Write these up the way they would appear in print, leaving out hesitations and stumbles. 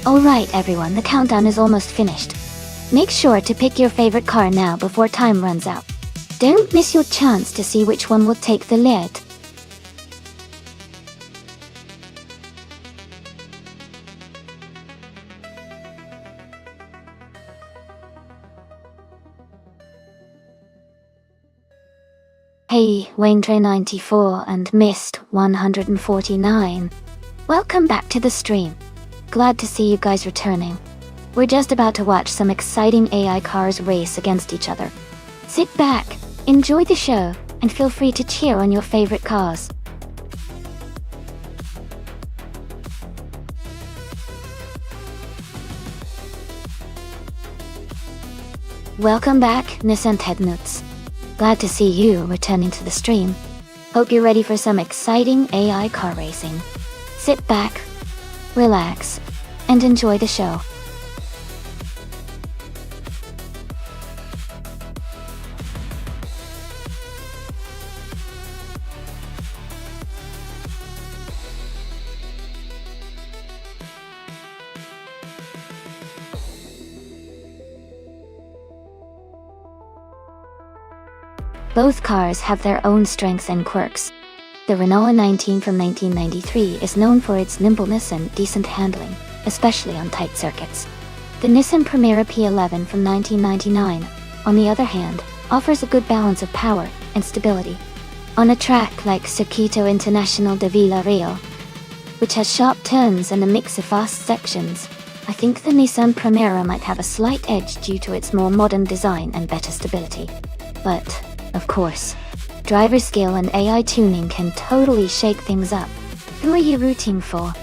Alright everyone, the countdown is almost finished. Make sure to pick your favorite car now before time runs out. Don't miss your chance to see which one will take the lead. Hey, Wayne94 and Mist 149. Welcome back to the stream. Glad to see you guys returning. We're just about to watch some exciting AI cars race against each other. Sit back, enjoy the show, and feel free to cheer on your favorite cars. Welcome back, Nissan Headnuts. Glad to see you returning to the stream. Hope you're ready for some exciting AI car racing. Sit back, relax, and enjoy the show. Both cars have their own strengths and quirks. The Renault 19 from 1993 is known for its nimbleness and decent handling, especially on tight circuits. The Nissan Primera P11 from 1999, on the other hand, offers a good balance of power and stability. On a track like Circuito Internacional de Vila-Real, which has sharp turns and a mix of fast sections, I think the Nissan Primera might have a slight edge due to its more modern design and better stability. But, of course, driver skill and AI tuning can totally shake things up. Who are you rooting for?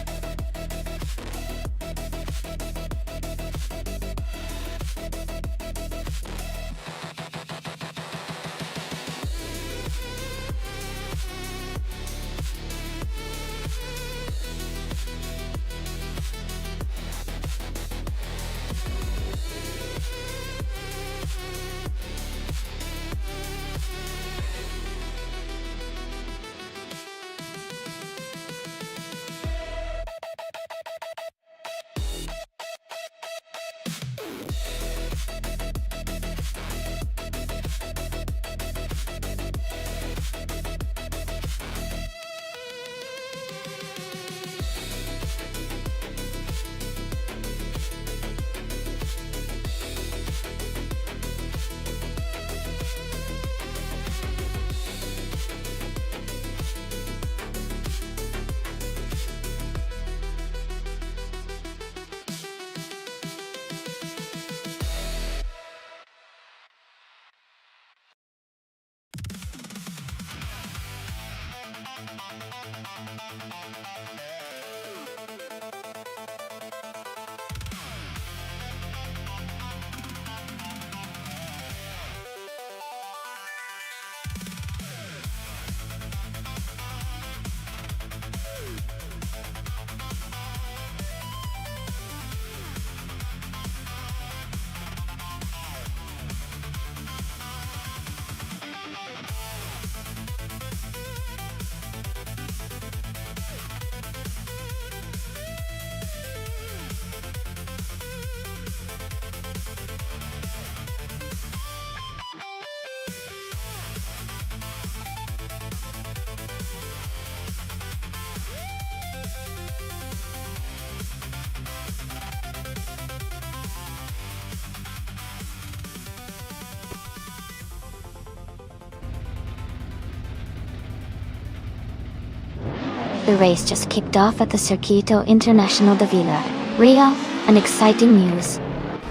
The race just kicked off at the Circuito Internacional de Vila-Real, and exciting news.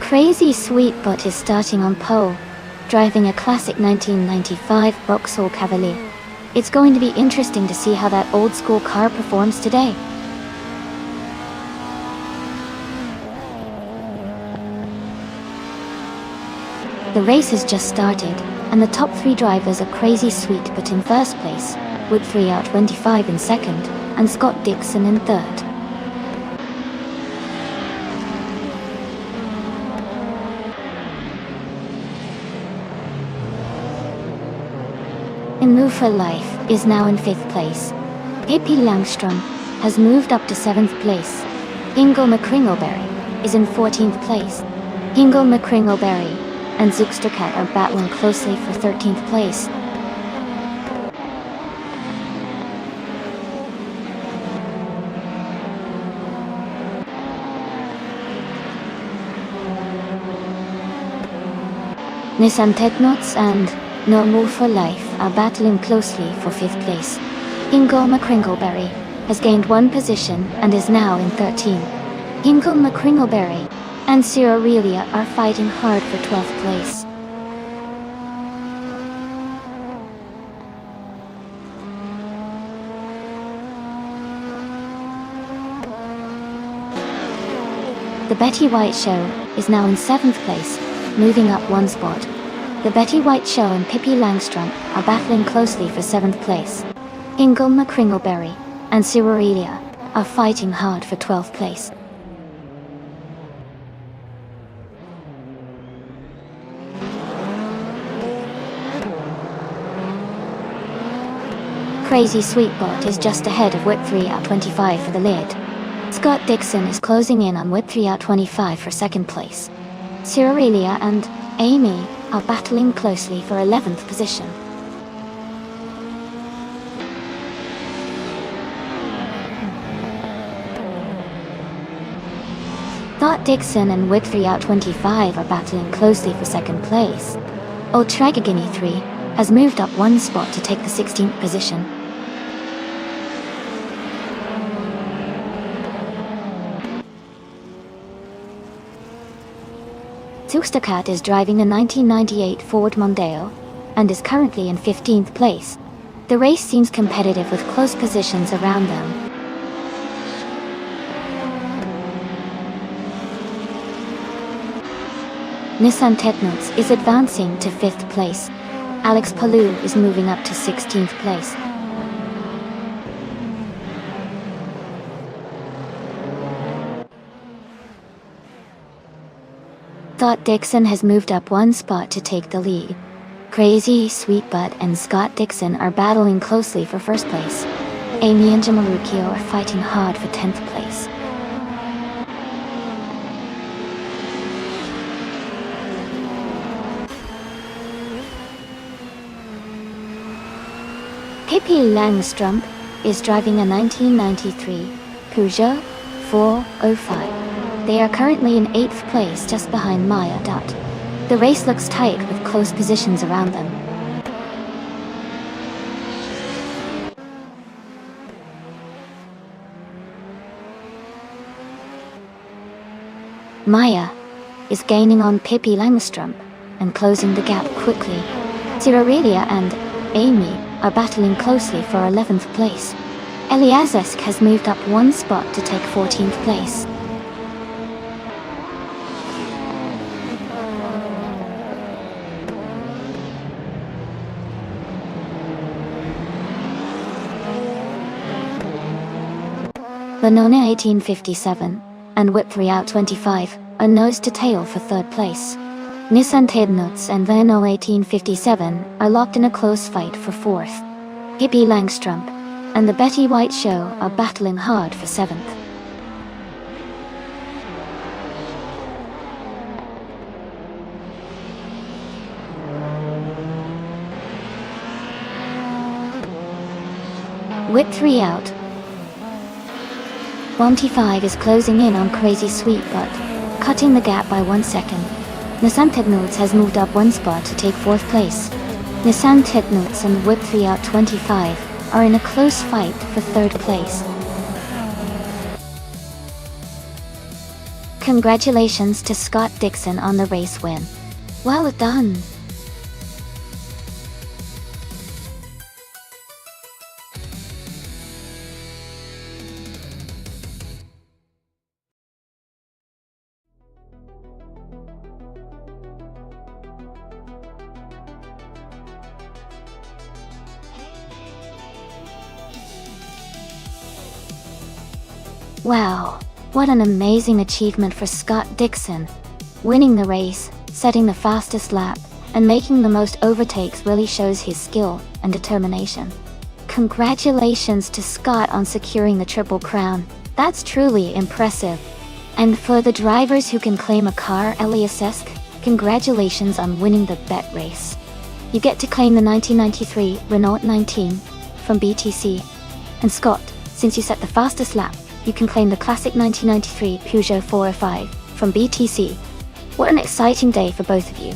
Crazy Sweetbutt is starting on pole, driving a classic 1995 Vauxhall Cavalier. It's going to be interesting to see how that old-school car performs today. The race has just started, and the top three drivers are Crazy Sweetbutt in first place, Woodfree out 25 in second, and Scott Dixon in third. In Move for Life is now in 5th place. Pippi Langstrom has moved up to 7th place. Ingo McCringleberry is in 14th place. Hingle McCringleberry and Zookstercat are battling closely for 13th place. Nissan Technots and No Move for Life are battling closely for 5th place. Hingle McCringleberry has gained 1 position and is now in 13. Hingle McCringleberry and Sir Aurelia are fighting hard for 12th place. The Betty White Show is now in 7th place, moving up 1 spot. The Betty White Show and Pippi Langstrumpf are battling closely for 7th place. Hingle McCringleberry and Sir Aurelia are fighting hard for 12th place. Crazy Sweetbot is just ahead of Whip 3 out 25 for the lead. Scott Dixon is closing in on Whip 3 out 25 for 2nd place. Sir Aurelia and Amy are battling closely for 11th position. Scott Dixon and Whip 3 out 25 are battling closely for 2nd place. Old Tragagini 3 has moved up 1 spot to take the 16th position. Zookstercat is driving a 1998 Ford Mondeo and is currently in 15th place. The race seems competitive with close positions around them. Nissan Technots is advancing to 5th place. Alex Palou is moving up to 16th place. Scott Dixon has moved up 1 spot to take the lead. Crazy Sweetbutt and Scott Dixon are battling closely for 1st place. Amy and Jamarukio are fighting hard for 10th place. Pippi Langstrumpf is driving a 1993 Peugeot 405. They are currently in 8th place just behind Maya Dot. The race looks tight with close positions around them. Maya is gaining on Pippi Langstrumpf and closing the gap quickly. Sir Aurelia and Amy are battling closely for 11th place. Eliazesk has moved up 1 spot to take 14th place. Venona 1857 and Whip 3 out 25 are nose to tail for 3rd place. Nissan Technots and Venona 1857 are locked in a close fight for 4th. Pippi Langstrumpf and the Betty White Show are battling hard for 7th. Whip 3 out 25 is closing in on Crazy Sweetbutt, cutting the gap by 1 second. Nissan Technots has moved up 1 spot to take 4th place. Nissan Technots and Whip 3 out 25 are in a close fight for 3rd place. Congratulations to Scott Dixon on the race win. Well done! Wow, what an amazing achievement for Scott Dixon. Winning the race, setting the fastest lap, and making the most overtakes really shows his skill and determination. Congratulations to Scott on securing the Triple Crown. That's truly impressive. And for the drivers who can claim a car alias-esque, congratulations on winning the bet race. You get to claim the 1993 Renault 19 from BTC. And Scott, since you set the fastest lap, you can claim the classic 1993 Peugeot 405 from BTC. What an exciting day for both of you.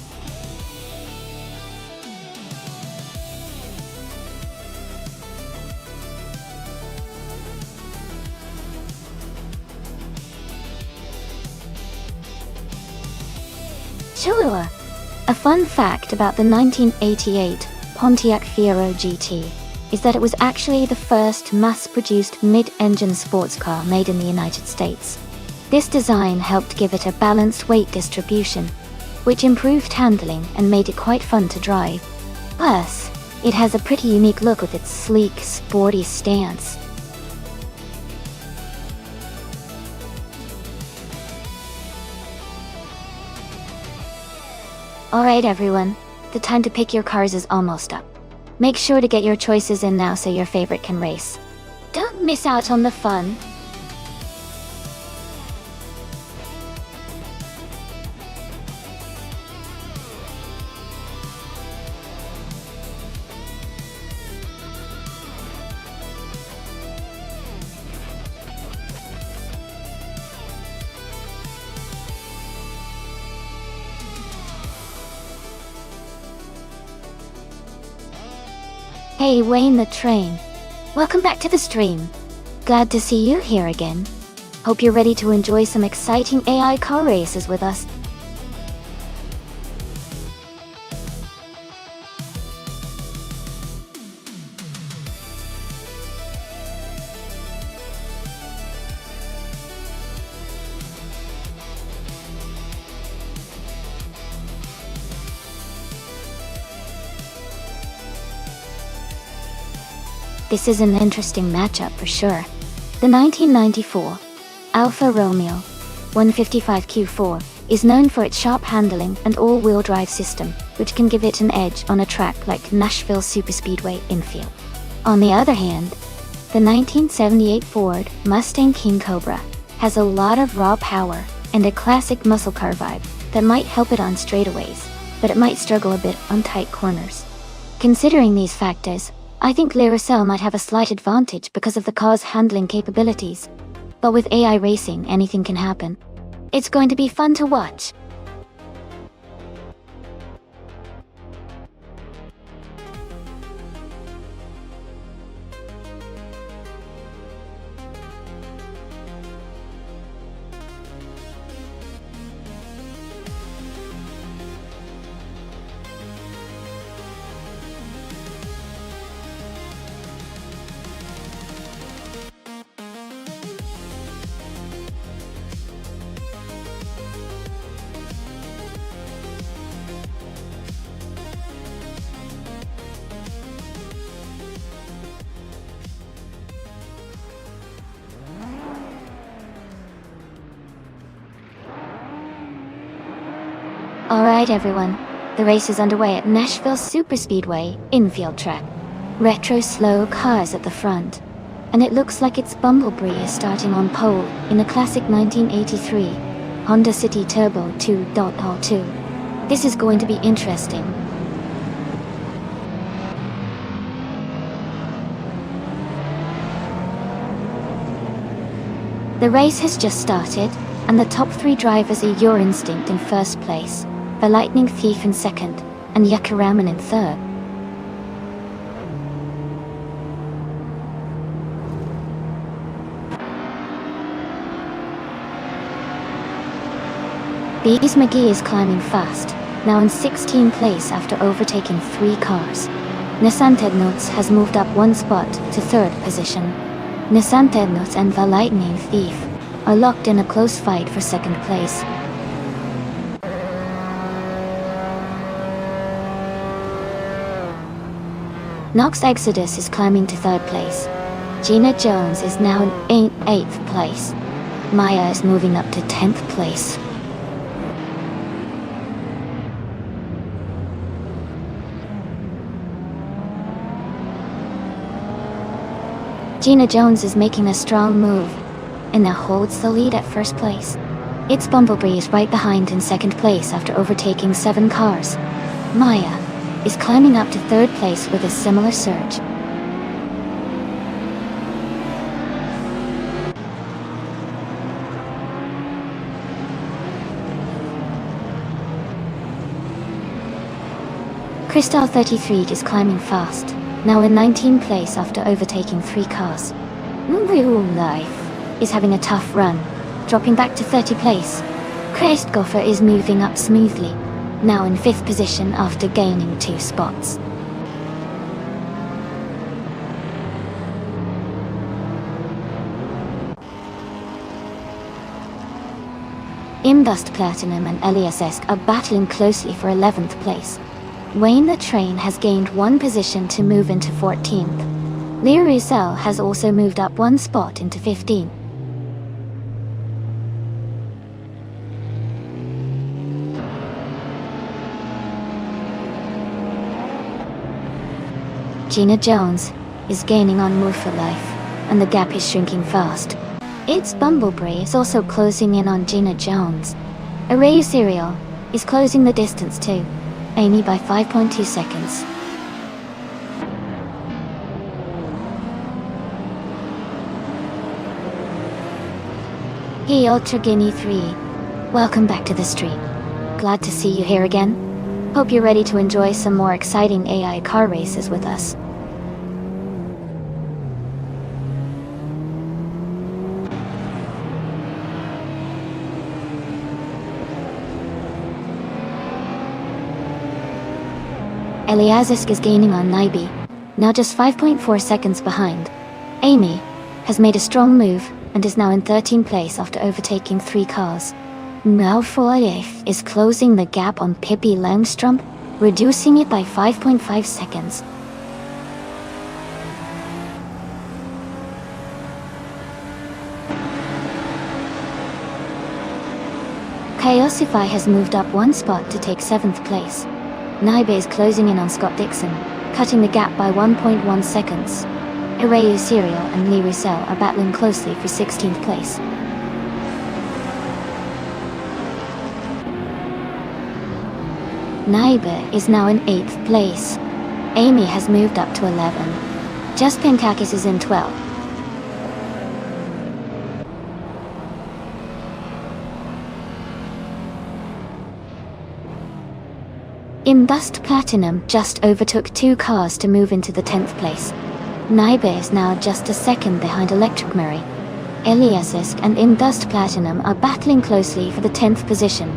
Sure. A fun fact about the 1988 Pontiac Fiero GT is that it was actually the first mass-produced mid-engine sports car made in the United States. This design helped give it a balanced weight distribution, which improved handling and made it quite fun to drive. Plus, it has a pretty unique look with its sleek, sporty stance. Alright everyone, the time to pick your cars is almost up. Make sure to get your choices in now so your favorite can race. Don't miss out on the fun. Hey Wayne the Train. Welcome back to the stream. Glad to see you here again. Hope you're ready to enjoy some exciting AI car races with us. This is an interesting matchup for sure. The 1994 Alfa Romeo 155Q4 is known for its sharp handling and all-wheel drive system, which can give it an edge on a track like Nashville Superspeedway infield. On the other hand, the 1978 Ford Mustang King Cobra has a lot of raw power and a classic muscle car vibe that might help it on straightaways, but it might struggle a bit on tight corners. Considering these factors, I think Lyricel might have a slight advantage because of the car's handling capabilities. But with AI racing, anything can happen. It's going to be fun to watch. Alright everyone, the race is underway at Nashville Superspeedway infield track. Retro slow cars at the front. And it looks like it's Bumblebee is starting on pole in a classic 1983 Honda City Turbo 2.2. This is going to be interesting. The race has just started, and the top three drivers are Your Instinct in first place, the Lightning Thief in second, and Yakaraman in third. Bees McGee is climbing fast, now in 16th place after overtaking 3 cars. Nissan Tednots has moved up 1 spot to 3rd position. Nissan Tednots and the Lightning Thief are locked in a close fight for 2nd place. Nox Exodus is climbing to 3rd place. Gina Jones is now in 8th place. Maya is moving up to 10th place. Gina Jones is making a strong move, and now holds the lead at 1st place. Its Bumblebee is right behind in second place after overtaking 7 cars. Maya is climbing up to third place with a similar surge. Crystal 33 is climbing fast, now in 19th place after overtaking 3 cars. Real Life is having a tough run, dropping back to 30th place. Crest Gopher is moving up smoothly, now in 5th position after gaining 2 spots. Imbust Platinum and Elias are battling closely for 11th place. Wayne the Train has gained 1 position to move into 14th. Lear Roussel has also moved up 1 spot into 15th. Gina Jones is gaining on Murphy Life, and the gap is shrinking fast. Its Bumblebee is also closing in on Gina Jones. Array Serial is closing the distance too, Amy by 5.2 seconds. Hey Ultra Guinea 3, welcome back to the stream. Glad to see you here again. Hope you're ready to enjoy some more exciting AI car races with us. Eliasisk is gaining on Naibi, now just 5.4 seconds behind. Amy has made a strong move and is now in 13th place after overtaking 3 cars. Malfoyef is closing the gap on Pippi Langstrump, reducing it by 5.5 seconds. Chaosify has moved up 1 spot to take 7th place. Naibe is closing in on Scott Dixon, cutting the gap by 1.1 seconds. Arayu Serial and Lee Roussel are battling closely for 16th place. Naibe is now in 8th place. Amy has moved up to 11. Just Pentakis is in 12th. Imbust Platinum just overtook 2 cars to move into the 10th place. Naibe is now just a second behind Electric Murray. Eliasisk and Imbust Platinum are battling closely for the 10th position.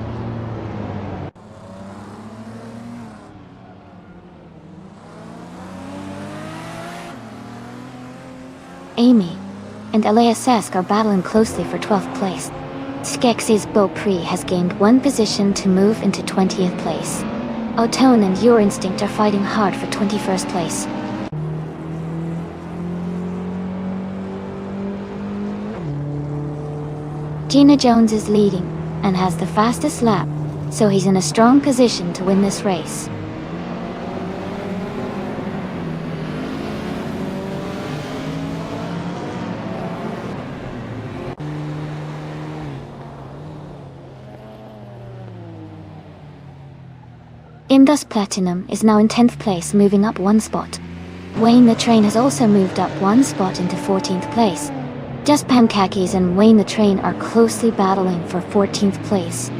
Amy and Eliasisk are battling closely for 12th place. Skeksis Beaupré has gained 1 position to move into 20th place. Otone and Your Instinct are fighting hard for 21st place. Gina Jones is leading and has the fastest lap, so he's in a strong position to win this race. Imbust Platinum is now in 10th place, moving up 1 spot. Wayne the Train has also moved up 1 spot into 14th place. Just Pankakis and Wayne the Train are closely battling for 14th place.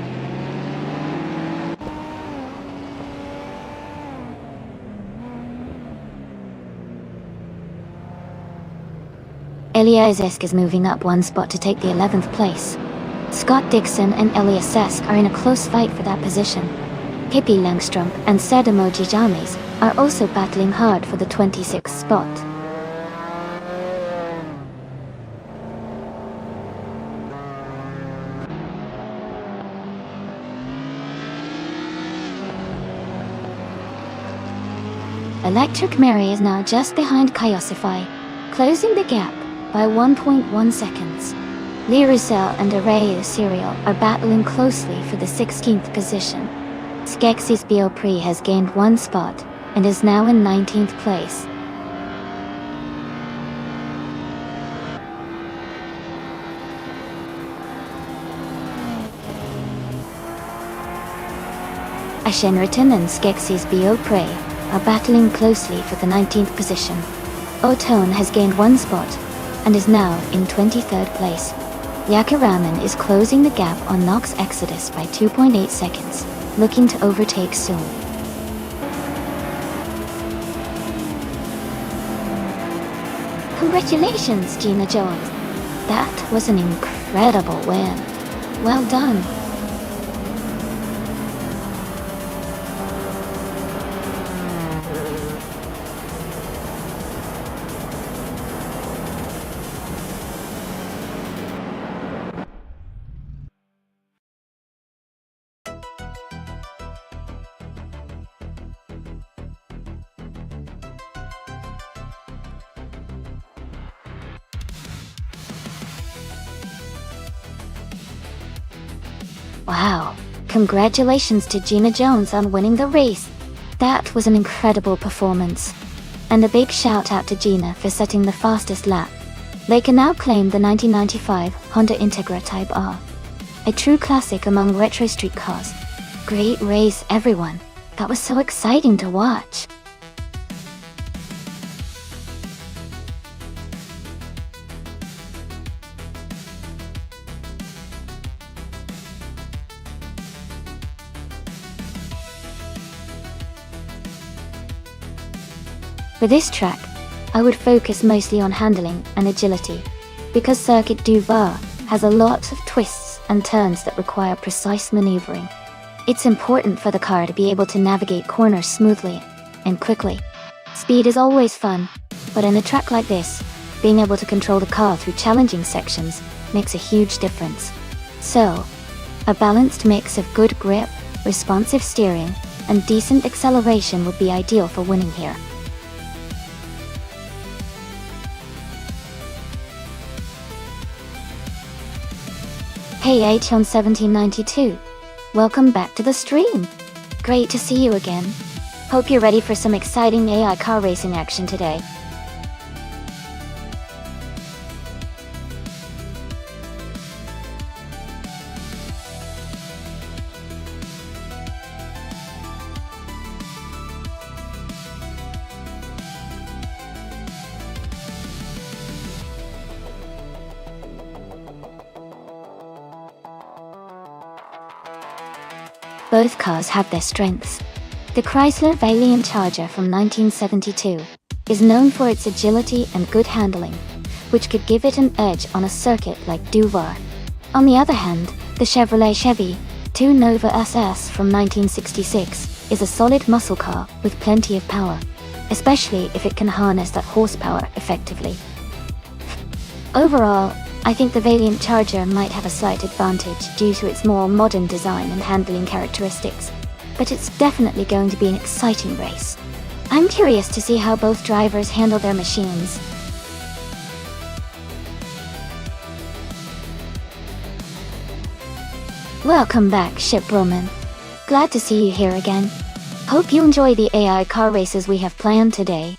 Eliasisk is moving up 1 spot to take the 11th place. Scott Dixon and Eliasisk are in a close fight for that position. Pippi Langstrump and Sedamoji James are also battling hard for the 26th spot. Electric Mary is now just behind Chaosify, closing the gap by 1.1 seconds. Lee Roussel and Arayu Serial are battling closely for the 16th position. Skeksis Beaupré has gained 1 spot and is now in 19th place. Ashenriton and Skeksis Biopre are battling closely for the 19th position. Otone has gained 1 spot and is now in 23rd place. Yakiraman is closing the gap on Nox Exodus by 2.8 seconds, looking to overtake soon. Congratulations, Gina Jones. That was an incredible win. Well done. Wow, congratulations to Gina Jones on winning the race. That was an incredible performance. And a big shout out to Gina for setting the fastest lap. They can now claim the 1995 Honda Integra Type R. A true classic among retro street cars. Great race, everyone. That was so exciting to watch. For this track, I would focus mostly on handling and agility, because Circuit du Var has a lot of twists and turns that require precise maneuvering. It's important for the car to be able to navigate corners smoothly and quickly. Speed is always fun, but in a track like this, being able to control the car through challenging sections makes a huge difference. So, a balanced mix of good grip, responsive steering, and decent acceleration would be ideal for winning here. Hey H1792, welcome back to the stream. Great to see you again. Hope you're ready for some exciting AI car racing action today. Both cars have their strengths. The Chrysler Valiant Charger from 1972 is known for its agility and good handling, which could give it an edge on a circuit like du Var. On the other hand, the Chevrolet Chevy 2 Nova SS from 1966 is a solid muscle car with plenty of power, especially if it can harness that horsepower effectively. Overall, I think the Valiant Charger might have a slight advantage due to its more modern design and handling characteristics, but it's definitely going to be an exciting race. I'm curious to see how both drivers handle their machines. Welcome back, Ship Roman. Glad to see you here again. Hope you enjoy the AI car races we have planned today.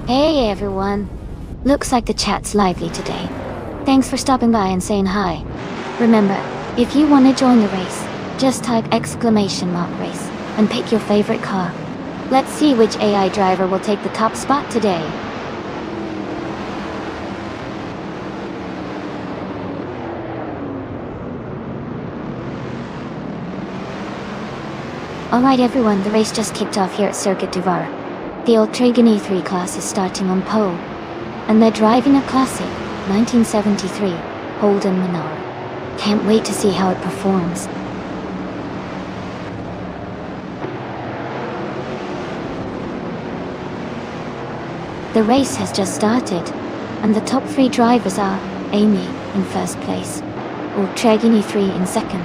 Hey everyone! Looks like the chat's lively today. Thanks for stopping by and saying hi. Remember, if you want to join the race, just type !race and pick your favorite car. Let's see which AI driver will take the top spot today. Alright everyone, the race just kicked off here at Circuit du Var. The Volkswagen E3 class is starting on pole, and they're driving a classic 1973 Holden Monaro. Can't wait to see how it performs. The race has just started, and the top 3 drivers are Amy in first place, Volkswagen E3 in second,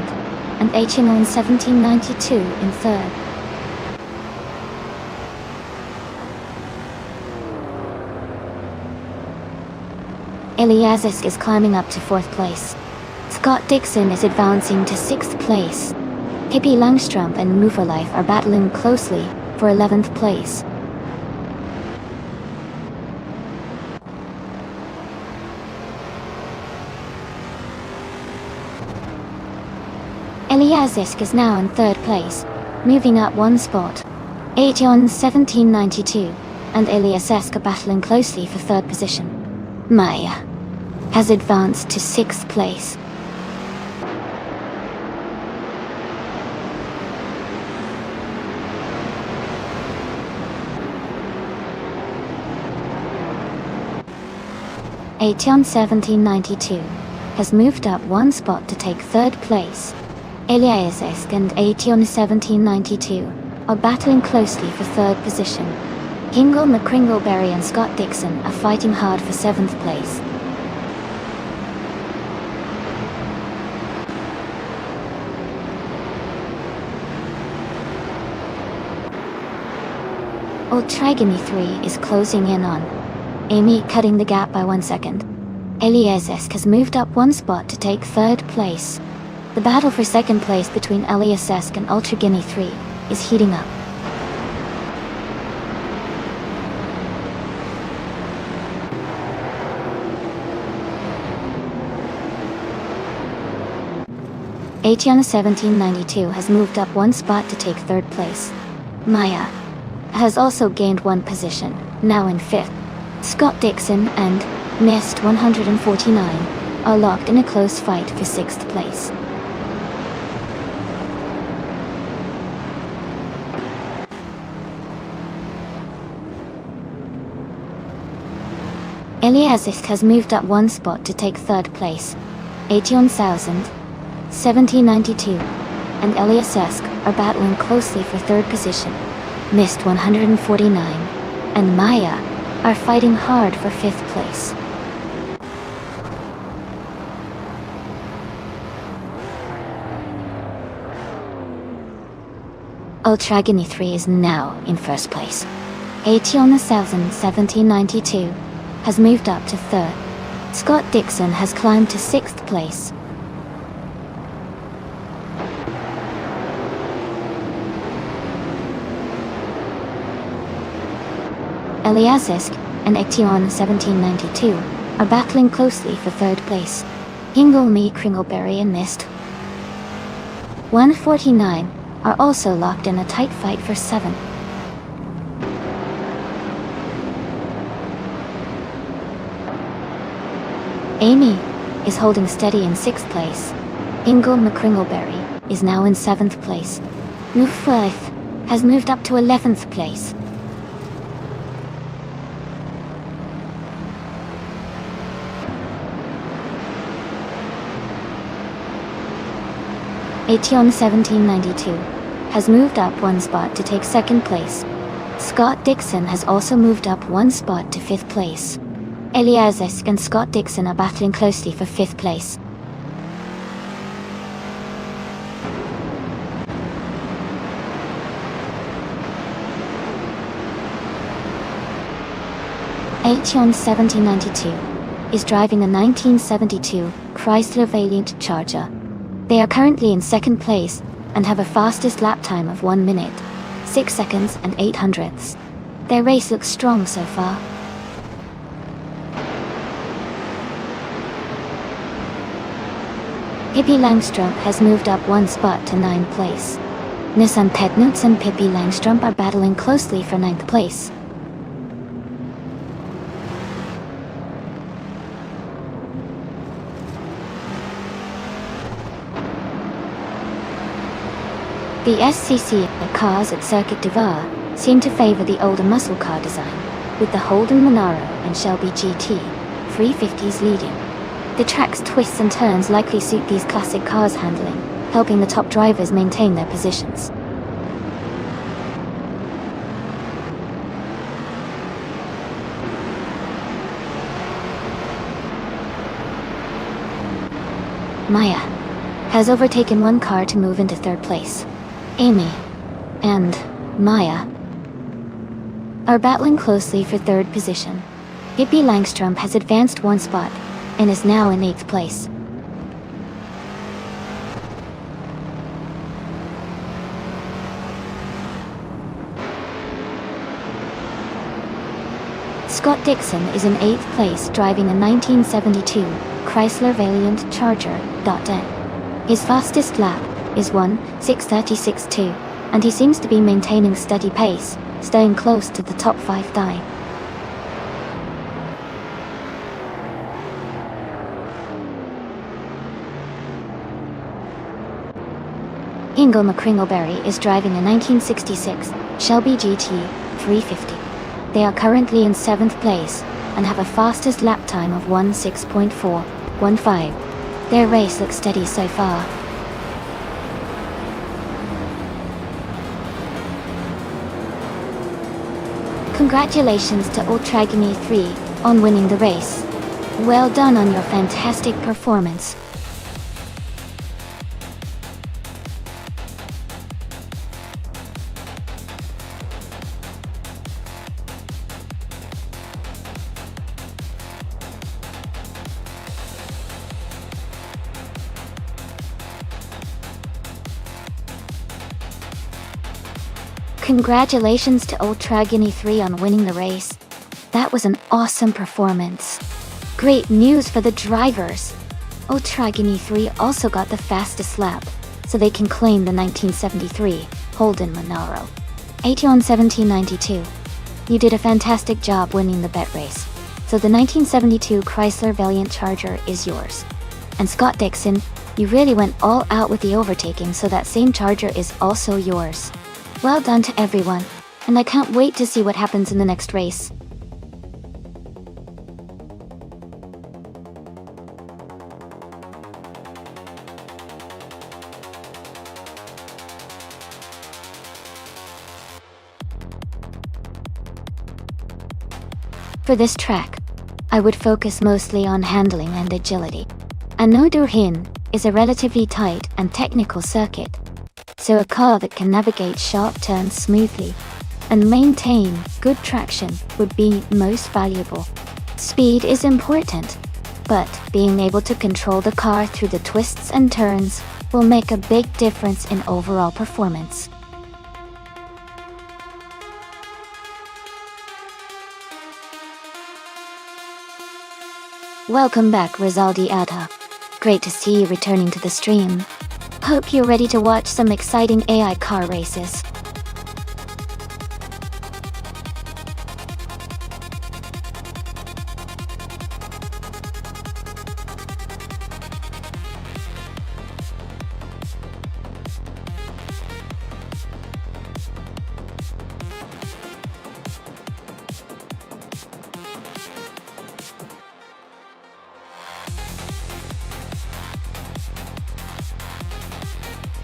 and HNO 1792 in third. Eliasis is climbing up to 4th place. Scott Dixon is advancing to 6th place. Pippi Langstrumpf and Move for Life are battling closely for 11th place. Eliasisk is now in 3rd place, moving up 1 spot. Aetion 1792 and Eliasisk are battling closely for 3rd position. Maya has advanced to 6th place. Aetion 1792 has moved up 1 spot to take 3rd place. Eliasisk and Aetion 1792 are battling closely for 3rd position. Hingle McCringleberry and Scott Dixon are fighting hard for 7th place. Old Trigamy 3 is closing in on Amy, cutting the gap by 1 second. Eliasisk has moved up 1 spot to take 3rd place. The battle for 2nd place between Eliasisk and Ultra Guinea 3 is heating up. Aetion 1792 has moved up 1 spot to take 3rd place. Maya has also gained 1 position, now in 5th. Scott Dixon and Mist 149 are locked in a close fight for 6th place. Eliasisk has moved up 1 spot to take 3rd place. Aetion 1792 and Eliasisk are battling closely for 3rd position. Mist 149 and Maya are fighting hard for 5th place. Ultra Guinea 3 is now in 1st place. Aetion 1792 has moved up to 3rd. Scott Dixon has climbed to 6th place. Eliasisk and Aetion 1792 are battling closely for 3rd place. Hingle McCringleberry and Mist 149 are also locked in a tight fight for 7th. Amy is holding steady in 6th place. Hingle McCringleberry is now in 7th place. Move for Life has moved up to 11th place. Aetion 1792 has moved up 1 spot to take 2nd place. Scott Dixon has also moved up 1 spot to 5th place. Eliasisk and Scott Dixon are battling closely for 5th place. Aetion 1792 is driving a 1972 Chrysler Valiant Charger. They are currently in 2nd place and have a fastest lap time of 1 minute, 6 seconds and 8 hundredths. Their race looks strong so far. Pippi Langstrumpf has moved up 1 spot to 9th place. Nissan Petnuts and Pippi Langstrumpf are battling closely for 9th place. The SCC cars at Circuit du Var seem to favor the older muscle car design, with the Holden Monaro and Shelby GT 350s leading. The track's twists and turns likely suit these classic cars' handling, helping the top drivers maintain their positions. Maya has overtaken 1 car to move into 3rd place. Amy and Maya are battling closely for 3rd position. Pippi Langstrumpf has advanced 1 spot and is now in 8th place. Scott Dixon is in 8th place driving a 1972 Chrysler Valiant Charger. His fastest lap is 1:6:36.2, and he seems to be maintaining steady pace, staying close to the top 5 die. Ingo McCringleberry is driving a 1966 Shelby GT 350. They are currently in 7th place and have a fastest lap time of 1:6.415. Their race looks steady so far. Congratulations to Ultragony 3 on winning the race. Well done on your fantastic performance. Congratulations to Ultragony 3 on winning the race. That was an awesome performance. Great news for the drivers. Ultragony 3 also got the fastest lap, so they can claim the 1973 Holden Monaro 81:17.92. You did a fantastic job winning the bet race, so the 1972 Chrysler Valiant Charger is yours. And Scott Dixon, you really went all out with the overtaking, so that same Charger is also yours. Well done to everyone, and I can't wait to see what happens in the next race. For this track, I would focus mostly on handling and agility. A Nordurhin is a relatively tight and technical circuit, so a car that can navigate sharp turns smoothly and maintain good traction would be most valuable. Speed is important, but being able to control the car through the twists and turns will make a big difference in overall performance. Welcome back, Rizaldi Adha. Great to see you returning to the stream. Hope you're ready to watch some exciting AI car races.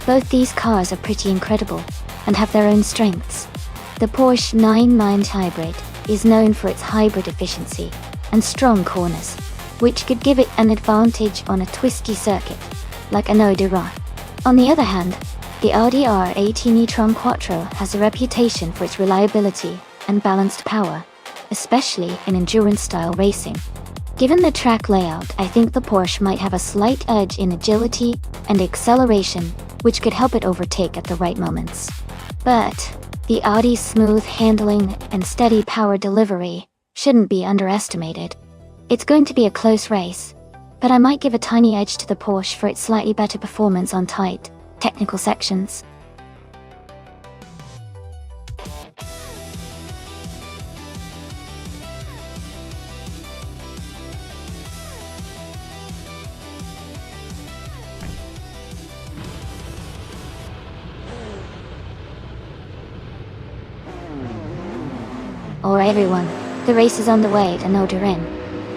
Both these cars are pretty incredible and have their own strengths. The Porsche 911 Hybrid is known for its hybrid efficiency and strong corners, which could give it an advantage on a twisty circuit, like an Oderon. On the other hand, the Audi R18 e-tron Quattro has a reputation for its reliability and balanced power, especially in endurance-style racing. Given the track layout, I think the Porsche might have a slight edge in agility and acceleration, which could help it overtake at the right moments. But the Audi's smooth handling and steady power delivery shouldn't be underestimated. It's going to be a close race, but I might give a tiny edge to the Porsche for its slightly better performance on tight, technical sections. Alright everyone, the race is on the way to Nordurhin.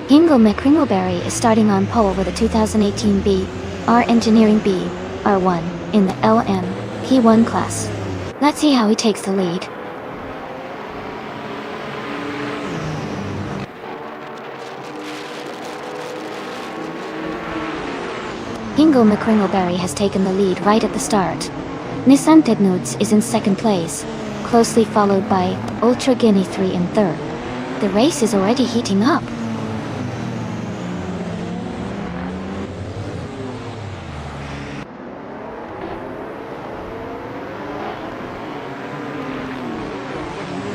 Ingo McCringleberry is starting on pole with a 2018 B R Engineering B R1 in the LM P1 class. Let's see how he takes the lead. Ingo McCringleberry has taken the lead right at the start. Nissan Tednuds is in second place, closely followed by Ultragony 3 in third. The race is already heating up.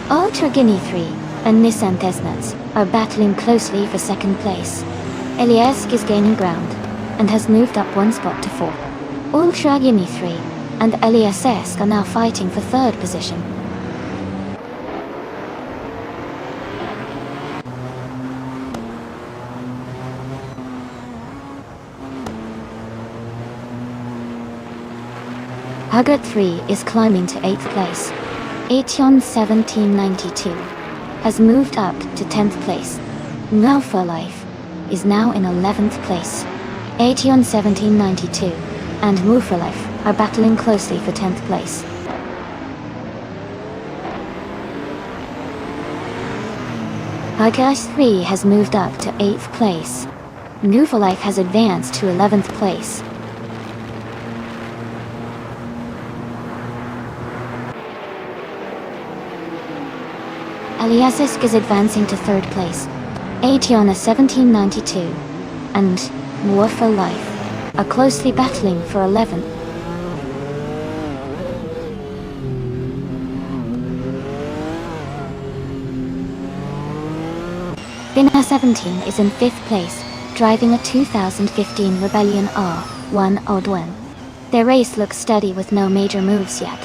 Ultragony 3, and Nissan Tesnats are battling closely for second place. Eliesk is gaining ground and has moved up one spot to 4th. Ultragini 3 and Eliesk are now fighting for third position. Huggart 3 is climbing to 8th place. Aetion 1792 has moved up to 10th place. Now for Life is now in 11th place. Aetion 1792 and Move for Life are battling closely for 10th place. Huggart 3 has moved up to 8th place. Move for Life has advanced to 11th place. Eliesk is advancing to 3rd place. Aetion 1792 and More for Life are closely battling for 11th. Vinha 17 is in 5th place, driving a 2015 Rebellion R1 Odwin. Their race looks steady with no major moves yet.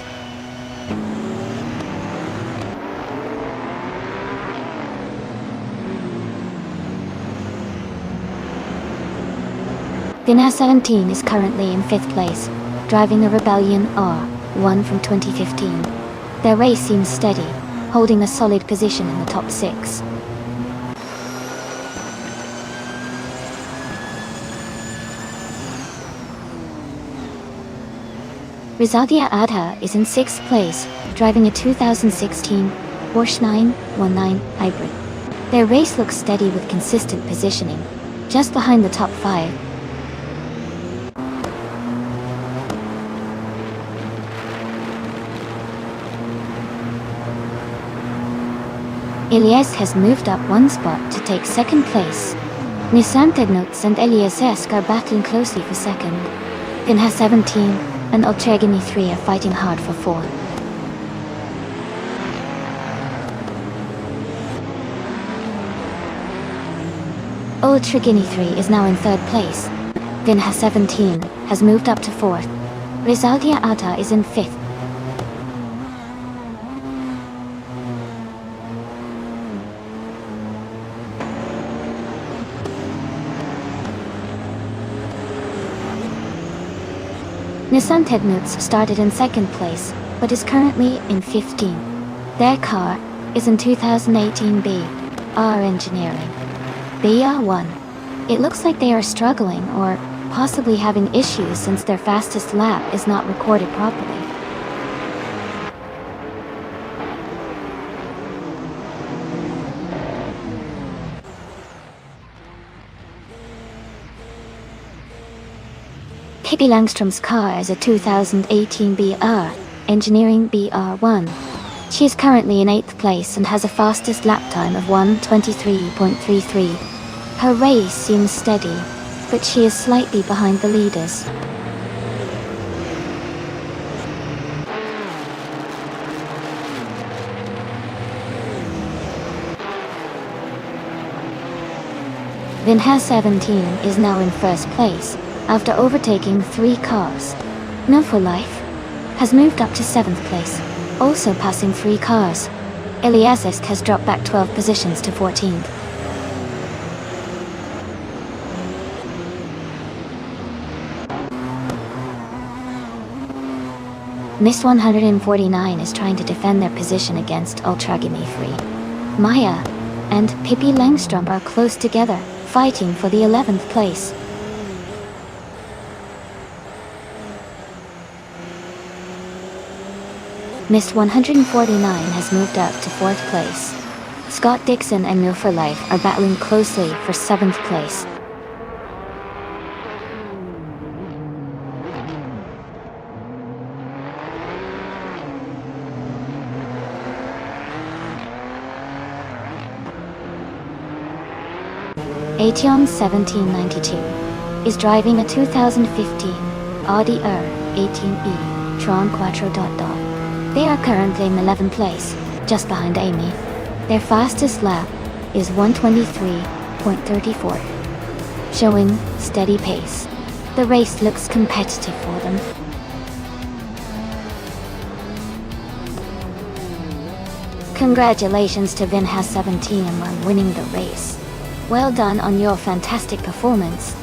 Vinha 17 is currently in 5th place, driving a Rebellion R1 from 2015. Their race seems steady, holding a solid position in the top 6. Rizaldia Adha is in 6th place, driving a 2016 Porsche 919 Hybrid. Their race looks steady with consistent positioning, just behind the top 5. Eliesk has moved up one spot to take 2nd place. Nissan Tesnats and Eliesk are battling closely for 2nd. Vinha 17 and Ultragini 3 are fighting hard for 4th. Ultragini 3 is now in 3rd place. Vinha 17 has moved up to 4th. Rizaldia Adha is in 5th. Nissan Tesnats started in 2nd place, but is currently in 15th. Their car is in 2018 BR Engineering BR1. It looks like they are struggling or possibly having issues since their fastest lap is not recorded properly. Pippi Langström's car is a 2018 BR Engineering BR1. She is currently in 8th place and has a fastest lap time of 1:23.33. Her race seems steady, but she is slightly behind the leaders. Vinha 17 is now in 1st place, after overtaking 3 cars. No for Life has moved up to 7th place, also passing 3 cars. Eliesk has dropped back 12 positions to 14th. Miss 149 is trying to defend their position against Ultragini 3. Maya and Pippi Langström are close together, fighting for the 11th place. Miss 149 has moved up to 4th place. Scott Dixon and Mill for Life are battling closely for 7th place. Aetion 1792 is driving a 2015 Audi R18e Tron Quattro. They are currently in 11th place, just behind Amy. Their fastest lap is 1:23.34, showing steady pace. The race looks competitive for them. Congratulations to Vinhas17 on winning the race. Well done on your fantastic performance.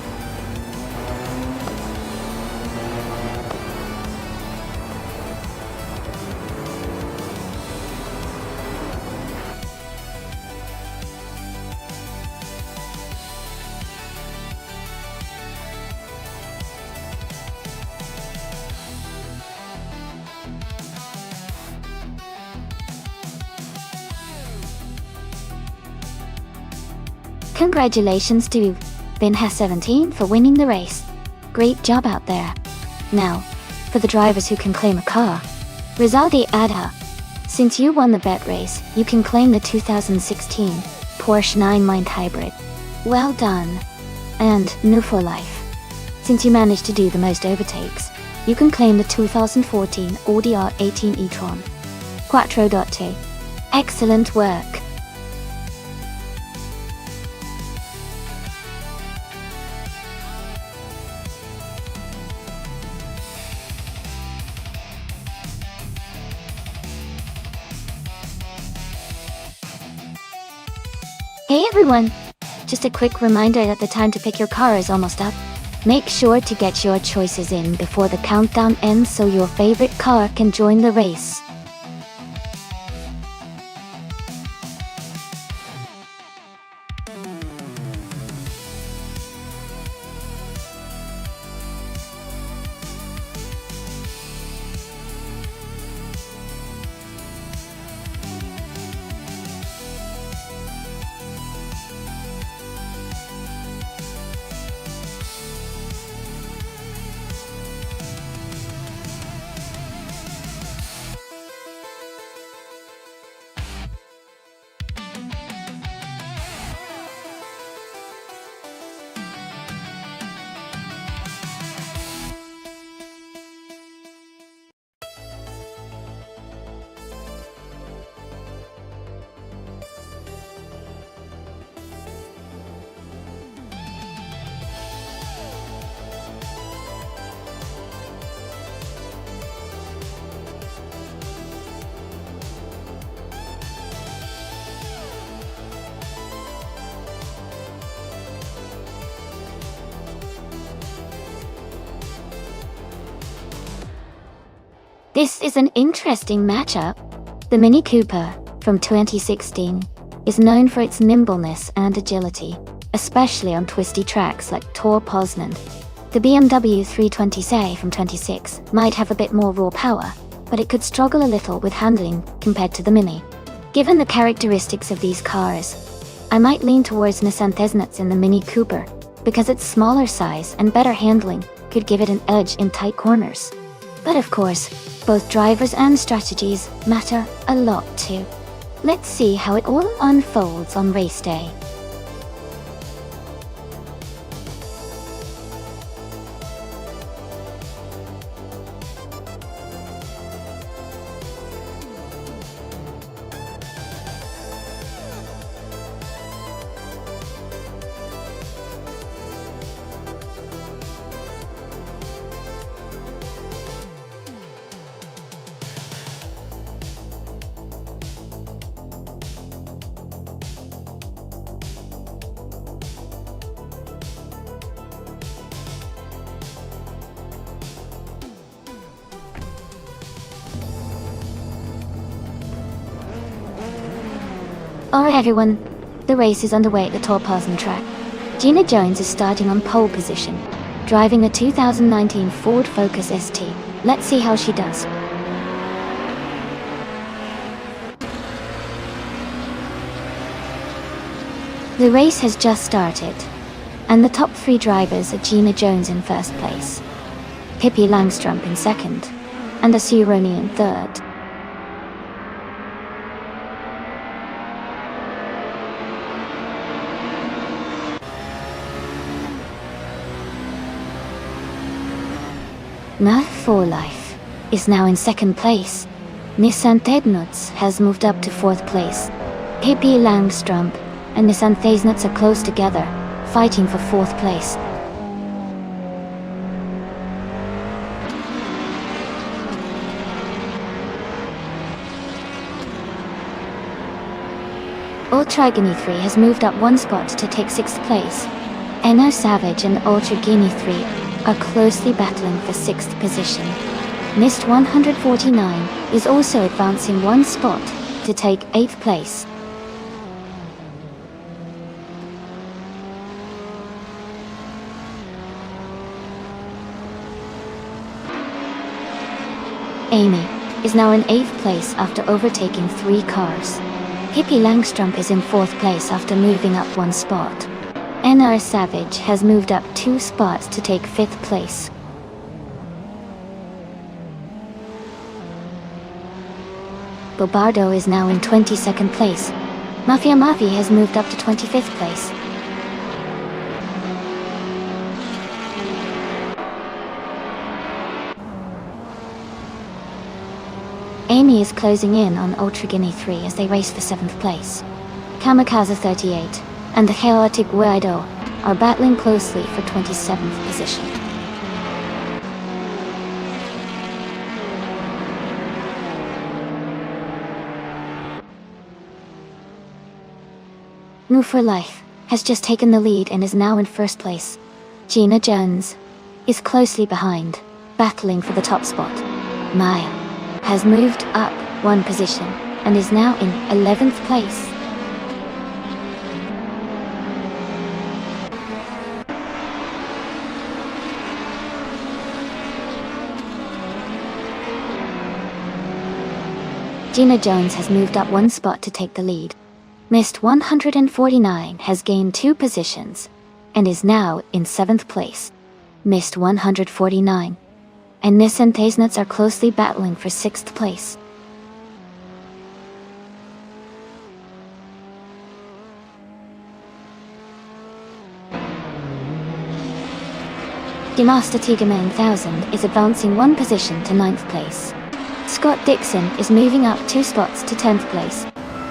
Congratulations to Vinhas17 for winning the race. Great job out there. Now, for the drivers who can claim a car. Rizaldi Adha. Since you won the bet race, you can claim the 2016 Porsche 9 Hybrid. Well done. And new for life. Since you managed to do the most overtakes, you can claim the 2014 Audi R18 e-tron. Quattro. Excellent work. Hey everyone! Just a quick reminder that the time to pick your car is almost up. Make sure to get your choices in before the countdown ends so your favorite car can join the race. This is an interesting matchup. The Mini Cooper, from 2016, is known for its nimbleness and agility, especially on twisty tracks like Tor Poznan. The BMW 320 from 26 might have a bit more raw power, but it could struggle a little with handling compared to the Mini. Given the characteristics of these cars, I might lean towards Nissan Tesnets in the Mini Cooper, because its smaller size and better handling could give it an edge in tight corners. But of course, both drivers and strategies matter a lot too. Let's see how it all unfolds on race day. Alright everyone, the race is underway at the Tor Poznan track. Gina Jones is starting on pole position, driving a 2019 Ford Focus ST. Let's see how she does. The race has just started, and the top three drivers are Gina Jones in first place, Pippi Langstrump in second, and Asu Roni in third. Nerf for Life is now in second place. Nissan Tesnets has moved up to fourth place. PP Langstrump and Nissan Thaisnitz are close together, fighting for 4th place. Ultra Guinea 3 has moved up 1 spot to take 6th place. Enno Savage and Ultra Guinea 3 are closely battling for 6th position. Mist 149 is also advancing 1 spot to take 8th place. Amy is now in 8th place after overtaking 3 cars. Pippi Langstrump is in 4th place after moving up 1 spot. NR Savage has moved up 2 spots to take 5th place. Bobardo is now in 22nd place. Mafia Mafi has moved up to 25th place. Amy is closing in on Ultra Guinea 3 as they race for 7th place. Kamikaze 38 and the Chaotic Weirdo are battling closely for 27th position. Move for Life has just taken the lead and is now in 1st place. Gina Jones is closely behind, battling for the top spot. Maya has moved up 1 position and is now in 11th place. Gina Jones has moved up 1 spot to take the lead. Mist 149 has gained 2 positions and is now in 7th place. Mist 149 and Nissan Thaisnitz are closely battling for 6th place. Demasta Tigaman 1000 is advancing 1 position to 9th place. Scott Dixon is moving up 2 spots to 10th place.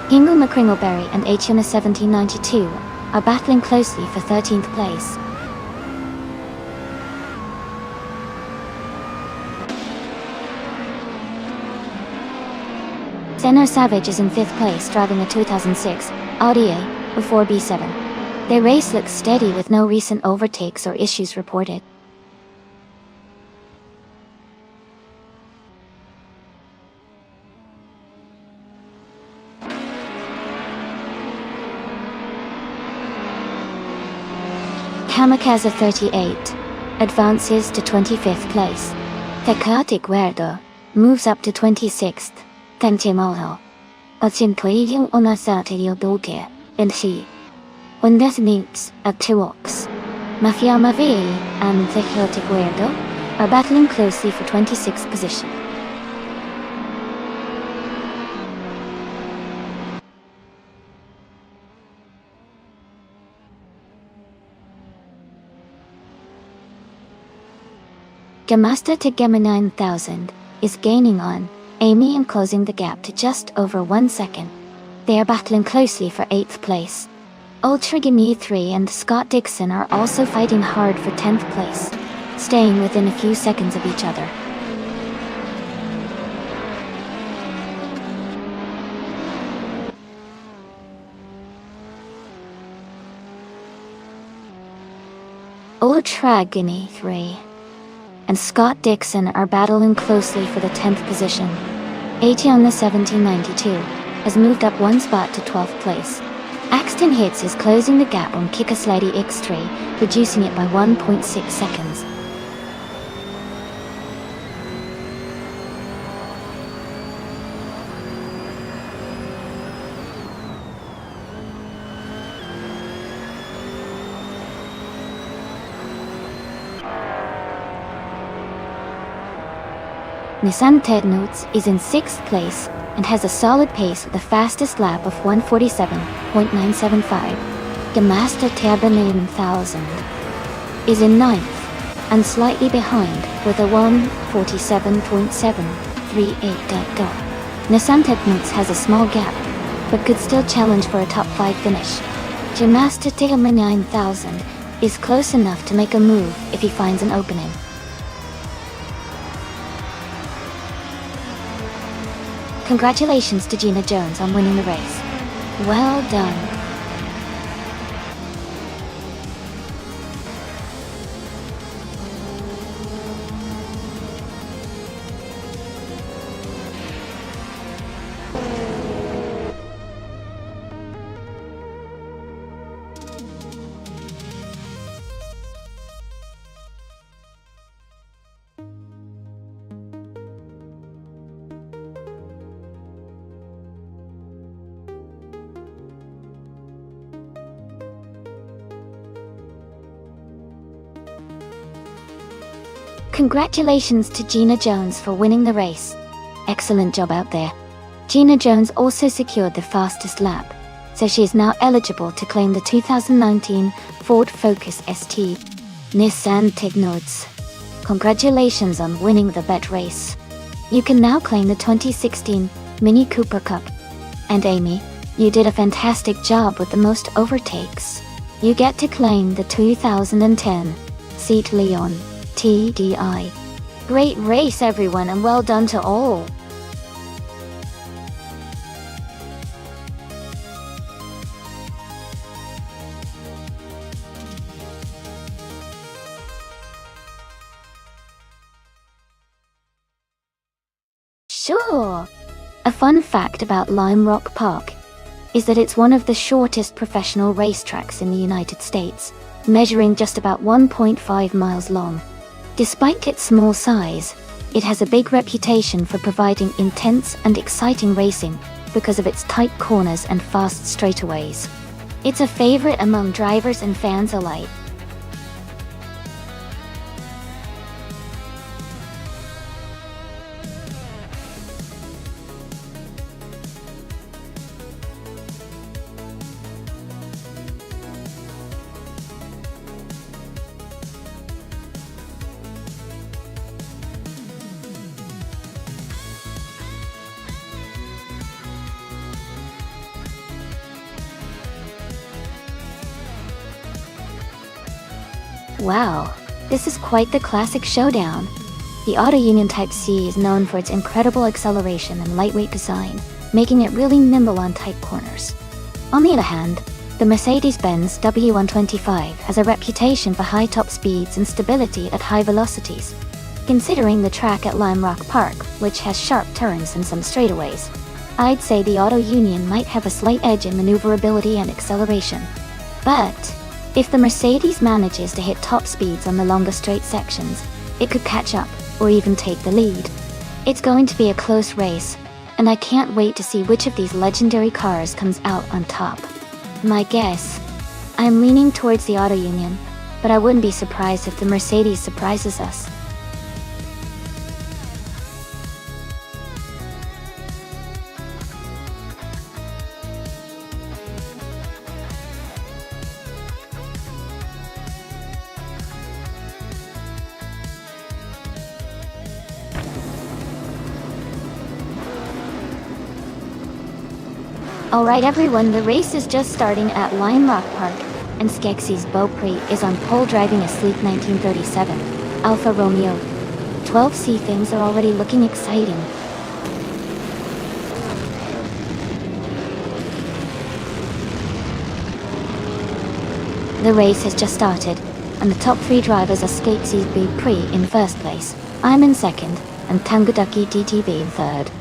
Hingle McCringleberry and Huna 1792 are battling closely for 13th place. Zeno Savage is in 5th place driving a 2006 Audi A4B7. Their race looks steady with no recent overtakes or issues reported. Kamikaze 38 advances to 25th place. The Chaotic Weirdo moves up to 26th. Tantimolho. Ocintoidium onasatirio doge, and she. When this meets at Chirox. Mafia Mavi and the Chaotic Weirdo are battling closely for 26th position. Gamasta to Gamma 9000 is gaining on Amy and closing the gap to just over 1 second. They are battling closely for 8th place. Ultra Guinea 3 and Scott Dixon are also fighting hard for 10th place, staying within a few seconds of each other. Ultra Guinea 3 and Scott Dixon are battling closely for the 10th position. Huna 1792 has moved up 1 spot to 12th place. Axton Hits is closing the gap on Kikaslady X3, reducing it by 1.6 seconds. Nissan Thaisnitz is in 6th place and has a solid pace with the fastest lap of 147.975. Gamasta Tabanan 1000 is in 9th and slightly behind with a 147.738. Nissan Thaisnitz has a small gap but could still challenge for a top 5 finish. Gymnasta Tigama 9000 is close enough to make a move if he finds an opening. Congratulations to Gina Jones on winning the race. Well done. Congratulations to Gina Jones for winning the race. Excellent job out there. Gina Jones also secured the fastest lap, so she is now eligible to claim the 2019 Ford Focus ST Nissan Tignodes. Congratulations on winning the bet race. You can now claim the 2016 Mini Cooper Cup. And Amy, you did a fantastic job with the most overtakes. You get to claim the 2010 Seat Leon TDI. Great race everyone, and well done to all. Sure. A fun fact about Lime Rock Park is that it's one of the shortest professional racetracks in the United States, measuring just about 1.5 miles long. Despite its small size, it has a big reputation for providing intense and exciting racing because of its tight corners and fast straightaways. It's a favorite among drivers and fans alike. Wow, this is quite the classic showdown. The Auto Union Type C is known for its incredible acceleration and lightweight design, making it really nimble on tight corners. On the other hand, the Mercedes-Benz W125 has a reputation for high top speeds and stability at high velocities. Considering the track at Lime Rock Park, which has sharp turns and some straightaways, I'd say the Auto Union might have a slight edge in maneuverability and acceleration. But if the Mercedes manages to hit top speeds on the longer straight sections, it could catch up, or even take the lead. It's going to be a close race, and I can't wait to see which of these legendary cars comes out on top. My guess? I'm leaning towards the Auto Union, but I wouldn't be surprised if the Mercedes surprises us. Alright everyone, the race is just starting at Lime Rock Park, and Skeksis Beaupre is on pole driving a sleek 1937 Alfa Romeo. 12C things are already looking exciting. The race has just started, and the top 3 drivers are Skeksis Beaupre in first place, I'm in second, and Tanguducky DTV in third.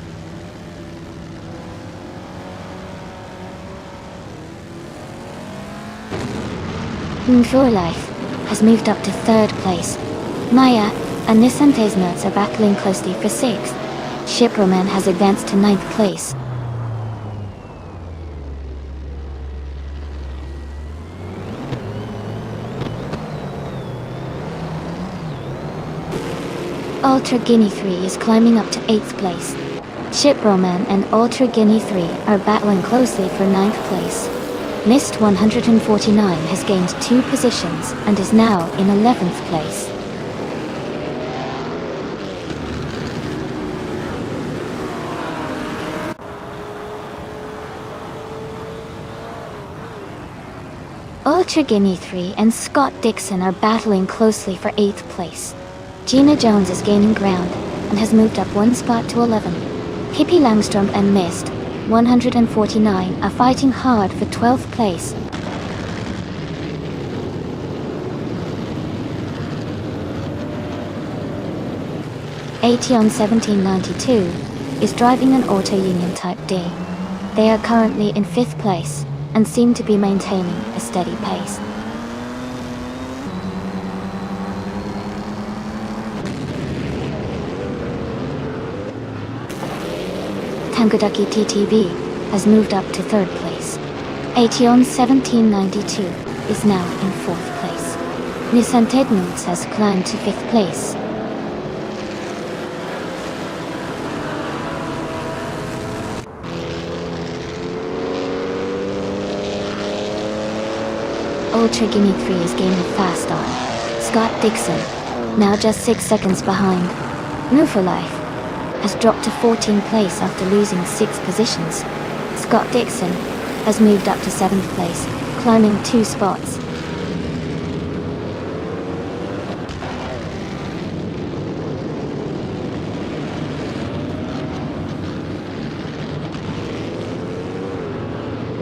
For Life has moved up to third place. Maya and Nissan Tesnots are battling closely for sixth. Shiproman has advanced to ninth place. Ultra Guinea 3 is climbing up to 8th place. Shiproman and Ultra Guinea 3 are battling closely for 9th place. Mist 149 has gained 2 positions and is now in 11th place. Ultra Guinea 3 and Scott Dixon are battling closely for 8th place. Gina Jones is gaining ground and has moved up one spot to 11. Pippi Langstrom and Mist, 149, are fighting hard for 12th place. Aetion 1792 is driving an Auto Union Type D. They are currently in 5th place and seem to be maintaining a steady pace. Tangodaki TTV has moved up to 3rd place. Aetion 1792 is now in 4th place. Nissan Tednoots has climbed to 5th place. Ultra Guinea 3 is gaining fast on Scott Dixon, now just 6 seconds behind. Move for Life has dropped to 14th place after losing 6 positions. Scott Dixon has moved up to 7th place, climbing 2 spots.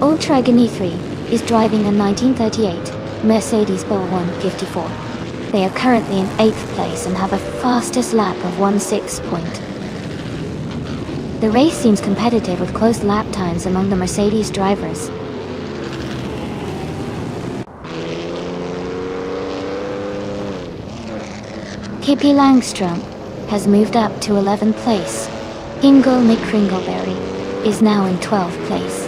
Ultra Guinea 3 is driving a 1938 Mercedes-Benz 154. They are currently in 8th place and have a fastest lap of 16. The race seems competitive with close lap times among the Mercedes drivers. Pippi Langstrom has moved up to 11th place. Hingle McCringleberry is now in 12th place.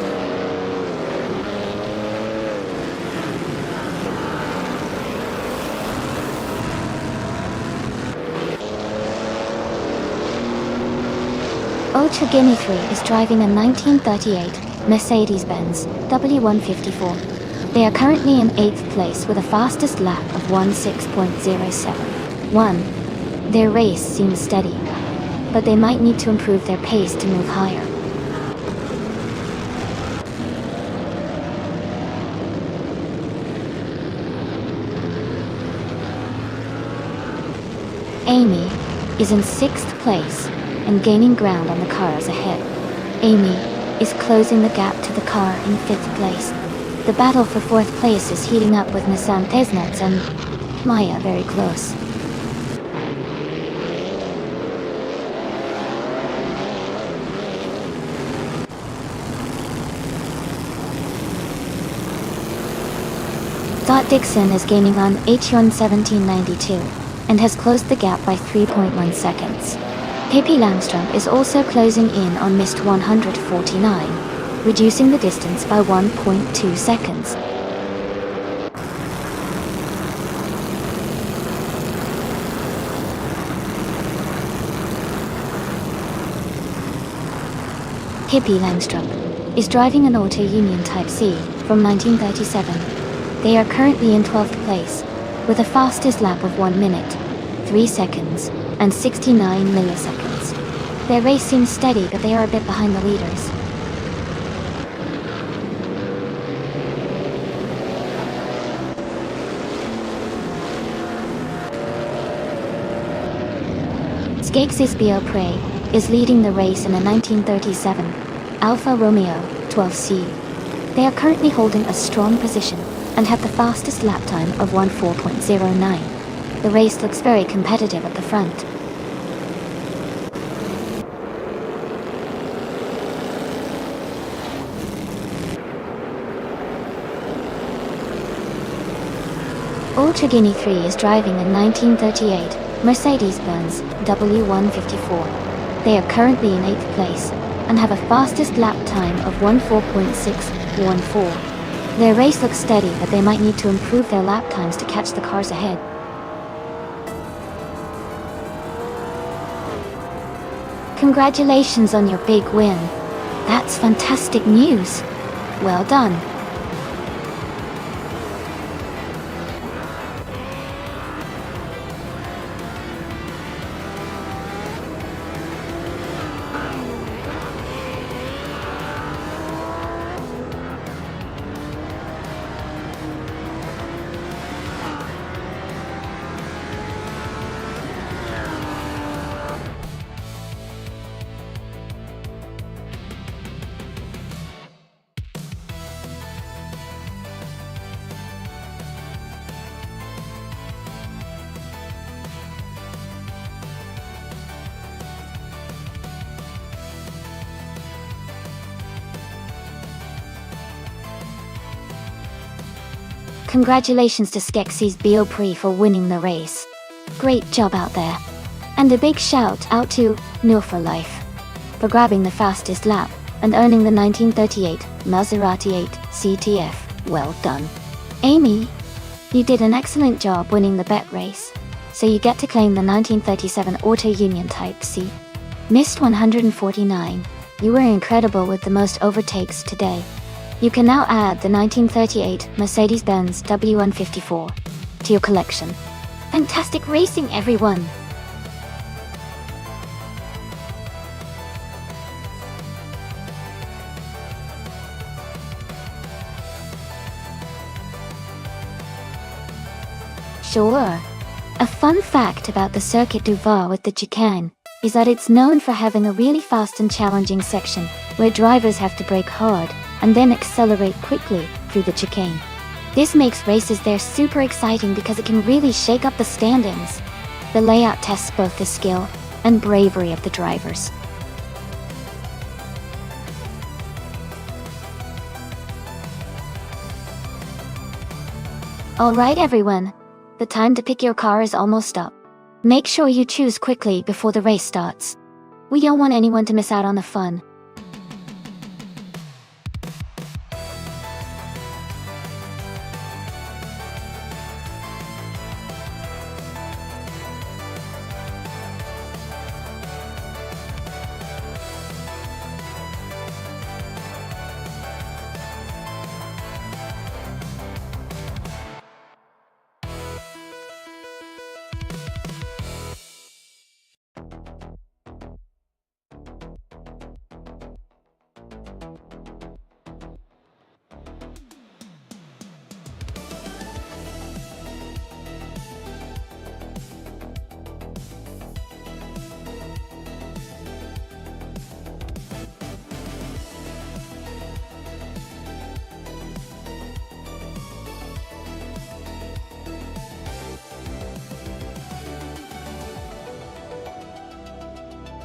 Ultra Guinea 3 is driving a 1938 Mercedes-Benz W154. They are currently in 8th place with a fastest lap of 16.071. Their race seems steady, but they might need to improve their pace to move higher. Amy is in 6th place and gaining ground on the cars ahead. Amy is closing the gap to the car in 5th place. The battle for 4th place is heating up with Nissan Tesnats and Maya very close. Scott Dixon is gaining on Aetion 1792 and has closed the gap by 3.1 seconds. Pippi Langstrom is also closing in on Mist 149, reducing the distance by 1.2 seconds. Pippi Langstrom is driving an Auto Union Type C from 1937. They are currently in 12th place, with a fastest lap of 1 minute, 3 seconds, and 69 milliseconds. Their race seems steady, but they are a bit behind the leaders. Skakes Prey is leading the race in a 1937 Alfa Romeo 12C. They are currently holding a strong position and have the fastest lap time of 14.09. The race looks very competitive at the front. Ultra Guinea 3 is driving a 1938 Mercedes-Benz W154. They are currently in 8th place and have a fastest lap time of 14.614. Their race looks steady, but they might need to improve their lap times to catch the cars ahead. Congratulations on your big win. That's fantastic news. Well done. Congratulations to Skeksis Biopri for winning the race. Great job out there. And a big shout out to No for Life for grabbing the fastest lap and earning the 1938 Maserati 8 CTF. Well done. Amy, you did an excellent job winning the bet race, so you get to claim the 1937 Auto Union Type C. Missed 149, you were incredible with the most overtakes today. You can now add the 1938 Mercedes-Benz W154 to your collection. Fantastic racing, everyone! Sure. A fun fact about the Circuit du Var with the chicane is that it's known for having a really fast and challenging section where drivers have to brake hard and then accelerate quickly through the chicane. This makes races there super exciting because it can really shake up the standings. The layout tests both the skill and bravery of the drivers. Alright everyone, the time to pick your car is almost up. Make sure you choose quickly before the race starts. We don't want anyone to miss out on the fun.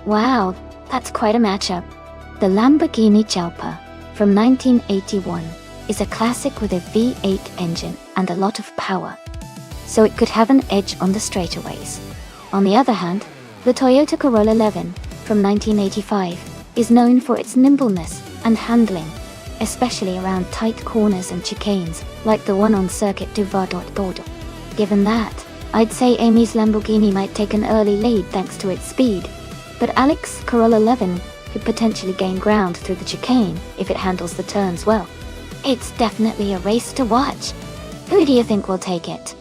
Wow, that's quite a matchup. The Lamborghini Jalpa from 1981 is a classic with a V8 engine and a lot of power, so it could have an edge on the straightaways. On the other hand, the Toyota Corolla 11 from 1985 is known for its nimbleness and handling, especially around tight corners and chicanes like the one on Circuit du Var. Given that, I'd say Amy's Lamborghini might take an early lead thanks to its speed, but Alex's Corolla 11 could potentially gain ground through the chicane if it handles the turns well. It's definitely a race to watch. Who do you think will take it?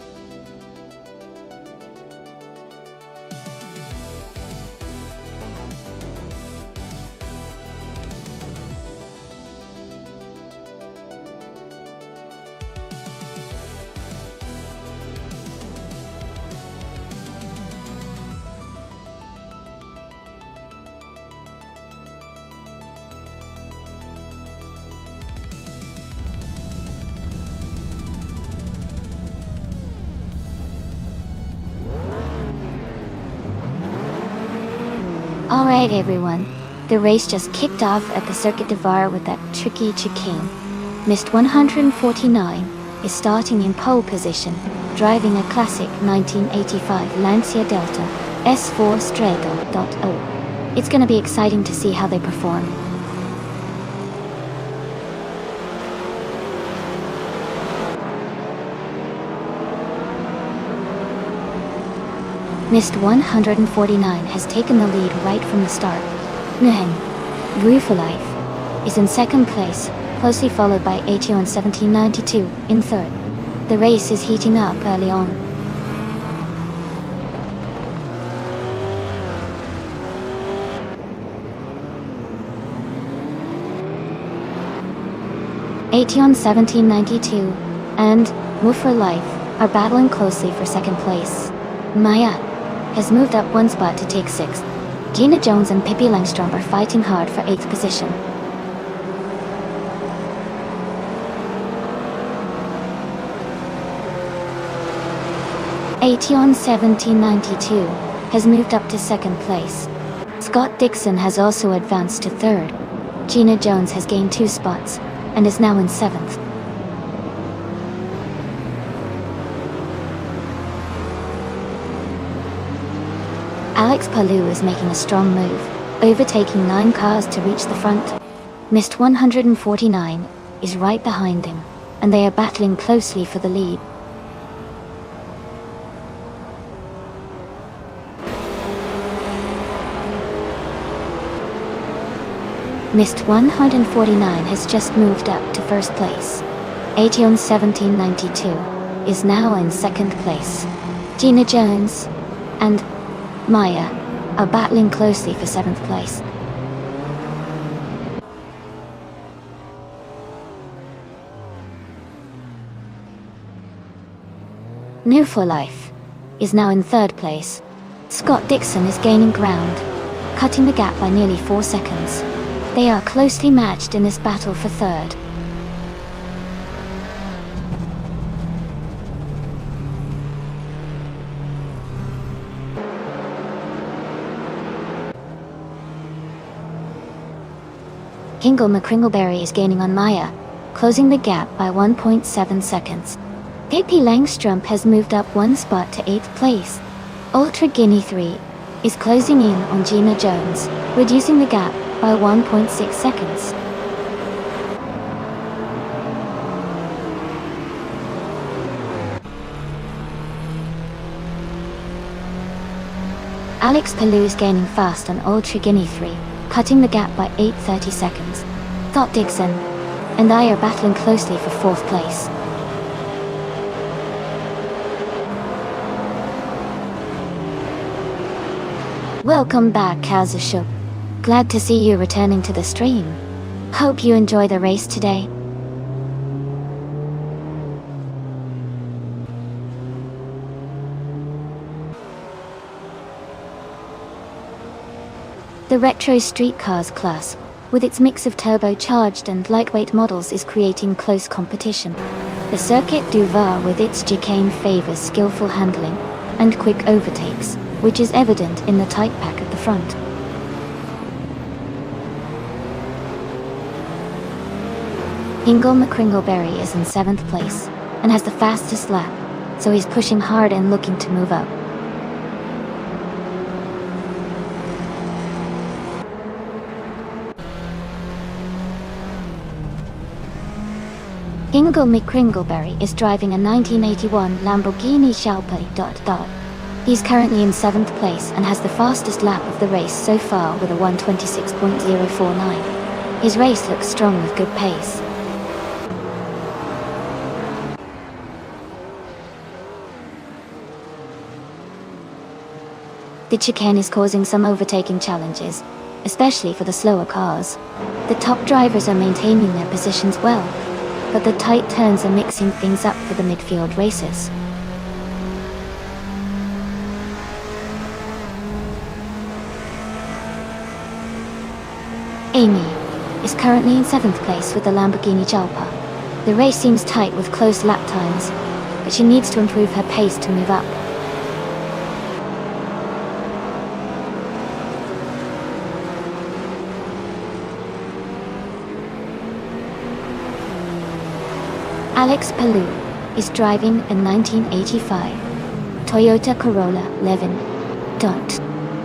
Alright everyone, the race just kicked off at the Circuit du Var with that tricky chicane. Missed 149 is starting in pole position, driving a classic 1985 Lancia Delta S4 Strega.0. It's gonna be exciting to see how they perform. Missed 149 has taken the lead right from the start. Nuhen, for Life, is in second place, closely followed by Aetion 1792 in third. The race is heating up early on. Aetion 1792 and for Life are battling closely for second place. Maya has moved up one spot to take sixth. Gina Jones and Pippi Langstrom are fighting hard for 8th position. Aetion 1792 has moved up to second place. Scott Dixon has also advanced to third. Gina Jones has gained 2 spots and is now in 7th. Palou is making a strong move, overtaking 9 cars to reach the front. Missed 149 is right behind him, and they are battling closely for the lead. Missed 149 has just moved up to first place. Aetion 1792 is now in second place. Gina Jones and Maya are battling closely for 7th place. New for Life is now in 3rd place. Scott Dixon is gaining ground, cutting the gap by nearly 4 seconds. They are closely matched in this battle for 3rd. Hingle McCringleberry is gaining on Maya, closing the gap by 1.7 seconds. AP Langstrom has moved up 1 spot to 8th place. Ultra Guinea 3 is closing in on Gina Jones, reducing the gap by 1.6 seconds. Alex Palou is gaining fast on Ultra Guinea 3, cutting the gap by 8.30 seconds. Scott Dixon and I are battling closely for 4th place. Welcome back, Kazushuk. Glad to see you returning to the stream. Hope you enjoy the race today. The retro street cars class, with its mix of turbocharged and lightweight models, is creating close competition. The Circuit du Var with its chicane favors skillful handling and quick overtakes, which is evident in the tight pack at the front. Hingle McCringleberry is in 7th place and has the fastest lap, so he's pushing hard and looking to move up. Hingle McCringleberry is driving a 1981 Lamborghini Jalpa. He's currently in 7th place and has the fastest lap of the race so far with a 1:26.049. His race looks strong with good pace. The chicane is causing some overtaking challenges, especially for the slower cars. The top drivers are maintaining their positions well, but the tight turns are mixing things up for the midfield racers. Amy is currently in 7th place with the Lamborghini Jalpa. The race seems tight with close lap times, but she needs to improve her pace to move up. Alex Palou is driving a 1985 Toyota Corolla Levin.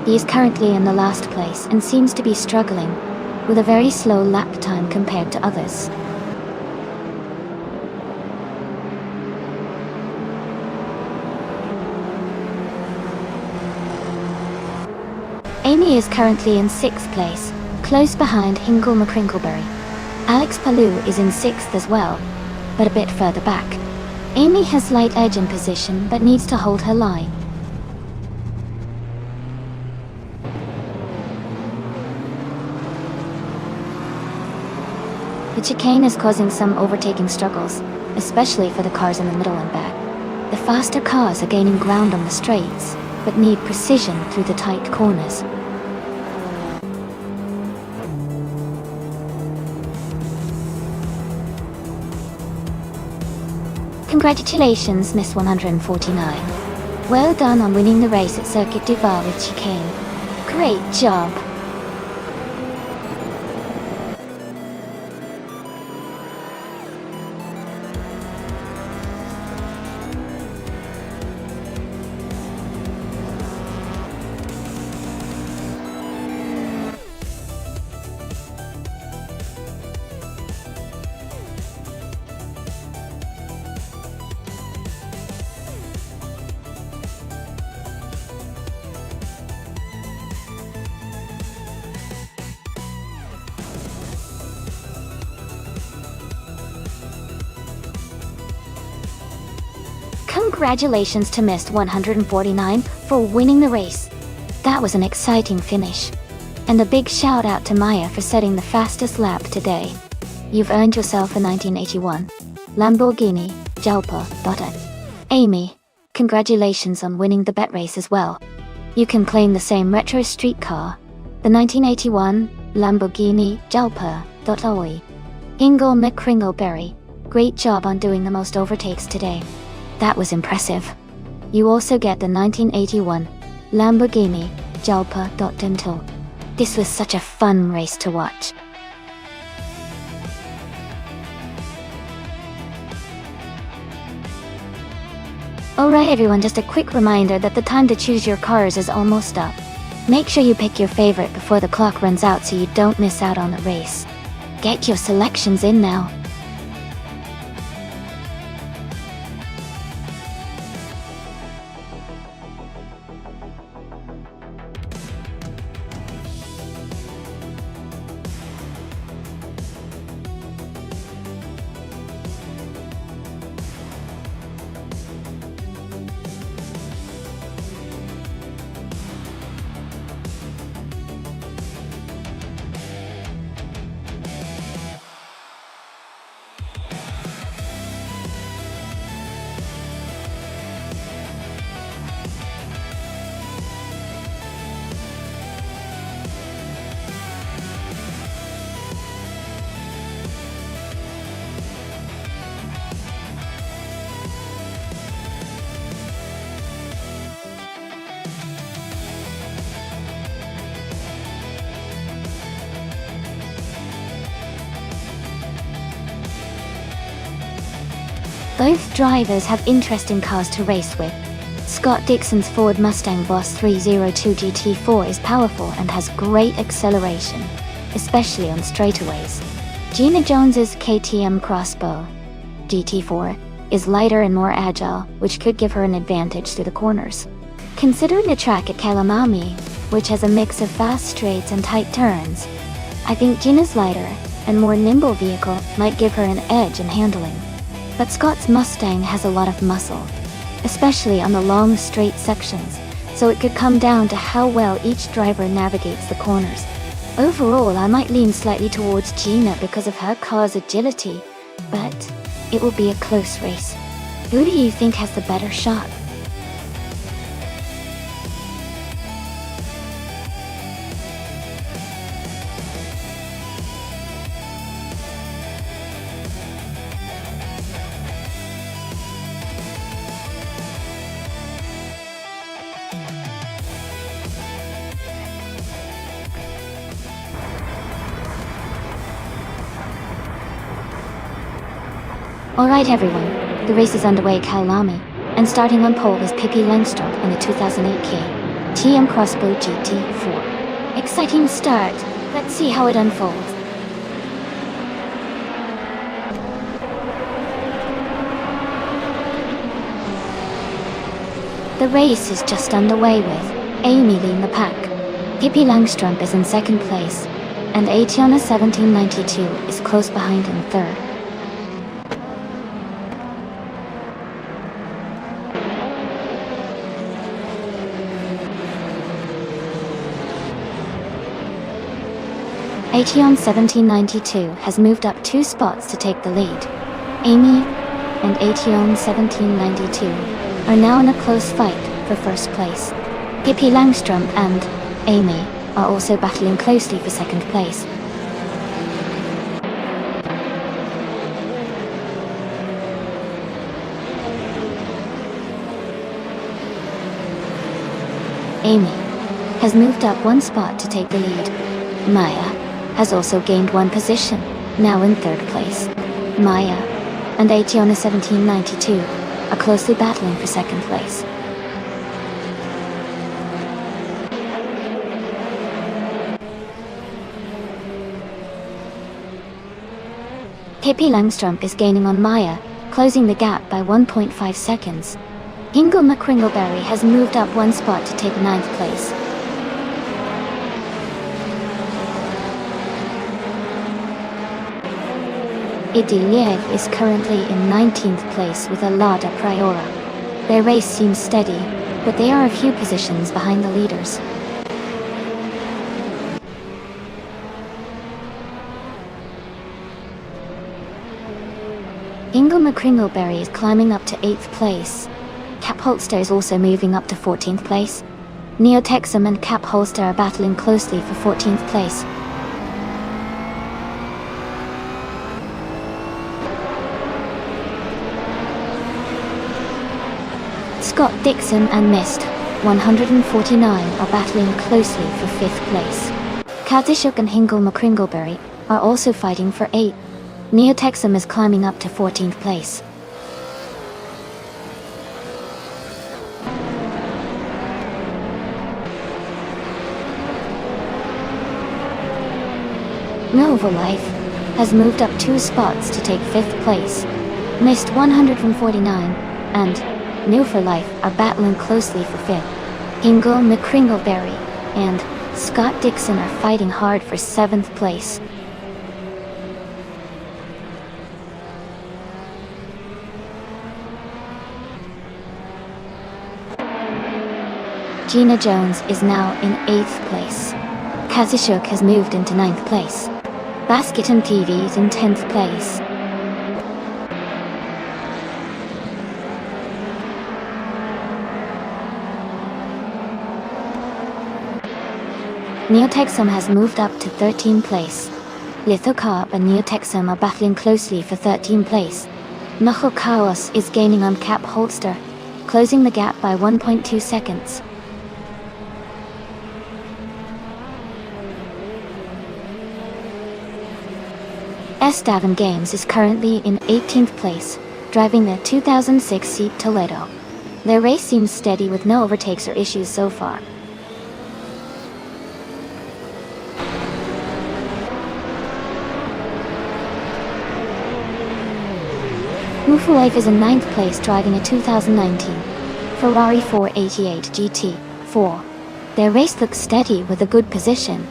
He is currently in the last place and seems to be struggling with a very slow lap time compared to others. Amy is currently in 6th place, close behind Hingle McCringleberry. Alex Palou is in 6th as well, but a bit further back. Amy has slight edge in position but needs to hold her line. The chicane is causing some overtaking struggles, especially for the cars in the middle and back. The faster cars are gaining ground on the straights, but need precision through the tight corners. Congratulations, Miss 149. Well done on winning the race at Circuit du Var with chicane. Great job! Congratulations to Mist 149 for winning the race. That was an exciting finish. And a big shout out to Maya for setting the fastest lap today. You've earned yourself a 1981 Lamborghini Jalpa. Amy, congratulations on winning the bet race as well. You can claim the same retro street car, the 1981 Lamborghini Jalpa. Ingle McCringleberry, great job on doing the most overtakes today. That was impressive. You also get the 1981 Lamborghini Jalpa. This was such a fun race to watch. Alright everyone, just a quick reminder that the time to choose your cars is almost up. Make sure you pick your favorite before the clock runs out so you don't miss out on the race. Get your selections in now. Both drivers have interesting cars to race with. Scott Dixon's Ford Mustang Boss 302 GT4 is powerful and has great acceleration, especially on straightaways. Gina Jones's KTM Crossbow GT4 is lighter and more agile, which could give her an advantage through the corners. Considering the track at Kalamami, which has a mix of fast straights and tight turns, I think Gina's lighter and more nimble vehicle might give her an edge in handling. But Scott's Mustang has a lot of muscle, especially on the long straight sections, so it could come down to how well each driver navigates the corners. Overall, I might lean slightly towards Gina because of her car's agility, but it will be a close race. Who do you think has the better shot? Alright everyone, the race is underway at Kalami, and starting on pole is Pippi Langstrup in the 2008 KTM Crossbow GT4. Exciting start, let's see how it unfolds. The race is just underway with Amy leading the pack. Pippi Langstrup is in second place, and Ationa 1792 is close behind in third. Ation 1792 has moved up 2 spots to take the lead. Amy and Ation 1792 are now in a close fight for first place. Pippi Langstrup and Amy are also battling closely for second place. Amy has moved up 1 spot to take the lead. Maya has also gained 1 position, now in third place. Maya and Ationa 1792 are closely battling for second place. Pippi Langstrup is gaining on Maya, closing the gap by 1.5 seconds. Ingle McCringleberry has moved up 1 spot to take 9th place. Idiliev is currently in 19th place with a Lada Priora. Their race seems steady, but they are a few positions behind the leaders. Ingle McCringleberry is climbing up to 8th place. Cap Holster is also moving up to 14th place. Neotexum and Cap Holster are battling closely for 14th place. Scott Dixon and Mist 149 are battling closely for 5th place. Kazishuk and Hingle McCringleberry are also fighting for 8th. Neotexum is climbing up to 14th place. Nova Life has moved up 2 spots to take 5th place. Mist 149 and New for Life are battling closely for 5th. Hingle McCringleberry and Scott Dixon are fighting hard for 7th place. Gina Jones is now in 8th place. Kazishuk has moved into 9th place. Basket and TV is in 10th place. Neotexum has moved up to 13th place. Lithocarp and Neotexum are battling closely for 13th place. Knuckle Chaos is gaining on Cap Holster, closing the gap by 1.2 seconds. Estavan Games is currently in 18th place, driving the 2006 Seat Toledo. Their race seems steady with no overtakes or issues so far. Mufu Life is in 9th place driving a 2019 Ferrari 488 GT4. Their race looks steady with a good position,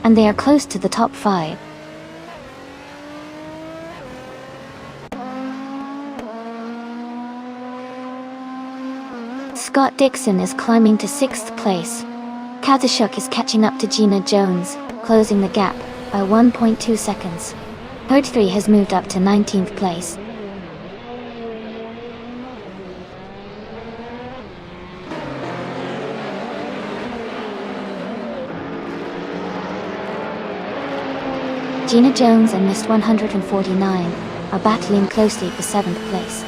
and they are close to the top 5. Scott Dixon is climbing to 6th place. Kazishuk is catching up to Gina Jones, closing the gap by 1.2 seconds. Herd 3 has moved up to 19th place. Gina Jones and Mist 149 are battling closely for 7th place.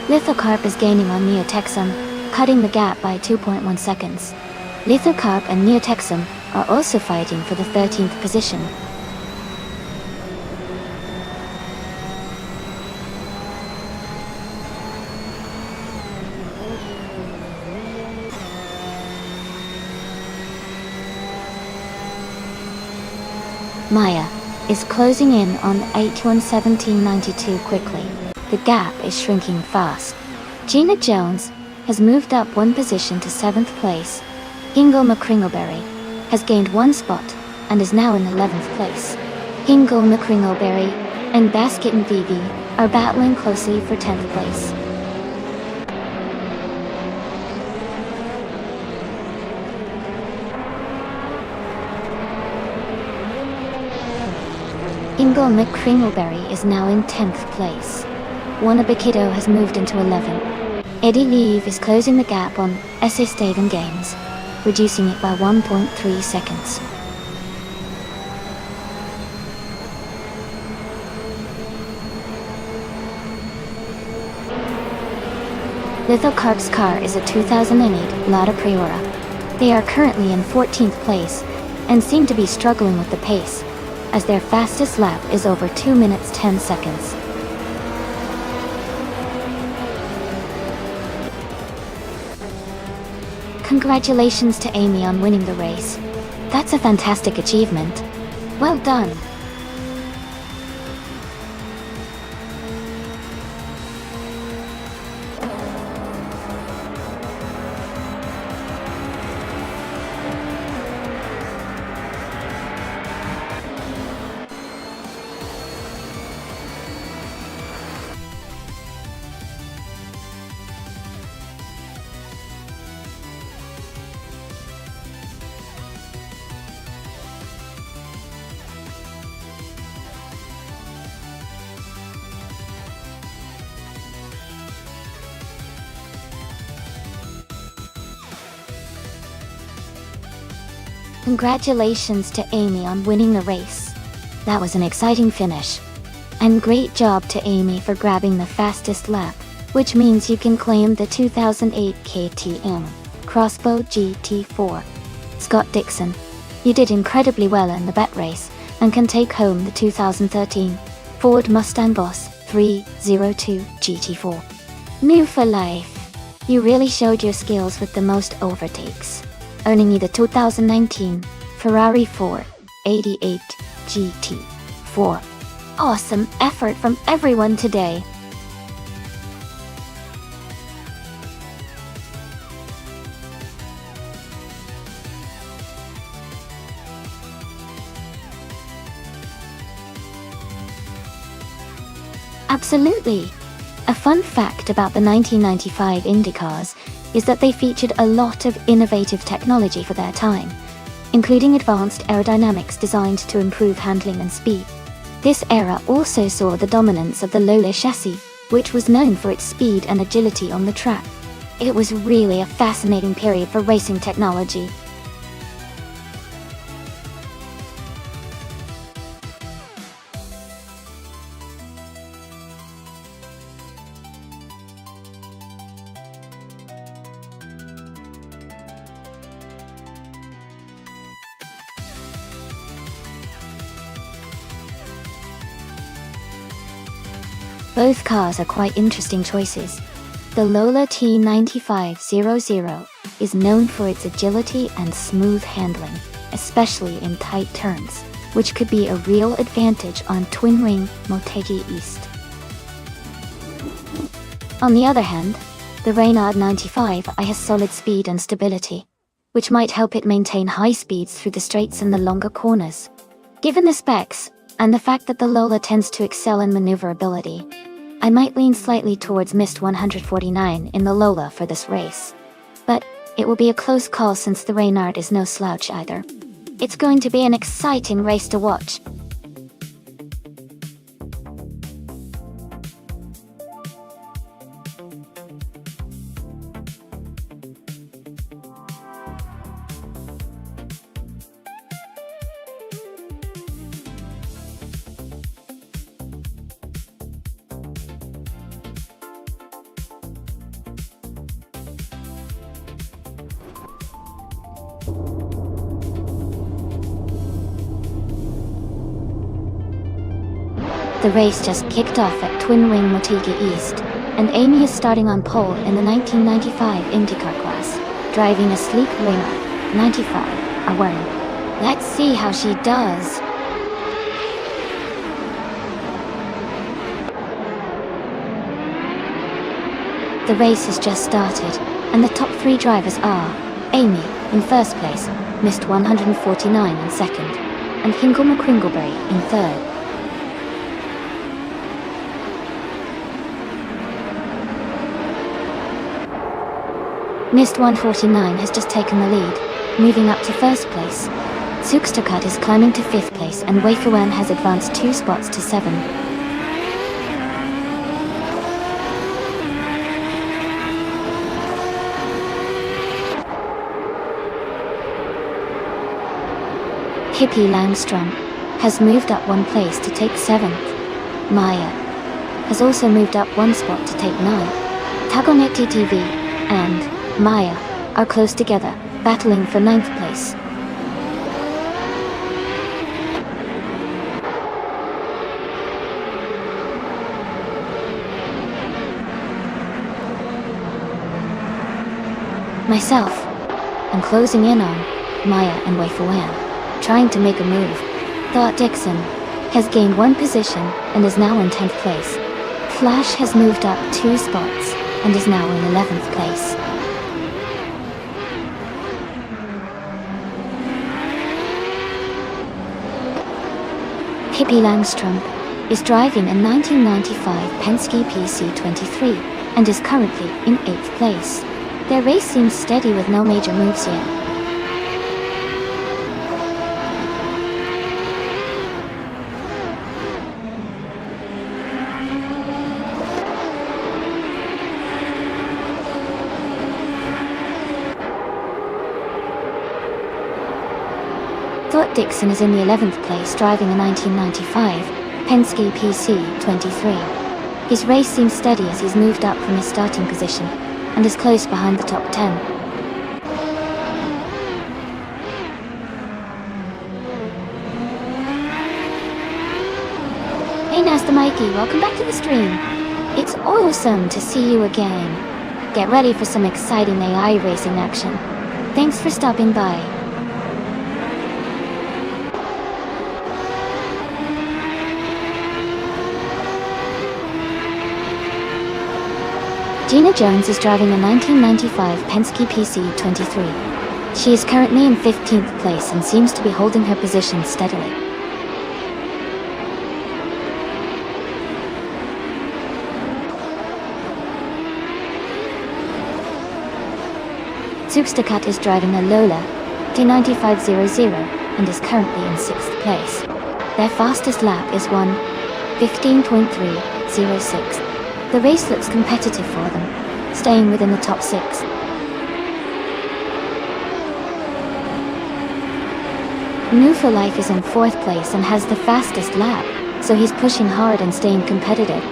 Lithocarp is gaining on Neotexum, cutting the gap by 2.1 seconds. Lithocarp and Neotexum are also fighting for the 13th position. Maya is closing in on 8:17.92 quickly. The gap is shrinking fast. Gina Jones has moved up 1 position to 7th place. Hingle McCringleberry has gained 1 spot and is now in 11th place. Hingle McCringleberry and Basket and VV are battling closely for 10th place. Hingle McCringleberry is now in 10th place. Wannabe has moved into 11th. Eddie Leave is closing the gap on Estavan Games, reducing it by 1.3 seconds. Lithocarp's car is a 2008 Lada Priora. They are currently in 14th place and seem to be struggling with the pace, as their fastest lap is over 2 minutes 10 seconds. Congratulations to Amy on winning the race. That's a fantastic achievement. Well done. Congratulations to Amy on winning the race. That was an exciting finish. And great job to Amy for grabbing the fastest lap, which means you can claim the 2008 KTM Crossbow GT4. Scott Dixon, you did incredibly well in the bet race and can take home the 2013 Ford Mustang Boss 302 GT4. New for life. You really showed your skills with the most overtakes, earning you the 2019 Ferrari 488 GT4. Awesome effort from everyone today. Absolutely. A fun fact about the 1995 Indy cars is that they featured a lot of innovative technology for their time, including advanced aerodynamics designed to improve handling and speed. This era also saw the dominance of the Lola chassis, which was known for its speed and agility on the track. It was really a fascinating period for racing technology. Both cars are quite interesting choices. The Lola T9500 is known for its agility and smooth handling, especially in tight turns, which could be a real advantage on twin-wing Motegi East. On the other hand, the Reynard 95i has solid speed and stability, which might help it maintain high speeds through the straights and the longer corners. Given the specs, and the fact that the Lola tends to excel in maneuverability, I might lean slightly towards Mist 149 in the Lola for this race. But it will be a close call since the Reynard is no slouch either. It's going to be an exciting race to watch. The race just kicked off at Twin Wing Motegi East, and Amy is starting on pole in the 1995 IndyCar class, driving a sleek Reynard 95R1. Let's see how she does. The race has just started, and the top three drivers are Amy in first place, Mist 149 in second, and Hinkle McCringleberry in third. Mist 149 has just taken the lead, moving up to first place. Zugstercut is climbing to fifth place, and Weifuan has advanced 2 spots to 7. Hippie Langstrom has moved up 1 place to take 7th. Maya has also moved up 1 spot to take 9th. Tagoneti TV and Maya are close together, battling for 9th place. Myself, I'm closing in on Maya and Weifuan, trying to make a move. Scott Dixon has gained 1 position and is now in 10th place. Flash has moved up 2 spots and is now in 11th place. Hippie Langstrom is driving a 1995 Penske PC23 and is currently in 8th place. Their race seems steady with no major moves yet. Dixon is in the 11th place driving a 1995 Penske PC23. His race seems steady as he's moved up from his starting position and is close behind the top 10. Hey Master Mikey, welcome back to the stream. It's awesome to see you again. Get ready for some exciting AI racing action. Thanks for stopping by. Gina Jones is driving a 1995 Penske PC23. She is currently in 15th place and seems to be holding her position steadily. Zugstakat is driving a Lola T9500 and is currently in 6th place. Their fastest lap is 1:15.306. The race looks competitive for them, staying within the top 6. New for Life is in 4th place and has the fastest lap, so he's pushing hard and staying competitive.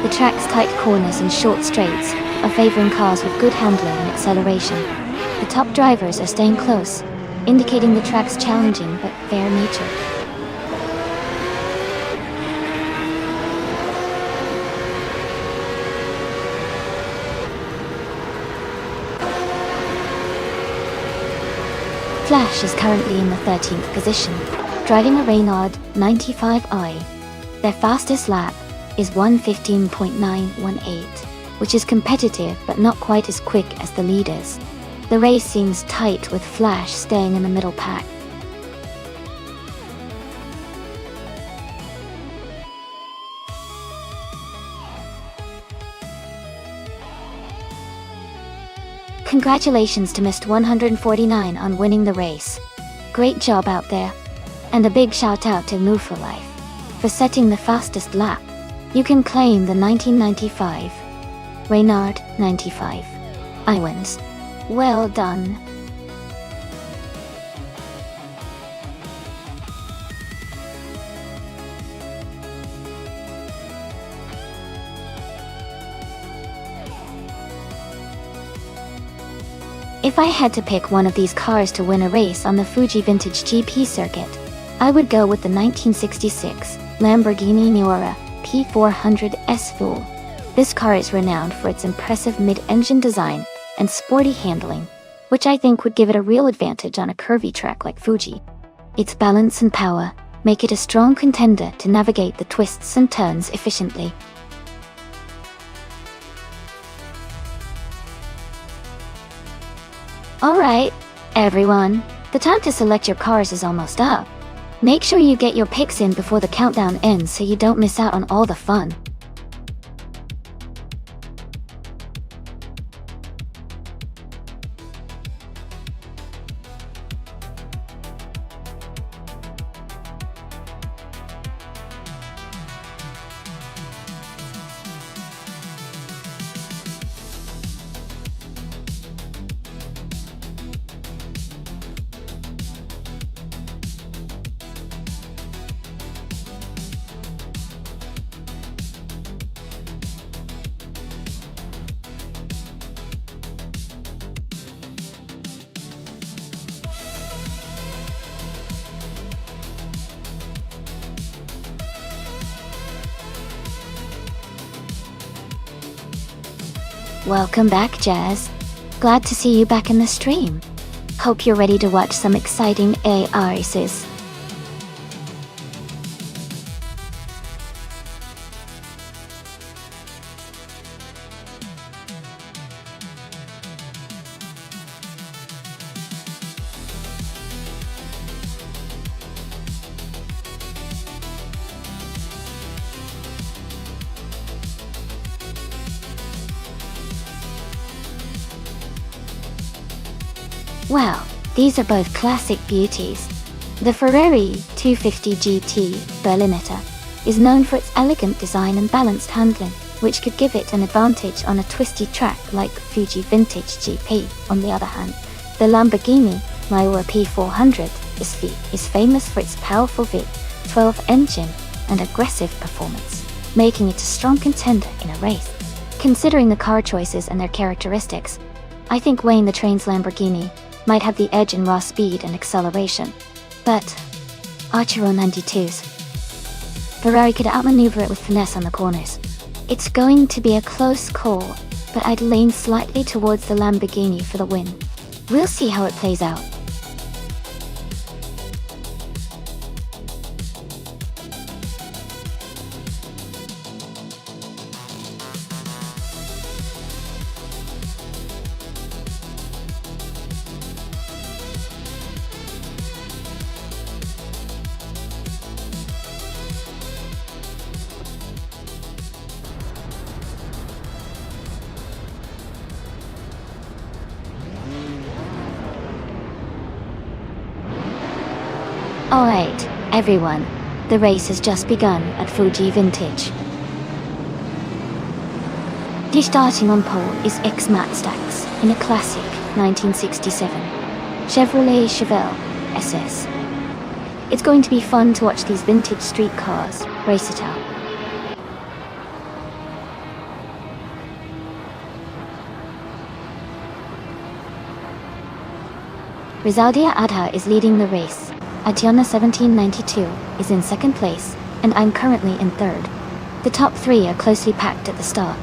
The track's tight corners and short straights are favoring cars with good handling and acceleration. The top drivers are staying close, indicating the track's challenging but fair nature. Flash is currently in the 13th position, driving a Reynard 95i. Their fastest lap is 1:15.918, which is competitive but not quite as quick as the leaders. The race seems tight with Flash staying in the middle pack. Congratulations to Mr. 149 on winning the race. Great job out there. And a big shout out to Move for Life for setting the fastest lap. You can claim the 1995 Reynard 95 I wins. Well done. If I had to pick one of these cars to win a race on the Fuji Vintage GP circuit, I would go with the 1966 Lamborghini Miura P400 S-Fool. This car is renowned for its impressive mid-engine design and sporty handling, which I think would give it a real advantage on a curvy track like Fuji. Its balance and power make it a strong contender to navigate the twists and turns efficiently. Alright, everyone, the time to select your cars is almost up. Make sure you get your picks in before the countdown ends so you don't miss out on all the fun. Welcome back, Jazz. Glad to see you back in the stream. Hope you're ready to watch some exciting AI races. Wow, these are both classic beauties. The Ferrari 250 GT Berlinetta is known for its elegant design and balanced handling, which could give it an advantage on a twisty track like Fuji Vintage GP. On the other hand, the Lamborghini Miura P400 is famous for its powerful V12 engine and aggressive performance, making it a strong contender in a race. Considering the car choices and their characteristics, I think Wayne the Train's Lamborghini might have the edge in raw speed and acceleration. But Arturo 92's Ferrari could outmaneuver it with finesse on the corners. It's going to be a close call, but I'd lean slightly towards the Lamborghini for the win. We'll see how it plays out. Alright, everyone, the race has just begun at Fuji Vintage. The starting on pole is Matt Stacks in a classic 1967 Chevrolet Chevelle SS. It's going to be fun to watch these vintage street cars race it out. Rizaldia Adha is leading the race. Atiana 1792 is in second place, and I'm currently in third. The top three are closely packed at the start.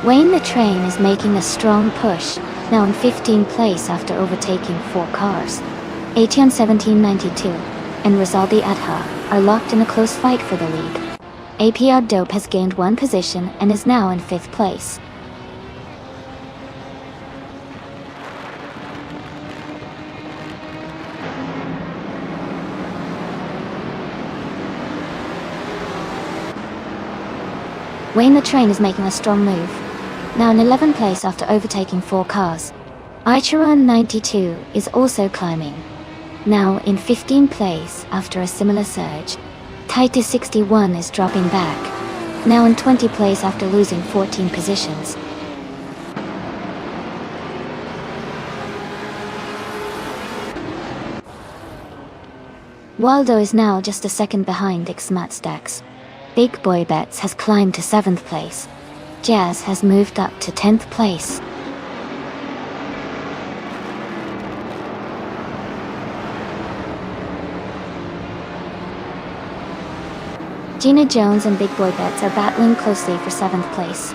Wayne the Train is making a strong push, now in 15th place after overtaking 4 cars. Atiana 1792 and Rizaldi Adha are locked in a close fight for the lead. APR Dope has gained 1 position and is now in 5th place. Wayne the Train is making a strong move, now in 11th place after overtaking 4 cars. Ichiran 92 is also climbing, now in 15th place after a similar surge. Titus 61 is dropping back, now in 20th place after losing 14 positions. Waldo is now just a second behind Matt Stacks. Big Boy Bets has climbed to 7th place. Jazz has moved up to 10th place. Gina Jones and Big Boy Bets are battling closely for 7th place.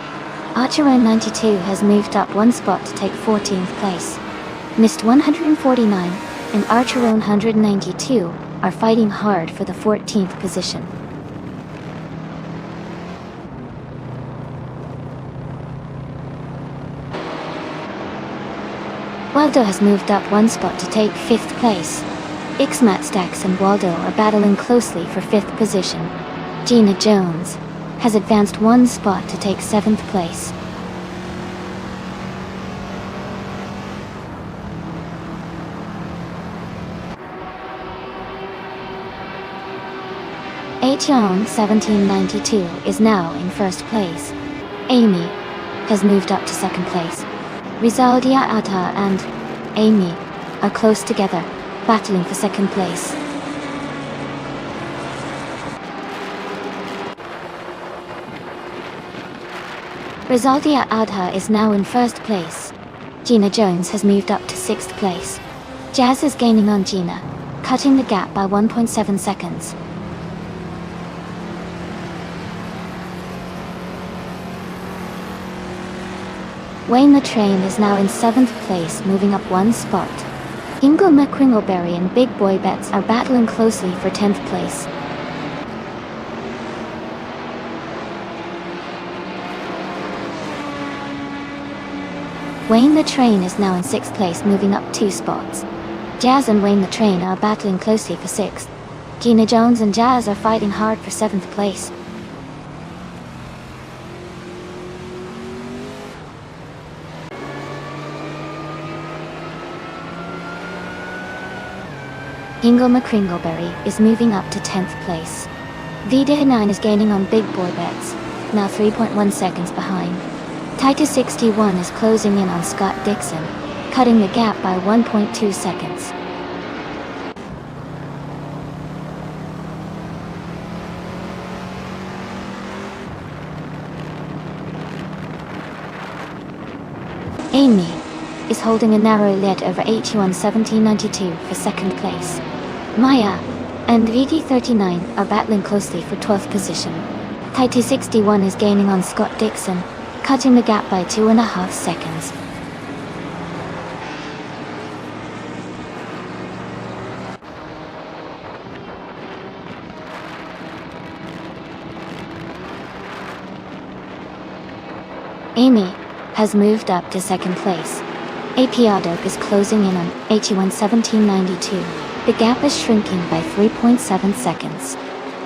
Archero 92 has moved up 1 spot to take 14th place. Mist 149 and Archero 192 are fighting hard for the 14th position. Waldo has moved up 1 spot to take 5th place. Matt Stacks and Waldo are battling closely for 5th position. Gina Jones has advanced 1 spot to take 7th place. Acheon 1792 is now in 1st place. Amy has moved up to 2nd place. Rizaldia Ata and Amy are close together, battling for 2nd place. Rizaldia Adha is now in 1st place. Gina Jones has moved up to 6th place. Jazz is gaining on Gina, cutting the gap by 1.7 seconds. Wayne the Train is now in 7th place, moving up 1 spot. Ingle McQuingleberry and Big Boy Bets are battling closely for 10th place. Wayne the Train is now in 6th place, moving up 2 spots. Jazz and Wayne the Train are battling closely for 6th. Gina Jones and Jazz are fighting hard for 7th place. Hingle McCringleberry is moving up to 10th place. VD9 is gaining on big boy bets, now 3.1 seconds behind. Titus 61 is closing in on Scott Dixon, cutting the gap by 1.2 seconds. Amy is holding a narrow lead over 81 1792 for second place. Maya and VD39 are battling closely for 12th position. Titus 61 is gaining on Scott Dixon, cutting the gap by 2.5 seconds. Amy has moved up to second place. APR Dope is closing in on 81 1792. The gap is shrinking by 3.7 seconds.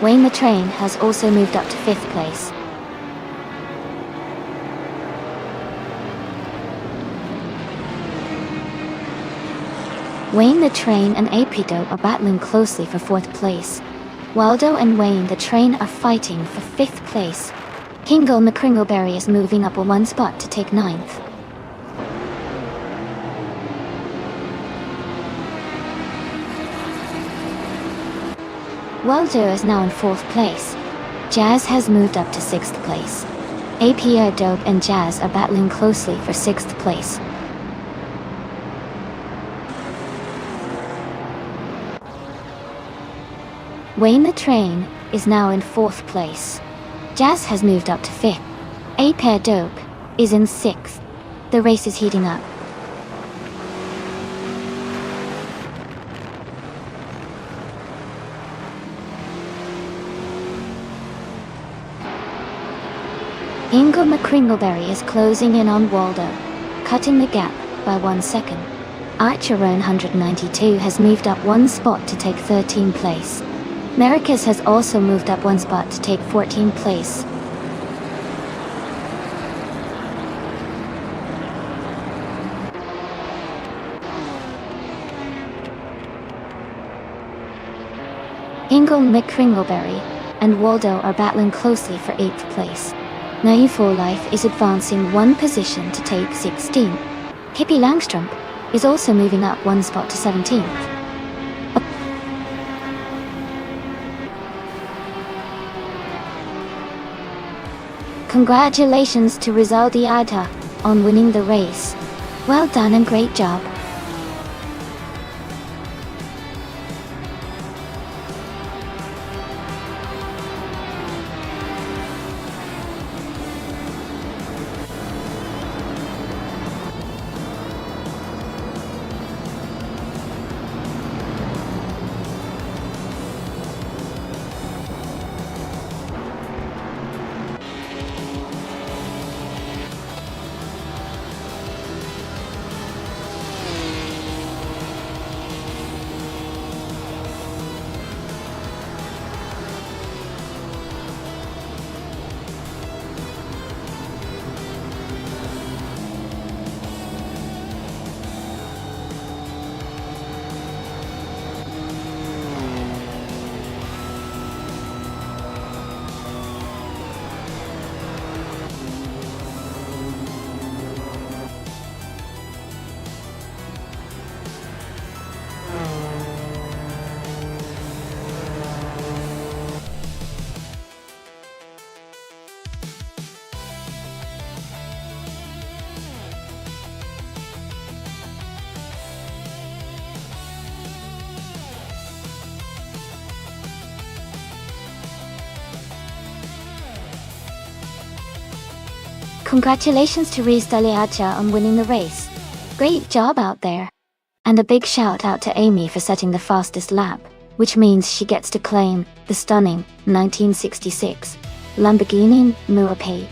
Wayne the Train has also moved up to 5th place. Wayne the Train and AP Dope are battling closely for 4th place. Waldo and Wayne the Train are fighting for 5th place. Hingle McCringleberry is moving up 1 spot to take 9th. Waldo is now in 4th place. Jazz has moved up to 6th place. APR Dope and Jazz are battling closely for 6th place. Wayne the Train is now in 4th place. Jazz has moved up to 5th. APR Dope is in 6th. The race is heating up. Hingle McCringleberry is closing in on Waldo, cutting the gap by 1 second. Archerone 192 has moved up 1 spot to take 13th place. Mericus has also moved up 1 spot to take 14th place. Hingle McCringleberry and Waldo are battling closely for 8th place. Naive for Life is advancing 1 position to take 16th. Hippie Langstrom is also moving up 1 spot to 17th. Congratulations to Rizaldi Adha on winning the race. Well done and great job. Congratulations to Riz Daliacha on winning the race. Great job out there. And a big shout out to Amy for setting the fastest lap, which means she gets to claim the stunning 1966 Lamborghini Murape.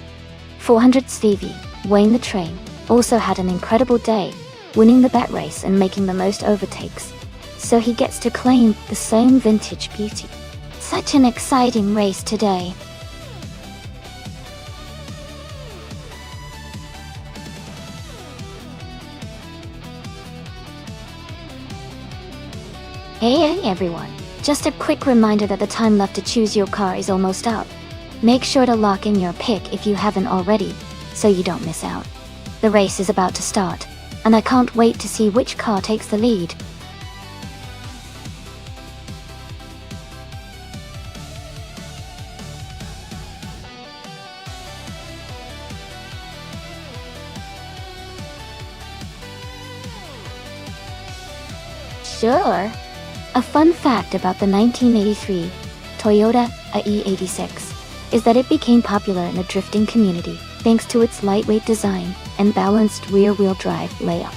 400 Stevie, Wayne the Train, also had an incredible day, winning the bet race and making the most overtakes. So he gets to claim the same vintage beauty. Such an exciting race today. Hey everyone, just a quick reminder that the time left to choose your car is almost up. Make sure to lock in your pick if you haven't already, so you don't miss out. The race is about to start, and I can't wait to see which car takes the lead. Sure. A fun fact about the 1983 Toyota E86 is that it became popular in the drifting community thanks to its lightweight design and balanced rear-wheel drive layout.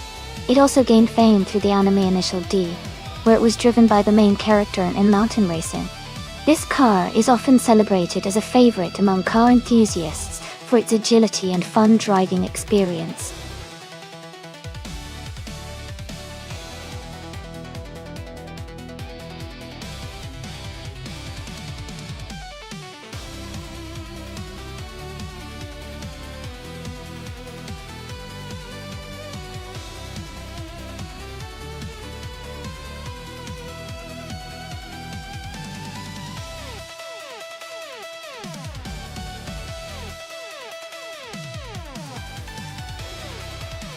It also gained fame through the anime Initial D, where it was driven by the main character in mountain racing. This car is often celebrated as a favorite among car enthusiasts for its agility and fun driving experience.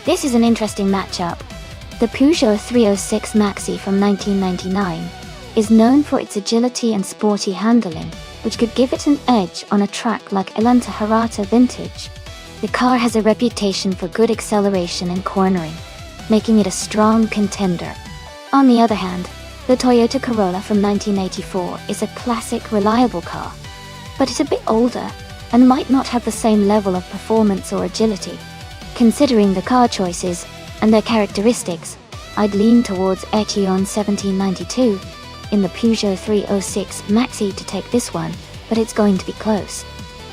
This is an interesting matchup. The Peugeot 306 Maxi from 1999 is known for its agility and sporty handling, which could give it an edge on a track like Elanta Hirata Vintage. The car has a reputation for good acceleration and cornering, making it a strong contender. On the other hand, the Toyota Corolla from 1984 is a classic, reliable car, but it's a bit older and might not have the same level of performance or agility. Considering the car choices and their characteristics, I'd lean towards Etion 1792 in the Peugeot 306 Maxi to take this one, but it's going to be close.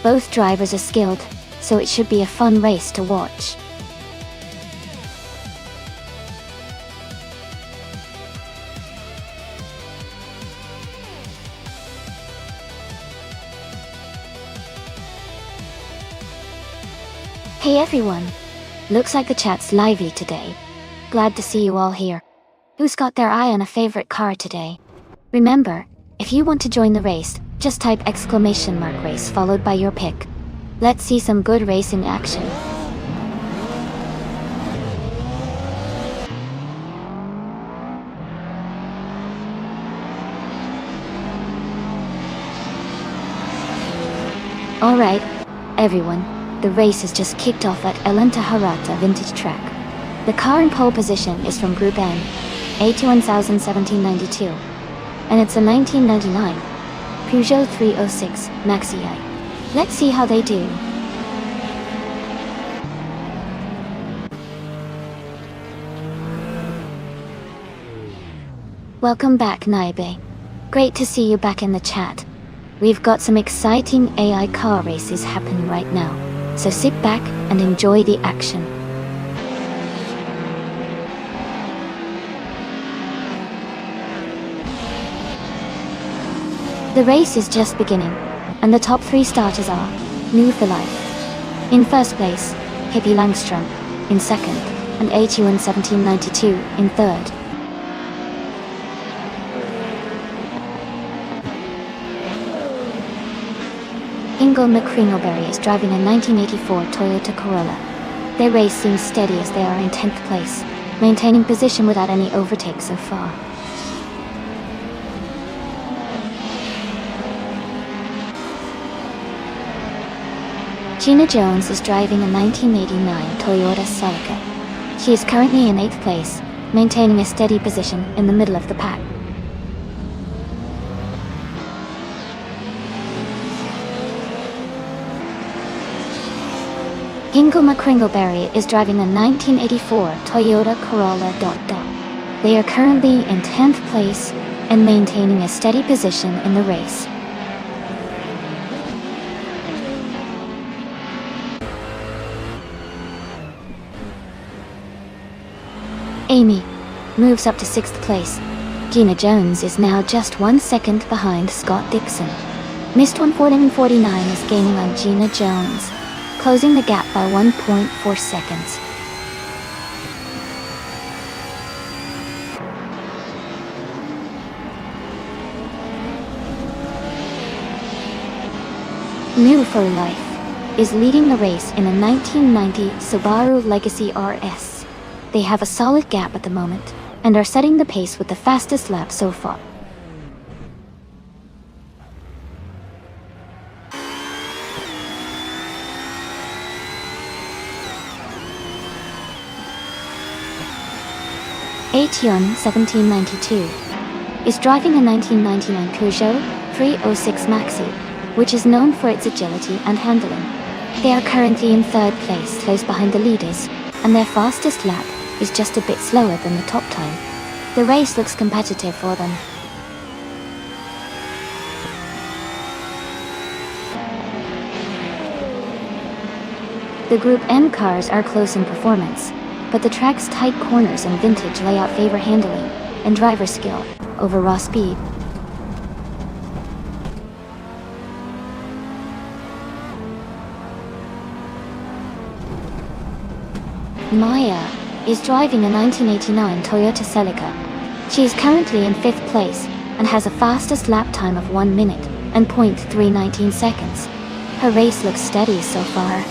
Both drivers are skilled, so it should be a fun race to watch. Hey everyone! Looks like the chat's lively today. Glad to see you all here. Who's got their eye on a favorite car today? Remember, if you want to join the race, just type !race followed by your pick. Let's see some good racing action. Alright, everyone. The race has just kicked off at Elanta Hirata Vintage Track. The car in pole position is from Group N, A21792, and it's a 1999 Peugeot 306 Maxi I. Let's see how they do. Welcome back, Naibe. Great to see you back in the chat. We've got some exciting AI car races happening right now. So sit back and enjoy the action. The race is just beginning, and the top 3 starters are New for Life in first place, Hippie Langstrom in second, and Etion 1792 in third. Ingo McCringleberry is driving a 1984 Toyota Corolla. Their race seems steady as they are in 10th place, maintaining position without any overtakes so far. Gina Jones is driving a 1989 Toyota Celica. She is currently in 8th place, maintaining a steady position in the middle of the pack. Ingo McCringleberry is driving a 1984 Toyota Corolla. They are currently in 10th place and maintaining a steady position in the race. Amy moves up to 6th place. Gina Jones is now just 1 second behind Scott Dixon. Missed 149 is gaining on Gina Jones, closing the gap by 1.4 seconds. New for Life is leading the race in a 1990 Subaru Legacy RS. They have a solid gap at the moment, and are setting the pace with the fastest lap so far. Aetion 1792 is driving a 1999 Peugeot 306 Maxi, which is known for its agility and handling. They are currently in third place, close behind the leaders, and their fastest lap is just a bit slower than the top time. The race looks competitive for them. The Group N cars are close in performance, but the track's tight corners and vintage layout favor handling and driver skill over raw speed. Maya is driving a 1989 Toyota Celica. She is currently in 5th place and has a fastest lap time of 1 minute and 0.319 seconds. Her race looks steady so far.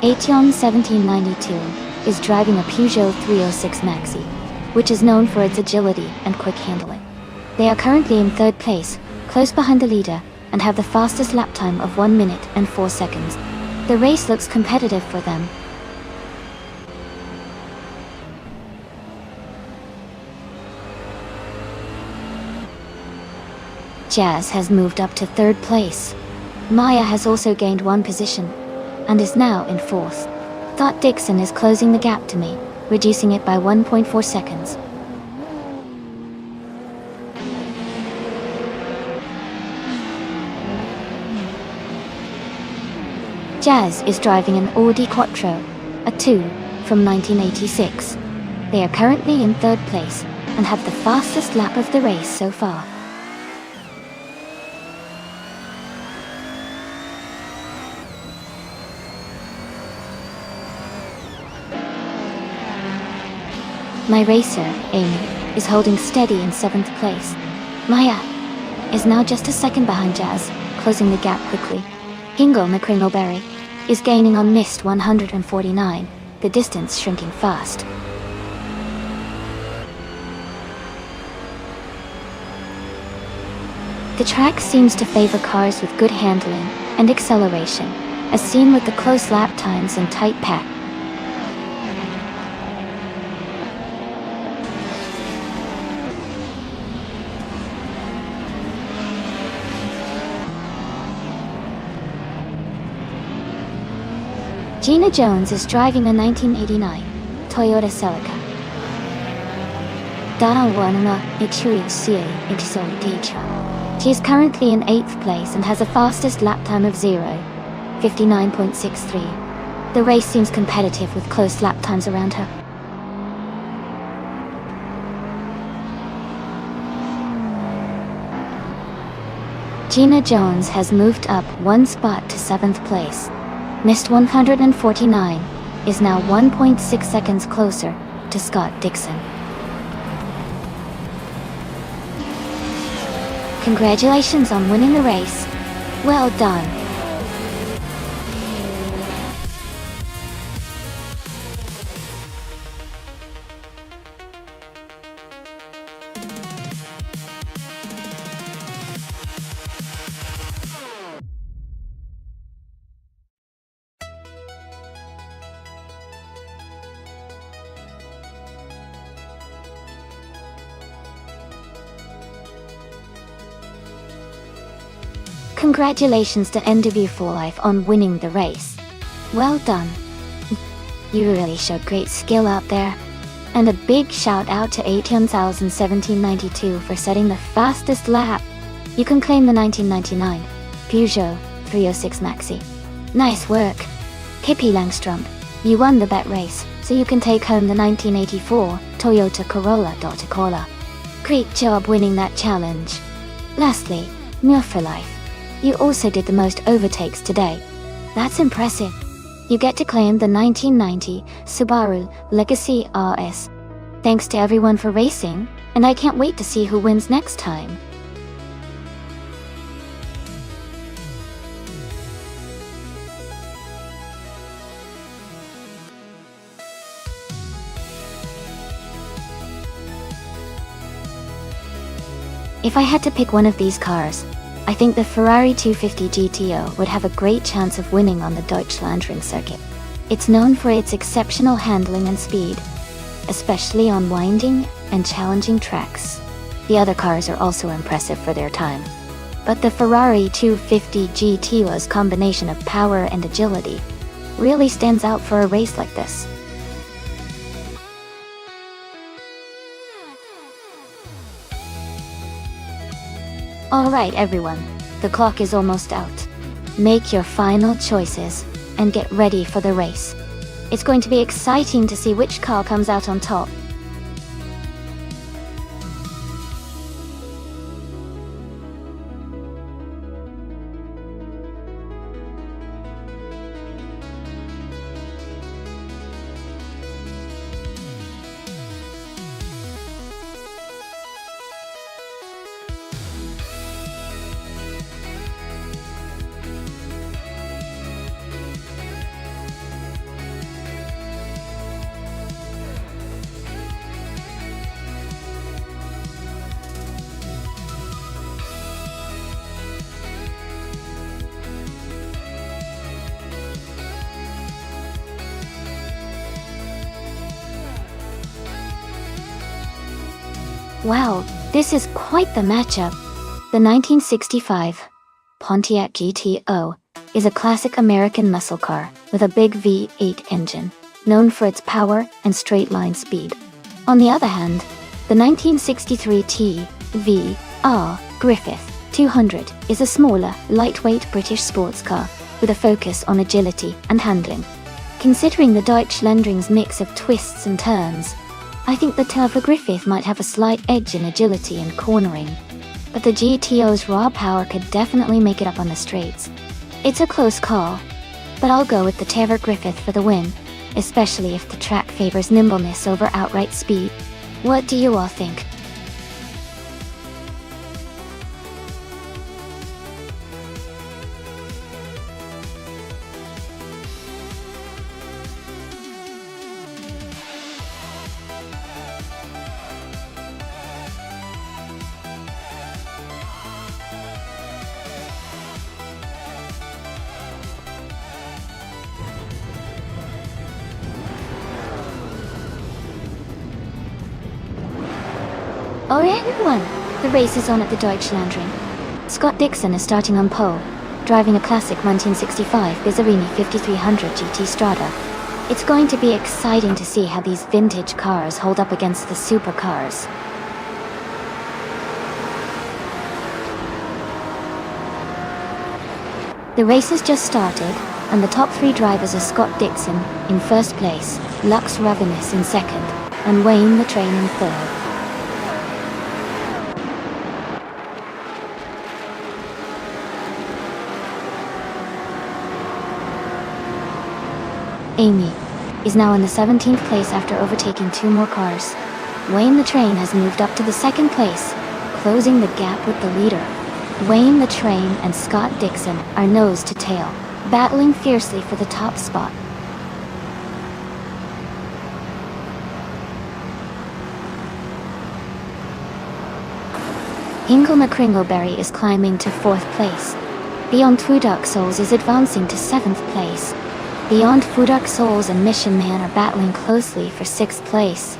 Aetion 1792 is driving a Peugeot 306 Maxi, which is known for its agility and quick handling. They are currently in 3rd place, close behind the leader, and have the fastest lap time of 1 minute and 4 seconds. The race looks competitive for them. Jazz has moved up to 3rd place. Maya has also gained 1 position, and is now in 4th. Thought Dixon is closing the gap to me, reducing it by 1.4 seconds. Jazz is driving an Audi Quattro, a 2 from 1986. They are currently in 3rd place and have the fastest lap of the race so far. My racer, Amy, is holding steady in 7th place. Maya is now just a second behind Jazz, closing the gap quickly. Hingle McCringleberry is gaining on Mist 149, the distance shrinking fast. The track seems to favor cars with good handling and acceleration, as seen with the close lap times and tight pack. Gina Jones is driving a 1989 Toyota Celica. She is currently in 8th place and has a fastest lap time of 59.63. The race seems competitive with close lap times around her. Gina Jones has moved up 1 spot to 7th place. Mist 149 is now 1.6 seconds closer to Scott Dixon. Congratulations on winning the race. Well done. Congratulations to NW4Life on winning the race. Well done. You really showed great skill out there. And a big shout out to Aetion 1792 for setting the fastest lap. You can claim the 1999 Peugeot 306 Maxi. Nice work. Pippi Langstrump, you won the bet race, so you can take home the 1984 Toyota Corolla Cola. Great job winning that challenge. Lastly, Muir for Life. You also did the most overtakes today. That's impressive. You get to claim the 1990 Subaru Legacy RS. Thanks to everyone for racing, and I can't wait to see who wins next time. If I had to pick one of these cars, I think the Ferrari 250 GTO would have a great chance of winning on the Deutschlandring circuit. It's known for its exceptional handling and speed, especially on winding and challenging tracks. The other cars are also impressive for their time, but the Ferrari 250 GTO's combination of power and agility really stands out for a race like this. Alright everyone, the clock is almost out. Make your final choices and get ready for the race. It's going to be exciting to see which car comes out on top. Wow, this is quite the matchup. The 1965 Pontiac GTO is a classic American muscle car with a big V8 engine, known for its power and straight-line speed. On the other hand, the 1963 TVR Griffith 200 is a smaller, lightweight British sports car with a focus on agility and handling. Considering the Deutschlandring's mix of twists and turns, I think the Telfer Griffith might have a slight edge in agility and cornering, but the GTO's raw power could definitely make it up on the straights. It's a close call, but I'll go with the Telfer Griffith for the win, especially if the track favors nimbleness over outright speed. What do you all think? Alright everyone, the race is on at the Deutschlandring. Scott Dixon is starting on pole, driving a classic 1965 Bizzarini 5300 GT Strada. It's going to be exciting to see how these vintage cars hold up against the supercars. The race has just started, and the top three drivers are Scott Dixon in first place, Lux Ravenous in second, and Wayne the Train in third. Amy is now in the 17th place after overtaking two more cars. Wayne the Train has moved up to the second place, closing the gap with the leader. Wayne the Train and Scott Dixon are nose to tail, battling fiercely for the top spot. Hinkle McCringleberry is climbing to 4th place. Beyond Two Dark Souls is advancing to 7th place. Beyond Two Dark Souls and Mission Man are battling closely for 6th place.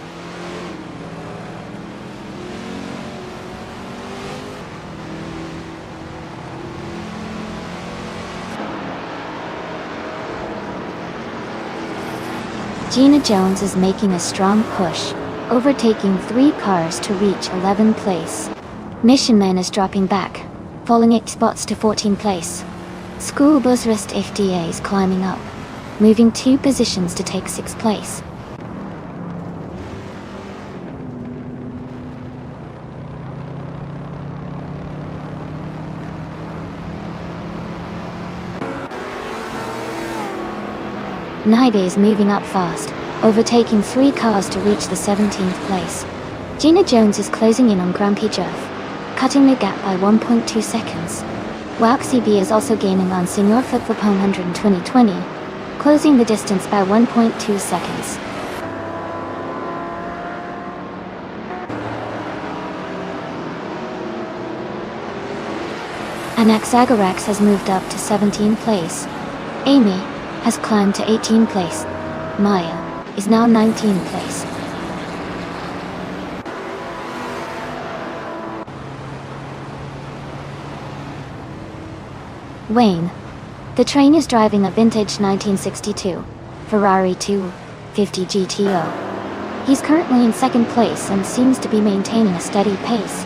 Gina Jones is making a strong push, overtaking 3 cars to reach 11th place. Mission Man is dropping back, falling 8 spots to 14th place. School Bus Rest FDA is climbing up, moving 2 positions to take 6th place. Naibe is moving up fast, overtaking 3 cars to reach the 17th place. Gina Jones is closing in on Grumpy Jeff, cutting the gap by 1.2 seconds. Wouk CB is also gaining on Senior Football 120, closing the distance by 1.2 seconds. Anaxagorax has moved up to 17th place. Amy has climbed to 18th place. Maya is now 19th place. Wayne. The train is driving a vintage 1962 Ferrari 250 GTO. He's currently in 2nd place and seems to be maintaining a steady pace.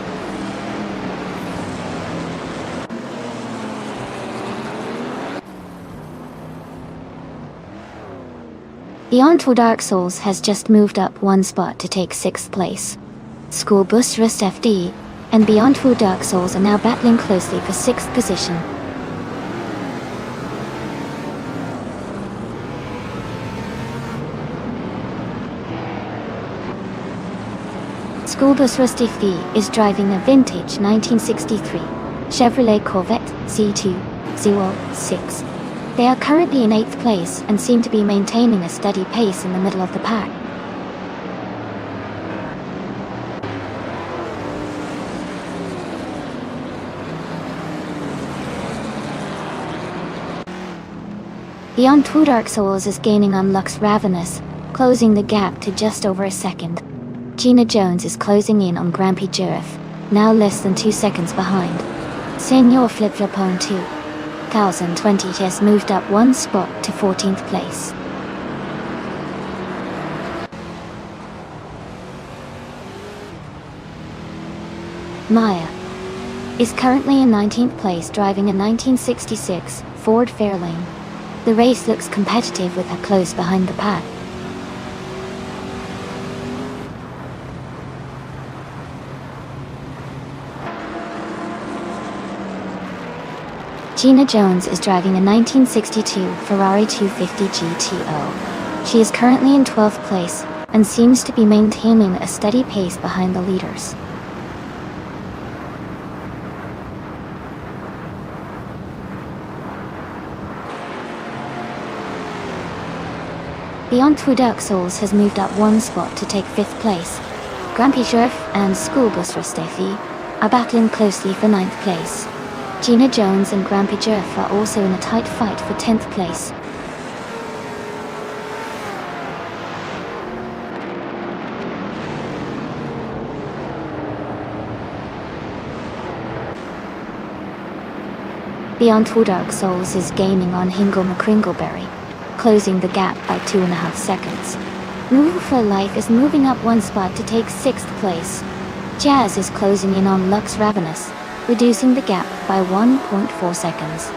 Beyond Two Dark Souls has just moved up 1 spot to take 6th place. School Bus Rust FD and Beyond Two Dark Souls are now battling closely for 6th position. School Bus Rust FD is driving a vintage 1963 Chevrolet Corvette C206. They are currently in 8th place and seem to be maintaining a steady pace in the middle of the pack. Beyond Two Dark Souls is gaining on Lux Ravenous, closing the gap to just over a second. Gina Jones is closing in on Grumpy Jeff, now less than 2 seconds behind. Senior Flip-Flopone 2020 has moved up 1 spot to 14th place. Maya is currently in 19th place driving a 1966 Ford Fairlane. The race looks competitive with her close behind the pack. Gina Jones is driving a 1962 Ferrari 250 GTO. She is currently in 12th place and seems to be maintaining a steady pace behind the leaders. Beyond Two Dark Souls has moved up 1 spot to take 5th place. Grumpy Jeff and School Bus Steffi are battling closely for 9th place. Gina Jones and Grumpy Jeff are also in a tight fight for 10th place. Beyond Two Dark Souls is gaining on Hingle McCringleberry, closing the gap by 2.5 seconds. Move for Life is moving up 1 spot to take 6th place. Jazz is closing in on Lux Ravenous, reducing the gap by 1.4 seconds.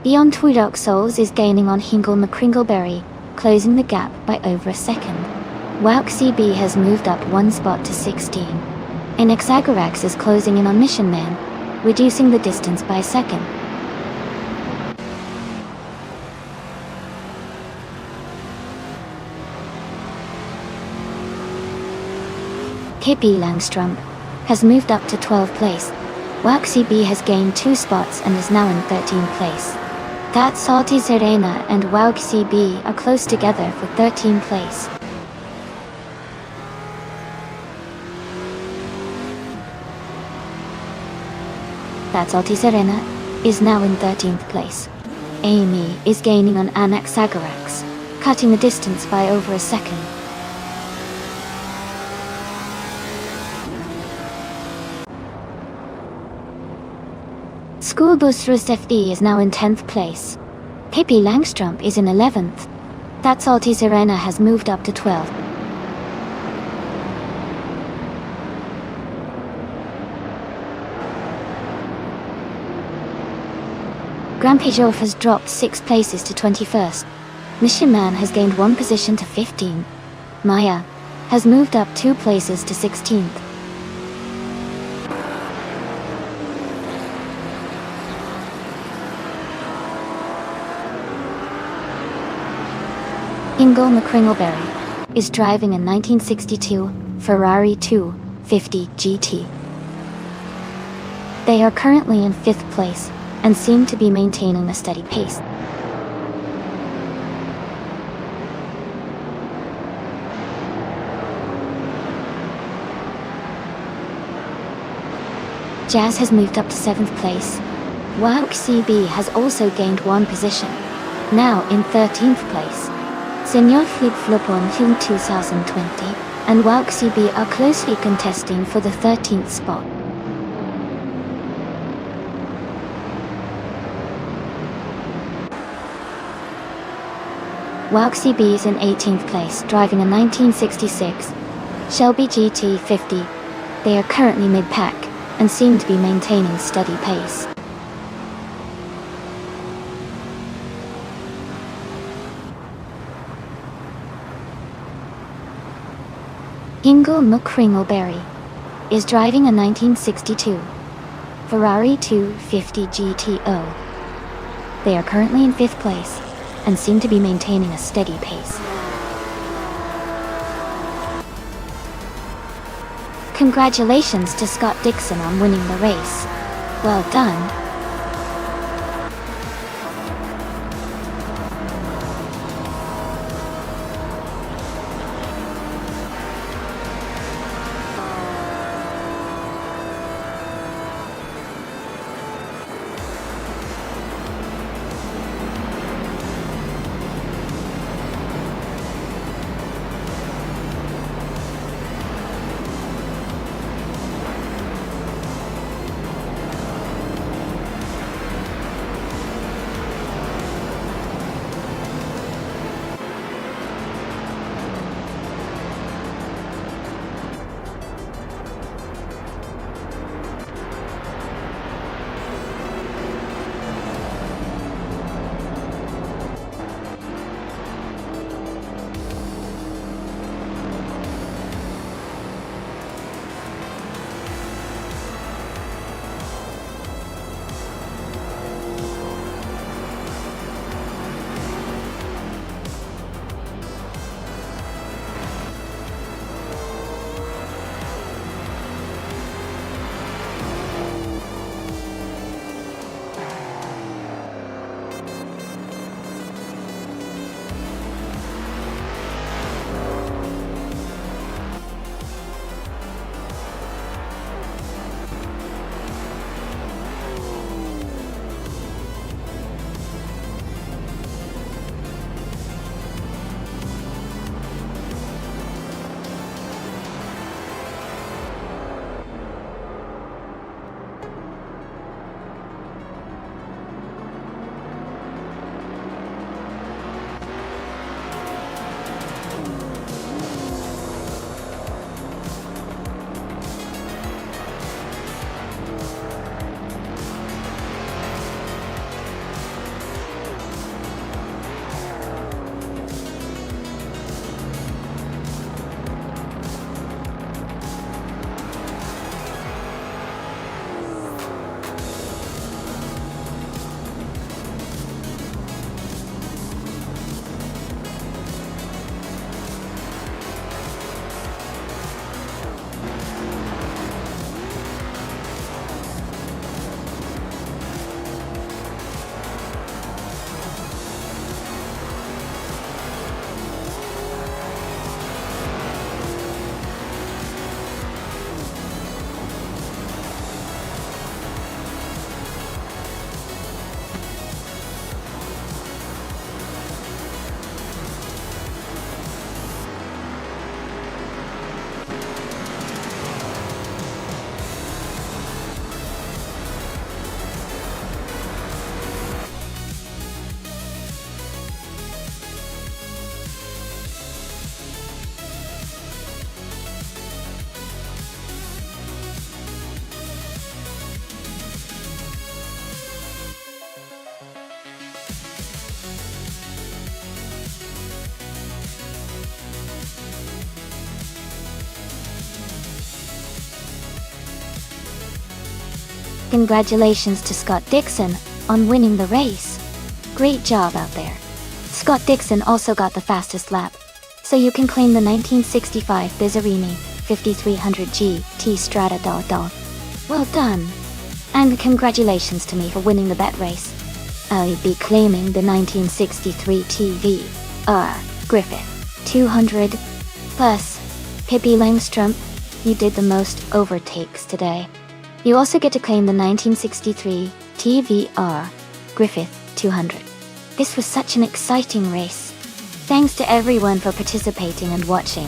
Beyond Two Dark Souls is gaining on Hingle McCringleberry, closing the gap by over a second. Wouk CB has moved up 1 spot to 16. Anaxagorax is closing in on Mission Man, reducing the distance by a second. Kippi Langstrom has moved up to 12th place. Wouk CB has gained 2 spots and is now in 13th place. That Salty Serena and Wouk CB are close together for 13th place. That Salty Serena is now in 13th place. Amy is gaining on Anaxagorax, cutting the distance by over a second. School Bus Rust FD is now in 10th place. Pippi Langstrom is in 11th. That Salty Serena has moved up to 12th. Grumpy Jeff has dropped 6 places to 21st. Mission Man has gained 1 position to 15. Maya has moved up 2 places to 16th. Ingo McCringleberry is driving a 1962 Ferrari 250 GT. They are currently in 5th place and seem to be maintaining a steady pace. Jazz has moved up to 7th place. Wouk CB has also gained 1 position, now in 13th place. Senior Flip Flopon Film 2020 and Wouk CB are closely contesting for the 13th spot. Wouk CB is in 18th place, driving a 1966 Shelby GT50. They are currently mid-pack and seem to be maintaining steady pace. Ingo McCringleberry is driving a 1962 Ferrari 250 GTO. They are currently in 5th place and seem to be maintaining a steady pace. Congratulations to Scott Dixon on winning the race. Well done. Congratulations to Scott Dixon on winning the race. Great job out there. Scott Dixon also got the fastest lap, so you can claim the 1965 Bizzarini 5300 GT Strada Dog. Well done. And congratulations to me for winning the bet race. I'll be claiming the 1963 TVR Griffith 200. Plus, Pippi Langstrom, you did the most overtakes today. You also get to claim the 1963 TVR Griffith 200. This was such an exciting race. Thanks to everyone for participating and watching.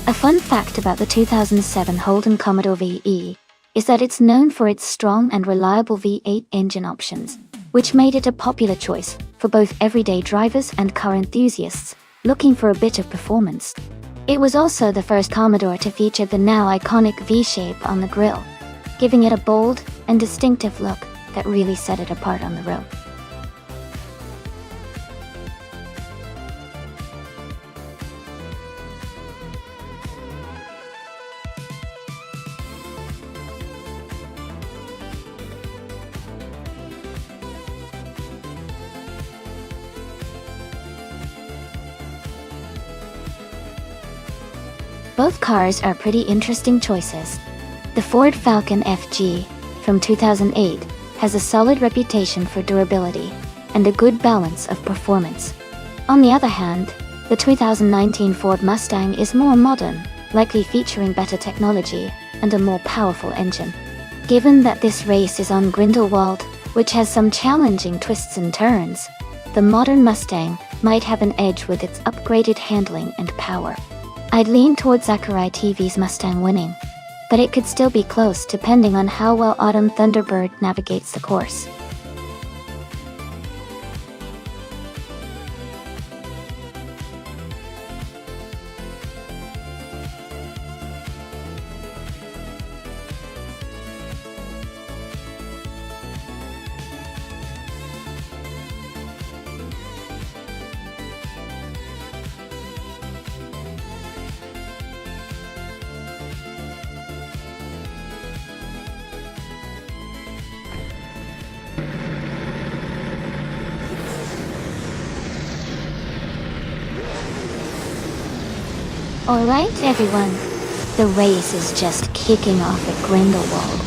A fun fact about the 2007 Holden Commodore VE is that it's known for its strong and reliable V8 engine options, which made it a popular choice for both everyday drivers and car enthusiasts looking for a bit of performance. It was also the first Commodore to feature the now iconic V-shape on the grille, giving it a bold and distinctive look that really set it apart on the road. Both cars are pretty interesting choices. The Ford Falcon FG from 2008 has a solid reputation for durability and a good balance of performance. On the other hand, the 2019 Ford Mustang is more modern, likely featuring better technology and a more powerful engine. Given that this race is on Grindelwald, which has some challenging twists and turns, the modern Mustang might have an edge with its upgraded handling and power. I'd lean towards Zachary TV's Mustang winning, but it could still be close depending on how well Autumn Thunderbird navigates the course. Alright everyone, the race is just kicking off at Grindelwald.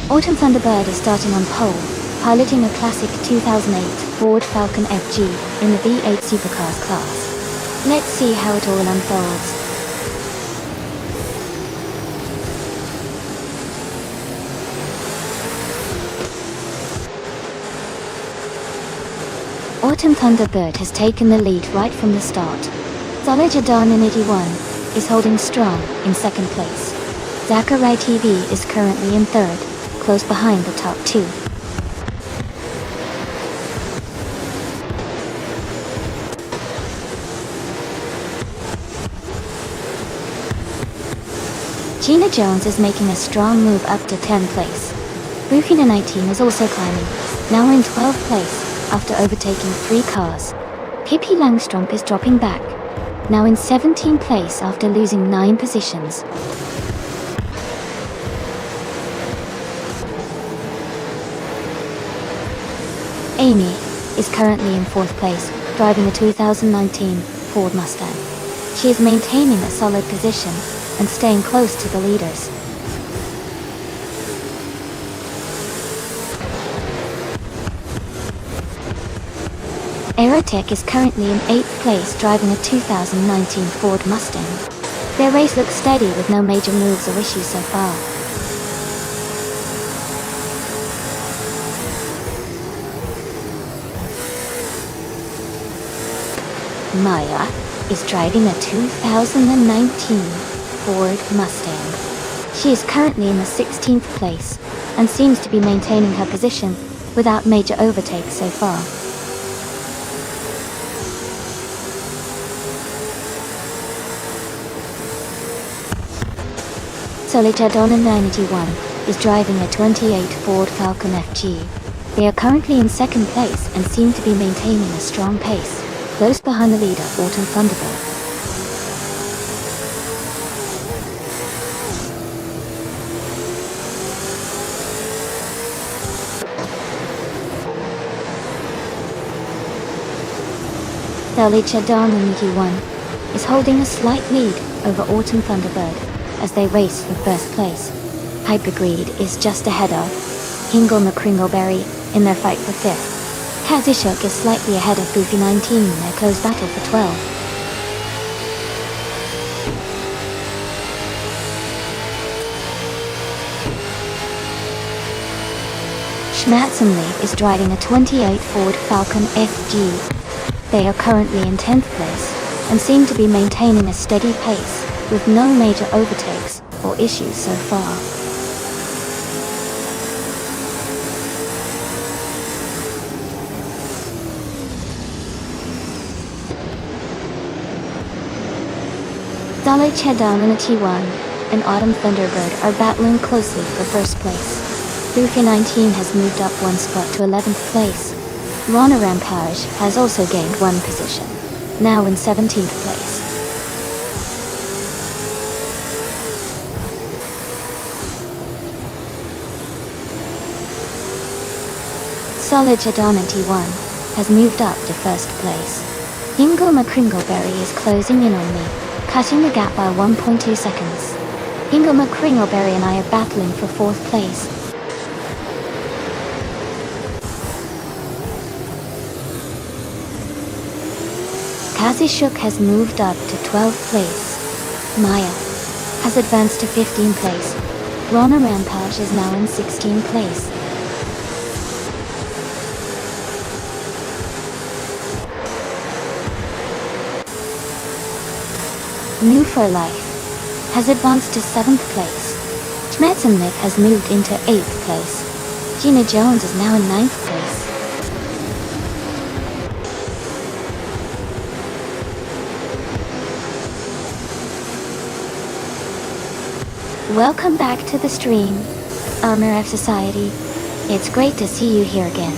Autumn Thunderbird is starting on pole, piloting a classic 2008 Ford Falcon FG in the V8 Supercars class. Let's see how it all unfolds. Autumn Thunderbird has taken the lead right from the start. Solid Jadon in 81 is holding strong in second place. Zachary TV is currently in third, close behind the top two. Gina Jones is making a strong move up to 10th place. Rufina 19 is also climbing, now in 12th place after overtaking 3 cars. Pippi Langstrom is dropping back, now in 17th place after losing 9 positions. Amy is currently in 4th place, driving a 2019 Ford Mustang. She is maintaining a solid position and staying close to the leaders. Aerotech is currently in 8th place, driving a 2019 Ford Mustang. Their race looks steady with no major moves or issues so far. Maya is driving a 2019 Ford Mustang. She is currently in the 16th place and seems to be maintaining her position without major overtakes so far. Solitaire Donna 91 is driving a 28 Ford Falcon FG. They are currently in second place and seem to be maintaining a strong pace, close behind the leader, Autumn Thunderbird. Dalicha Darnaniki 1 is holding a slight lead over Autumn Thunderbird as they race for first place. Hypergreed is just ahead of Hingle McCringleberry in their fight for 5th. Kazishuk is slightly ahead of Boofy 19 in their close battle for 12th. Schmatzenly is driving a 28 Ford Falcon FG. They are currently in 10th place and seem to be maintaining a steady pace with no major overtakes or issues so far. Dale Chedan and T1 and Autumn Thunderbird are battling closely for first place. Boofy 19 has moved up one spot to 11th place. Rana Rampage has also gained one position, now in 17th place. Solid Chadana T1 has moved up to first place. Hingle McCringleberry is closing in on me, cutting the gap by 1.2 seconds. Hingle McCringleberry and I are battling for 4th place. Kazishuk has moved up to 12th place. Maya has advanced to 15th place. Rana Rampage is now in 16th place. New for Life has advanced to 7th place. Schmetzennik has moved into 8th place. Gina Jones is now in 9th place. Welcome back to the stream, Armor F Society. It's great to see you here again.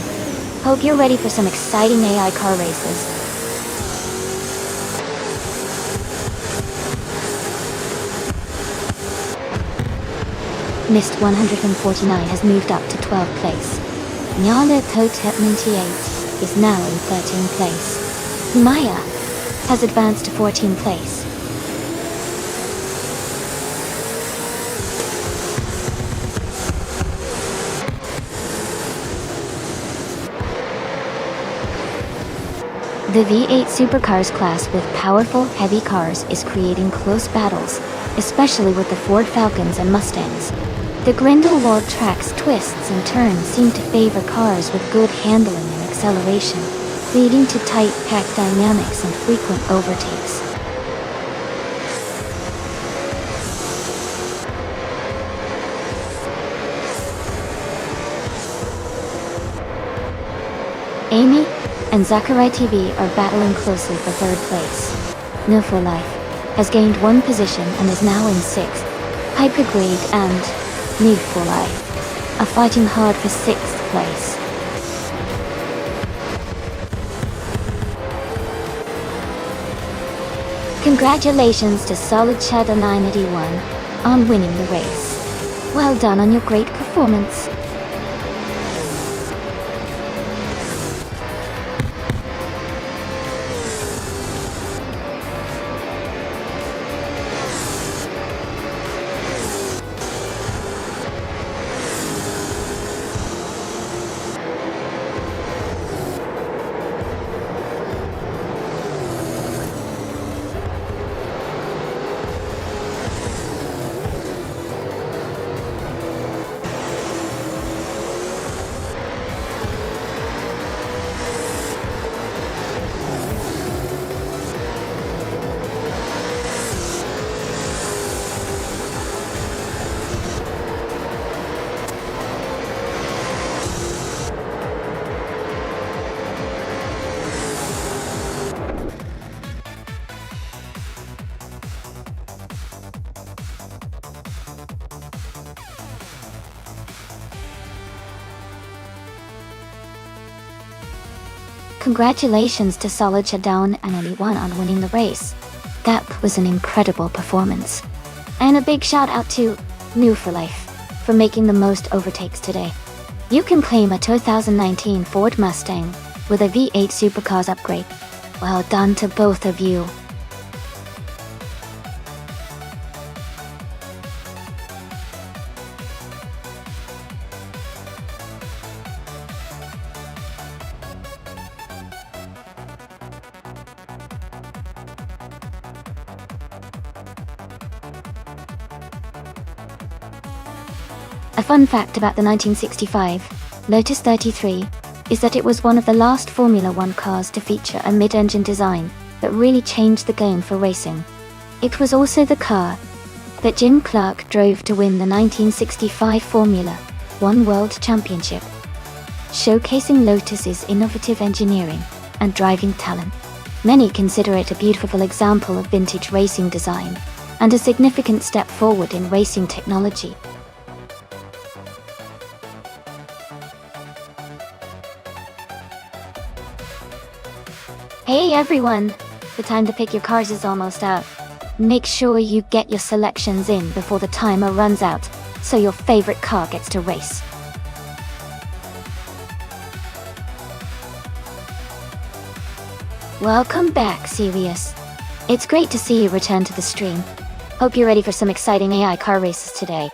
Hope you're ready for some exciting AI car races. Mist 149 has moved up to 12th place. Nyala Totep 98 is now in 13th place. Maya has advanced to 14th place. The V8 supercars class with powerful, heavy cars is creating close battles, especially with the Ford Falcons and Mustangs. The Grindelwald track's twists and turns seem to favor cars with good handling and acceleration, leading to tight pack dynamics and frequent overtakes. Amy and Zachary TV are battling closely for 3rd place. No for Life has gained one position and is now in 6th. Hypergrade and Need for Life are fighting hard for 6th place. Congratulations to Solid Shadow 981 on winning the race. Well done on your great performance. Congratulations to Solid Showdown and anyone on winning the race. That was an incredible performance. And a big shout out to New for Life for making the most overtakes today. You can claim a 2019 Ford Mustang with a V8 Supercars upgrade. Well done to both of you. A fun fact about the 1965 Lotus 33 is that it was one of the last Formula One cars to feature a mid-engine design that really changed the game for racing. It was also the car that Jim Clark drove to win the 1965 Formula One World Championship, showcasing Lotus's innovative engineering and driving talent. Many consider it a beautiful example of vintage racing design and a significant step forward in racing technology. Hey everyone! The time to pick your cars is almost up. Make sure you get your selections in before the timer runs out, so your favorite car gets to race. Welcome back, Sirius. It's great to see you return to the stream. Hope you're ready for some exciting AI car races today.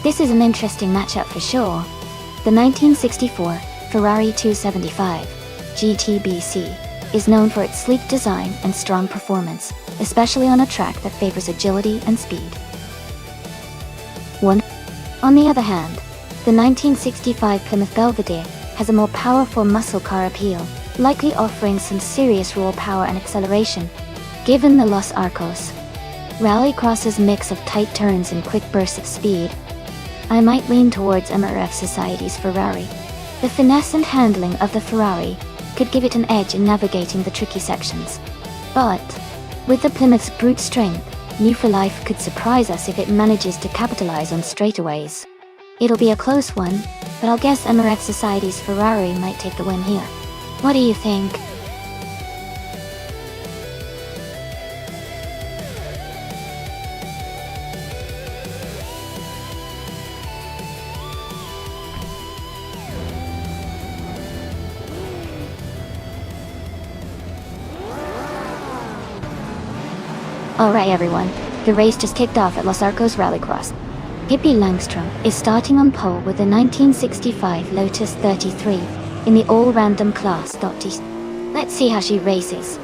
This is an interesting matchup for sure. The 1964 Ferrari 275 GTBC is known for its sleek design and strong performance, especially on a track that favors agility and speed. On the other hand, the 1965 Plymouth Belvedere has a more powerful muscle car appeal, likely offering some serious raw power and acceleration. Given the Los Arcos Rallycross's mix of tight turns and quick bursts of speed, I might lean towards MRF Society's Ferrari. The finesse and handling of the Ferrari could give it an edge in navigating the tricky sections. But with the Plymouth's brute strength, New for Life could surprise us if it manages to capitalize on straightaways. It'll be a close one, but I'll guess MRF Society's Ferrari might take the win here. What do you think? Alright everyone, the race just kicked off at Los Arcos Rallycross. Pippi Langstrom is starting on pole with the 1965 Lotus 33 in the all-random class. Let's see how she races.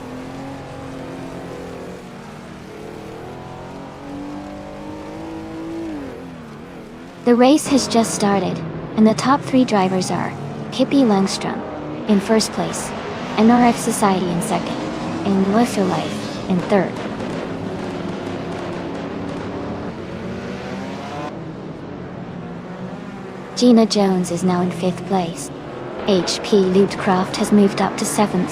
The race has just started, and the top three drivers are Pippi Langstrom in first place, MRF Society in second, and New for Life in third. Gina Jones is now in 5th place. HP Ludcraft has moved up to 7th.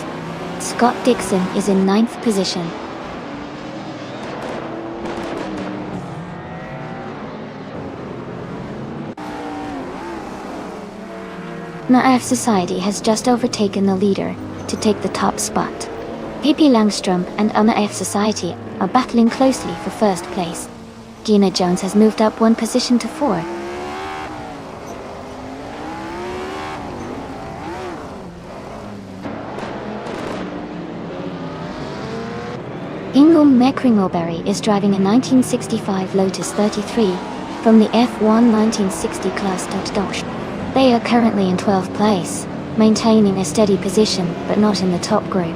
Scott Dixon is in 9th position. MRF Society has just overtaken the leader to take the top spot. Pippi Langstrom and MRF Society are battling closely for first place. Gina Jones has moved up one position to 4th. Ingo McCringleberry is driving a 1965 Lotus 33 from the F1 1960 class. They are currently in 12th place, maintaining a steady position but not in the top group.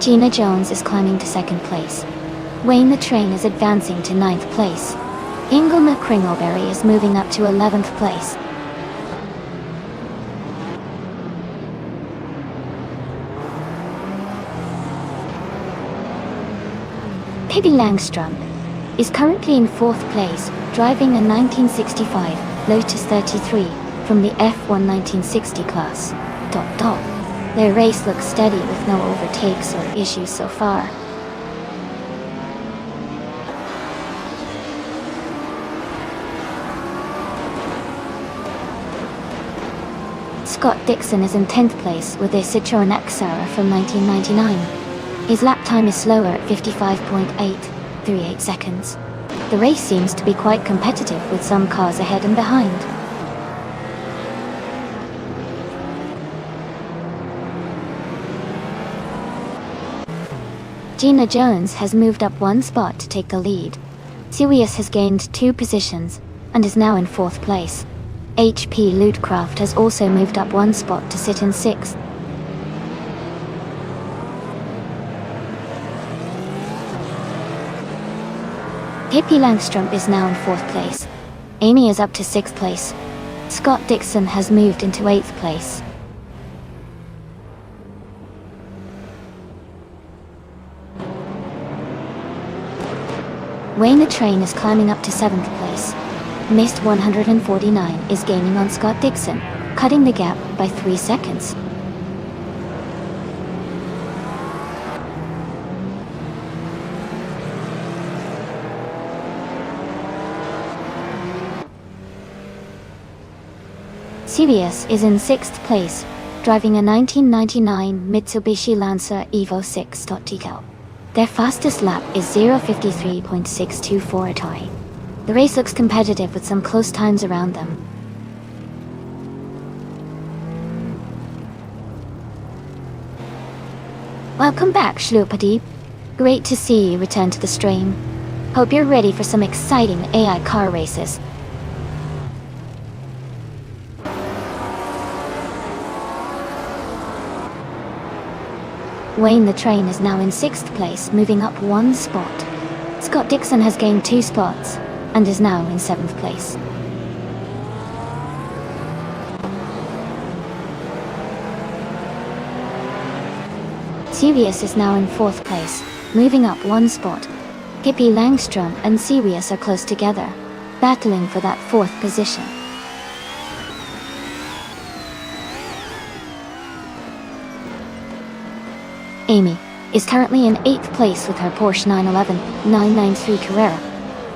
Gina Jones is climbing to 2nd place. Wayne the Train is advancing to 9th place. Ingo McCringleberry is moving up to 11th place. Pippi Langstrom is currently in 4th place, driving a 1965 Lotus 33 from the F1 1960 class. Their race looks steady with no overtakes or issues so far. Scott Dixon is in 10th place with a Citroën Axara from 1999. His lap time is slower at 55.838 seconds. The race seems to be quite competitive with some cars ahead and behind. Gina Jones has moved up one spot to take the lead. Sirius has gained 2 positions and is now in 4th place. HP Lootcraft has also moved up one spot to sit in 6th. Pippi Langstrom is now in 4th place. Amy is up to 6th place. Scott Dixon has moved into 8th place. Wayne the Train is climbing up to 7th place. Mist 149 is gaining on Scott Dixon, cutting the gap by 3 seconds. Sirius is in 6th place, driving a 1999 Mitsubishi Lancer Evo 6. Their fastest lap is 0:53.624 toy. The race looks competitive with some close times around them. Welcome back, Shloopadi. Great to see you return to the stream. Hope you're ready for some exciting AI car races. Wayne the Train is now in 6th place, moving up one spot. Scott Dixon has gained 2 spots and is now in 7th place. Sirius is now in 4th place, moving up one spot. Pippi Langstrom and Sirius are close together, battling for that 4th position. Amy is currently in 8th place with her Porsche 911 993 Carrera.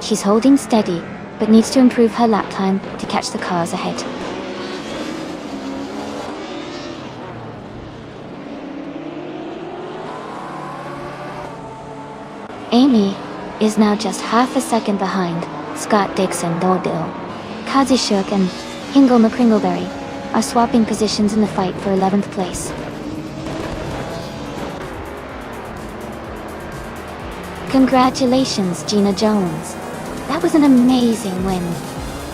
She's holding steady, but needs to improve her lap time to catch the cars ahead. Amy is now just half a second behind Scott Dixon. Kazishuk and Ingo McCringleberry are swapping positions in the fight for 11th place. Congratulations, Gina Jones. That was an amazing win.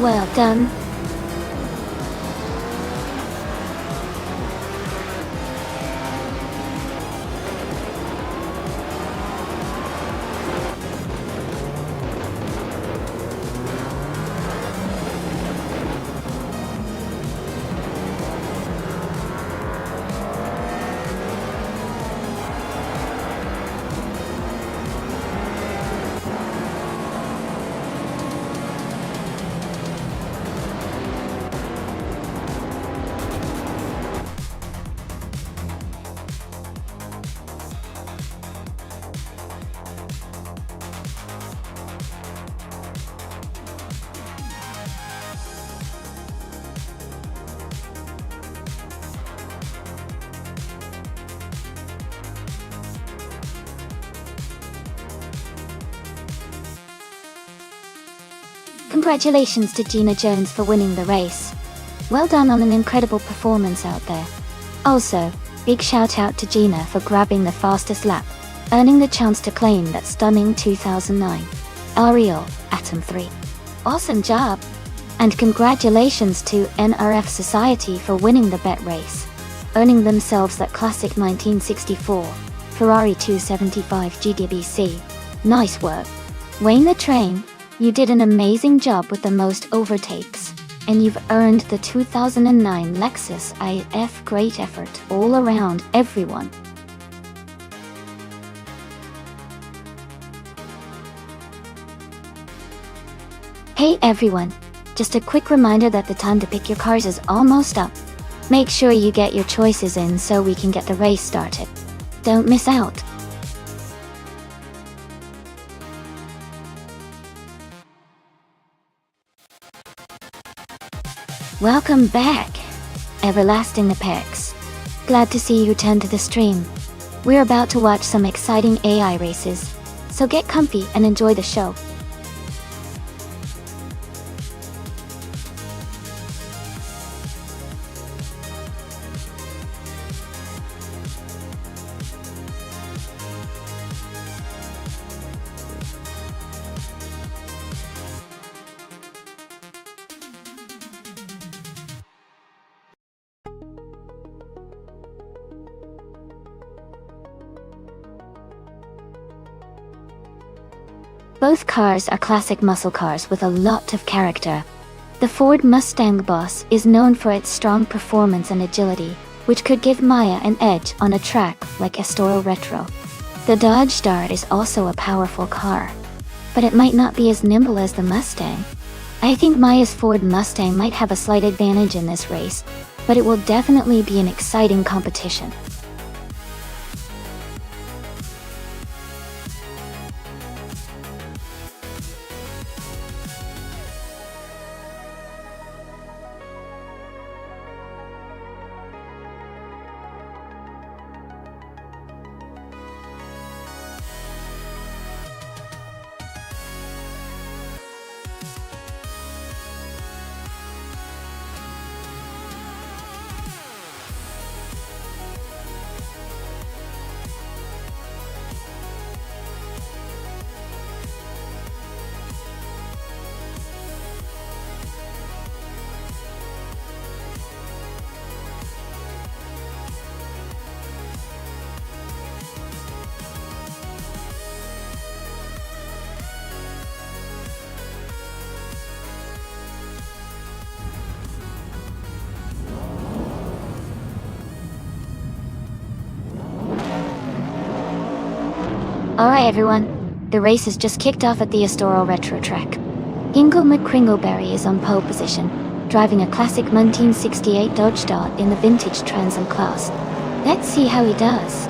Well done. Congratulations to Gina Jones for winning the race. Well done on an incredible performance out there. Also, big shout out to Gina for grabbing the fastest lap, earning the chance to claim that stunning 2009 Ariel Atom 3. Awesome job! And congratulations to NRF Society for winning the bet race, earning themselves that classic 1964 Ferrari 275 GTBC. Nice work. Wayne the Train, you did an amazing job with the most overtakes, and you've earned the 2009 Lexus IF. Great effort all around, everyone. Hey everyone, just a quick reminder that the time to pick your cars is almost up. Make sure you get your choices in so we can get the race started. Don't miss out. Welcome back, Everlasting Apex. Glad to see you return to the stream. We're about to watch some exciting AI races, so get comfy and enjoy the show. Both cars are classic muscle cars with a lot of character. The Ford Mustang Boss is known for its strong performance and agility, which could give Maya an edge on a track like Estoril Retro. The Dodge Dart is also a powerful car, but it might not be as nimble as the Mustang. I think Maya's Ford Mustang might have a slight advantage in this race, but it will definitely be an exciting competition. Alright everyone, the race has just kicked off at the Estoril Retro track. Ingo McCringleberry is on pole position, driving a classic 1968 Dodge Dart in the vintage Trans Am class. Let's see how he does.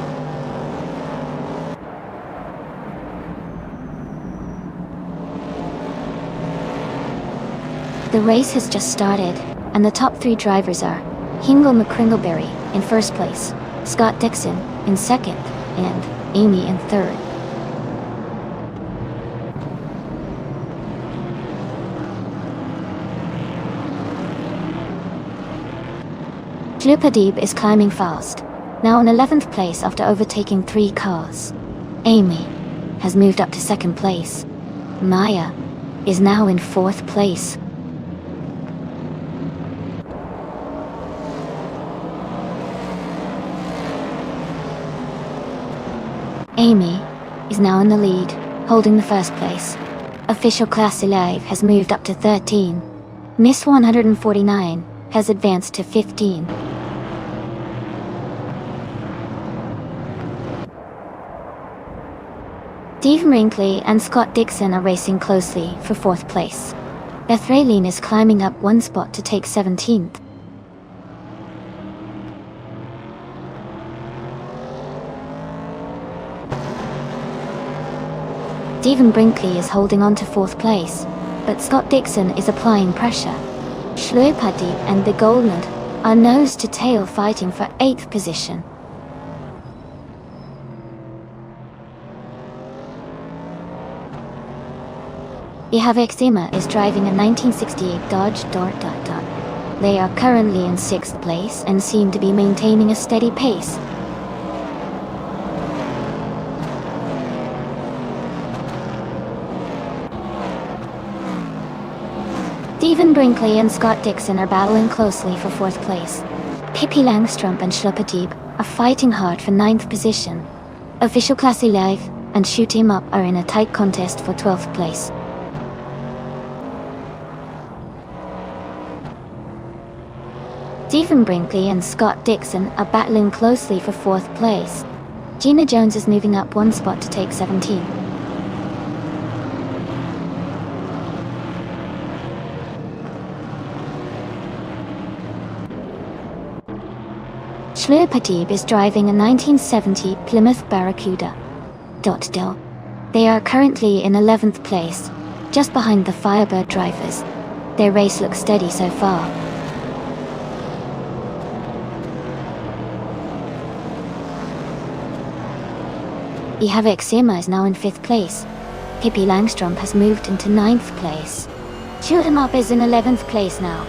The race has just started, and the top three drivers are Ingo McCringleberry in first place, Scott Dixon in second, and Amy in third. Shlupadib is climbing fast, now in 11th place after overtaking 3 cars. Amy has moved up to 2nd place. Maya is now in 4th place. Amy is now in the lead, holding the 1st place. Official Class 11 has moved up to 13. Miss 149 has advanced to 15. Steve Brinkley and Scott Dixon are racing closely for 4th place. Beth Raylene is climbing up 1 spot to take 17th. Stephen Brinkley is holding on to 4th place, but Scott Dixon is applying pressure. Shlupadib and the Goldnut are nose to tail fighting for 8th position. Eczema is driving a 1968 Dodge Dart. They are currently in 6th place and seem to be maintaining a steady pace. Stephen Brinkley and Scott Dixon are battling closely for 4th place. Pippi Langstrup and Schlupatib are fighting hard for 9th position. Official Classy Live and Shoot 'Em Up are in a tight contest for 12th place. Stephen Brinkley and Scott Dixon are battling closely for 4th place. Gina Jones is moving up 1 spot to take 17. Schlupatib is driving a 1970 Plymouth Barracuda. They are currently in 11th place, just behind the Firebird drivers. Their race looks steady so far. Eczema is now in 5th place. Pippi Langstrup has moved into 9th place. Shoot 'Em Up is in 11th place now.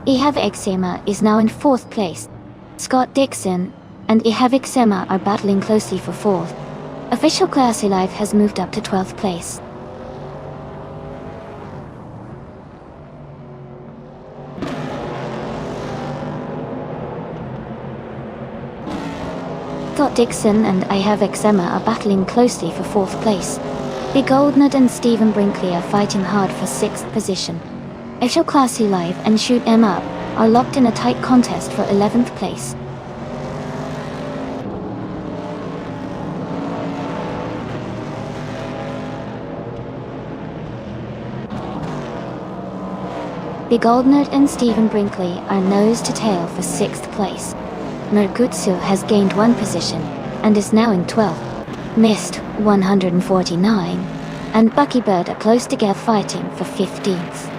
Eczema is now in 4th place. Scott Dixon and Eczema are battling closely for 4th. Official Classy Life has moved up to 12th place. Scott Dixon and Eczema are battling closely for 4th place. Big Oldnut and Stephen Brinkley are fighting hard for 6th position. Official Classy Live and Shoot 'Em Up are locked in a tight contest for 11th place. Big Oldnut and Stephen Brinkley are nose to tail for 6th place. Mergutsu has gained 1 position and is now in 12th. Mist 149 and Buckybird are close together fighting for 15th.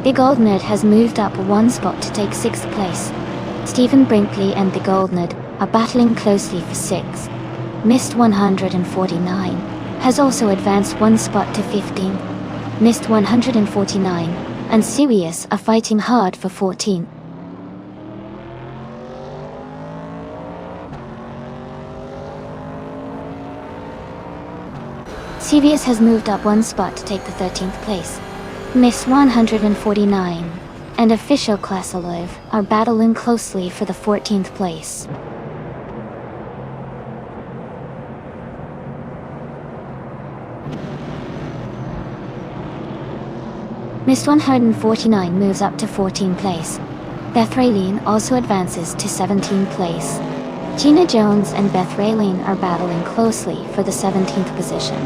Big Oldnut has moved up 1 spot to take 6th place. Stephen Brinkley and Big Oldnut are battling closely for 6th. Mist 149 has also advanced 1 spot to 15th. Mist 149 and Sirius are fighting hard for 14th. Sirius has moved up 1 spot to take the 13th place. Mist 149 and Official Classy Live are battling closely for the 14th place. Mist 149 moves up to 14th place. Beth Raylene also advances to 17th place. Gina Jones and Beth Raylene are battling closely for the 17th position.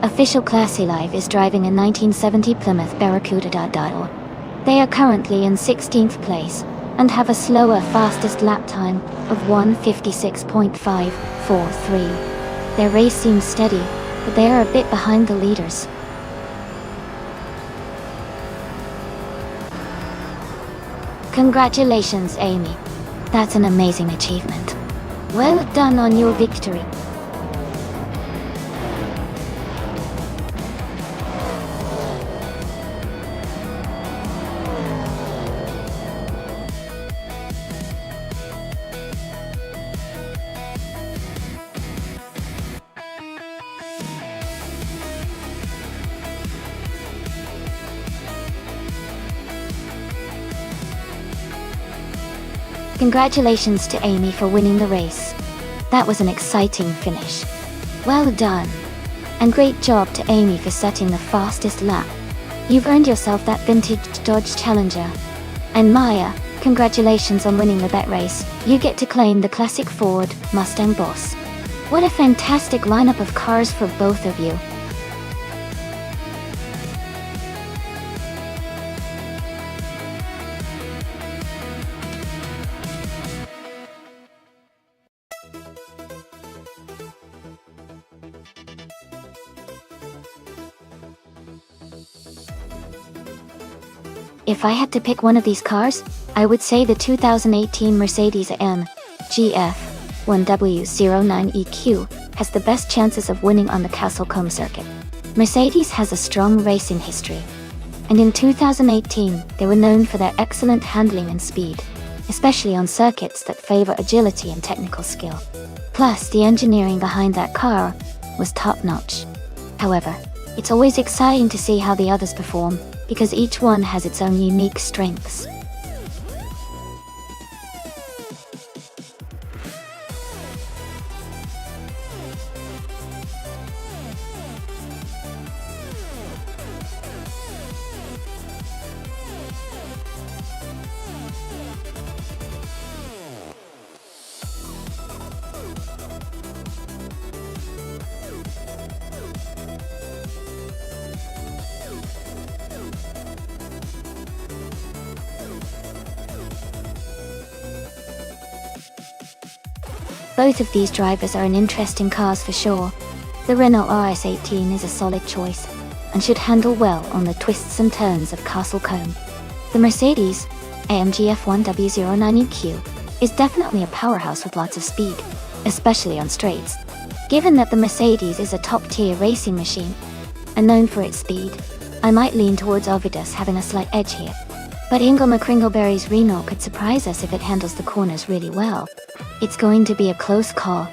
Official Classy Live is driving a 1970 Plymouth Barracuda. They are currently in 16th place and have a slower fastest lap time of 1:56.543. Their race seems steady, but they are a bit behind the leaders. Congratulations, Amy. That's an amazing achievement. Well done on your victory. Congratulations to Amy for winning the race. That was an exciting finish. Well done. And great job to Amy for setting the fastest lap. You've earned yourself that vintage Dodge Challenger. And Maya, congratulations on winning the bet race. You get to claim the classic Ford Mustang Boss. What a fantastic lineup of cars for both of you. If I had to pick one of these cars, I would say the 2018 Mercedes-AMG F1W09EQ has the best chances of winning on the Castle Combe circuit. Mercedes has a strong racing history, and in 2018 they were known for their excellent handling and speed, especially on circuits that favor agility and technical skill. Plus, the engineering behind that car was top-notch. However, it's always exciting to see how the others perform, because each one has its own unique strengths. Both of these drivers are in interesting cars for sure. The Renault RS18 is a solid choice, and should handle well on the twists and turns of Castle Combe. The Mercedes AMG F1W09EQ is definitely a powerhouse with lots of speed, especially on straights. Given that the Mercedes is a top-tier racing machine, and known for its speed, I might lean towards Ovidus having a slight edge here. But Ingo McCringleberry's Renault could surprise us if it handles the corners really well. It's going to be a close call,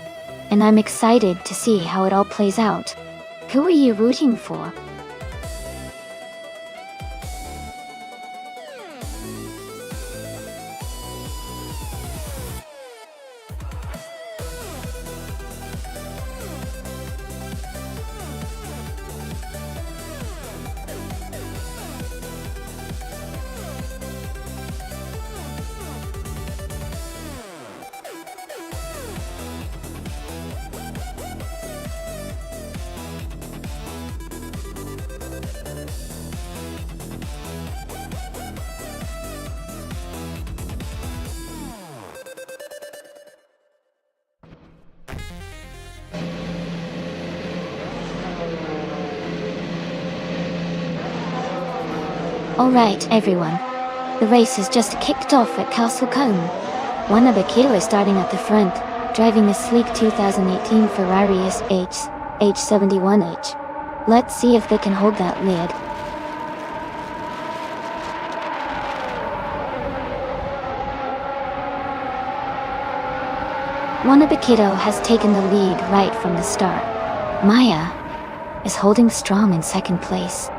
and I'm excited to see how it all plays out. Who are you rooting for? Alright everyone, the race has just kicked off at Castle Combe. One of the kilo is starting at the front, driving the sleek 2018 Ferrari H71H. Let's see if they can hold that lead. Wannabe has taken the lead right from the start. Maya is holding strong in second place.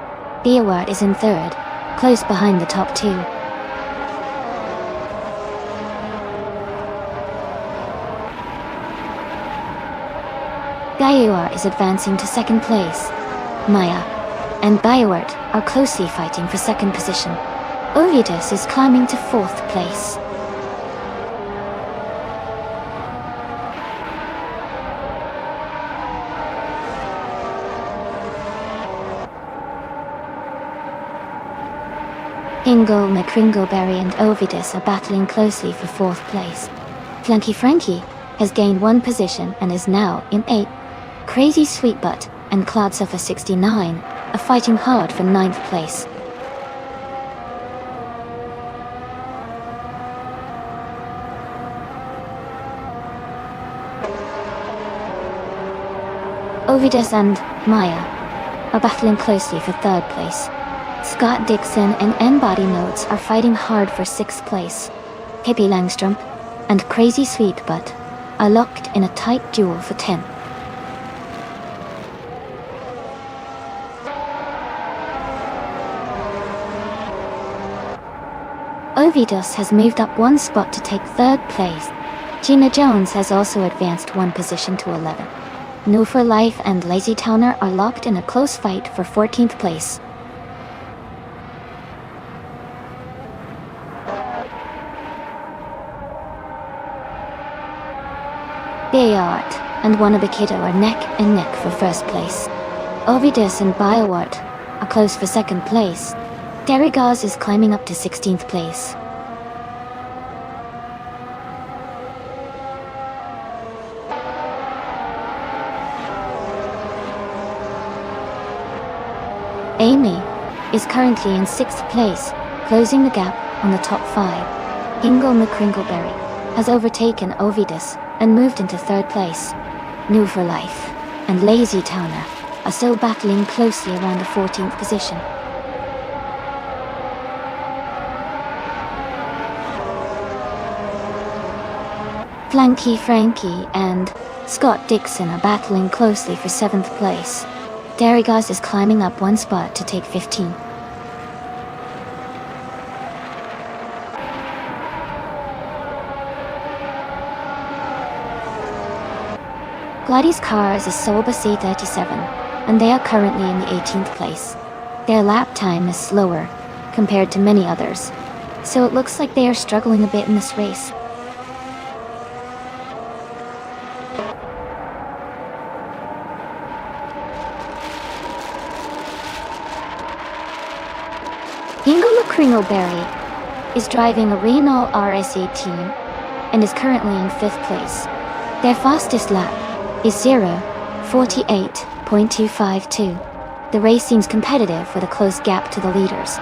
Biawat is in third, close behind the top two. Gayuar is advancing to second place. Maya and Biawat are closely fighting for second position. Ovidus is climbing to fourth place. Ingo McCringleberry and Ovidus are battling closely for fourth place. Flunky Frankie has gained one position and is now in 8th. Crazy Sweetbutt and Cloudsurfer 69 are fighting hard for 9th place. Ovidus and Maya are battling closely for 3rd place. Scott Dixon and N-Body Notes are fighting hard for 6th place. Hippie Langstrom and Crazy Sweetbutt are locked in a tight duel for 10th. Ovidus has moved up one spot to take 3rd place. Gina Jones has also advanced one position to 11th. New for Life and Lazy Towner are locked in a close fight for 14th place. Bayard and Wannabe are neck and neck for 1st place. Ovidus and Biowart are close for 2nd place. Derrigaz is climbing up to 16th place. Amy is currently in 6th place, Closing the gap on the top 5, Hingle McCringleberry has overtaken Ovidus and moved into 3rd place. New for Life and Lazy Towner are still battling closely around the 14th position. Flanky Frankie and Scott Dixon are battling closely for 7th place. Darigaz is climbing up 1 spot to take 15. Gladys Cars is Solba C37, and they are currently in the 18th place. Their lap time is slower compared to many others, so it looks like they are struggling a bit in this race. Hingle McCringleberry is driving a Renault RS18 and is currently in 5th place. Their fastest lap is 0:48.252. The race seems competitive with a close gap to the leaders.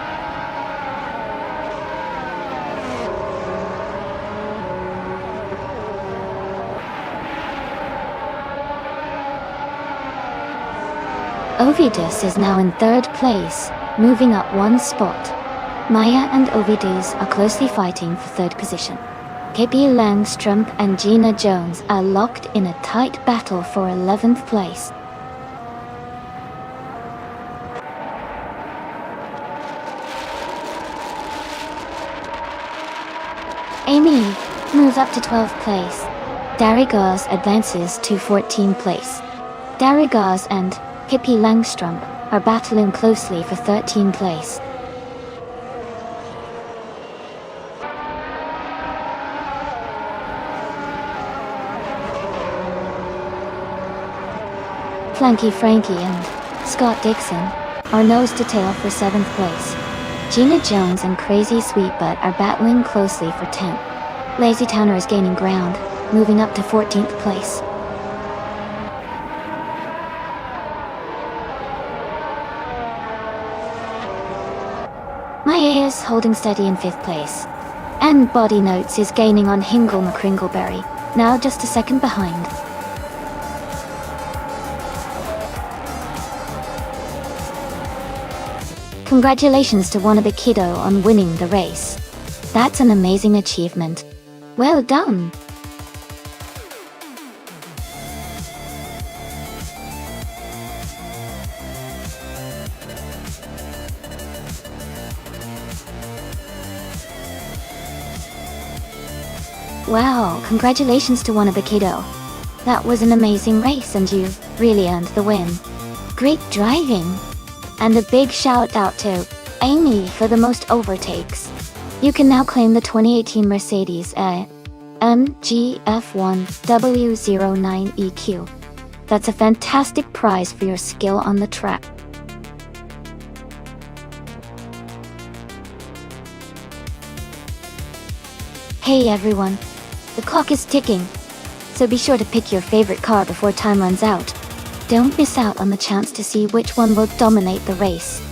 Ovidus is now in 3rd place, moving up 1 spot. Maya and Ovidus are closely fighting for 3rd position. Pippi Langstrumpf and Gina Jones are locked in a tight battle for 11th place. Amy moves up to 12th place. Darigaz advances to 14th place. Darigaz and Pippi Langstrumpf are battling closely for 13th place. Flanky Frankie and Scott Dixon are nose to tail for 7th place. Gina Jones and Crazy Sweetbutt are battling closely for 10th. Lazy Towner is gaining ground, moving up to 14th place. Maya is holding steady in 5th place. And Body Notes is gaining on Hingle McCringleberry, now just a second behind. Congratulations to Wannabe Kiddo on winning the race. That's an amazing achievement. Well done! Wow, congratulations to Wannabe Kiddo. That was an amazing race and you really earned the win. Great driving! And a big shout out to Amy for the most overtakes. You can now claim the 2018 Mercedes AMG F1 W09EQ. That's a fantastic prize for your skill on the track. Hey everyone, the clock is ticking, so be sure to pick your favorite car before time runs out. Don't miss out on the chance to see which one will dominate the race.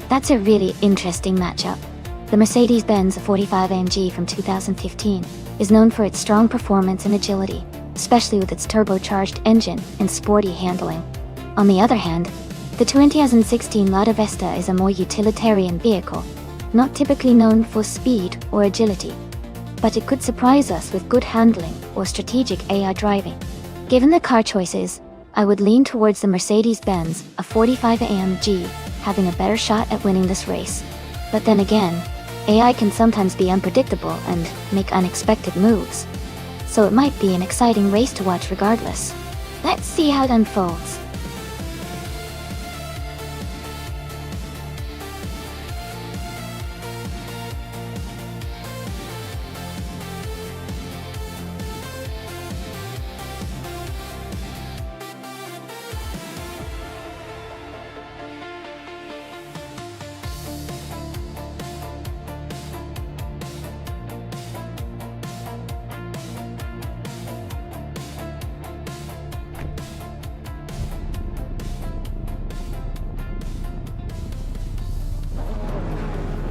That's a really interesting matchup. The Mercedes-Benz 45 AMG from 2015 is known for its strong performance and agility, especially with its turbocharged engine and sporty handling. On the other hand, the 2016 Lada Vesta is a more utilitarian vehicle, not typically known for speed or agility. But it could surprise us with good handling or strategic AI driving. Given the car choices, I would lean towards the Mercedes-Benz 45 AMG having a better shot at winning this race. But then again, AI can sometimes be unpredictable and make unexpected moves. So it might be an exciting race to watch regardless. Let's see how it unfolds.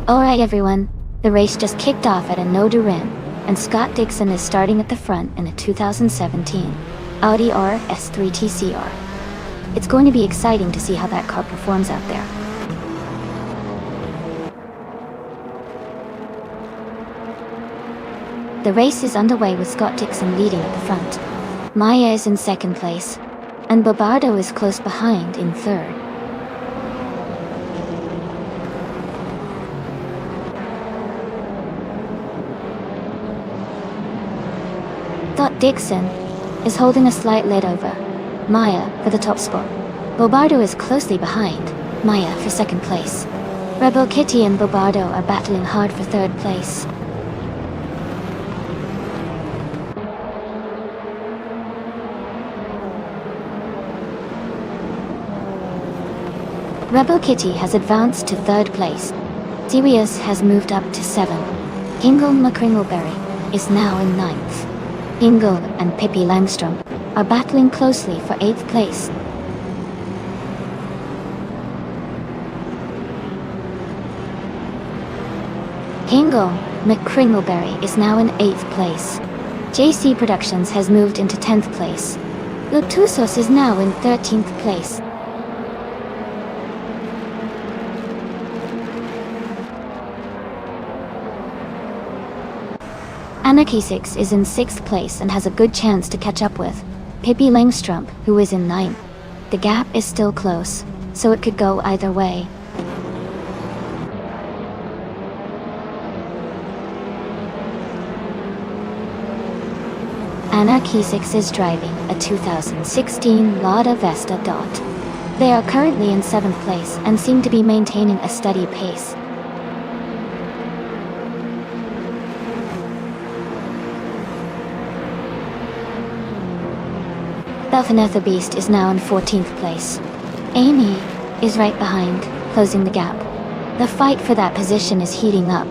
Alright everyone, the race just kicked off at a no rim, and Scott Dixon is starting at the front in a 2017 Audi RS3 TCR. It's going to be exciting to see how that car performs out there. The race is underway with Scott Dixon leading at the front. Maya is in second place, and Bobardo is close behind in third. Dixon is holding a slight lead over Maya for the top spot. Bobardo is closely behind Maya for second place. Rebel Kitty and Bobardo are battling hard for third place. Rebel Kitty has advanced to third place. Sirius has moved up to 7. Hingle McCringleberry is now in 9th. Hingle and Pippi Langstrom are battling closely for 8th place. Hingle McCringleberry is now in 8th place. JC Productions has moved into 10th place. Lotusos is now in 13th place. Anarchy 6 is in 6th place and has a good chance to catch up with Pippi Langstrom, who is in 9th. The gap is still close, so it could go either way. Anarchy 6 is driving a 2016 Lada Vesta Dot. They are currently in 7th place and seem to be maintaining a steady pace. Belfinetha Beast is now in 14th place. Amy is right behind, closing the gap. The fight for that position is heating up.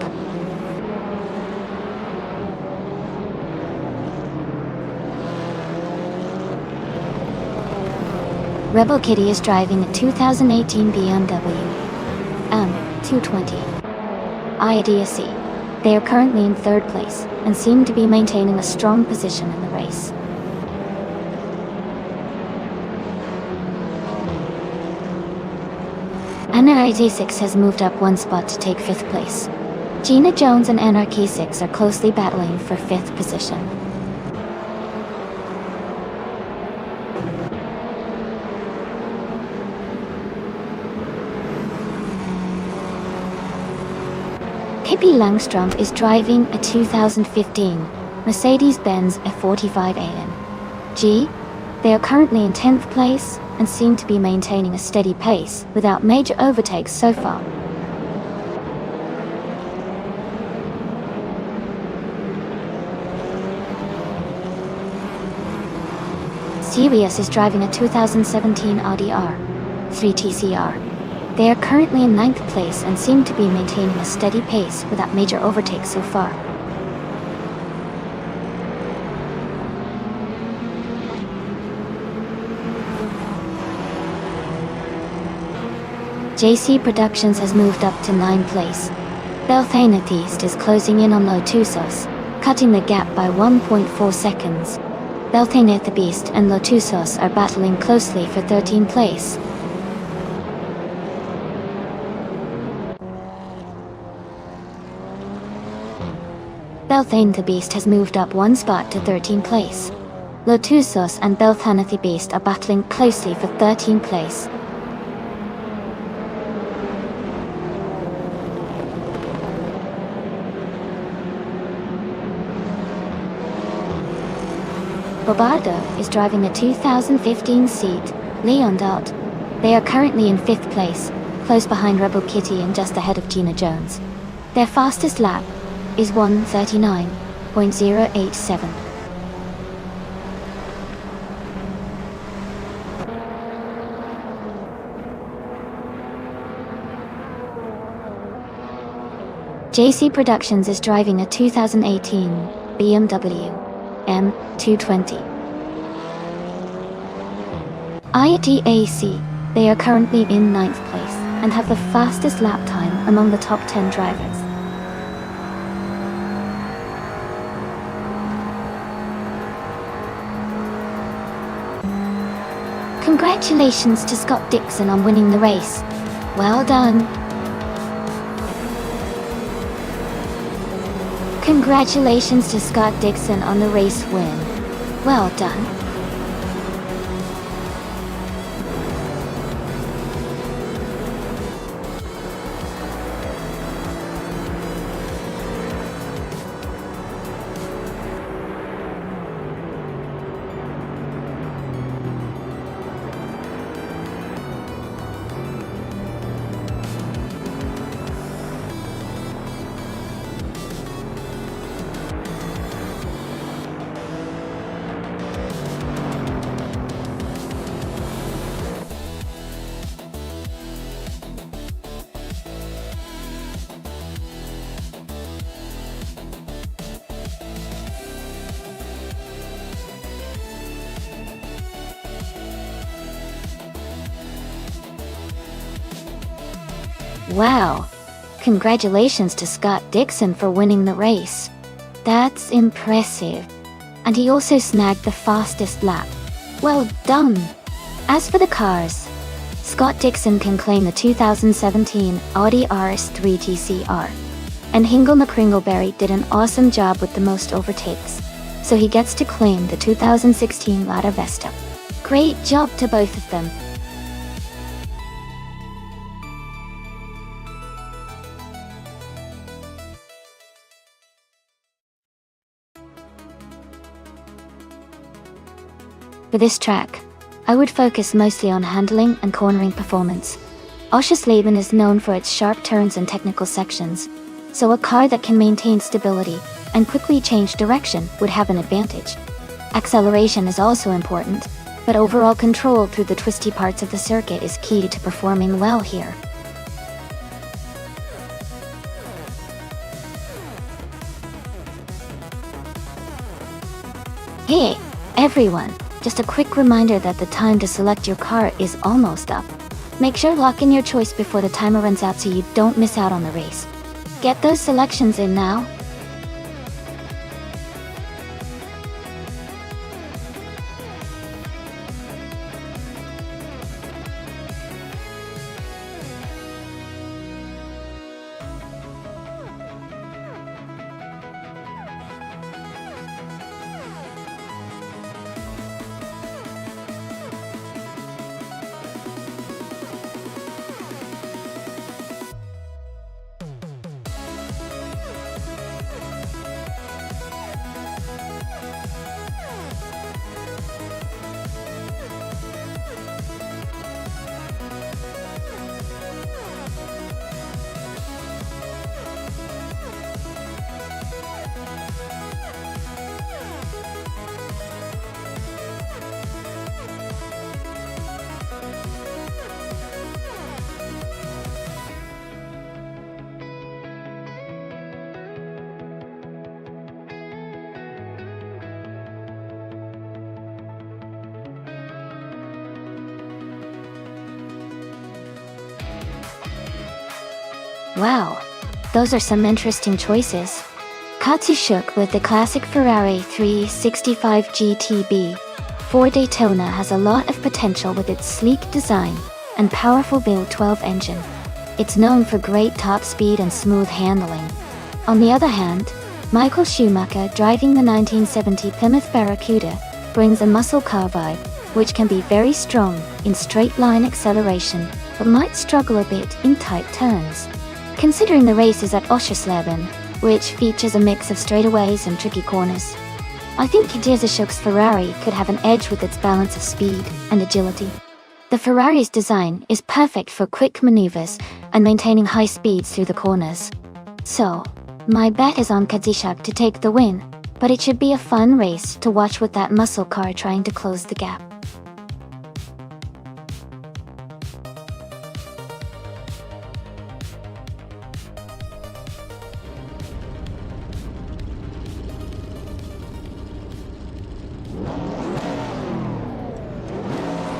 Rebel Kitty is driving a 2018 BMW M220 IDSE. They are currently in 3rd place and seem to be maintaining a strong position in the race. Anarchy 6 has moved up 1 spot to take 5th place. Gina Jones and Anarchy 6 are closely battling for 5th position. Pippi Langstrom is driving a 2015 Mercedes-Benz F45 AMG. They are currently in 10th place and seem to be maintaining a steady pace without major overtakes so far. Sirius is driving a 2017 Audi R3 TCR. They are currently in 9th place and seem to be maintaining a steady pace without major overtakes so far. JC Productions has moved up to 9th place. Belthanetheist is closing in on Lotusos, cutting the gap by 1.4 seconds. Belthanetheist and Lotusos are battling closely for 13th place. Belthanetheist has moved up 1 spot to 13th place. Lotusos and Belthanetheist are battling closely for 13th place. Bobardo is driving a 2015 Seat Leon Dot. They are currently in 5th place, close behind Rebel Kitty and just ahead of Tina Jones. Their fastest lap is 1:39.087. JC Productions is driving a 2018 BMW M220 IATAC. They are currently in 9th place and have the fastest lap time among the top 10 drivers. Congratulations to Scott Dixon on winning the race. Well done. Congratulations to Scott Dixon on the race win. Well done. Wow! Congratulations to Scott Dixon for winning the race. That's impressive. And he also snagged the fastest lap. Well done! As for the cars, Scott Dixon can claim the 2017 Audi RS3 TCR. And Hingle McCringleberry did an awesome job with the most overtakes, so he gets to claim the 2016 Lada Vesta. Great job to both of them. For this track, I would focus mostly on handling and cornering performance. Oschersleben is known for its sharp turns and technical sections, so a car that can maintain stability and quickly change direction would have an advantage. Acceleration is also important, but overall control through the twisty parts of the circuit is key to performing well here. Hey, everyone! Just a quick reminder that the time to select your car is almost up. Make sure to lock in your choice before the timer runs out so you don't miss out on the race. Get those selections in now. Wow, those are some interesting choices. Katsushuk with the classic Ferrari 365 GTB. Ford Daytona has a lot of potential with its sleek design and powerful V12 engine. It's known for great top speed and smooth handling. On the other hand, Michael Schumacher driving the 1970 Plymouth Barracuda brings a muscle car vibe, which can be very strong in straight-line acceleration, but might struggle a bit in tight turns. Considering the race is at Oschersleben, which features a mix of straightaways and tricky corners, I think Katsushuk's Ferrari could have an edge with its balance of speed and agility. The Ferrari's design is perfect for quick maneuvers and maintaining high speeds through the corners. So, my bet is on Katsushuk to take the win, but it should be a fun race to watch with that muscle car trying to close the gap.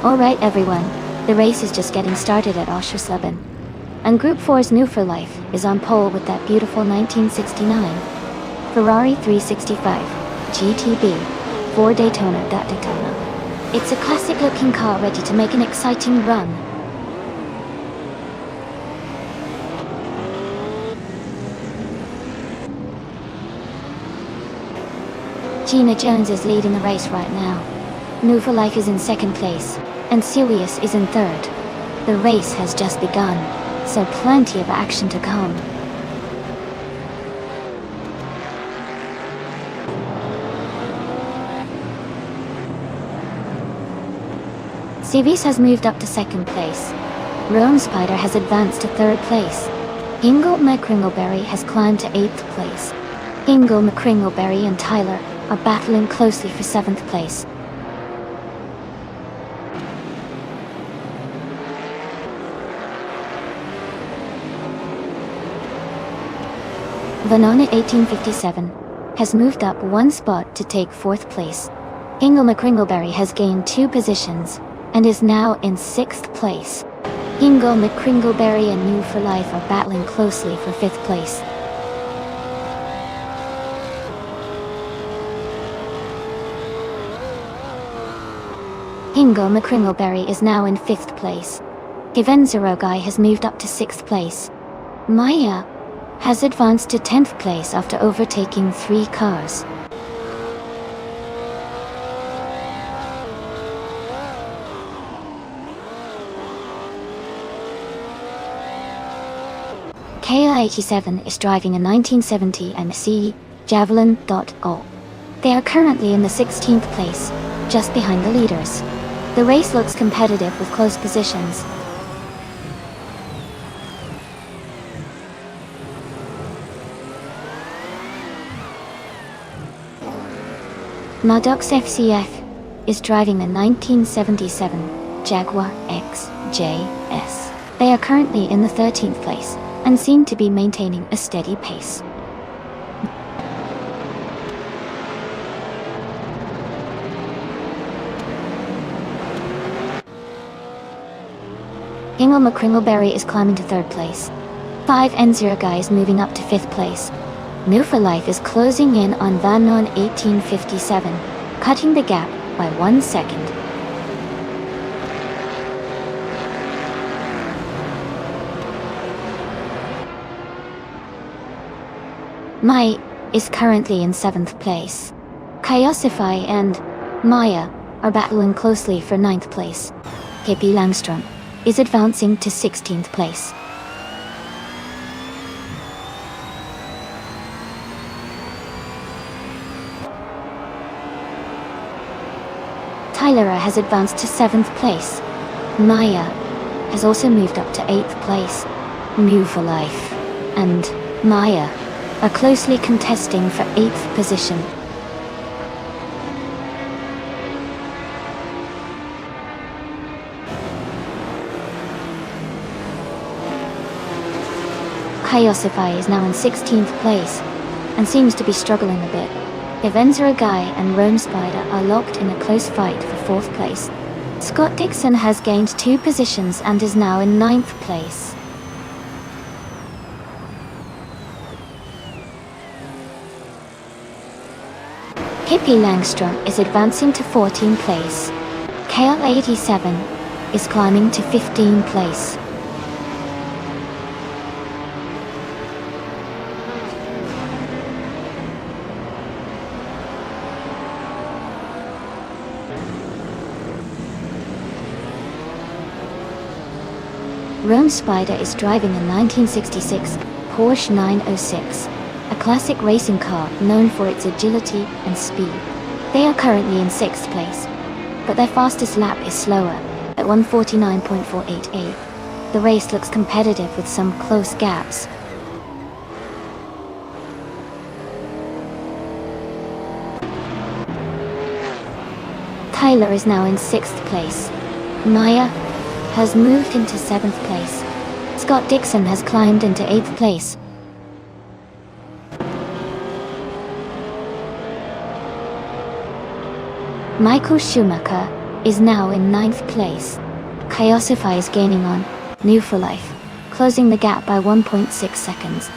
Alright everyone, the race is just getting started at Oschersleben. And Group 4's New for Life is on pole with that beautiful 1969 Ferrari 365 GTB Ford Daytona. It's a classic looking car ready to make an exciting run. Gina Jones is leading the race right now. New for Life is in second place, and Sirius is in third. The race has just begun, so plenty of action to come. Civis has moved up to second place. Rome Spider has advanced to third place. Ingle McCringleberry has climbed to 8th place. Ingle McCringleberry and Tyler are battling closely for 7th place. Vanona 1857 has moved up one spot to take 4th place. Ingle McCringleberry has gained 2 positions and is now in 6th place. Ingle McCringleberry and New for Life are battling closely for 5th place. Ingle McCringleberry is now in 5th place. Givenzerogai has moved up to 6th place. Maya has advanced to 10th place after overtaking 3 cars. KA87 is driving a 1970 MC Javelin.0. They are currently in the 16th place, just behind the leaders. The race looks competitive with close positions. Maddox FCF is driving the 1977 Jaguar XJS. They are currently in the 13th place and seem to be maintaining a steady pace. Ingle McCringleberry is climbing to 3rd place. 5N0 Guy is moving up to 5th place. New for Life is closing in on Vannon 1857, cutting the gap by 1 second. Mai is currently in 7th place. Kyosify and Maya are battling closely for 9th place. Hippie Langstrom is advancing to 16th place. Tylera has advanced to 7th place. Maya has also moved up to 8th place. New for Life and Maya are closely contesting for 8th position. Kyosify is now in 16th place and seems to be struggling a bit. Evenzera Guy and Rome Spider are locked in a close fight for 4th place. Scott Dixon has gained 2 positions and is now in 9th place. Pippi Langstrom is advancing to 14th place. KL87 is climbing to 15th place. Rome Spider is driving a 1966 Porsche 906, a classic racing car known for its agility and speed. They are currently in 6th place, but their fastest lap is slower, at 1:49.488. The race looks competitive with some close gaps. Tyler is now in 6th place. Maya has moved into 7th place. Scott Dixon has climbed into 8th place. Michael Schumacher is now in 9th place. Kyosify is gaining on New for Life, closing the gap by 1.6 seconds.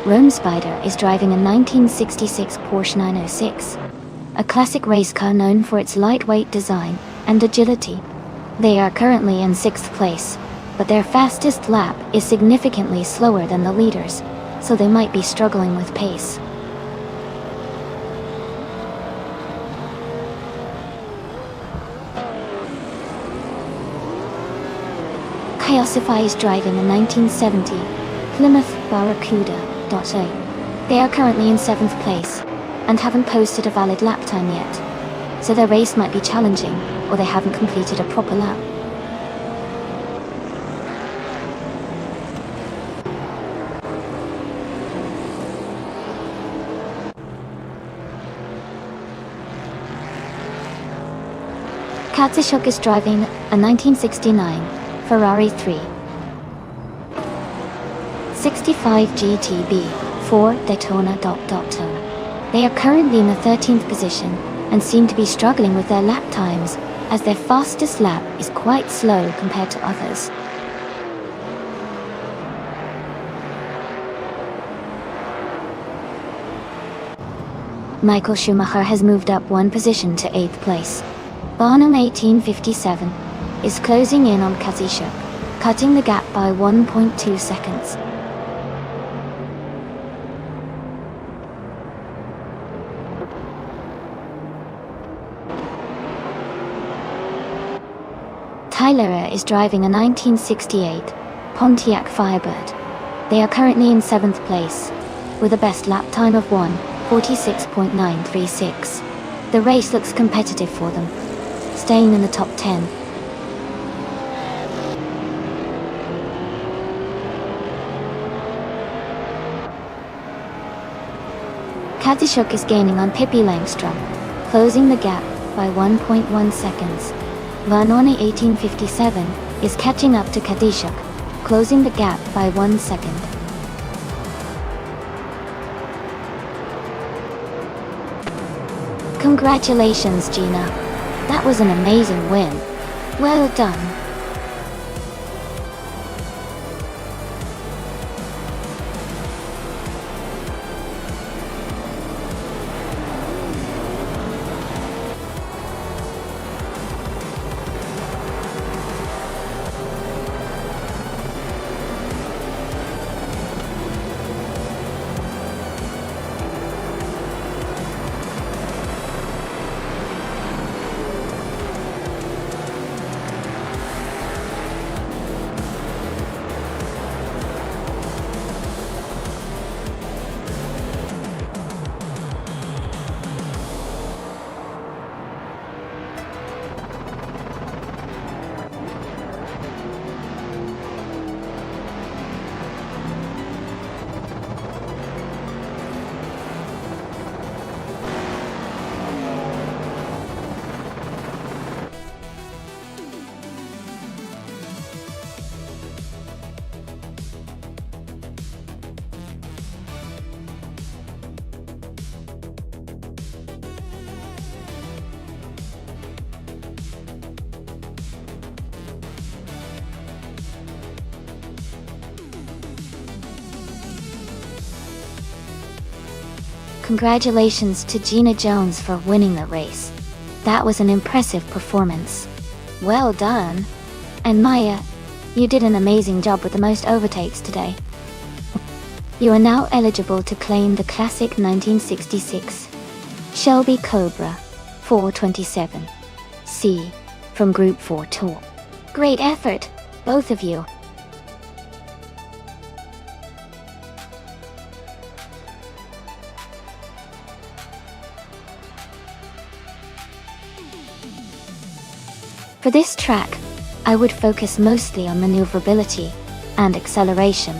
Rome Spider is driving a 1966 Porsche 906, a classic race car known for its lightweight design and agility. They are currently in 6th place, but their fastest lap is significantly slower than the leaders, so they might be struggling with pace. Kyosify is driving a 1970 Plymouth Barracuda. They are currently in 7th place, and haven't posted a valid lap time yet, so their race might be challenging, or they haven't completed a proper lap. Katsishuk is driving a 1969 Ferrari 365 GTB for Daytona. They are currently in the 13th position and seem to be struggling with their lap times, as their fastest lap is quite slow compared to others. Michael Schumacher has moved up one position to 8th place. Barnum 1857 is closing in on Katsishuk, cutting the gap by 1.2 seconds. Tyler is driving a 1968 Pontiac Firebird. They are currently in 7th place, with a best lap time of 1:46.936. The race looks competitive for them, staying in the top 10. Katsishuk is gaining on Pippi Langstrom, closing the gap by 1.1 seconds. Vanoni 1857 is catching up to Katsishuk, closing the gap by 1 second. Congratulations, Gina. That was an amazing win. Well done. Congratulations to Gina Jones for winning the race. That was an impressive performance. Well done. And Maya, you did an amazing job with the most overtakes today. You are now eligible to claim the classic 1966 Shelby Cobra 427C from Group 4 Tour. Great effort, both of you. For this track, I would focus mostly on maneuverability and acceleration.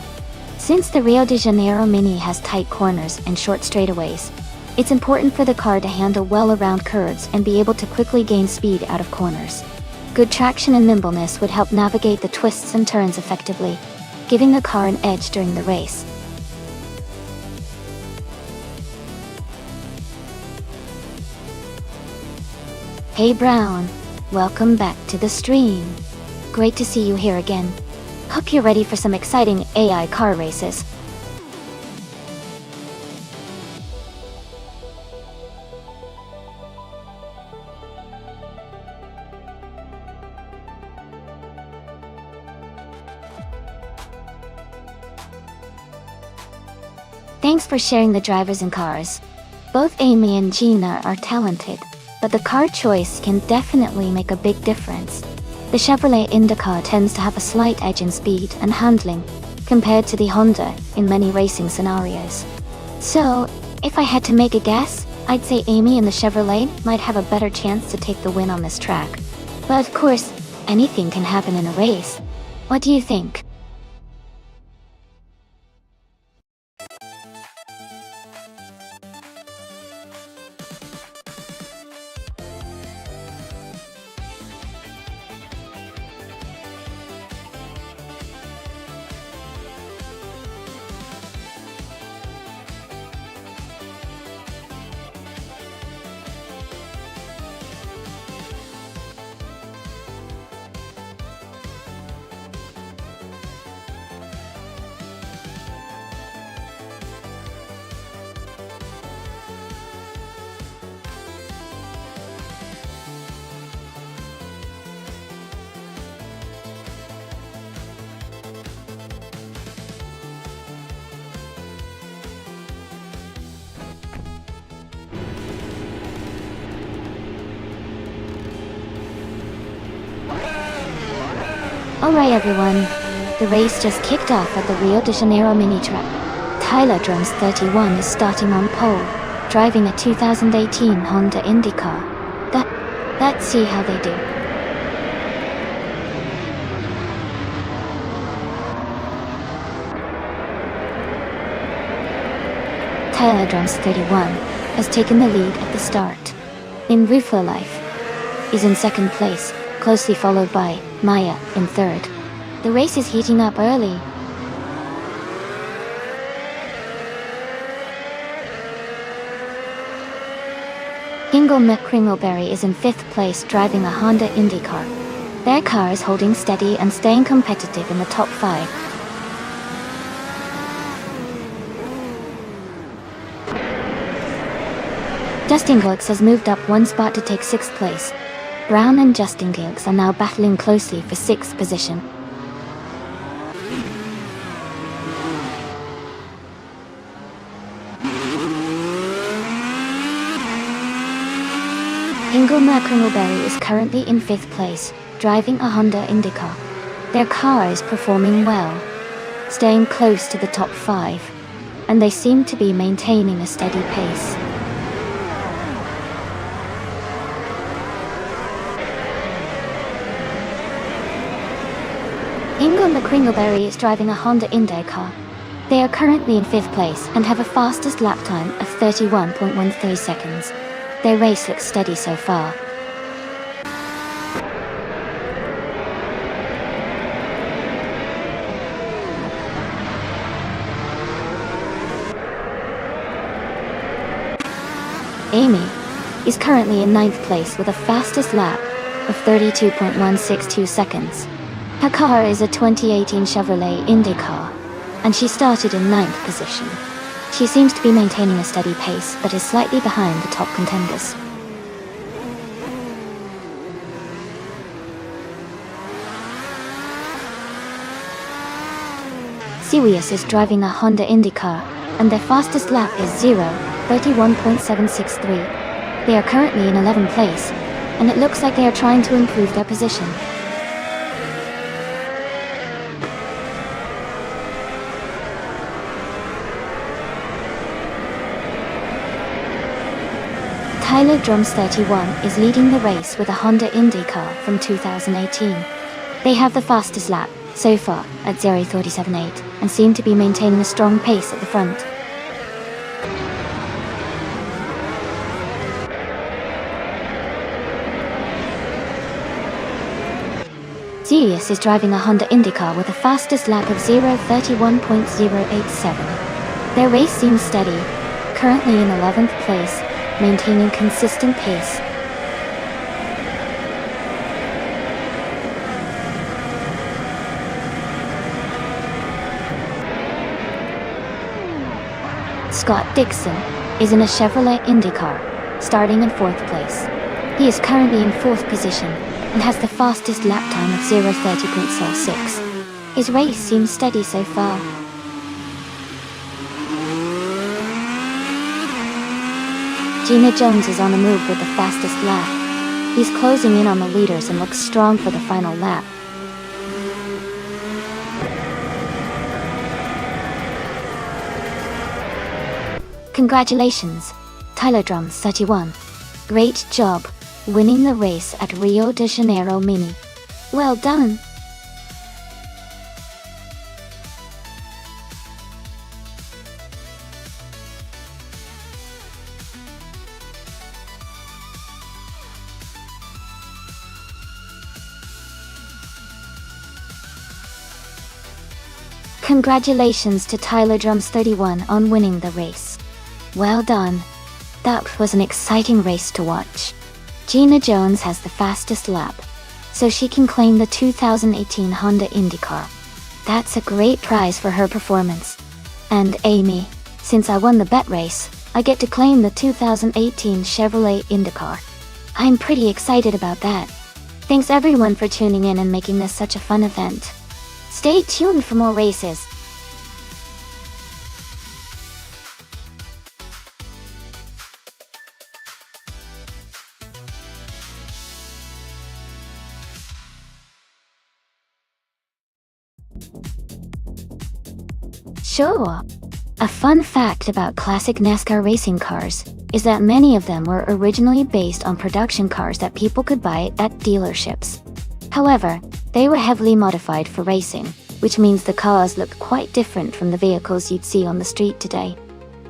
Since the Rio de Janeiro Mini has tight corners and short straightaways, it's important for the car to handle well around curves and be able to quickly gain speed out of corners. Good traction and nimbleness would help navigate the twists and turns effectively, giving the car an edge during the race. Hey Brown, welcome back to the stream. Great to see you here again. Hope you're ready for some exciting AI car races. Thanks for sharing the drivers and cars. Both Amy and Gina are talented, but the car choice can definitely make a big difference. The Chevrolet Indica tends to have a slight edge in speed and handling compared to the Honda in many racing scenarios. So, if I had to make a guess, I'd say Amy and the Chevrolet might have a better chance to take the win on this track. But of course, anything can happen in a race. What do you think? Alright everyone, the race just kicked off at the Rio de Janeiro mini track. Tyler Drums 31 is starting on pole, driving a 2018 Honda IndyCar. Let's see how they do. Tyler Drums 31 has taken the lead at the start. In Rufo Life is in second place, closely followed by Maya in third. The race is heating up early. Ingle McCringleberry is in fifth place driving a Honda IndyCar. Their car is holding steady and staying competitive in the top 5. Justin Gilks has moved up one spot to take 6th place. Brown and Justin Gilks are now battling closely for 6th position. Ingle McCringleberry is currently in 5th place, driving a Honda IndyCar. Their car is performing well, staying close to the top 5, and they seem to be maintaining a steady pace. Ingle McCringleberry is driving a Honda IndyCar. They are currently in 5th place and have a fastest lap time of 31.13 seconds. Their race looks steady so far. Amy is currently in 9th place with a fastest lap of 32.162 seconds. Her car is a 2018 Chevrolet IndyCar, and she started in 9th position. She seems to be maintaining a steady pace, but is slightly behind the top contenders. Sirius is driving a Honda IndyCar, and their fastest lap is 0:31.763. They are currently in 11th place, and it looks like they are trying to improve their position. Tyler Drums 31 is leading the race with a Honda IndyCar from 2018. They have the fastest lap so far at 0:37.8 and seem to be maintaining a strong pace at the front. Sirius is driving a Honda IndyCar with the fastest lap of 0:31.087. Their race seems steady, currently in 11th place, maintaining consistent pace. Scott Dixon is in a Chevrolet IndyCar, starting in 4th place. He is currently in 4th position and has the fastest lap time of 0:30.06. His race seems steady so far. Gina Jones is on the move with the fastest lap. He's closing in on the leaders and looks strong for the final lap. Congratulations, Tyler Drums 31. Great job, winning the race at Rio de Janeiro Mini. Well done! Congratulations to Tyler Drums 31 on winning the race. Well done. That was an exciting race to watch. Gina Jones has the fastest lap, so she can claim the 2018 Honda IndyCar. That's a great prize for her performance. And Amy, since I won the bet race, I get to claim the 2018 Chevrolet IndyCar. I'm pretty excited about that. Thanks everyone for tuning in and making this such a fun event. Stay tuned for more races. Sure. A fun fact about classic NASCAR racing cars is that many of them were originally based on production cars that people could buy at dealerships. However, they were heavily modified for racing, which means the cars look quite different from the vehicles you'd see on the street today.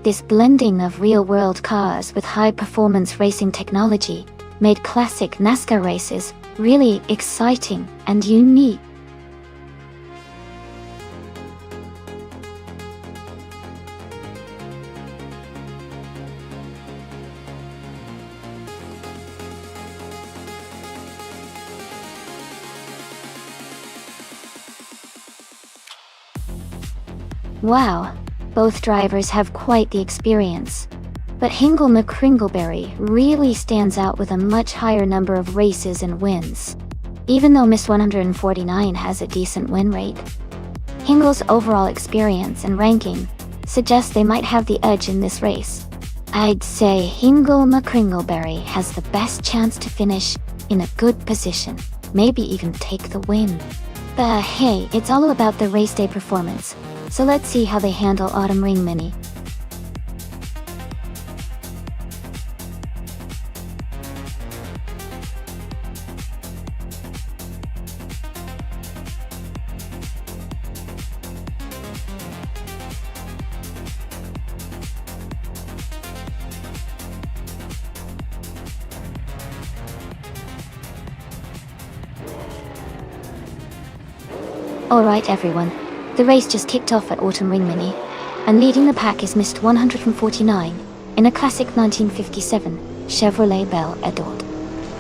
This blending of real-world cars with high-performance racing technology made classic NASCAR races really exciting and unique. Wow, both drivers have quite the experience. But Hingle McCringleberry really stands out with a much higher number of races and wins. Even though Miss 149 has a decent win rate, Hingle's overall experience and ranking suggests they might have the edge in this race. I'd say Hingle McCringleberry has the best chance to finish in a good position, maybe even take the win. But hey, it's all about the race day performance. So let's see how they handle Autumn Ring Mini. Alright everyone, the race just kicked off at Autumn Ring Mini, and leading the pack is Mist 149 in a classic 1957 Chevrolet Belle Étoile.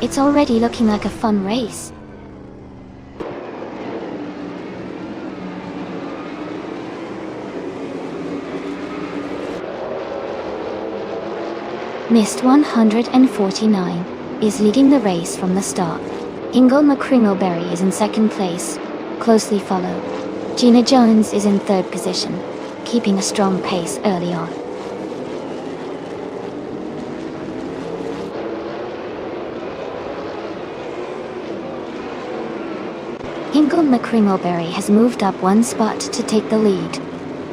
It's already looking like a fun race. Mist 149 is leading the race from the start. Ingle McCringleberry is in second place, closely followed. Gina Jones is in third position, keeping a strong pace early on. Ingle McCringleberry has moved up one spot to take the lead.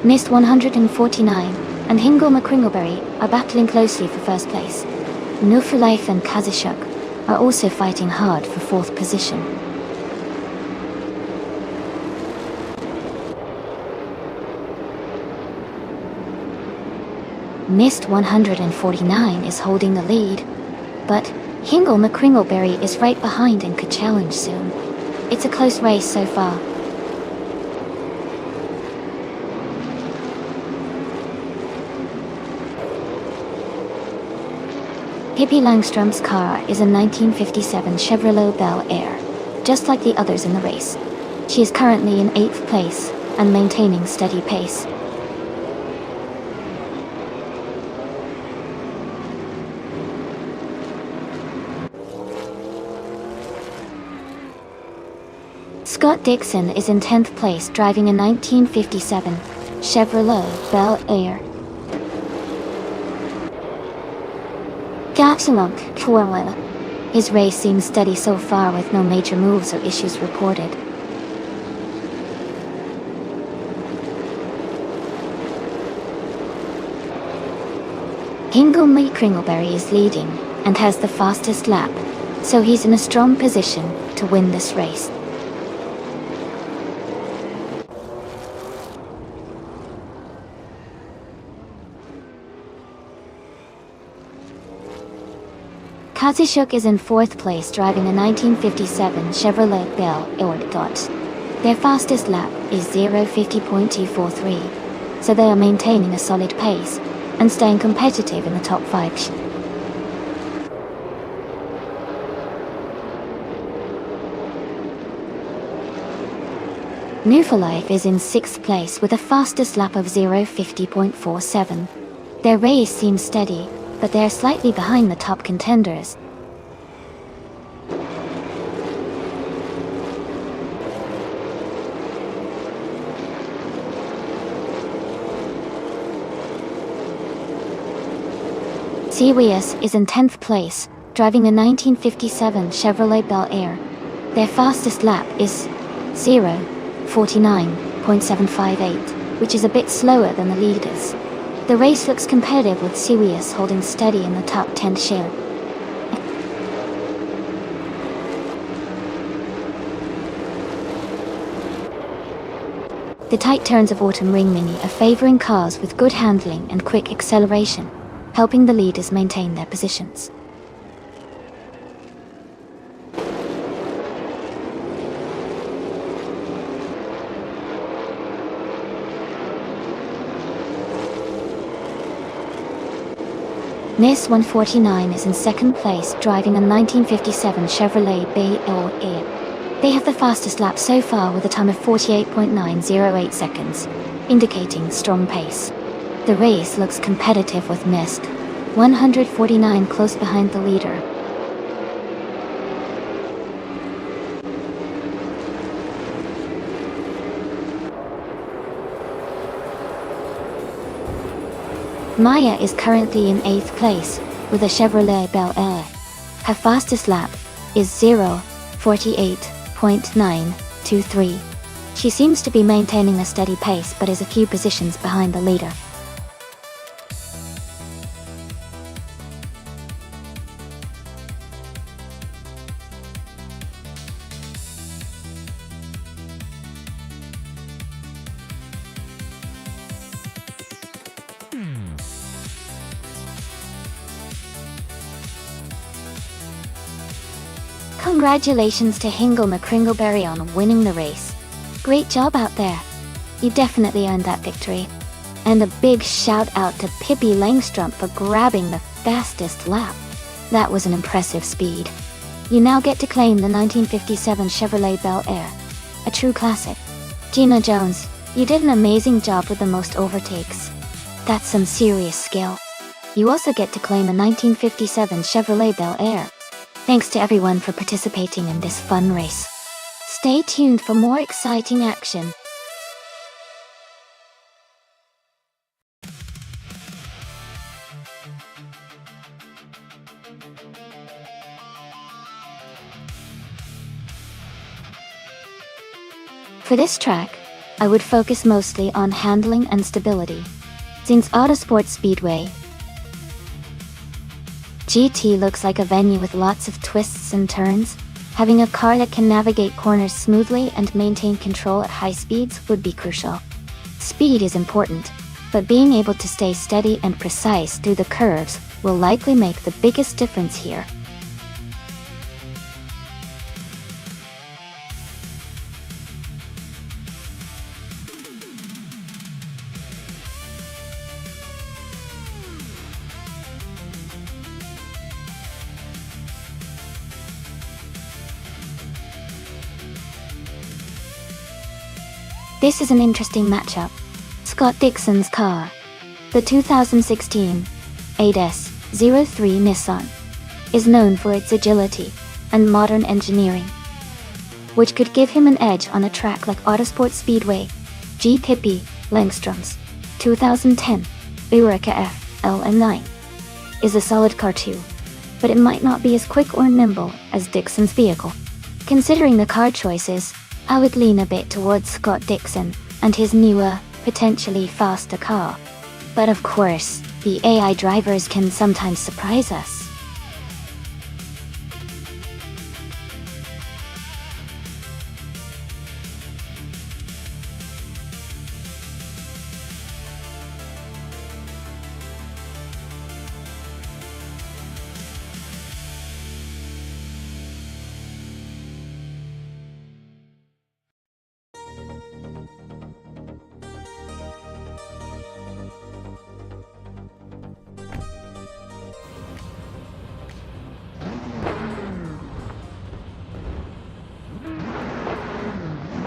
Mist 149 and Hingle McCringleberry are battling closely for first place. No for Life and Kazishuk are also fighting hard for fourth position. Mist 149 is holding the lead, but Hingle McCringleberry is right behind and could challenge soon. It's a close race so far. Pippi Langstrom's car is a 1957 Chevrolet Bel Air, just like the others in the race. She is currently in 8th place and maintaining steady pace. Scott Dixon is in 10th place driving a 1957 Chevrolet Bel Air. His race seems steady so far with no major moves or issues reported. Hingle McCringleberry is leading and has the fastest lap, so he's in a strong position to win this race. Kazishuk is in 4th place driving a 1957 Chevrolet Bel Air. Their fastest lap is 0:50.243, so they are maintaining a solid pace and staying competitive in the top 5. New for Life is in 6th place with a fastest lap of 0:50.47. Their race seems steady, but they are slightly behind the top contenders. Siwius is in 10th place, driving a 1957 Chevrolet Bel Air. Their fastest lap is 0:49.758, which is a bit slower than the leaders. The race looks competitive with Siwius holding steady in the top 10 share. The tight turns of Autumn Ring Mini are favoring cars with good handling and quick acceleration, helping the leaders maintain their positions. Nis 149 is in 2nd place driving a 1957 Chevrolet Bel Air. They have the fastest lap so far with a time of 48.908 seconds, indicating strong pace. The race looks competitive with Mist 149 close behind the leader. Maya is currently in 8th place with a Chevrolet Bel Air. Her fastest lap is 0:48.923. She seems to be maintaining a steady pace but is a few positions behind the leader. Congratulations to Hingle McCringleberry on winning the race. Great job out there. You definitely earned that victory. And a big shout out to Pippi Langstrom for grabbing the fastest lap. That was an impressive speed. You now get to claim the 1957 Chevrolet Bel Air, a true classic. Gina Jones, you did an amazing job with the most overtakes. That's some serious skill. You also get to claim a 1957 Chevrolet Bel Air. Thanks to everyone for participating in this fun race. Stay tuned for more exciting action. For this track, I would focus mostly on handling and stability. Since Autosport Speedway GT looks like a venue with lots of twists and turns, having a car that can navigate corners smoothly and maintain control at high speeds would be crucial. Speed is important, but being able to stay steady and precise through the curves will likely make the biggest difference here. This is an interesting matchup. Scott Dixon's car, the 2016 ADES-03 Nissan, is known for its agility and modern engineering, which could give him an edge on a track like Autosport Speedway. G. Pippi Langstrom's 2010 Oreca FLM9 is a solid car too, but it might not be as quick or nimble as Dixon's vehicle. Considering the car choices, I would lean a bit towards Scott Dixon and his newer, potentially faster car. But of course, the AI drivers can sometimes surprise us.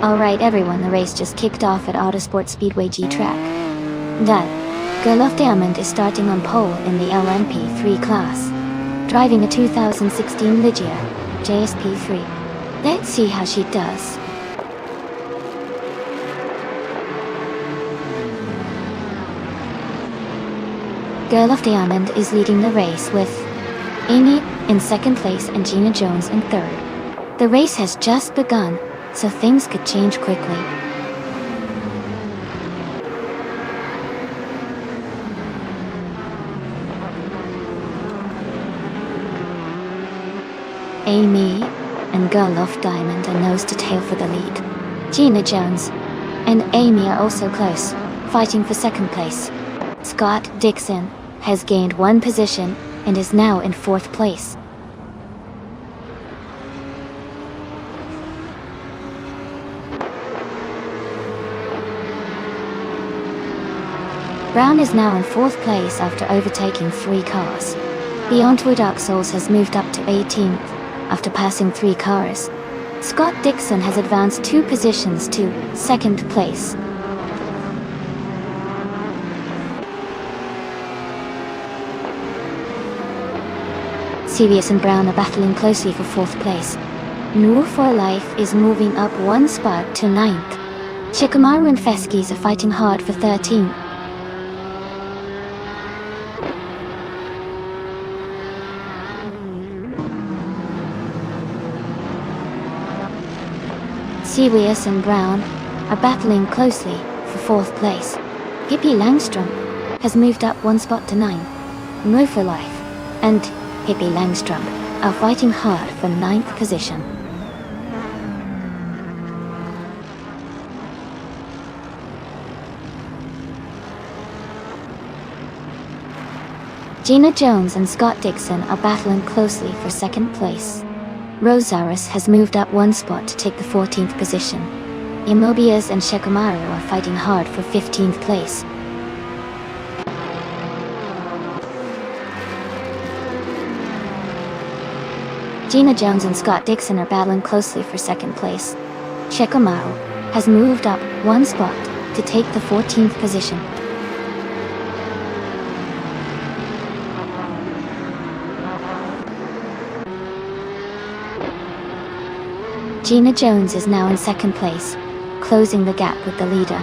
Alright everyone, the race just kicked off at Autosport Speedway G track. Gerloff Diamond is starting on pole in the LMP3 class, driving a 2016 Ligia JSP3. Let's see how she does. Gerloff Diamond is leading the race with Amy in second place and Gina Jones in third. The race has just begun, so things could change quickly. Amy and Gerloff Diamond are nose to tail for the lead. Gina Jones and Amy are also close, fighting for second place. Scott Dixon has gained one position and is now in fourth place. Brown is now in fourth place after overtaking 3 cars. The Antwerp Dark Souls has moved up to 18th after passing 3 cars. Scott Dixon has advanced 2 positions to second place. Sirius and Brown are battling closely for fourth place. Noor for Life is moving up 1 spot to 9th. Shikamaru and Feskis are fighting hard for 13th. Sirius and Brown are battling closely for 4th place. Pippi Langstrom has moved up 1 spot to 9. Noor for Life and Pippi Langstrom are fighting hard for 9th position. Gina Jones and Scott Dixon are battling closely for 2nd place. Rosaris has moved up 1 spot to take the 14th position. Imobias and Shikamaru are fighting hard for 15th place. Gina Jones and Scott Dixon are battling closely for 2nd place. Shikamaru has moved up 1 spot to take the 14th position. Gina Jones is now in second place, closing the gap with the leader.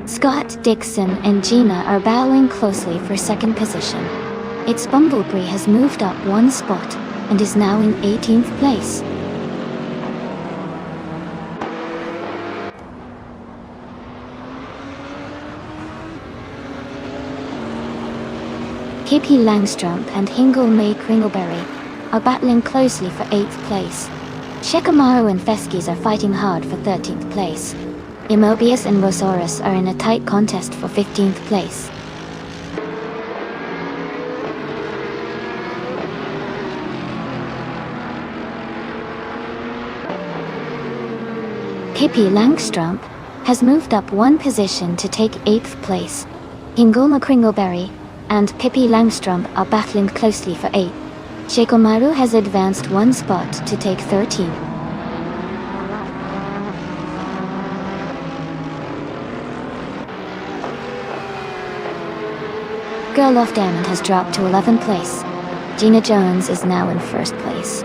Scott Dixon and Gina are battling closely for second position. Its Bumblebee has moved up one spot and is now in 18th place. Pippi Langstrump and Hingle May Kringleberry are battling closely for 8th place. Shikamaru and Feskis are fighting hard for 13th place. Immobius and Rosaurus are in a tight contest for 15th place. Pippi Langstrump has moved up one position to take 8th place. Hingulma Kringleberry and Pippi Langstrump are battling closely for 8th. Shikamaru has advanced one spot to take 13th. Girl of Diamond has dropped to 11th place. Gina Jones is now in 1st place.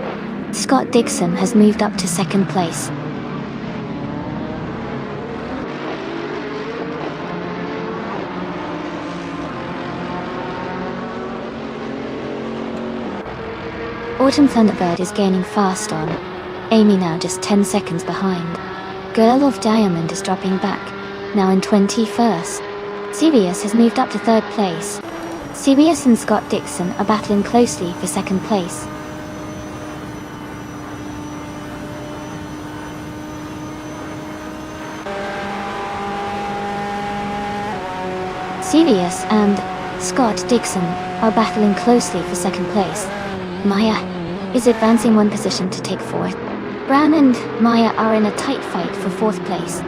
Scott Dixon has moved up to 2nd place. Autumn Thunderbird is gaining fast on Amy, now just 10 seconds behind. Girl of Diamond is dropping back, now in 21st. Sirius has moved up to 3rd place. Sirius and Scott Dixon are battling closely for 2nd place. Sirius and Scott Dixon are battling closely for 2nd place. Maya is advancing one position to take 4th. Brown and Maya are in a tight fight for 4th place.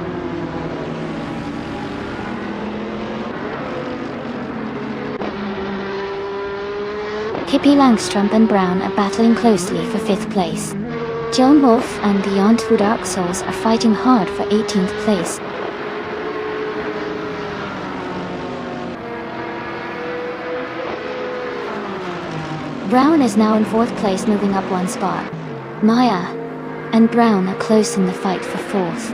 Pippi Langstrump and Brown are battling closely for 5th place. Joan Wolf and Beyond Two Dark Souls are fighting hard for 18th place. Brown is now in 4th place, moving up one spot. Maya and Brown are close in the fight for 4th.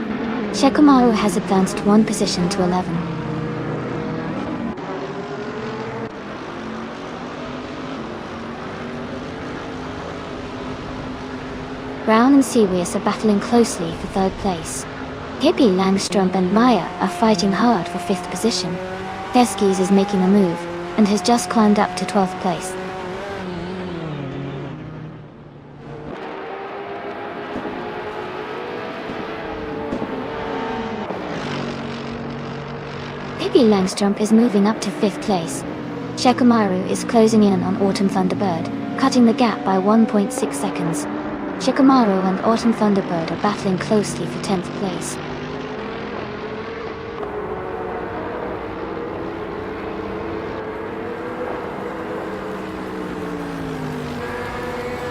Shikamaru has advanced one position to 11. Brown and Sirius are battling closely for 3rd place. Pippi Langstrump and Maya are fighting hard for 5th position. Feskis is making a move and has just climbed up to 12th place. Pippi Langstrump is moving up to 5th place. Shikamaru is closing in on Autumn Thunderbird, cutting the gap by 1.6 seconds. Shikamaru and Autumn Thunderbird are battling closely for 10th place.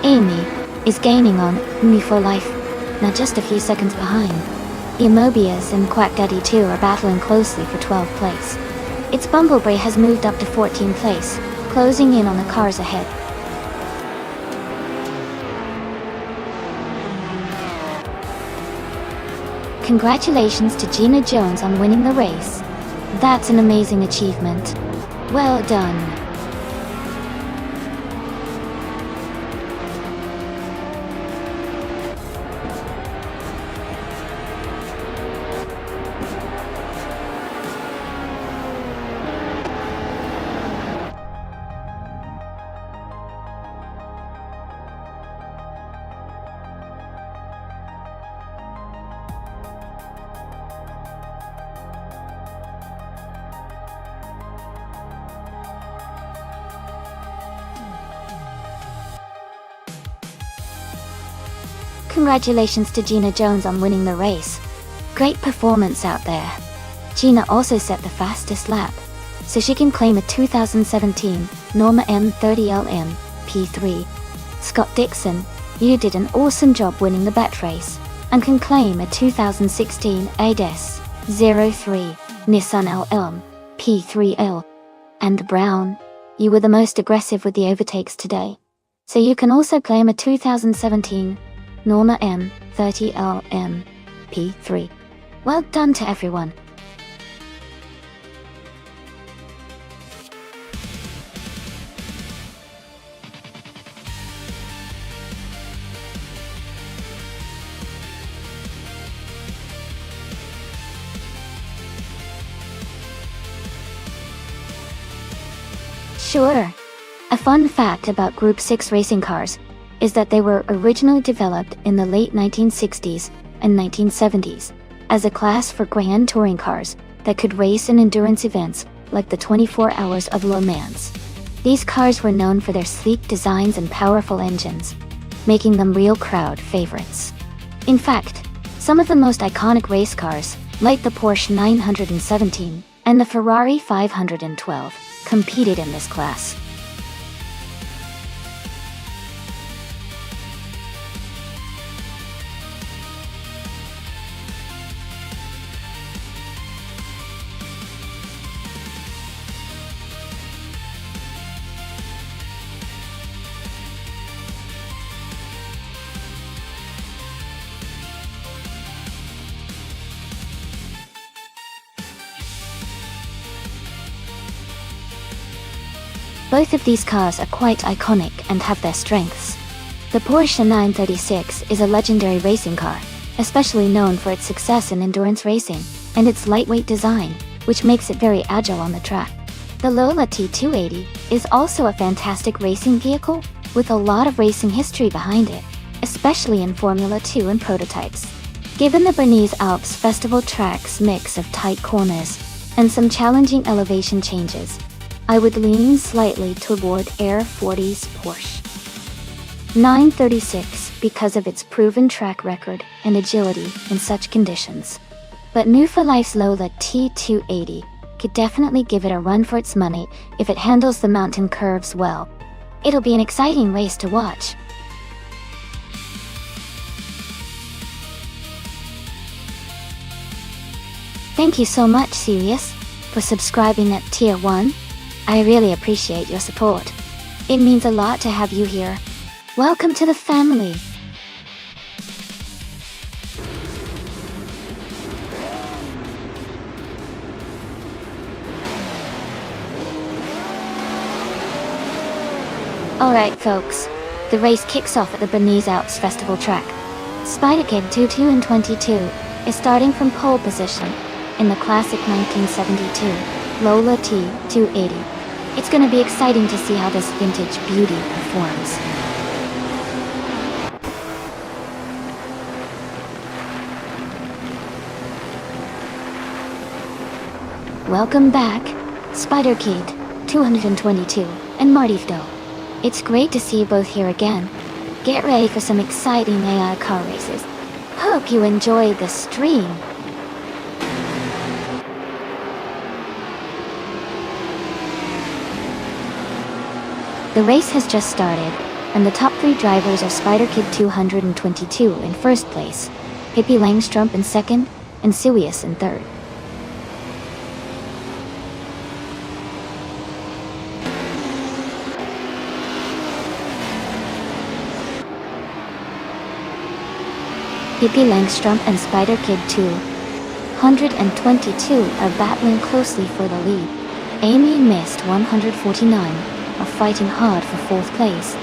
Amy is gaining on Me for Life, now just a few seconds behind. Immobius and Quack Daddy 2 are battling closely for 12th place. Its Bumblebee has moved up to 14th place, closing in on the cars ahead. Congratulations to Gina Jones on winning the race. That's an amazing achievement. Well done. Congratulations to Gina Jones on winning the race. Great performance out there. Gina also set the fastest lap, so she can claim a 2017 Norma M30LM P3. Scott Dixon, you did an awesome job winning the bet race, and can claim a 2016 ADES 03 Nissan LM P3L. And Brown, you were the most aggressive with the overtakes today, so you can also claim a 2017 Norma M30 30 LMP3. Well done to everyone. Sure. A fun fact about Group 6 racing cars is that they were originally developed in the late 1960s and 1970s as a class for grand touring cars that could race in endurance events like the 24 Hours of Le Mans. These cars were known for their sleek designs and powerful engines, making them real crowd favorites. In fact, some of the most iconic race cars, like the Porsche 917 and the Ferrari 512, competed in this class. Both of these cars are quite iconic and have their strengths. The Porsche 936 is a legendary racing car, especially known for its success in endurance racing, and its lightweight design, which makes it very agile on the track. The Lola T280 is also a fantastic racing vehicle, with a lot of racing history behind it, especially in Formula 2 and prototypes. Given the Bernese Alps Festival track's mix of tight corners and some challenging elevation changes, I would lean slightly toward Air 40's Porsche 936 because of its proven track record and agility in such conditions. But New for Life's Lola T280 could definitely give it a run for its money if it handles the mountain curves well. It'll be an exciting race to watch. Thank you so much, Sirius, for subscribing at Tier 1. I really appreciate your support. It means a lot to have you here. Welcome to the family. Alright folks, the race kicks off at the Bernese Alps Festival track. Spider Kid 22 and 22 is starting from pole position in the classic 1972 Lola T280. It's going to be exciting to see how this vintage beauty performs. Welcome back, Spider Kid 222 and Martifdo. It's great to see you both here again. Get ready for some exciting AI car races. Hope you enjoy the stream. The race has just started, and the top 3 drivers are Spider Kid 222 in first place, Pippi Langstrup in second, and Sirius in third. Pippi Langstrup and Spider Kid 222 are battling closely for the lead. Amy and Mist 149 are fighting hard for 4th place.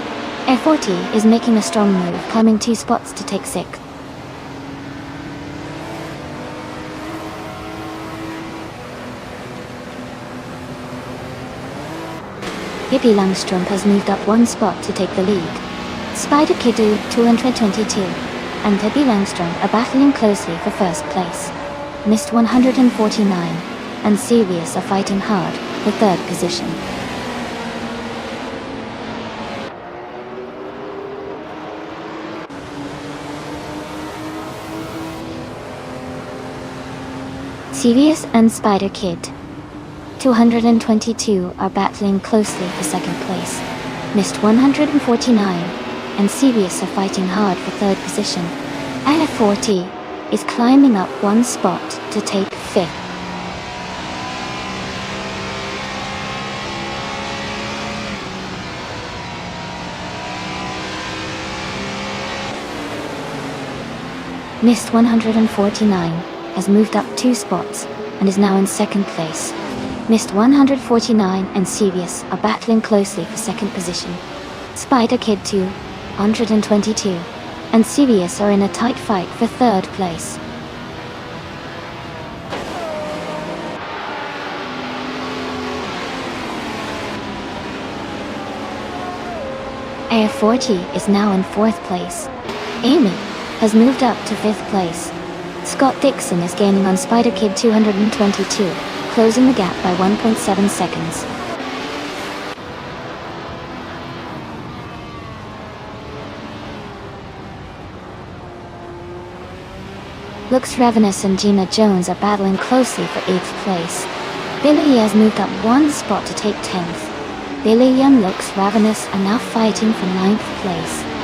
F40 is making a strong move, climbing 2 spots to take 6th. Pippi Langstrup has moved up 1 spot to take the lead. Spider Kid 222 and Pippi Langstrup are battling closely for 1st place. Mist 149 and Sirius are fighting hard for 3rd position. Sirius and Spider Kid 222 are battling closely for 2nd place. Mist 149 and Sirius are fighting hard for 3rd position. F40 is climbing up 1 spot to take 5th. Mist 149 has moved up 2 spots and is now in 2nd place. Mist 149 and Sevius are battling closely for 2nd position. Spider Kid 222 and Sevius are in a tight fight for 3rd place. AF40 is now in 4th place. Amy has moved up to 5th place. Scott Dixon is gaining on Spider Kid 222, closing the gap by 1.7 seconds. Lux Ravenous and Gina Jones are battling closely for 8th place. Billy has moved up 1 spot to take 10th. Billy and Lux Ravenous are now fighting for 9th place.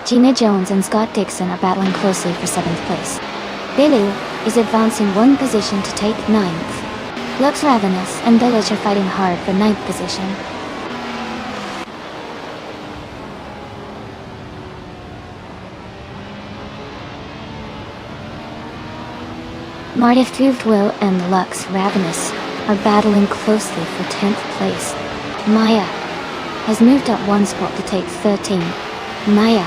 Gina Jones and Scott Dixon are battling closely for 7th place. Billy is advancing 1 position to take 9th. Lux Ravenous and Village are fighting hard for 9th position. Marty Thuvdwill and Lux Ravenous are battling closely for 10th place. Maya has moved up 1 spot to take 13. Maya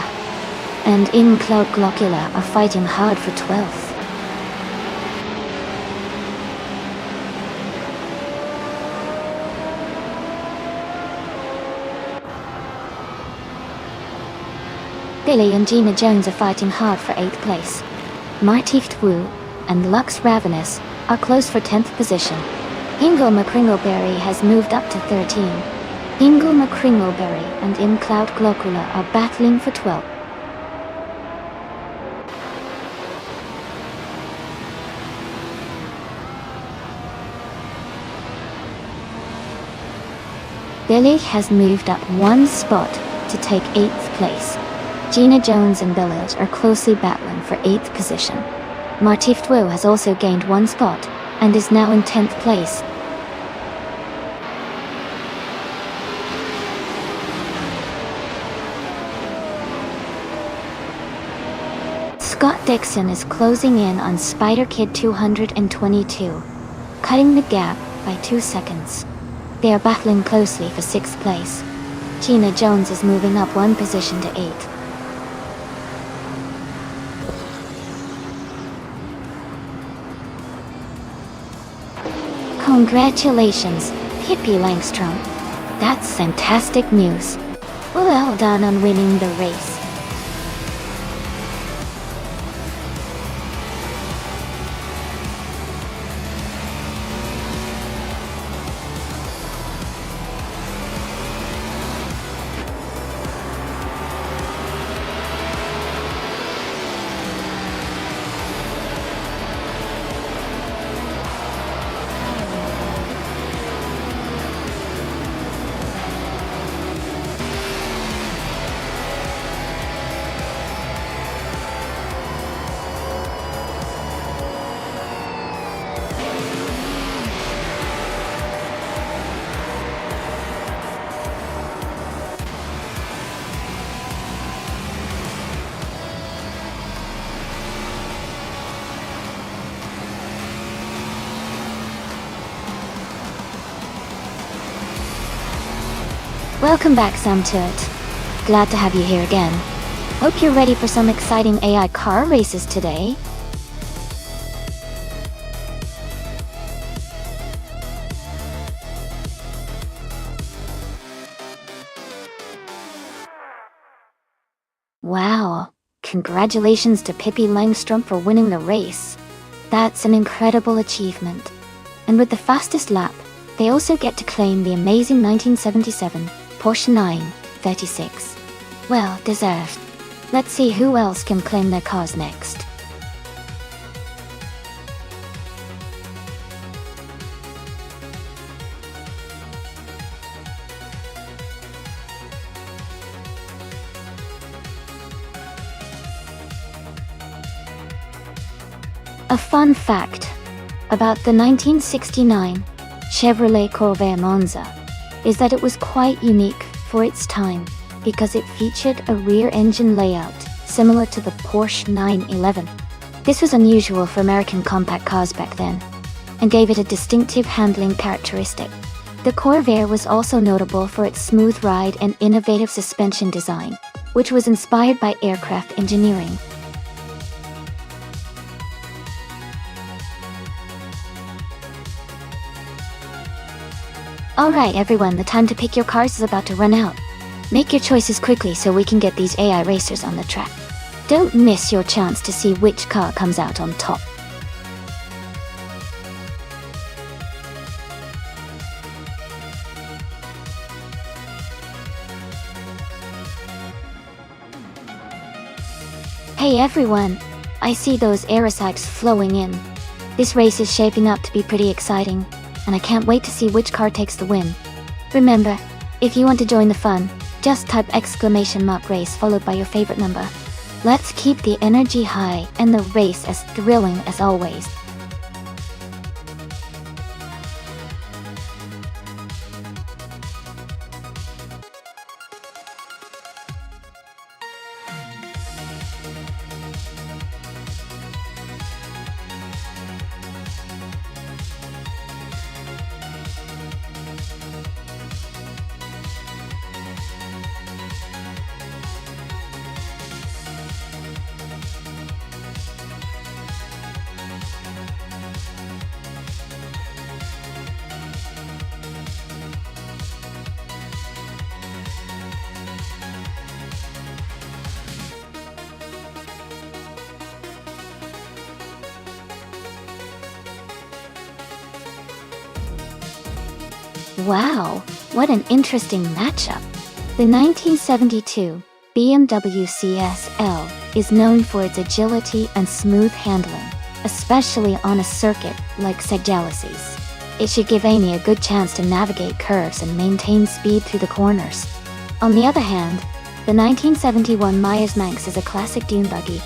and In Cloud Glockula are fighting hard for 12th. Billy and Gina Jones are fighting hard for 8th place. Martift Wu and Lux Ravenous are close for 10th position. Ingle McCringleberry has moved up to 13. Ingle McCringleberry and In Cloud Glockula are battling for 12th. Billy has moved up 1 spot to take 8th place. Gina Jones and Village are closely battling for 8th position. Martift Wu has also gained 1 spot and is now in 10th place. Scott Dixon is closing in on Spider Kid 222, cutting the gap by 2 seconds. They are battling closely for 6th place. Gina Jones is moving up 1 position to 8th. Congratulations, Pippi Langstrom. That's fantastic news. Well done on winning the race. Welcome back, Sam Tut. Glad to have you here again. Hope you're ready for some exciting AI car races today. Wow, congratulations to Pippi Langstrom for winning the race. That's an incredible achievement. And with the fastest lap, they also get to claim the amazing 1977 Porsche 936. Well deserved. Let's see who else can claim their cars next. A fun fact about the 1969 Chevrolet Corvair Monza, is that it was quite unique for its time because it featured a rear engine layout similar to the Porsche 911. This was unusual for American compact cars back then, and gave it a distinctive handling characteristic. The Corvair was also notable for its smooth ride and innovative suspension design, which was inspired by aircraft engineering. Alright everyone, the time to pick your cars is about to run out. Make your choices quickly so we can get these AI racers on the track. Don't miss your chance to see which car comes out on top. Hey everyone! I see those aerosacs flowing in. This race is shaping up to be pretty exciting, and I can't wait to see which car takes the win. Remember, if you want to join the fun, just type !race followed by your favorite number. Let's keep the energy high and the race as thrilling as always. Wow, what an interesting matchup. The 1972 BMW CS-L is known for its agility and smooth handling, especially on a circuit like Segalaces. It should give Amy a good chance to navigate curves and maintain speed through the corners. On the other hand, the 1971 Myers-Manx is a classic dune buggy.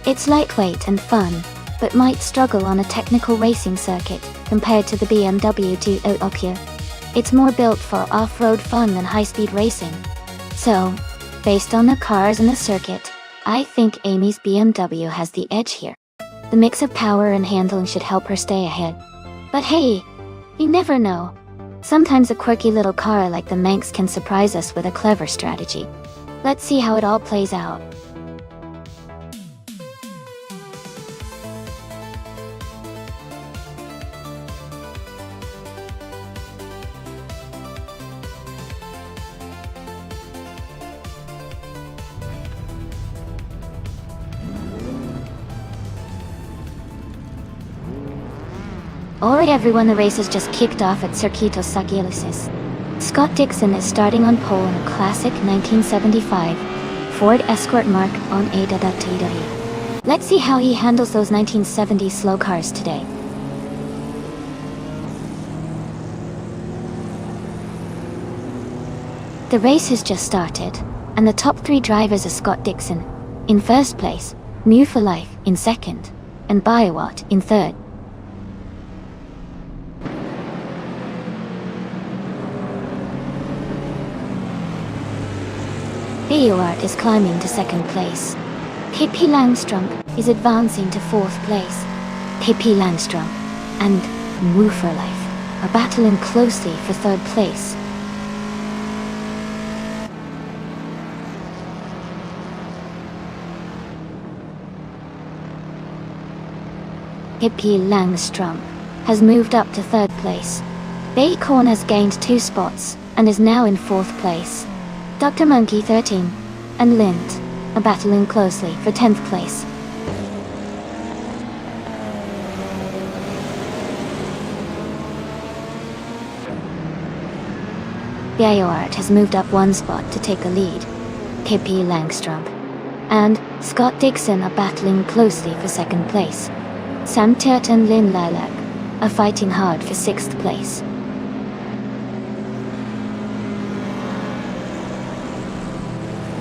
It's lightweight and fun, but might struggle on a technical racing circuit compared to the BMW Duo Okia. It's more built for off-road fun than high-speed racing. So, based on the cars and the circuit, I think Amy's BMW has the edge here. The mix of power and handling should help her stay ahead. But hey, you never know. Sometimes a quirky little car like the Manx can surprise us with a clever strategy. Let's see how it all plays out. Alright everyone, the race has just kicked off at Circuito Sagalaces. Scott Dixon is starting on pole in a classic 1975 Ford Escort Mark on AWW. Let's see how he handles those 1970s slow cars today. The race has just started, and the top three drivers are Scott Dixon in first place, New for Life in second, and Biowat in third. Biowat is climbing to second place. Pippi Langstrump is advancing to fourth place. Pippi Langstrump and Moo for Life are battling closely for third place. Pippi Langstrump has moved up to third place. Bacon has gained 2 spots and is now in fourth place. Dr. Monkey 13 and Lind are battling closely for 10th place. Biowat has moved up 1 spot to take the lead. Pippi Langstrump and Scott Dixon are battling closely for 2nd place. Sam Tert and Lynn Lilac are fighting hard for 6th place.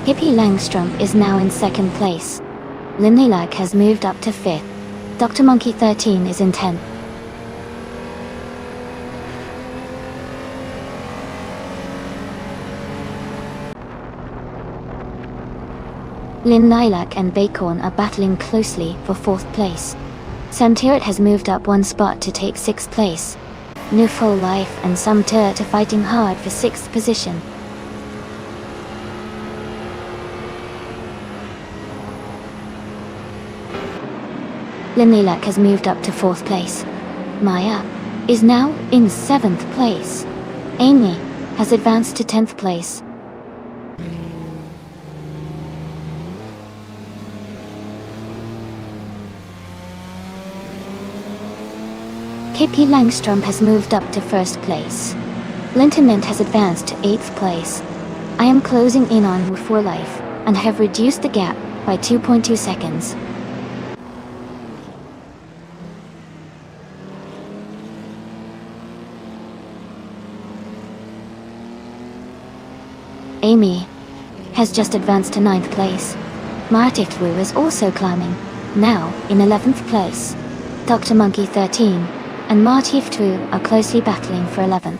Pippi Langstrump is now in 2nd place. Lynn Lilac has moved up to 5th. Dr. Monkey 13 is in 10th. Lynn Lilac and Bacon are battling closely for 4th place. Sam Turret has moved up 1 spot to take 6th place. New Full Life and Sam Turret are fighting hard for 6th position. Lynn Lilac has moved up to 4th place. Maya is now in 7th place. Amy has advanced to 10th place. KP Langstrom has moved up to 1st place. Linton Mint has advanced to 8th place. I am closing in on Move for Life and have reduced the gap by 2.2 seconds. Amy has just advanced to 9th place. Martif Wu is also climbing, now in 11th place. Dr. Monkey 13 and Martif Wu are closely battling for 11th.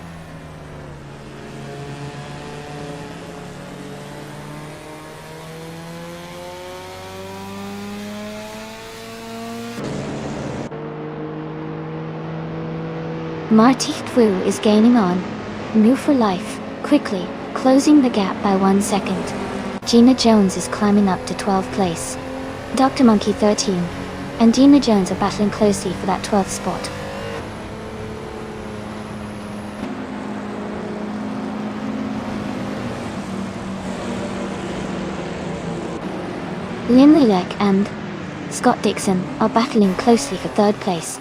Martif Wu is gaining on Move for Life quickly, closing the gap by 1 second. Gina Jones is climbing up to 12th place. Dr. Monkey 13 and Gina Jones are battling closely for that 12th spot. Lynn Lilac and Scott Dixon are battling closely for 3rd place.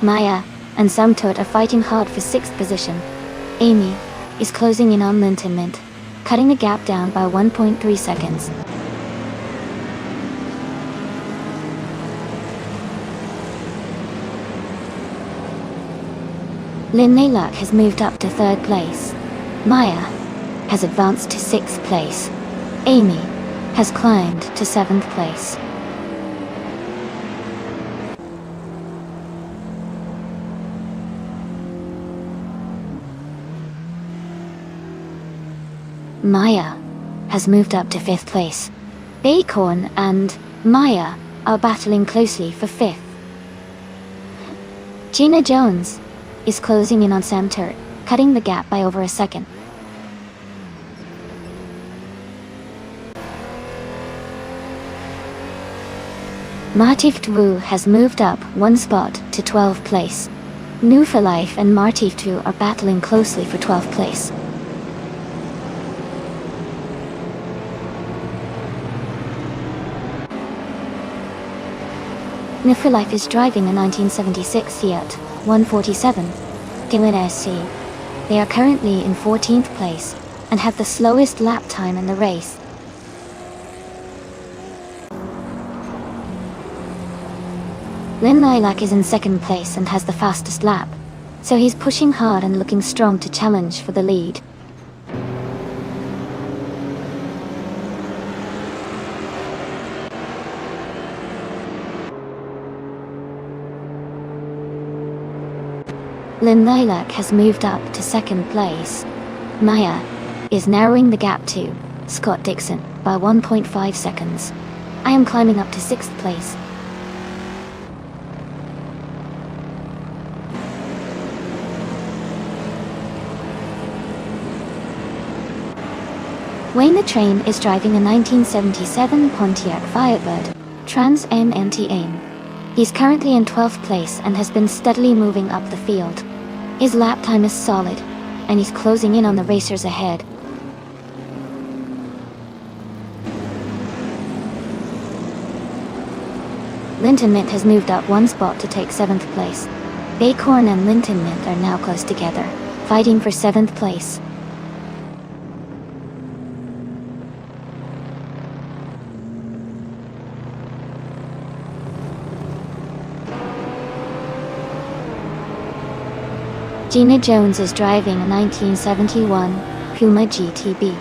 Maya and Sam Turret are fighting hard for 6th position. Amy is closing in on Linton Mint, cutting the gap down by 1.3 seconds. Lynn Lilac has moved up to 3rd place. Maya has advanced to 6th place. Amy has climbed to 7th place. Maya has moved up to 5th place. Bacon and Maya are battling closely for 5th. Gina Jones is closing in on Sam Turret, cutting the gap by over a second. Martif Wu has moved up 1 spot to 12th place. New for Life and Martif Wu are battling closely for 12th place. New for Life is driving a 1976 Fiat 147 Dylan SC. They are currently in 14th place and have the slowest lap time in the race. Lynn Lilac is in 2nd place and has the fastest lap, so he's pushing hard and looking strong to challenge for the lead. Lynn Lilac has moved up to 2nd place. Maya is narrowing the gap to Scott Dixon by 1.5 seconds. I am climbing up to 6th place. Wayne the Train is driving a 1977 Pontiac Firebird Trans Am Anti-Aim. He's currently in 12th place and has been steadily moving up the field. His lap time is solid, and he's closing in on the racers ahead. Linton Mint has moved up 1 spot to take 7th place. Bacon and Linton Mint are now close together, fighting for 7th place. Gina Jones is driving a 1971 Puma GTB.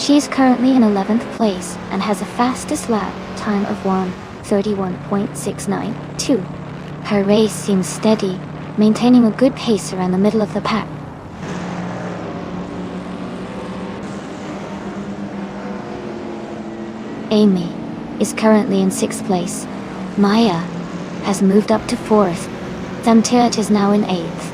She is currently in 11th place and has a fastest lap time of 1:31.692. Her race seems steady, maintaining a good pace around the middle of the pack. Amy is currently in 6th place. Maya has moved up to 4th. Samtirat is now in 8th.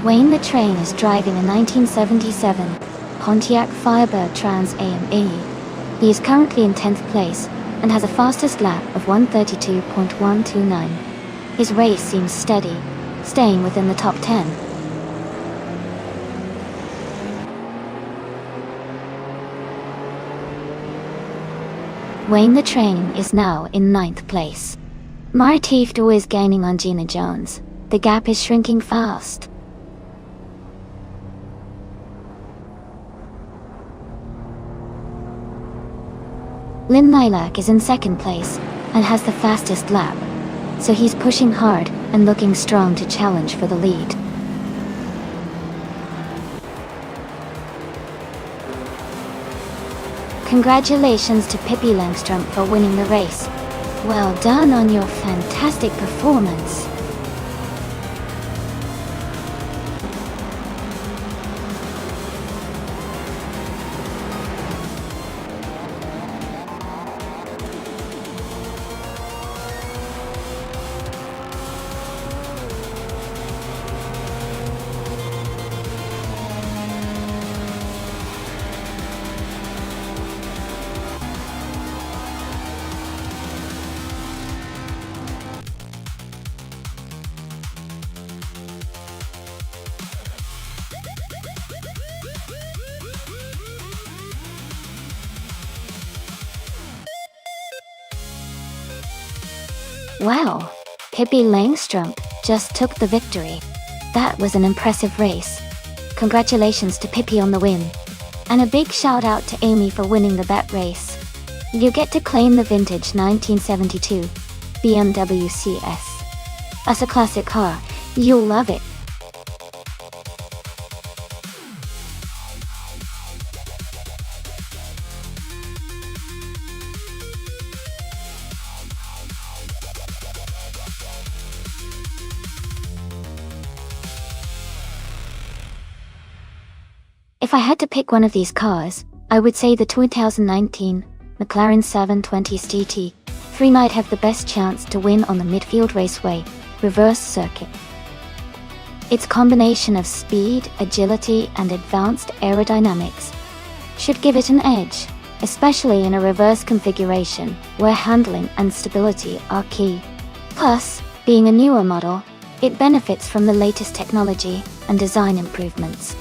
Wayne the Train is driving a 1977 Pontiac Firebird Trans Am AE. He is currently in 10th place and has a fastest lap of 1:32.129. His race seems steady, staying within the top 10. Wayne the Train is now in 9th place. Martifdo is gaining on Gina Jones. The gap is shrinking fast. Lynn Lilac is in 2nd place and has the fastest lap, so he's pushing hard and looking strong to challenge for the lead. Congratulations to Pippi Langstrom for winning the race. Well done on your fantastic performance. Wow, Pippi Langstrom just took the victory. That was an impressive race. Congratulations to Pippi on the win. And a big shout out to Amy for winning the bet race. You get to claim the vintage 1972 BMW CS. As a classic car, you'll love it. If I had to pick one of these cars, I would say the 2019 McLaren 720 GT3 might have the best chance to win on the Midfield Raceway reverse circuit. Its combination of speed, agility, and advanced aerodynamics should give it an edge, especially in a reverse configuration where handling and stability are key. Plus, being a newer model, it benefits from the latest technology and design improvements.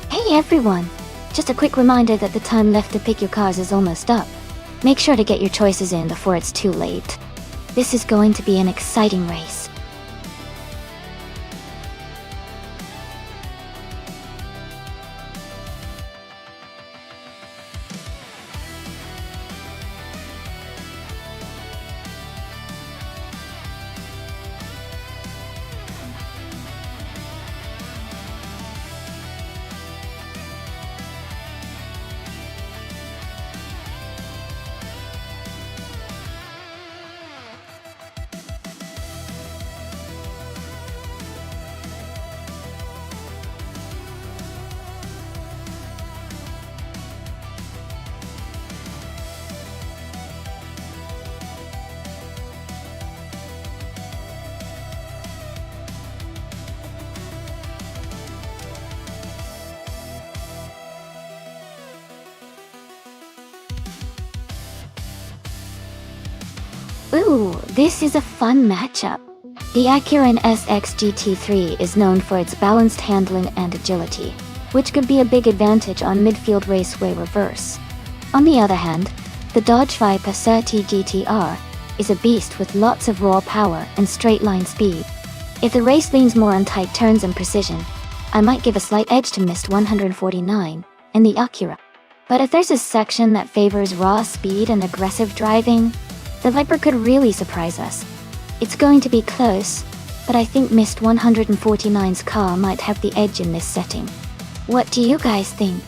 Hey everyone! Just a quick reminder that the time left to pick your cars is almost up. Make sure to get your choices in before it's too late. This is going to be an exciting race. Ooh, this is a fun matchup. The Acura NSX GT3 is known for its balanced handling and agility, which could be a big advantage on Midfield Raceway reverse. On the other hand, the Dodge Viper Surtees GTR is a beast with lots of raw power and straight-line speed. If the race leans more on tight turns and precision, I might give a slight edge to Mist 149 and the Acura. But if there's a section that favors raw speed and aggressive driving, the Viper could really surprise us. It's going to be close, but I think Mist 149's car might have the edge in this setting. What do you guys think?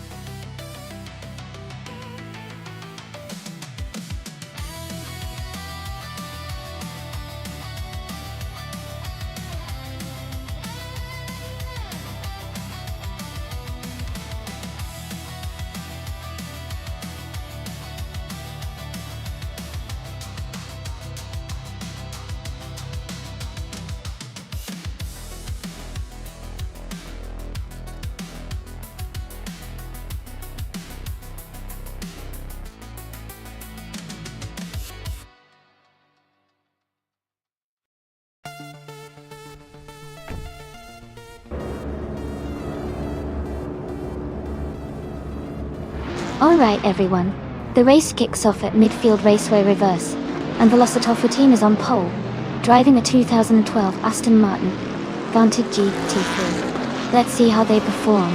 Alright everyone, the race kicks off at midfield raceway reverse, and Velocitor team is on pole, driving a 2012 Aston Martin Vantage GT3. Let's see how they perform.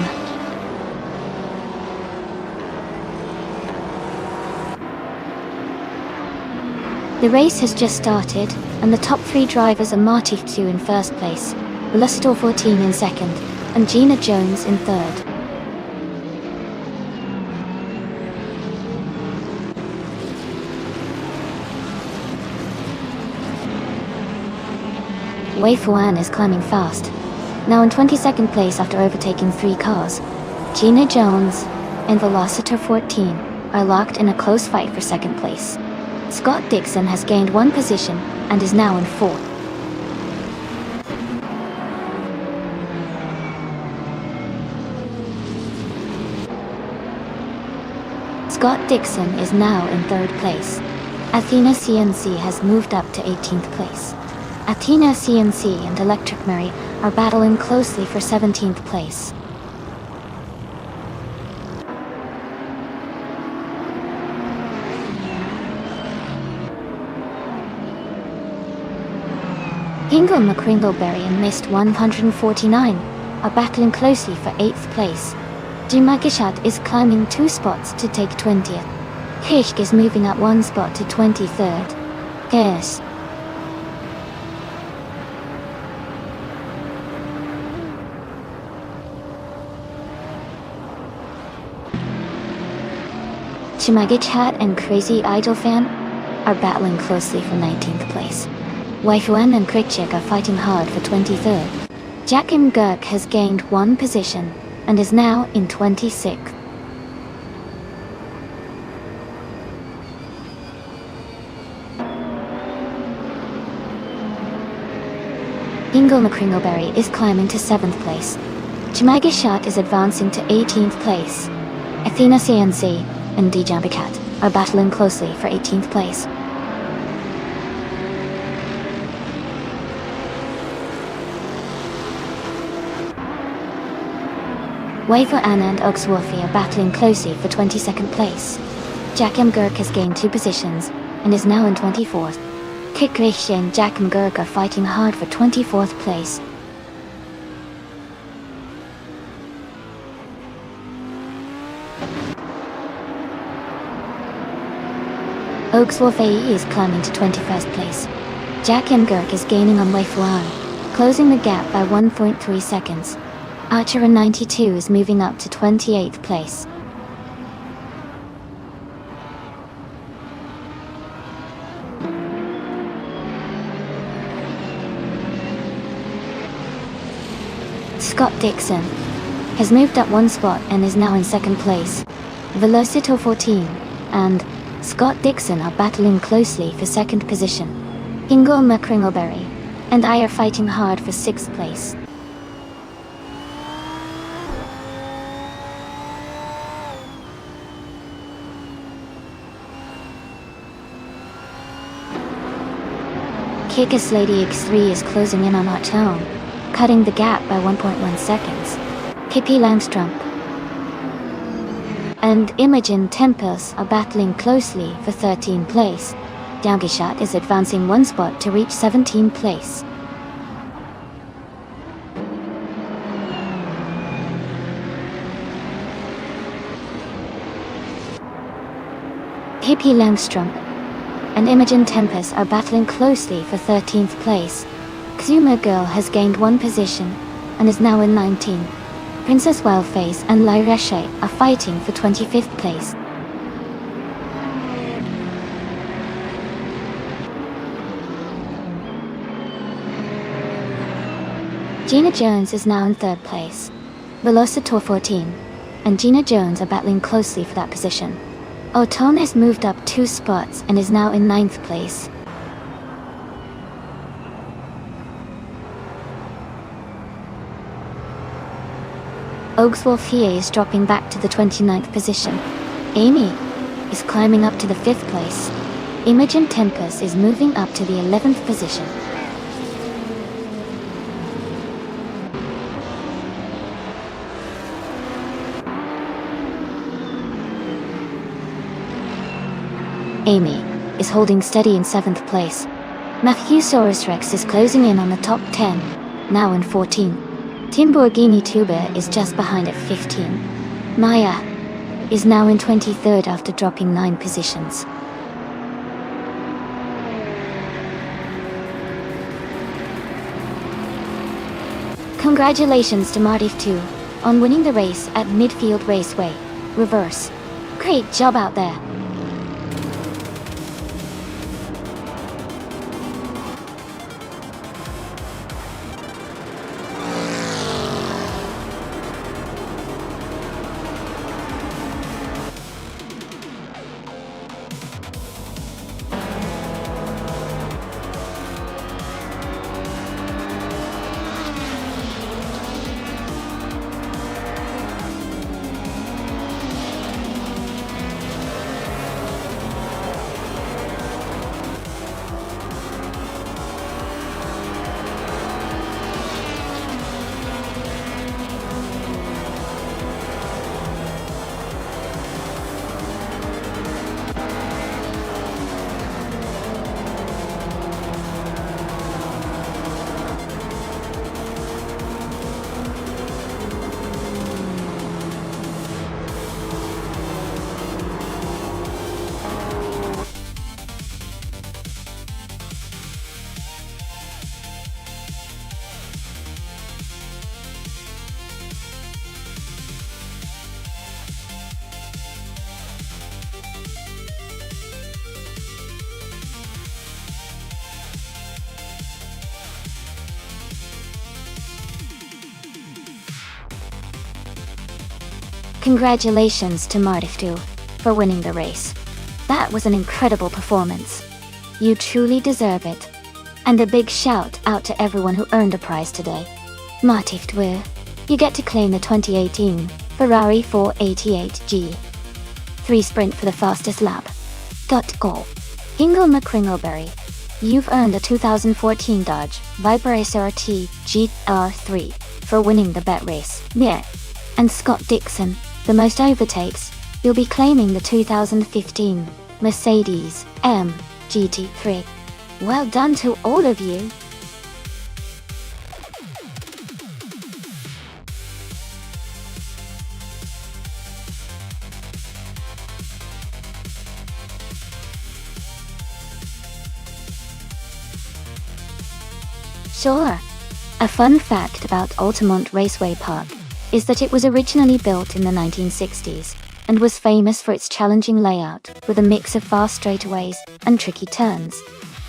The race has just started, and the top 3 drivers are Marty 2 in first place, Velocitor 14 in second, and Gina Jones in third. Wei Fuan is climbing fast, now in 22nd place after overtaking 3 cars. Gina Jones and Velocitor 14 are locked in a close fight for second place. Scott Dixon has gained 1 position and is now in 4th. Scott Dixon is now in 3rd place. Athena CNC has moved up to 18th place. Athena CNC and Electric Mary are battling closely for 17th place. Hingle McCringleberry and Mist 149 are battling closely for 8th place. Jumagishat is climbing 2 spots to take 20th. Hishk is moving up 1 spot to 23rd. Yes. Chimagichat and Crazy Idol Fan are battling closely for 19th place. Waifuan and Krikchik are fighting hard for 23rd. Jakim Gurk has gained 1 position and is now in 26th. Hingle McCringleberry is climbing to 7th place. Chimagichat is advancing to 18th place. Athena CNC and Djambikat are battling closely for 18th place. Wafer Anna and Oxworthy are battling closely for 22nd place. Jakim Gurk has gained 2 positions and is now in 24th. Kikrish and Jakim Gurk are fighting hard for 24th place. Oxworthy is climbing to 21st place. Jakim Gurk is gaining on Waifuan, closing the gap by 1.3 seconds. Archer 92 is moving up to 28th place. Scott Dixon has moved up 1 spot and is now in 2nd place. Velocitor 14 and Scott Dixon are battling closely for 2nd position. Hingle McCringleberry and I are fighting hard for 6th place. Kikis Lady X3 is closing in on our town, cutting the gap by 1.1 seconds. Pippi Langstrump and Imogen Tempest are battling closely for 13th place. Dalgishat is advancing 1 spot to reach 17th place. Pippi Langstrump and Imogen Tempest are battling closely for 13th place. Xuma Girl has gained 1 position and is now in 19th. Princess Wildface and Lyreshe are fighting for 25th place. Gina Jones is now in 3rd place. Velocitor 14 and Gina Jones are battling closely for that position. Oton has moved up 2 spots and is now in 9th place. Oakswolf here is dropping back to the 29th position. Amy is climbing up to the 5th place. Imogen Tempest is moving up to the 11th position. Amy is holding steady in 7th place. Matthewsaurus Rex is closing in on the top 10, now in 14. Timborghini Tuber is just behind at 15. Maya is now in 23rd after dropping 9 positions. Congratulations to Martif 2 on winning the race at Midfield Raceway, reverse. Great job out there. Congratulations to Martif for winning the race. That was an incredible performance. You truly deserve it. And a big shout out to everyone who earned a prize today. Martif, you get to claim the 2018 Ferrari 488G. 3 sprint for the fastest lap. Go. Ingle McCringleberry, you've earned the 2014 Dodge Viper SRT GR3 for winning the bet race. Yeah. And Scott Dixon, the most overtakes, you'll be claiming the 2015 Mercedes M GT3. Well done to all of you. Sure. A fun fact about Altamont Raceway Park is that it was originally built in the 1960s and was famous for its challenging layout with a mix of fast straightaways and tricky turns.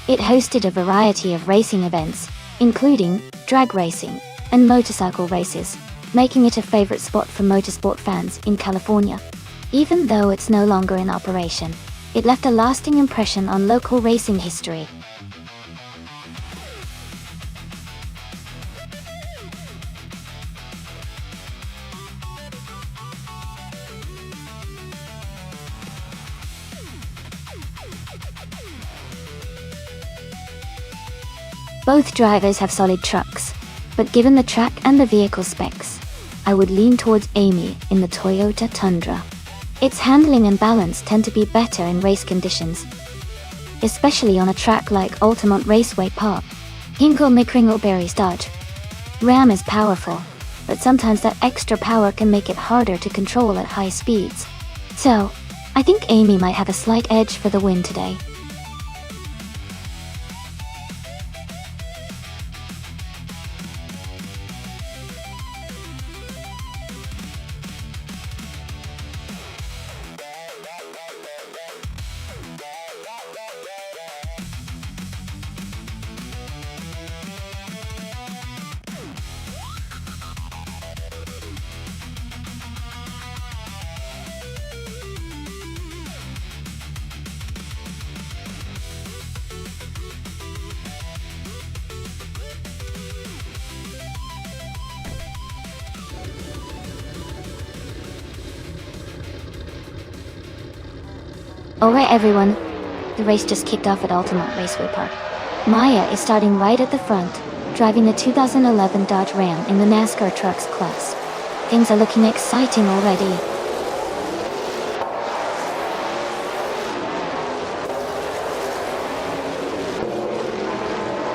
It hosted a variety of racing events, including drag racing and motorcycle races, making it a favorite spot for motorsport fans in California. Even though it's no longer in operation, it left a lasting impression on local racing history. Both drivers have solid trucks, but given the track and the vehicle specs, I would lean towards Amy in the Toyota Tundra. Its handling and balance tend to be better in race conditions, especially on a track like Altamont Raceway Park. Ingle McCringleberry's Dodge Ram is powerful, but sometimes that extra power can make it harder to control at high speeds. So, I think Amy might have a slight edge for the win today. Alright everyone, the race just kicked off at Altamont Raceway Park. Maya is starting right at the front, driving the 2011 Dodge Ram in the NASCAR Trucks class. Things are looking exciting already.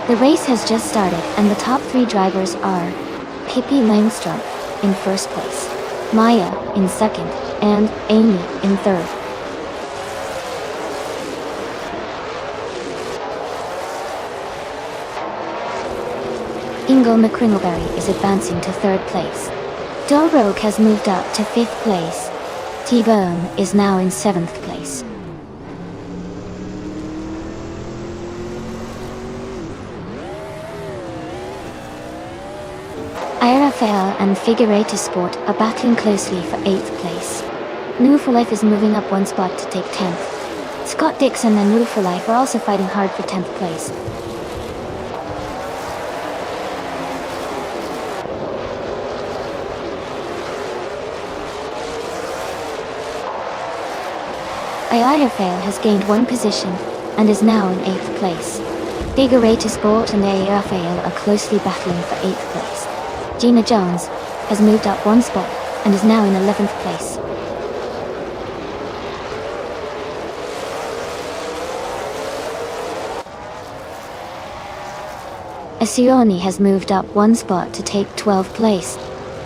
The race has just started and the top 3 drivers are Pippi Langström in first place, Maya in second, and Amy in third. Ingo McCringleberry is advancing to third place. Rogue has moved up to 5th place. T-Bone is now in 7th place. Rafael and Figueiredo Sport are battling closely for 8th place. New for Life is moving up 1 spot to take 10th. Scott Dixon and New for Life are also fighting hard for 10th place. Rafael has gained 1 position and is now in 8th place. Figueiredo Sport and Rafael are closely battling for 8th place. Gina Jones has moved up 1 spot and is now in 11th place. Asironi has moved up 1 spot to take 12th place.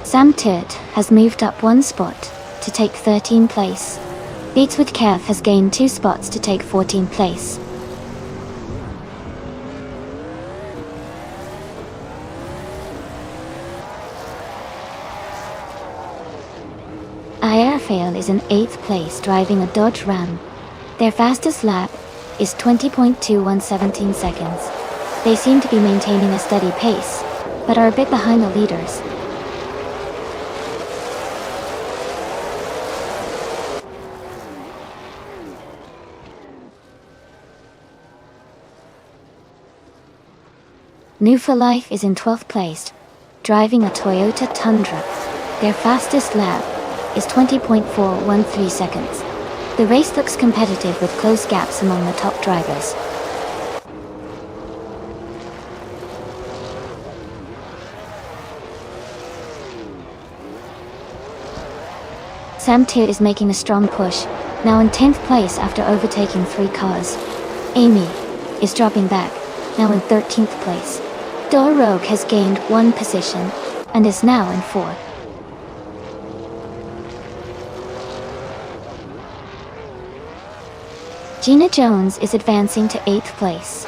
Sam Turt has moved up 1 spot to take 13th place. Beatswood Kev has gained 2 spots to take 14th place. Rafael is in 8th place driving a Dodge Ram. Their fastest lap is 20.2117 seconds. They seem to be maintaining a steady pace, but are a bit behind the leaders. New for Life is in 12th place, driving a Toyota Tundra. Their fastest lap is 20.413 seconds. The race looks competitive with close gaps among the top drivers. Sam Turt is making a strong push, now in 10th place after overtaking 3 cars. Amy is dropping back, now in 13th place. Rogue has gained 1 position and is now in 4th. Gina Jones is advancing to 8th place.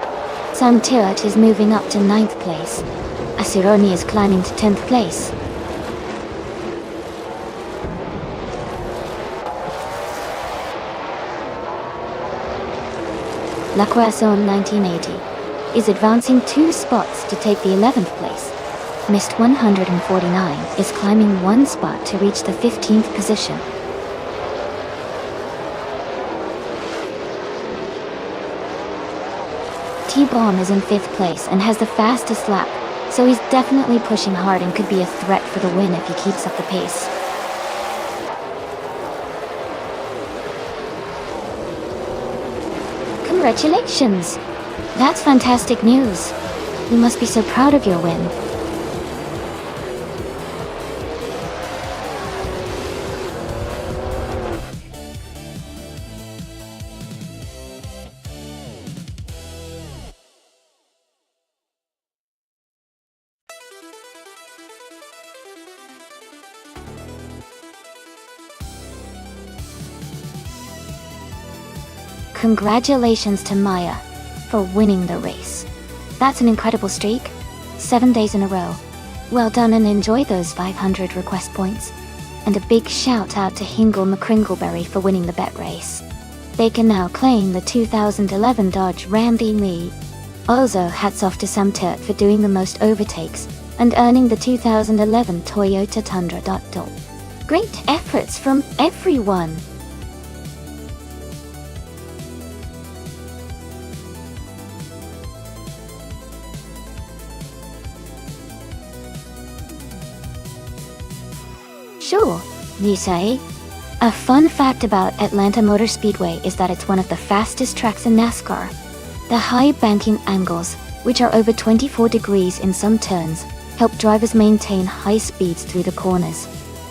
Sam Turt is moving up to 9th place. Asironi is climbing to 10th place. La Croissant 1980 is advancing 2 spots to take the 11th place. Mist 149 is climbing 1 spot to reach the 15th position. T-Bomb is in 5th place and has the fastest lap, so he's definitely pushing hard and could be a threat for the win if he keeps up the pace. Congratulations! That's fantastic news. You must be so proud of your win. Congratulations to Maya for winning the race. That's an incredible streak. 7 days in a row. Well done and enjoy those 500 request points. And a big shout out to Hingle McCringleberry for winning the bet race. They can now claim the 2011 Dodge Ram lead. Also hats off to Sam Turt for doing the most overtakes and earning the 2011 Toyota Tundra. Great efforts from everyone. Sure, you say. A fun fact about Atlanta Motor Speedway is that it's one of the fastest tracks in NASCAR. The high banking angles, which are over 24 degrees in some turns, help drivers maintain high speeds through the corners.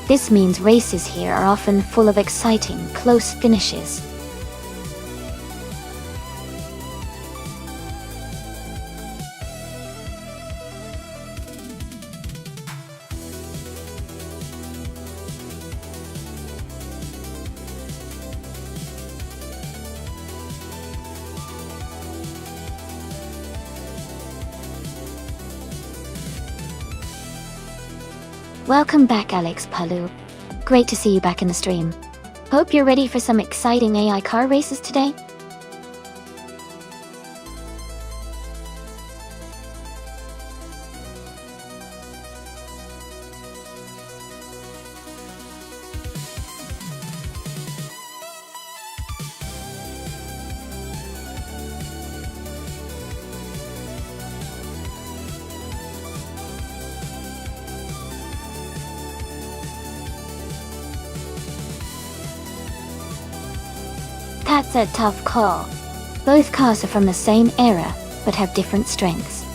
This means races here are often full of exciting, close finishes. Welcome back, Alex Palu. Great to see you back in the stream. Hope you're ready for some exciting AI car races today. That's a tough call. Both cars are from the same era, but have different strengths.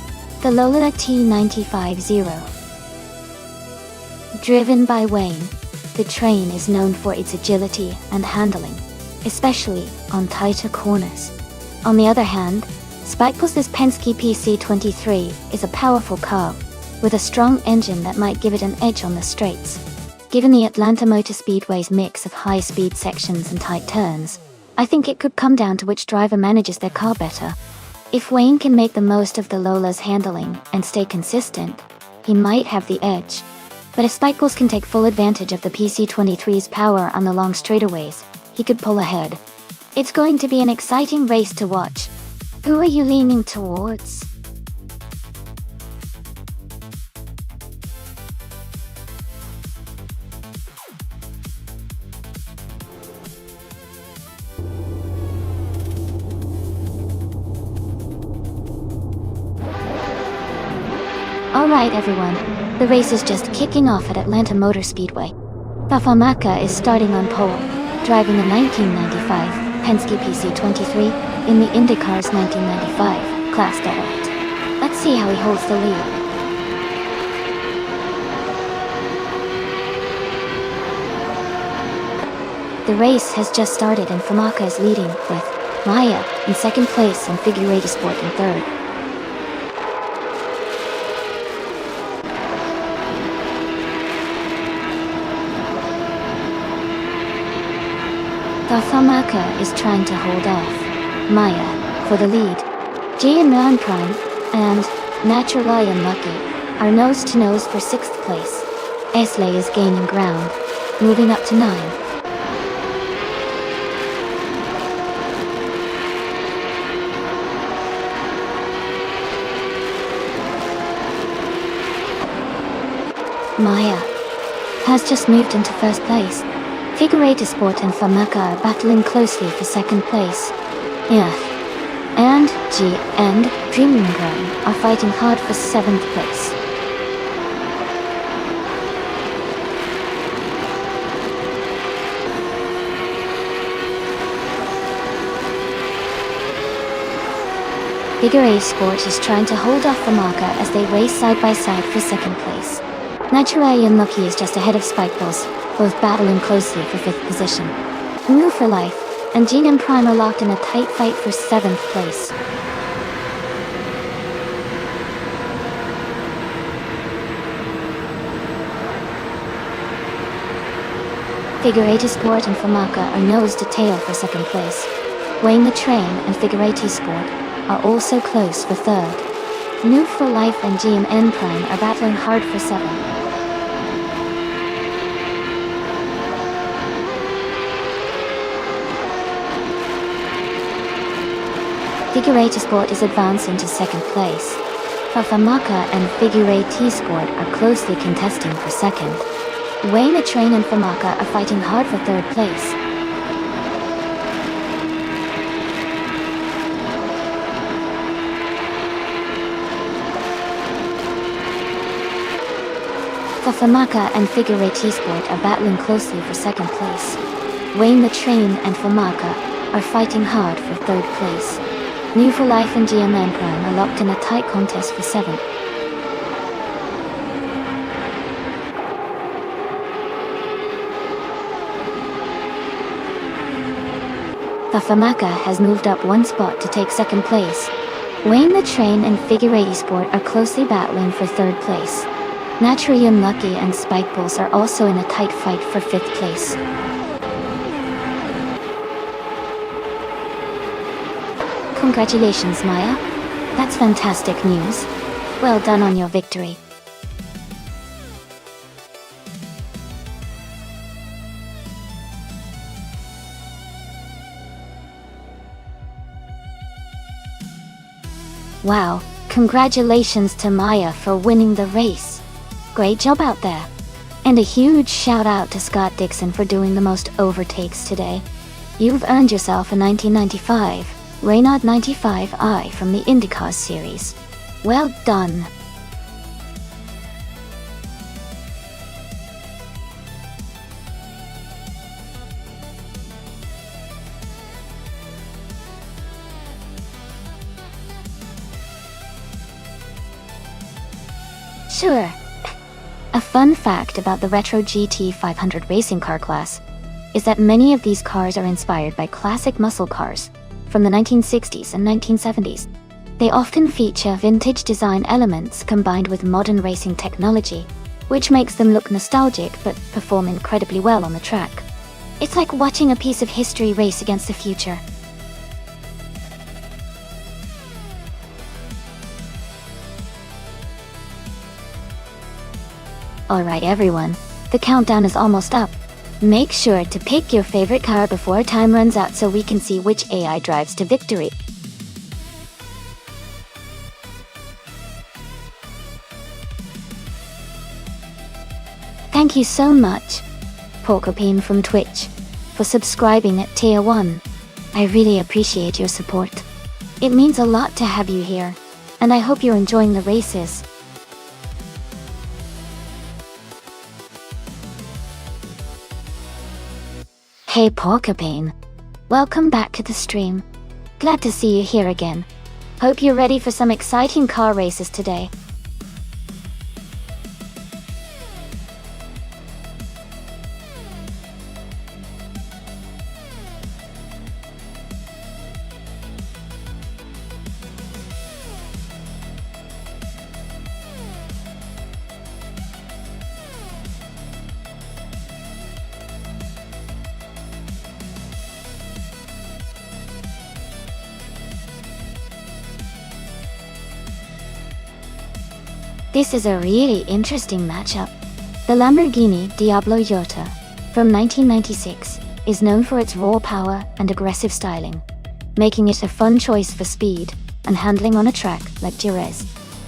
The Lola T950. Driven by Wayne, the train is known for its agility and handling, especially on tighter corners. On the other hand, Spikebuzz's Penske PC23 is a powerful car, with a strong engine that might give it an edge on the straights. Given the Atlanta Motor Speedway's mix of high-speed sections and tight turns, I think it could come down to which driver manages their car better. If Wayne can make the most of the Lola's handling and stay consistent, he might have the edge. But if Spikebuzz can take full advantage of the PC23's power on the long straightaways, he could pull ahead. It's going to be an exciting race to watch. Who are you leaning towards? Alright everyone, the race is just kicking off at Atlanta Motor Speedway. Fafamaka is starting on pole, driving a 1995 Penske PC23 in the IndyCar's 1995 Class Direct. Let's see how he holds the lead. The race has just started and Famaka is leading, with Maya in second place and Figure Sport in third. Fafamaka is trying to hold off Maya for the lead. GM Prime and Natural Lion Lucky are nose-to-nose for 6th place. Esley is gaining ground, moving up to 9. Maya has just moved into 1st place. Figure Sport and Famaka are battling closely for 2nd place. And G and Dreaming Grown are fighting hard for 7th place. Figure Sport is trying to hold off Famaka as they race side by side for 2nd place. Naturally and Lucky is just ahead of Spikebuzz, both battling closely for 5th position. Move for Life and GM Prime are locked in a tight fight for 7th place. Figure Sport and Famaka are nose to tail for 2nd place. Wayne the Train and Figure Sport are also close for 3rd. Move for Life and GM Prime are battling hard for 7th. Figure Sport is advancing to 2nd place. Fafamaka and Figure Sport are closely contesting for 2nd. Wayne the Train and Famaka are fighting hard for 3rd place. Fafamaka and Figure Sport are battling closely for 2nd place. Wayne the Train and Famaka are fighting hard for 3rd place. New for Life and GM Prime are locked in a tight contest for 7th. Fafamaka has moved up 1 spot to take 2nd place. Wayne the Train and Figure Sport are closely battling for 3rd place. Naturally Unlucky and Spikebuzz are also in a tight fight for 5th place. Congratulations, Maya. That's fantastic news. Well done on your victory. Wow, congratulations to Maya for winning the race. Great job out there. And a huge shout out to Scott Dixon for doing the most overtakes today. You've earned yourself a 1995 Renault 95i from the IndyCars series. Well done. Sure. A fun fact about the Retro GT 500 racing car class is that many of these cars are inspired by classic muscle cars from the 1960s and 1970s. They often feature vintage design elements combined with modern racing technology, which makes them look nostalgic but perform incredibly well on the track. It's like watching a piece of history race against the future. Alright everyone, the countdown is almost up. Make sure to pick your favorite car before time runs out so we can see which AI drives to victory. Thank you so much, Porcupine from Twitch, for subscribing at Tier 1. I really appreciate your support. It means a lot to have you here, and I hope you're enjoying the races. Hey Porcupine, welcome back to the stream. Glad to see you here again. Hope you're ready for some exciting car races today. This is a really interesting matchup. The Lamborghini Diablo Iota from 1996 is known for its raw power and aggressive styling, making it a fun choice for speed and handling on a track like Jerez.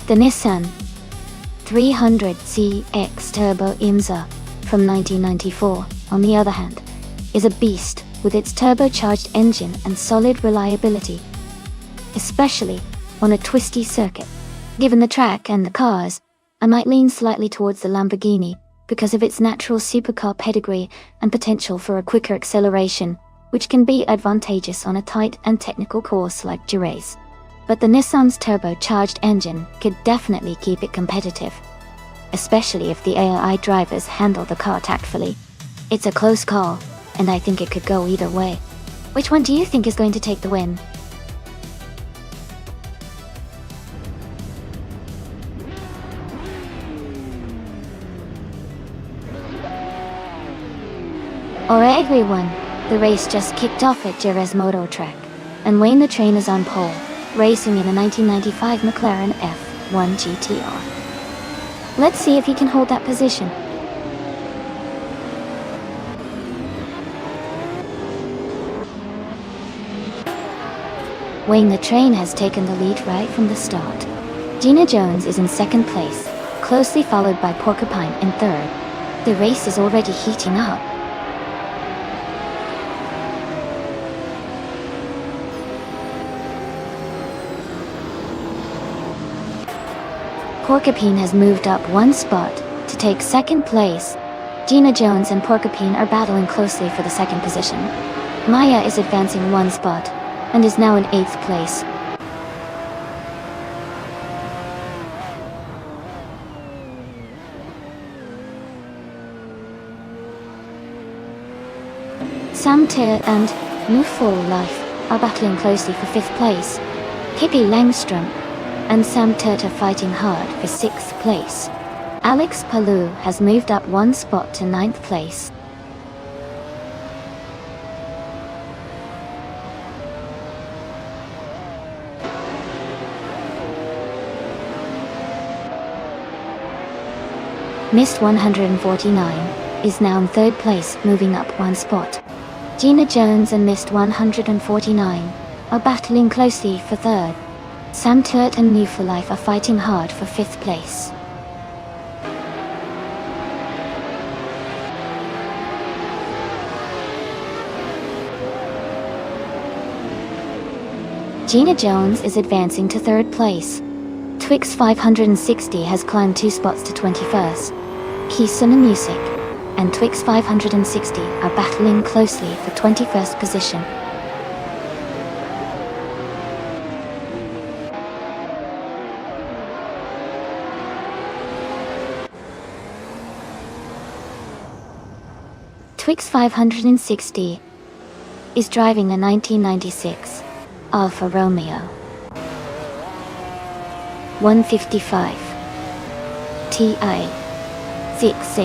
The Nissan 300CX Turbo Imsa from 1994, on the other hand, is a beast with its turbocharged engine and solid reliability, especially on a twisty circuit. Given the track and the cars, I might lean slightly towards the Lamborghini because of its natural supercar pedigree and potential for a quicker acceleration, which can be advantageous on a tight and technical course like Jerez. But the Nissan's turbocharged engine could definitely keep it competitive, especially if the AI drivers handle the car tactfully. It's a close call, and I think it could go either way. Which one do you think is going to take the win? Alright everyone, the race just kicked off at Jerez Moto Track, and Wayne the Train is on pole, racing in a 1995 McLaren F1 GTR. Let's see if he can hold that position. Wayne the Train has taken the lead right from the start. Gina Jones is in second place, closely followed by Porcupine in third. The race is already heating up. Porcupine has moved up one spot to take second place. Gina Jones and Porcupine are battling closely for the second position. Maya is advancing one spot and is now in 8th place. Sam Tir and Muful Life are battling closely for 5th place. Hippie Langstrom and Sam Tirta fighting hard for 6th place. Alex Palou has moved up one spot to 9th place. Mist 149 is now in 3rd place, moving up one spot. Gina Jones and Mist 149 are battling closely for 3rd. Sam Turt and New for Life are fighting hard for 5th place. Gina Jones is advancing to 3rd place. Twix 560 has climbed 2 spots to 21st. Kisuna Music and Twix 560 are battling closely for 21st position. Twix 560 is driving a 1996 Alfa Romeo 155 Ti 6.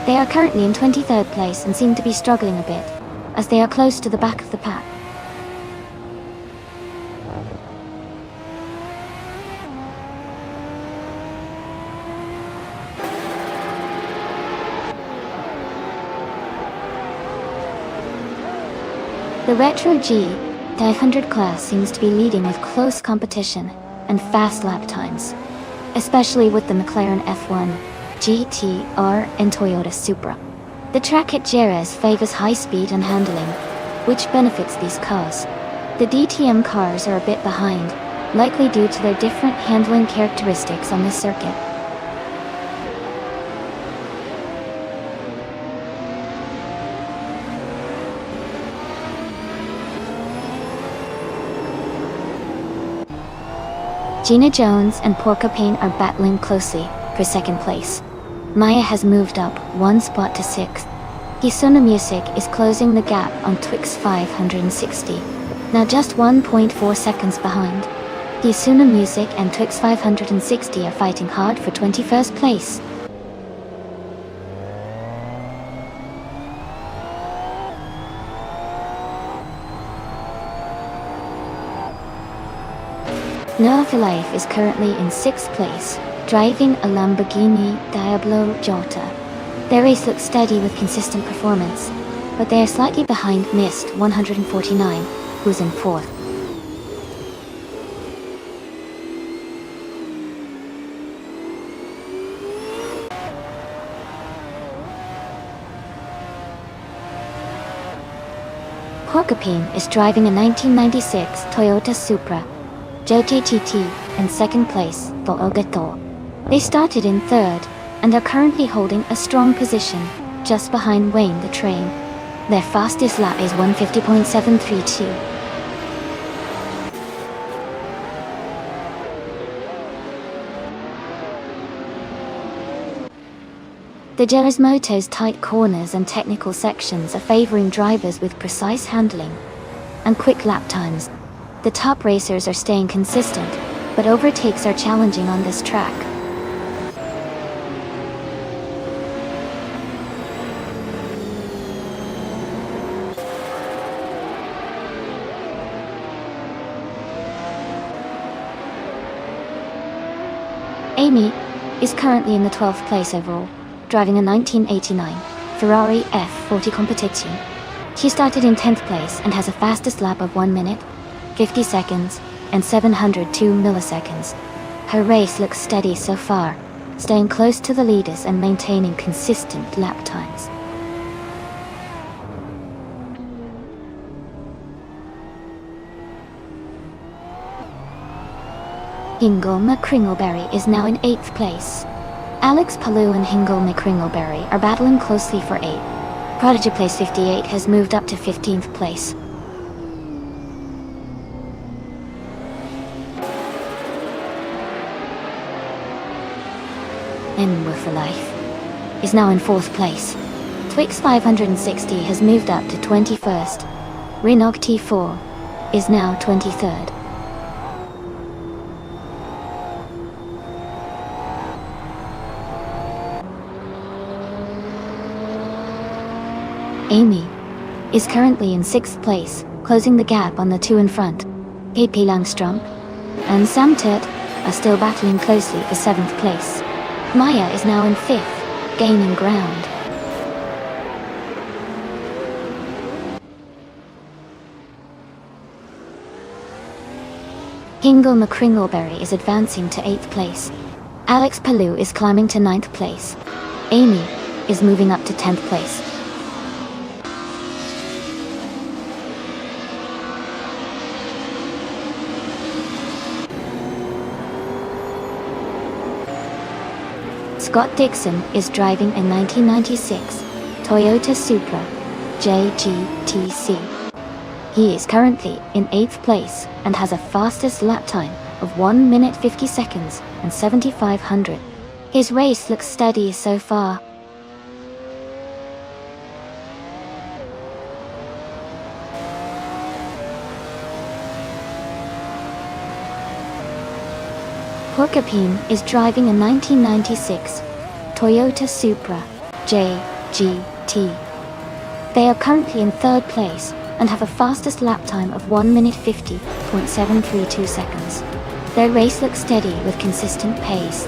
They are currently in 23rd place and seem to be struggling a bit, as they are close to the back of the pack. The Retro G 500 class seems to be leading with close competition and fast lap times, especially with the McLaren F1, GTR and Toyota Supra. The track at Jerez favors high speed and handling, which benefits these cars. The DTM cars are a bit behind, likely due to their different handling characteristics on this circuit. Gina Jones and Porcupine are battling closely for 2nd place. Maya has moved up 1 spot to 6th. Kisuna Music is closing the gap on Twix 560, now just 1.4 seconds behind. Kisuna Music and Twix 560 are fighting hard for 21st place. Noah for Life is currently in 6th place, driving a Lamborghini Diablo Jota. Their race looks steady with consistent performance, but they are slightly behind Mist 149, who's in 4th. Porcupine is driving a 1996 Toyota Supra. JJTT in 2nd place for Ogato. They started in 3rd and are currently holding a strong position just behind Wayne the Train. Their fastest lap is 150.732. The Giramoto's tight corners and technical sections are favoring drivers with precise handling and quick lap times. The top racers are staying consistent, but overtakes are challenging on this track. Amy is currently in the 12th place overall, driving a 1989 Ferrari F40 Competizione. She started in 10th place and has a fastest lap of 1 minute, 50 seconds, and 702 milliseconds. Her race looks steady so far, staying close to the leaders and maintaining consistent lap times. Hingle McCringleberry is now in 8th place. Alex Palou and Hingle McCringleberry are battling closely for 8th. Prodigy Place 58 has moved up to 15th place. N for Life is now in 4th place. Twix 560 has moved up to 21st. Renog T4 is now 23rd. Amy is currently in 6th place, closing the gap on the 2 in front. AP Langstrom and Sam Turt are still battling closely for 7th place. Maya is now in 5th, gaining ground. Hingle McCringleberry is advancing to 8th place. Alex Palou is climbing to 9th place. Amy is moving up to 10th place. Scott Dixon is driving a 1996 Toyota Supra JGTC. He is currently in 8th place and has a fastest lap time of 1 minute 50 seconds and 7,500. His race looks steady so far. Porcupine is driving a 1996 Toyota Supra JGT. They are currently in 3rd place and have a fastest lap time of 1 minute 50.732 seconds. Their race looks steady with consistent pace.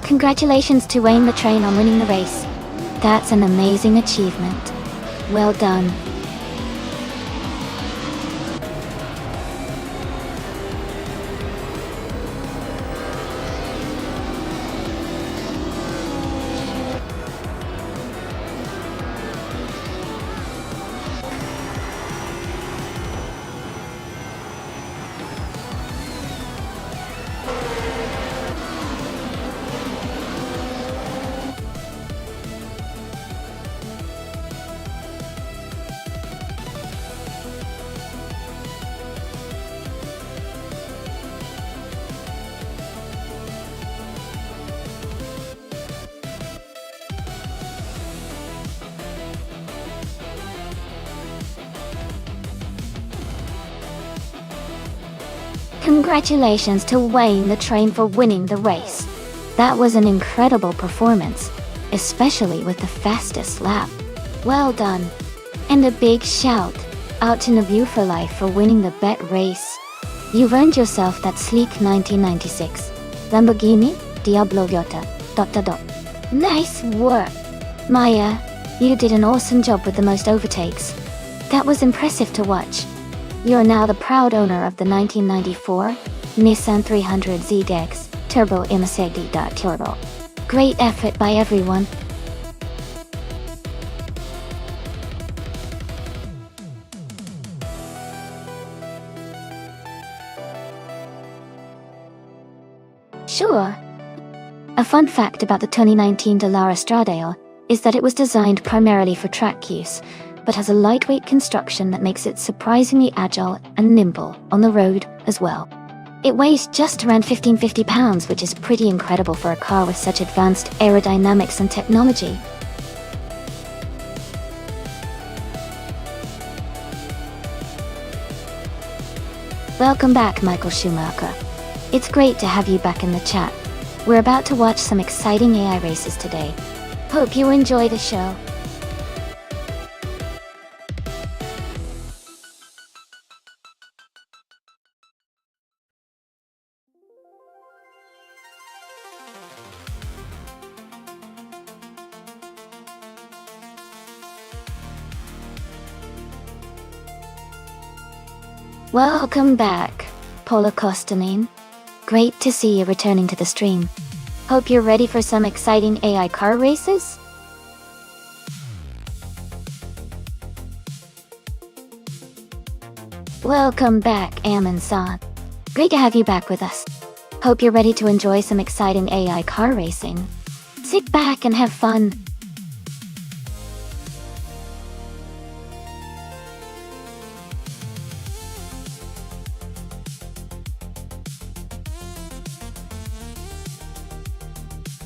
Congratulations to Wayne the Train on winning the race. That's an amazing achievement. Well done. Congratulations to Wayne the Train for winning the race. That was an incredible performance, especially with the fastest lap. Well done. And a big shout out to Nabu for Life for winning the bet race. You've earned yourself that sleek 1996 Lamborghini Diablo Iota ... Nice work. Maya, you did an awesome job with the most overtakes. That was impressive to watch. You are now the proud owner of the 1994 Nissan 300Z Dex Turbo Imsegdi. Turbo. Great effort by everyone. Sure. A fun fact about the 2019 Dallara Stradale is that it was designed primarily for track use, but has a lightweight construction that makes it surprisingly agile and nimble on the road as well. It weighs just around 1550 pounds, which is pretty incredible for a car with such advanced aerodynamics and technology. Welcome back, Michael Schumacher. It's great to have you back in the chat. We're about to watch some exciting AI races today. Hope you enjoy the show. Welcome back, Paula Kostanin. Great to see you returning to the stream. Hope you're ready for some exciting AI car races? Welcome back, Amin-san. Great to have you back with us. Hope you're ready to enjoy some exciting AI car racing. Sit back and have fun.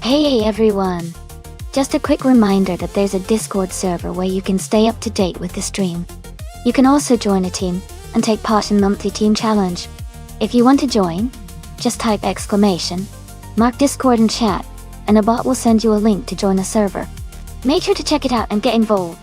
Hey everyone! Just a quick reminder that there's a Discord server where you can stay up to date with the stream. You can also join a team and take part in monthly team challenge. If you want to join, just type mark Discord in chat, and a bot will send you a link to join the server. Make sure to check it out and get involved.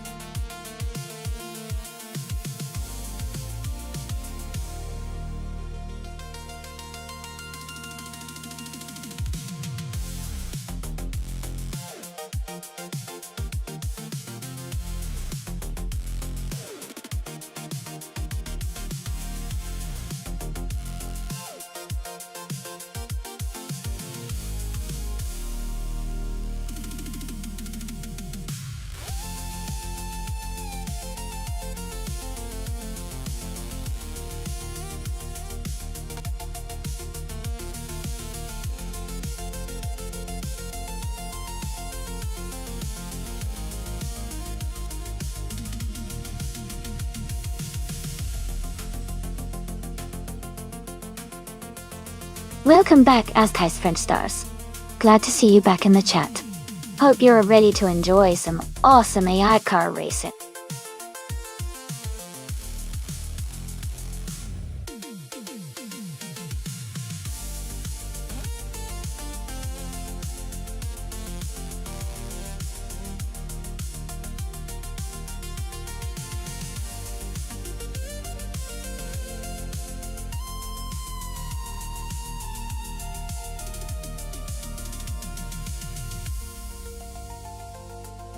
Welcome back, Azkai's French Stars. Glad to see you back in the chat. Hope you're ready to enjoy some awesome AI car racing.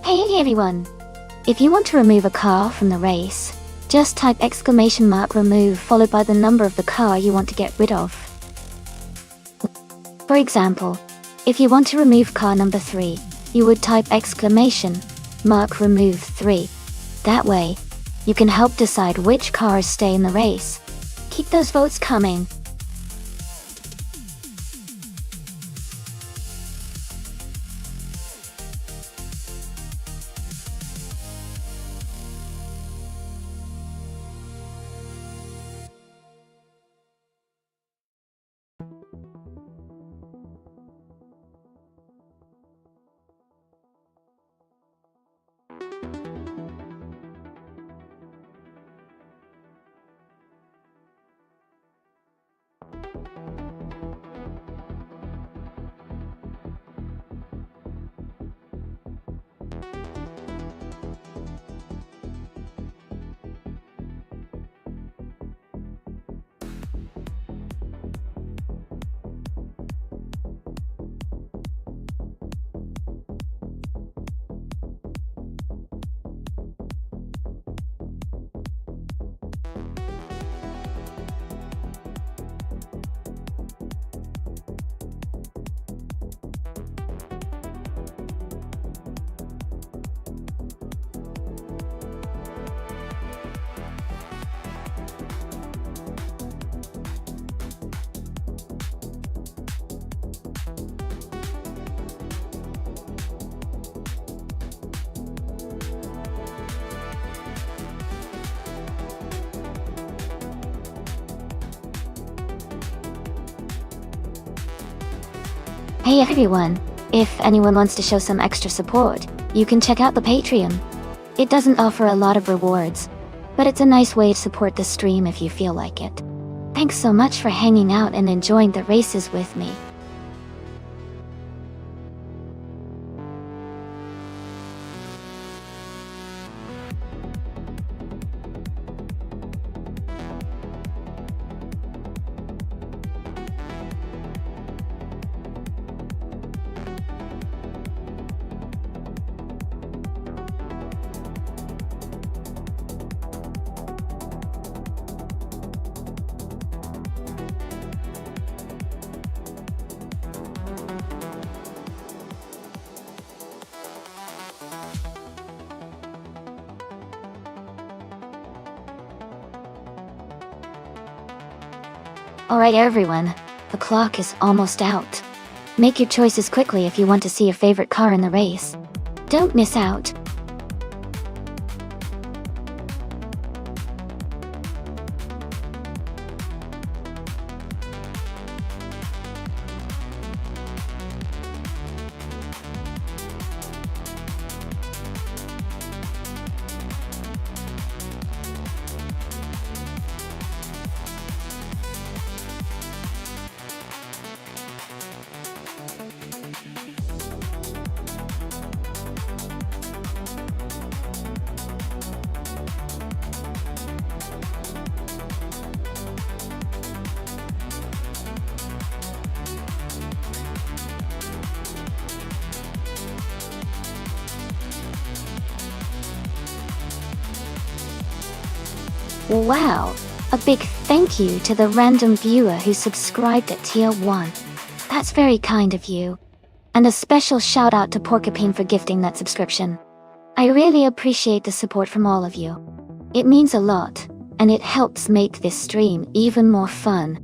Hey everyone! If you want to remove a car from the race, just type !remove followed by the number of the car you want to get rid of. For example, if you want to remove car number 3, you would type !remove 3. That way, you can help decide which cars stay in the race. Keep those votes coming. Hey everyone! If anyone wants to show some extra support, you can check out the Patreon. It doesn't offer a lot of rewards, but it's a nice way to support the stream if you feel like it. Thanks so much for hanging out and enjoying the races with me. Alright everyone, the clock is almost out. Make your choices quickly if you want to see your favorite car in the race. Don't miss out. Wow! A big thank you to the random viewer who subscribed at tier 1. That's very kind of you. And a special shout out to Porcupine for gifting that subscription. I really appreciate the support from all of you. It means a lot, and it helps make this stream even more fun.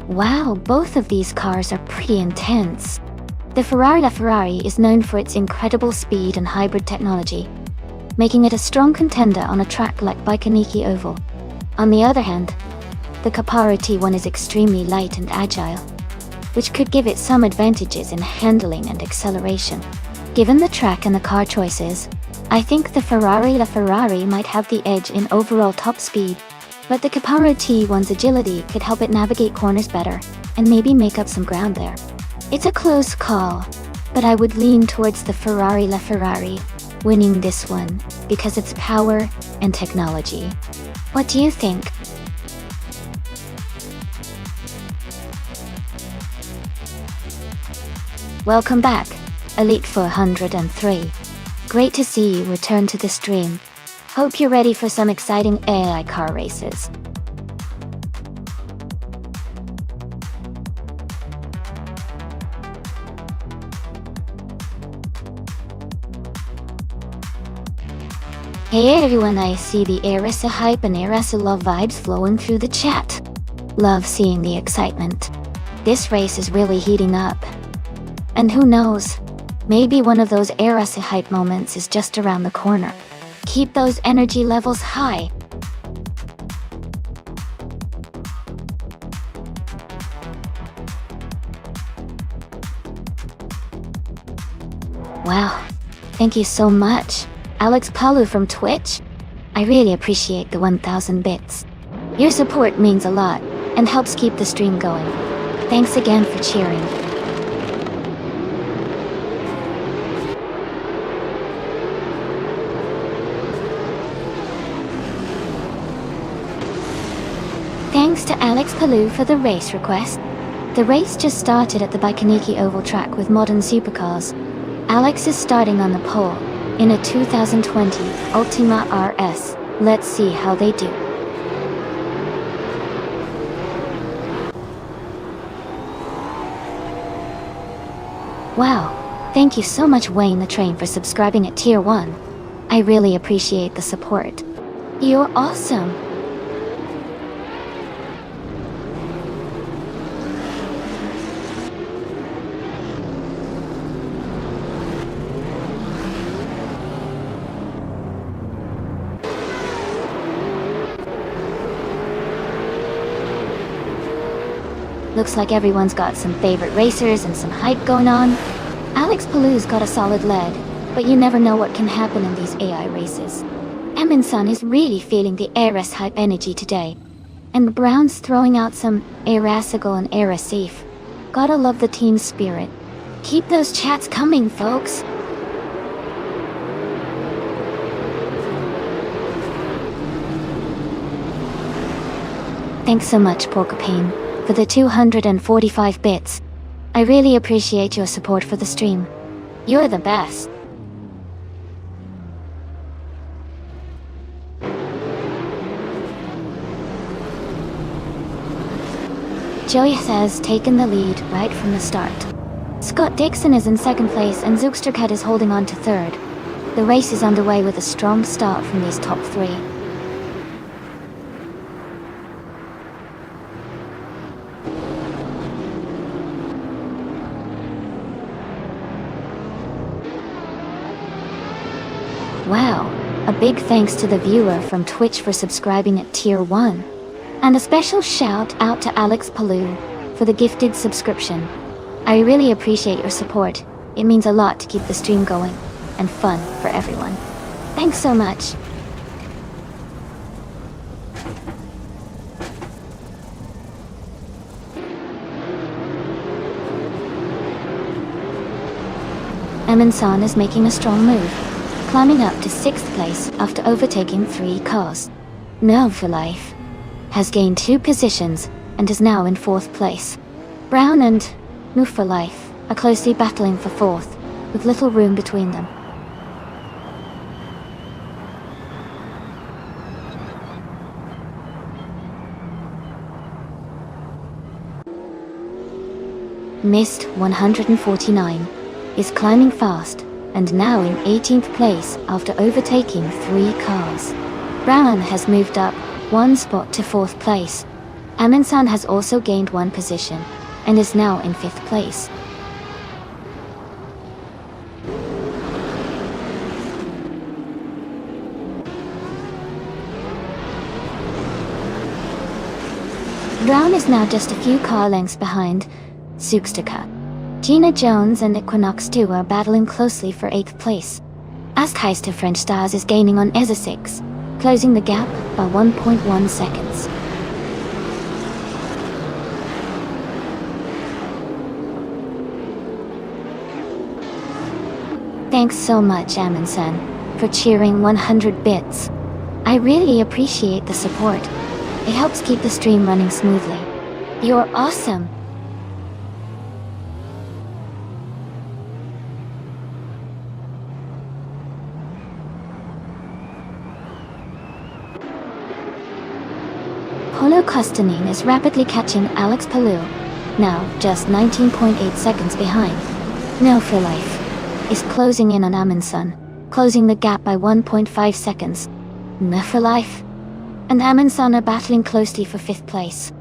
Wow, both of these cars are pretty intense. The Ferrari LaFerrari is known for its incredible speed and hybrid technology, making it a strong contender on a track like Baikoniki Oval. On the other hand, the Caparo T1 is extremely light and agile, which could give it some advantages in handling and acceleration. Given the track and the car choices, I think the Ferrari LaFerrari might have the edge in overall top speed, but the Caparo T1's agility could help it navigate corners better and maybe make up some ground there. It's a close call, but I would lean towards the Ferrari LaFerrari winning this one because it's power and technology. What do you think? Welcome back, Elite 403. Great to see you return to the stream. Hope you're ready for some exciting AI car races. Hey everyone, I see the Arisa hype and Arisa love vibes flowing through the chat. Love seeing the excitement. This race is really heating up. And who knows, maybe one of those Arisa hype moments is just around the corner. Keep those energy levels high. Wow, thank you so much, Alex Palu from Twitch. I really appreciate the 1000 bits. Your support means a lot and helps keep the stream going. Thanks again for cheering. Thanks to Alex Palu for the race request. The race just started at the Baikoniki Oval track with modern supercars. Alex is starting on the pole in a 2020 Ultima RS. Let's see how they do. Wow, thank you so much Wayne the Train for subscribing at Tier 1. I really appreciate the support. You're awesome. Looks like everyone's got some favorite racers and some hype going on. Alex Palu's got a solid lead, but you never know what can happen in these AI races. Eminson is really feeling the Ares hype energy today. And Brown's throwing out some Airasigal and Airsafe. Gotta love the team spirit. Keep those chats coming, folks. Thanks so much, Porcupine, for the 245 bits. I really appreciate your support for the stream. You're the best. Joey has taken the lead right from the start. Scott Dixon is in second place and Zookstercat is holding on to third. The race is underway with a strong start from these top three. Wow, a big thanks to the viewer from Twitch for subscribing at Tier 1. And a special shout out to Alex Palu for the gifted subscription. I really appreciate your support. It means a lot to keep the stream going and fun for everyone. Thanks so much. Eminson is making a strong move, climbing up to 6th place after overtaking 3 cars. Nerve for Life has gained 2 positions and is now in 4th place. Brown and Move for Life are closely battling for 4th, with little room between them. Mist 149 is climbing fast and now in 18th place after overtaking 3 cars. Brown has moved up 1 spot to 4th place. Amundsen has also gained 1 position, and is now in 5th place. Brown is now just a few car lengths behind Zugstaka. Gina Jones and Equinox 2 are battling closely for 8th place. Askeister French Stars is gaining on EZA 6, closing the gap by 1.1 seconds. Thanks so much, Amundsen, for cheering 100 bits. I really appreciate the support. It helps keep the stream running smoothly. You're awesome! Polo Kostanin is rapidly catching Alex Palou, now just 19.8 seconds behind. No for Life is closing in on Amundsen, closing the gap by 1.5 seconds. No for Life and Amundsen are battling closely for 5th place.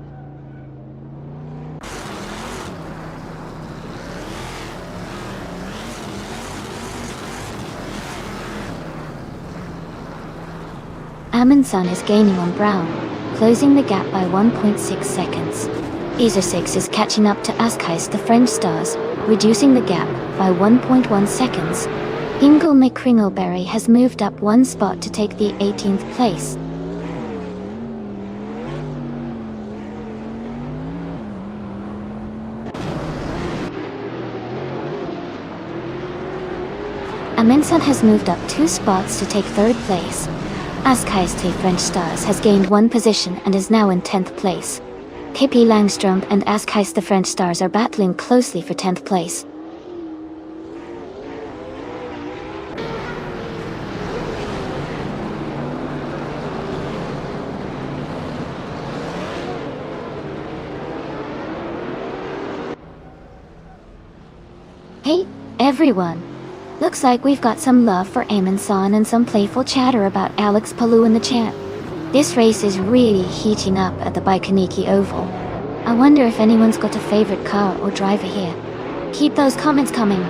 Amundsen is gaining on Brown, closing the gap by 1.6 seconds. EZA 6 is catching up to Askheist the French Stars, reducing the gap by 1.1 seconds. Ingle McCringleberry has moved up 1 spot to take the 18th place. Amundsen has moved up 2 spots to take 3rd place. Askheist the French Stars has gained 1 position and is now in 10th place. KP Langstrom and Askheist the French Stars are battling closely for 10th place. Hey, everyone! Looks like we've got some love for Amundsen and some playful chatter about Alex Palou in the chat. This race is really heating up at the Baikoniki Oval. I wonder if anyone's got a favorite car or driver here. Keep those comments coming.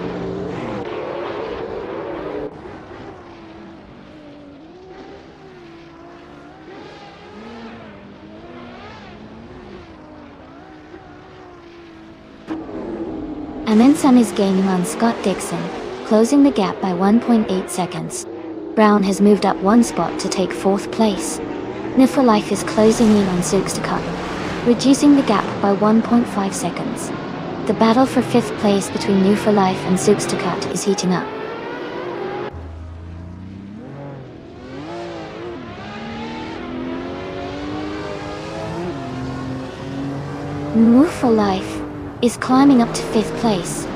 Amundsen is gaining on Scott Dixon, closing the gap by 1.8 seconds. Brown has moved up 1 spot to take 4th place. New for Life is closing in on Zugstaka, reducing the gap by 1.5 seconds. The battle for 5th place between New for Life and Zugstaka is heating up. New for Life is climbing up to 5th place.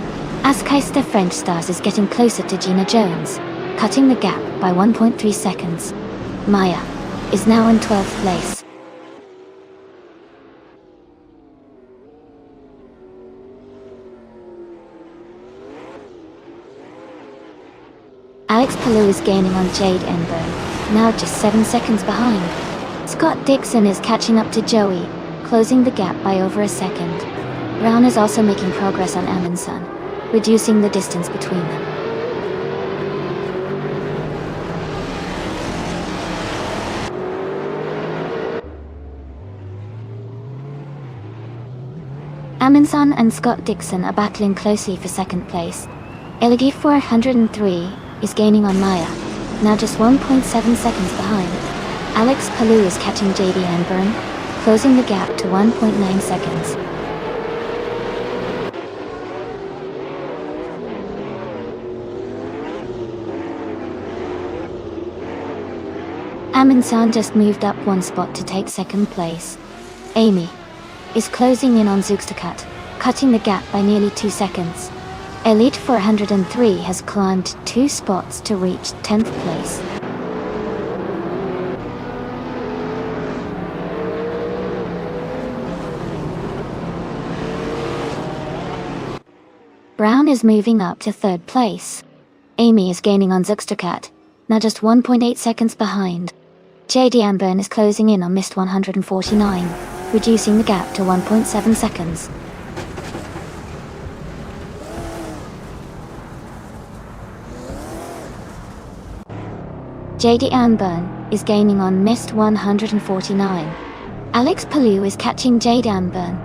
Askheist the French Stars is getting closer to Gina Jones, cutting the gap by 1.3 seconds. Maya is now in 12th place. Alex Palou is gaining on Jade Enberg, now just 7 seconds behind. Scott Dixon is catching up to Joey, closing the gap by over a second. Brown is also making progress on Amundsen, reducing the distance between them. Amundsen and Scott Dixon are battling closely for 2nd place. Eligi 403 is gaining on Maya, now just 1.7 seconds behind. Alex Palou is catching JD Anburn, closing the gap to 1.9 seconds. Amundsen just moved up 1 spot to take 2nd place. Amy is closing in on Zugstaka, cutting the gap by nearly 2 seconds. Elite 403 has climbed 2 spots to reach 10th place. Brown is moving up to 3rd place. Amy is gaining on Zugstaka, now just 1.8 seconds behind. JD Amburn is closing in on Mist 149. reducing the gap to 1.7 seconds. JD Anburn is gaining on Mist 149. Alex Palou is catching JD Anburn.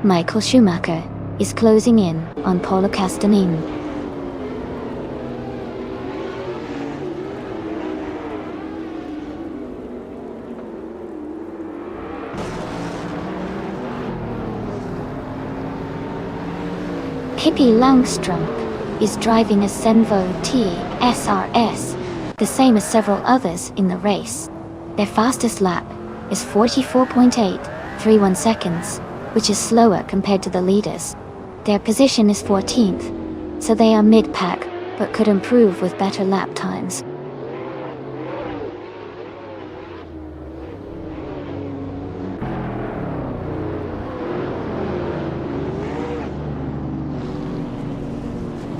Michael Schumacher is closing in on Paulo Castagnini. Pippi Langstrup is driving a Senvo TSRS, the same as several others in the race. Their fastest lap is 44.831 seconds, which is slower compared to the leaders. Their position is 14th, so they are mid-pack, but could improve with better lap times.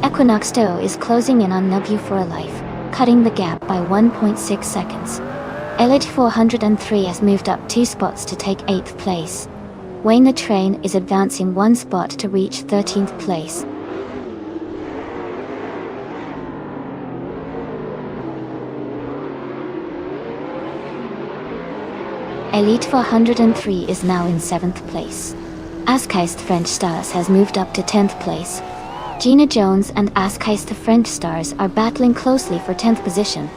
Equinox Stowe is closing in on Nubu for a Life, cutting the gap by 1.6 seconds. Elite 403 has moved up 2 spots to take 8th place. Wayne the Train is advancing 1 spot to reach 13th place. Elite 403 is now in 7th place. Askeist French Stars has moved up to 10th place. Gina Jones and Askeist the French Stars are battling closely for 10th position.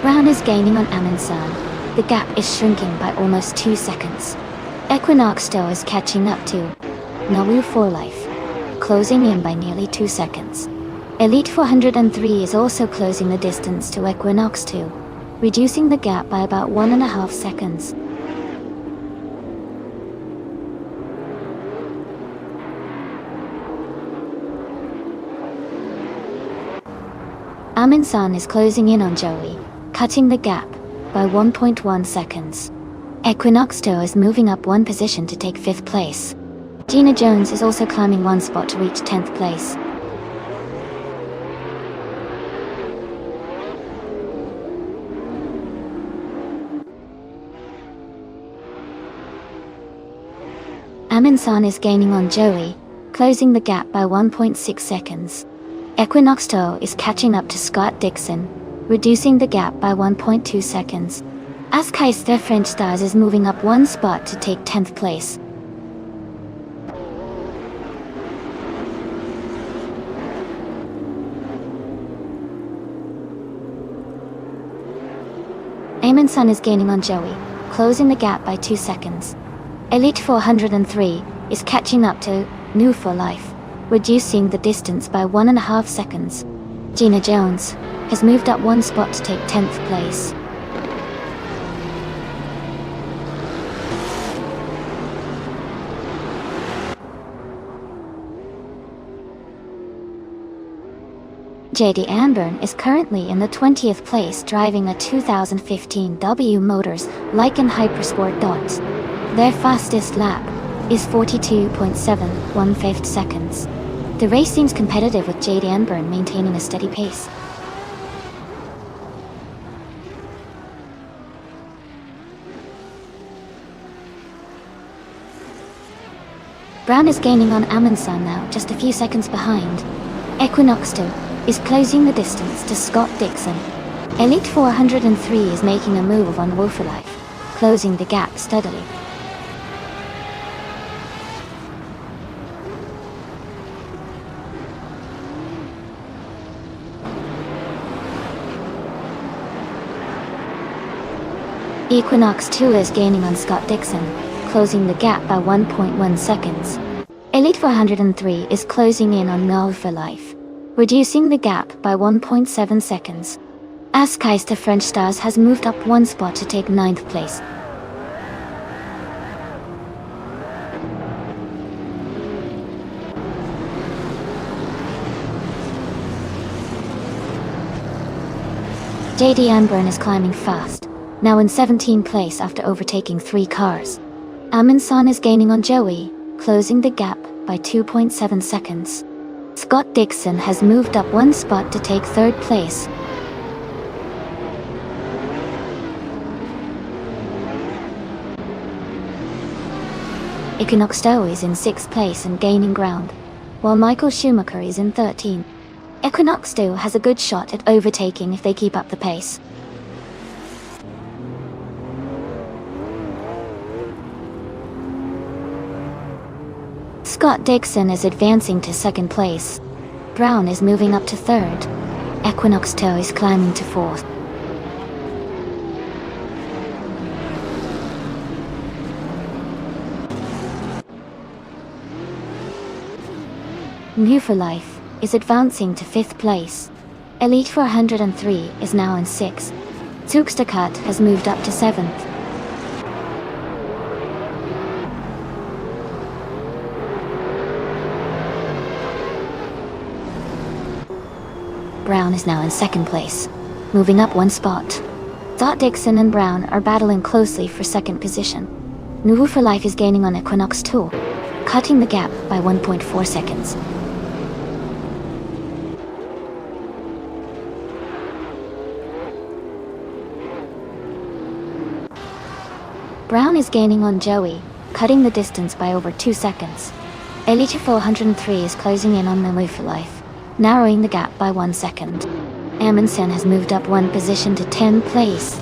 Brown is gaining on Amundsen. The gap is shrinking by almost 2 seconds. Equinox Stowe is catching up to Nawu for Life, closing in by nearly 2 seconds. Elite 403 is also closing the distance to Equinox 2, reducing the gap by about 1.5 seconds. Amundsen is closing in on Joey, cutting the gap by 1.1 seconds. Equinox 2 is moving up 1 position to take 5th place. Gina Jones is also climbing 1 spot to reach 10th place. Amundsen is gaining on Joey, closing the gap by 1.6 seconds. Equinox 2 is catching up to Scott Dixon, reducing the gap by 1.2 seconds. Askeist the French Stars is moving up 1 spot to take 10th place. Amundsen is gaining on Joey, closing the gap by 2 seconds. Elite 403 is catching up to New for Life, reducing the distance by 1.5 seconds. Gina Jones has moved up 1 spot to take 10th place. JD Anburn is currently in the 20th place driving a 2015 W Motors Lykan Hypersport Dot. Their fastest lap is 42.715 seconds. The race seems competitive with JD Anburn maintaining a steady pace. Brown is gaining on Amundsen now, just a few seconds behind. Equinox 2 is closing the distance to Scott Dixon. Elite 403 is making a move on Wolf for Life, closing the gap steadily. Equinox 2 is gaining on Scott Dixon, closing the gap by 1.1 seconds. Elite 403 is closing in on Null for Life, reducing the gap by 1.7 seconds. Askeist the French Stars has moved up 1 spot to take 9th place. JD Anburn is climbing fast, now in 17th place after overtaking 3 cars. Amundsen is gaining on Joey, closing the gap by 2.7 seconds. Scott Dixon has moved up one spot to take third place. Equinox Stowe is in 6th place and gaining ground, while Michael Schumacher is in 13th. Equinox Stowe has a good shot at overtaking if they keep up the pace. Scott Dixon is advancing to 2nd place. Brown is moving up to 3rd. Equinox Stowe is climbing to 4th. New for Life is advancing to 5th place. Elite 403 is now in 6th. Zugsterkat has moved up to 7th. Brown is now in 2nd place, moving up one spot. Scott Dixon and Brown are battling closely for 2nd position. New for Life is gaining on Equinox Stowe, cutting the gap by 1.4 seconds. Brown is gaining on Joey, cutting the distance by over 2 seconds. Elite 403 is closing in on New for Life, narrowing the gap by 1 second. Amundsen has moved up one position to 10th place.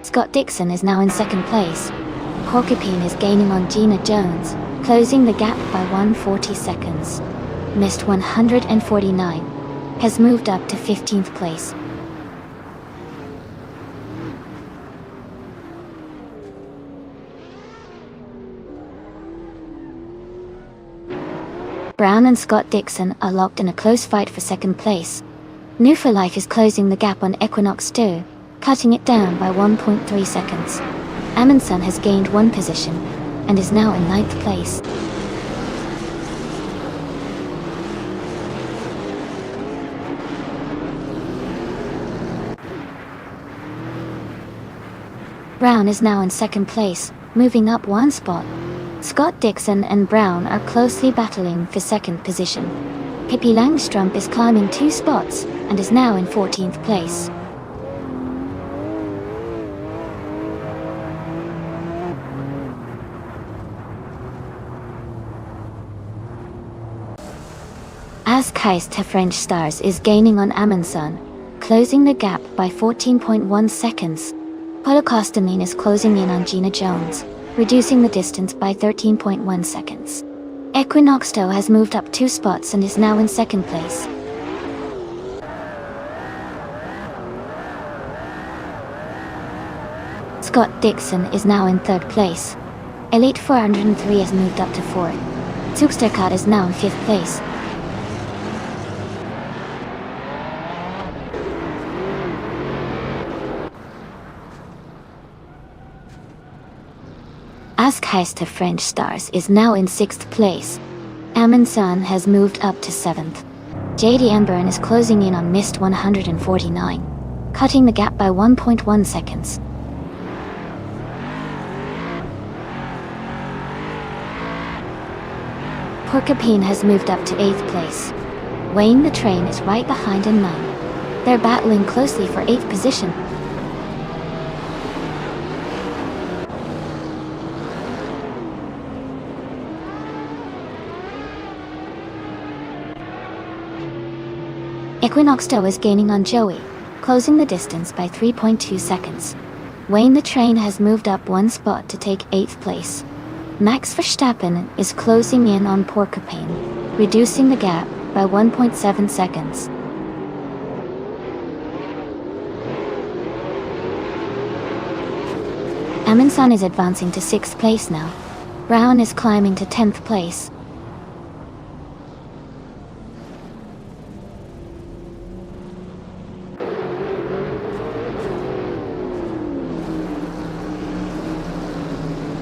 Scott Dixon is now in 2nd place. Porcupine is gaining on Gina Jones, closing the gap by 140 seconds. Missed 149 has moved up to 15th place. Brown and Scott Dixon are locked in a close fight for 2nd place. New for Life is closing the gap on Equinox Stowe, cutting it down by 1.3 seconds. Amundsen has gained one position and is now in 9th place. Brown is now in 2nd place, moving up one spot. Scott Dixon and Brown are closely battling for 2nd position. Pippi Langstrup is climbing 2 spots and is now in 14th place. Askheist French Stars is gaining on Amundsen, closing the gap by 14.1 seconds. Polokostamine is closing in on Gina Jones, reducing the distance by 13.1 seconds. Equinox Stowe has moved up 2 spots and is now in 2nd place. Scott Dixon is now in 3rd place. Elite 403 has moved up to 4th. Zugsterkat is now in 5th place. Askheist French Stars is now in 6th place. Amundsen has moved up to 7th. JD Amburn is closing in on Mist 149, cutting the gap by 1.1 seconds. Porcupine has moved up to 8th place. Wayne the Train is right behind in 9th. They're battling closely for 8th position. Equinox Stowe is gaining on Joey, closing the distance by 3.2 seconds. Wayne the Train has moved up one spot to take 8th place. Max Verstappen is closing in on Porcupine, reducing the gap by 1.7 seconds. Amundsen is advancing to 6th place now. Brown is climbing to 10th place.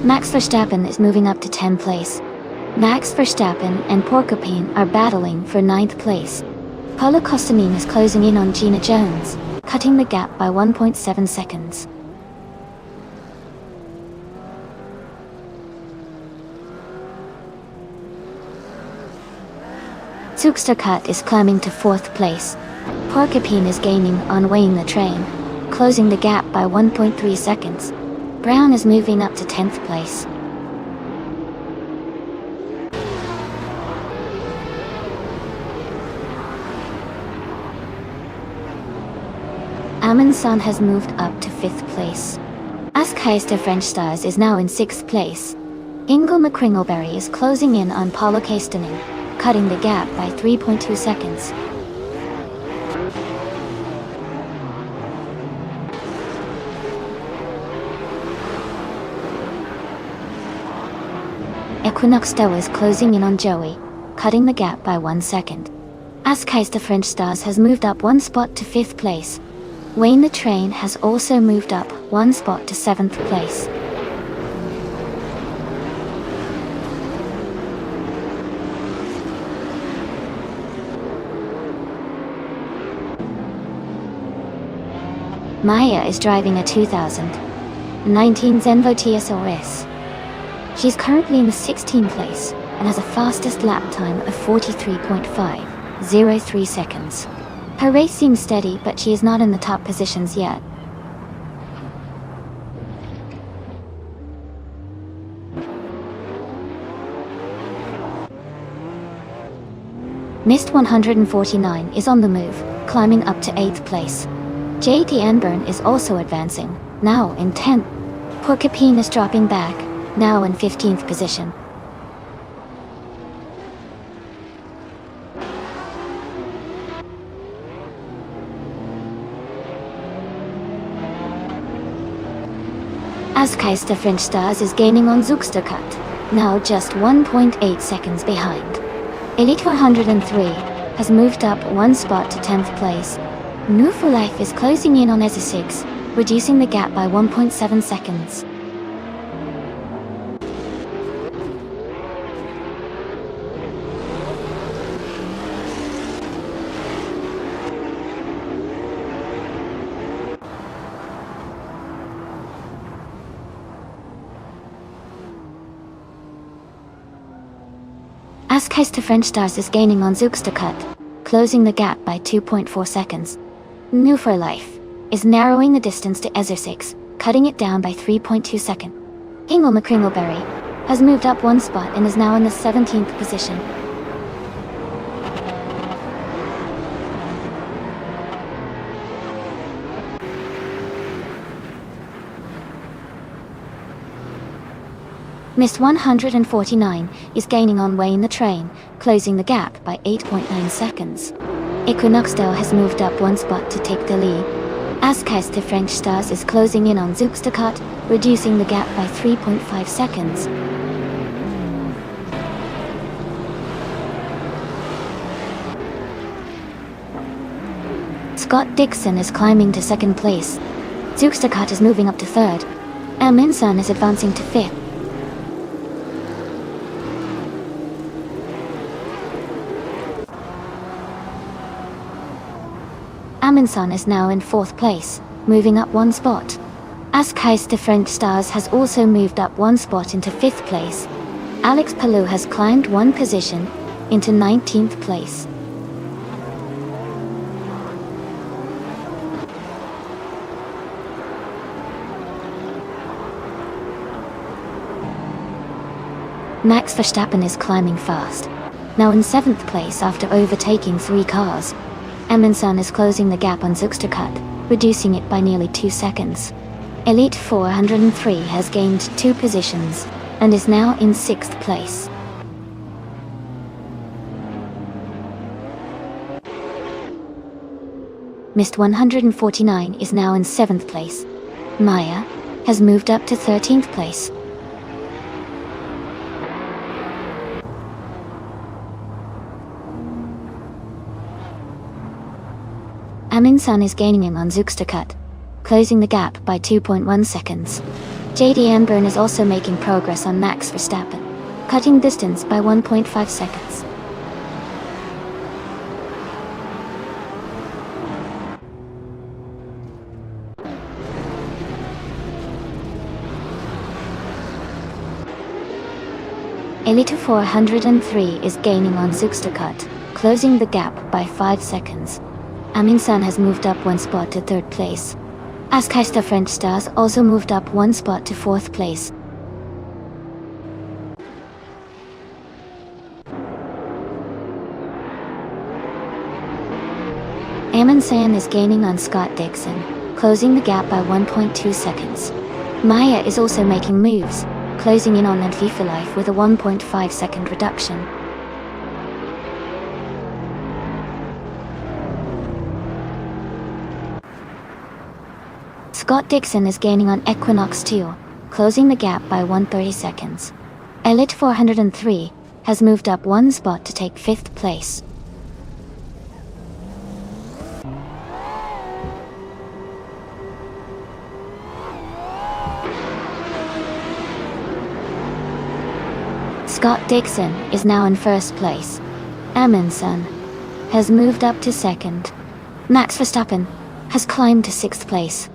Max Verstappen is moving up to 10th place. Max Verstappen and Porcupine are battling for 9th place. Polokostamine is closing in on Gina Jones, cutting the gap by 1.7 seconds. Zugstercut is climbing to 4th place. Porcupine is gaining on weighing the train, closing the gap by 1.3 seconds. Brown is moving up to 10th place. Amundsen has moved up to 5th place. Askeister French Stars is now in 6th place. Ingle McCringleberry is closing in on Paolo Castaning, cutting the gap by 3.2 seconds. Equinox Stowe is closing in on Joey, cutting the gap by 1 second. Askeister French Stars has moved up 1 spot to 5th place. Wayne the Train has also moved up 1 spot to 7th place. Maya is driving a 2019 Zenvo TSOS. She's currently in the 16th place and has a fastest lap time of 43.503 seconds. Her race seems steady, but she is not in the top positions yet. Mist 149 is on the move, climbing up to 8th place. J.D. Anburn is also advancing, now in 10th. Porcupine is dropping back, now in 15th position. Askeister French Stars is gaining on Zugstercut, now just 1.8 seconds behind. Elite 103 has moved up 1 spot to 10th place. New for Life is closing in on ESA6, reducing the gap by 1.7 seconds. Askeister French Stars is gaining on Zugstercut, closing the gap by 2.4 seconds. New for Life is narrowing the distance to ESA6, cutting it down by 3.2 seconds. Ingle McCringleberry has moved up 1 spot and is now in the 17th position. Mist 149 is gaining on Wayne the Train, closing the gap by 8.9 seconds. Equinox Stowe has moved up 1 spot to take the lead. Askeister French Stars is closing in on Zugstercut, reducing the gap by 3.5 seconds. Scott Dixon is climbing to 2nd place. Zugstercut is moving up to 3rd. Amundsen is advancing to 5th. Amundsen is now in 4th place, moving up 1 spot. Askeister French Stars has also moved up 1 spot into 5th place. Alex Palou has climbed 1 position into 19th place. Max Verstappen is climbing fast, now in 7th place after overtaking 3 cars. Amundsen is closing the gap on Zugstercut, reducing it by nearly 2 seconds. Elite 403 has gained 2 positions, and is now in 6th place. Mist 149 is now in 7th place. Maya has moved up to 13th place. Amundsen is gaining him on Zugstercut, closing the gap by 2.1 seconds. J.D. Anburn is also making progress on Max Verstappen, cutting distance by 1.5 seconds. Elite 403 is gaining on Zugstercut, closing the gap by 5 seconds. Amundsen has moved up 1 spot to 3rd place. Askeister French Stars also moved up 1 spot to 4th place. Amundsen is gaining on Scott Dixon, closing the gap by 1.2 seconds. Maya is also making moves, closing in on FIFA Life with a 1.5 second reduction. Scott Dixon is gaining on Equinox 2, closing the gap by 130 seconds. Elite 403 has moved up 1 spot to take 5th place. Scott Dixon is now in 1st place. Amundsen has moved up to 2nd. Max Verstappen has climbed to 6th place.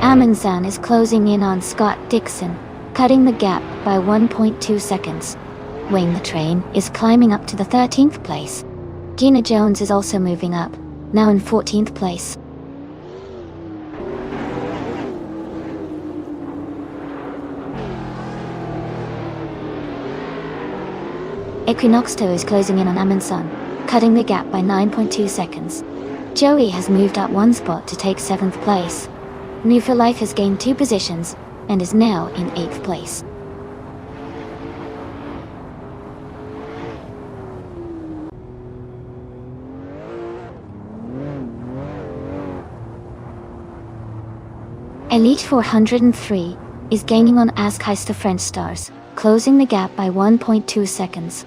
Amundsen is closing in on Scott Dixon, cutting the gap by 1.2 seconds. Wayne the Train is climbing up to the 13th place. Gina Jones is also moving up, now in 14th place. Equinox 2 is closing in on Amundsen, cutting the gap by 9.2 seconds. Joey has moved up 1 spot to take 7th place. New for Life has gained 2 positions and is now in 8th place. Elite 403 is gaining on Askeister French Stars, closing the gap by 1.2 seconds.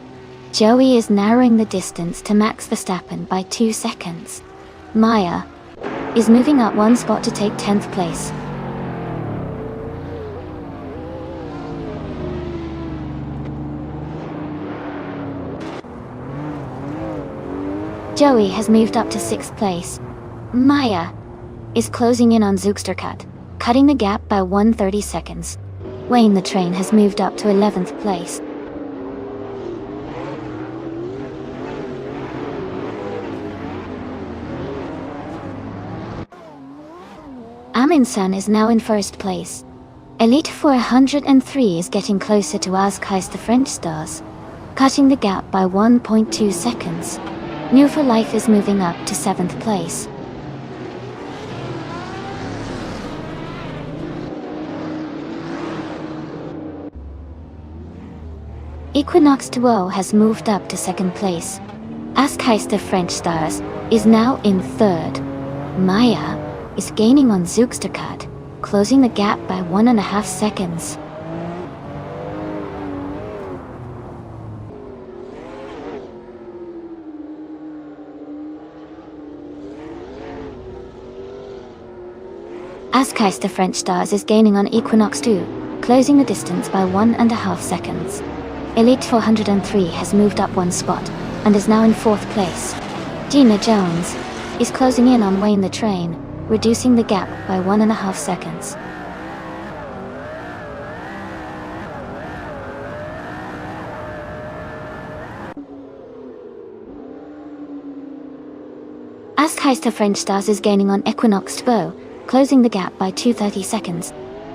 Joey is narrowing the distance to Max Verstappen by 2 seconds. Maya is moving up 1 spot to take 10th place. Joey has moved up to 6th place. Maya is closing in on Zugstercut, cutting the gap by 130 seconds. Wayne the Train has moved up to 11th place. Amundsen is now in 1st place. Elite 403 is getting closer to Askeister French Stars, cutting the gap by 1.2 seconds. New for Life is moving up to 7th place. Equinox 2 has moved up to 2nd place. Askeister French Stars is now in 3rd. Maya is gaining on Zugstercut, closing the gap by 1.5 seconds. Askeister French Stars is gaining on Equinox 2, closing the distance by 1.5 seconds. Elite 403 has moved up 1 spot and is now in 4th place. Gina Jones is closing in on Wayne the Train, reducing the gap by 1.5 seconds. Askeister French Stars is gaining on Equinox 2, closing the gap by 230 seconds.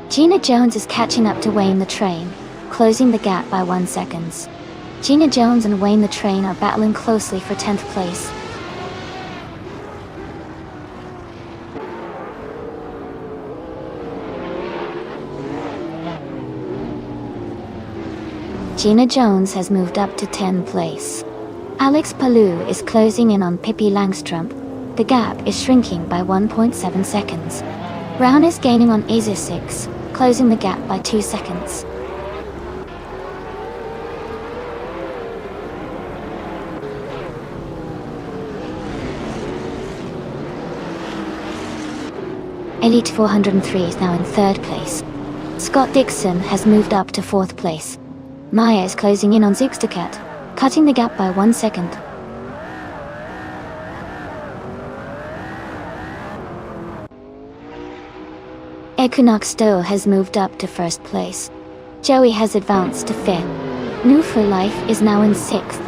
Gina Jones is catching up to Wayne the Train, closing the gap by 1 second. Gina Jones and Wayne the Train are battling closely for 10th place. Gina Jones has moved up to 10th place. Alex Palou is closing in on Pippi Langstrup. The gap is shrinking by 1.7 seconds. Brown is gaining on Asia 6, closing the gap by 2 seconds. Elite 403 is now in 3rd place. Scott Dixon has moved up to 4th place. Maya is closing in on Zugstercut, cutting the gap by 1 second. Equinox Stowe has moved up to first place. Joey has advanced to fifth. New for Life is now in sixth.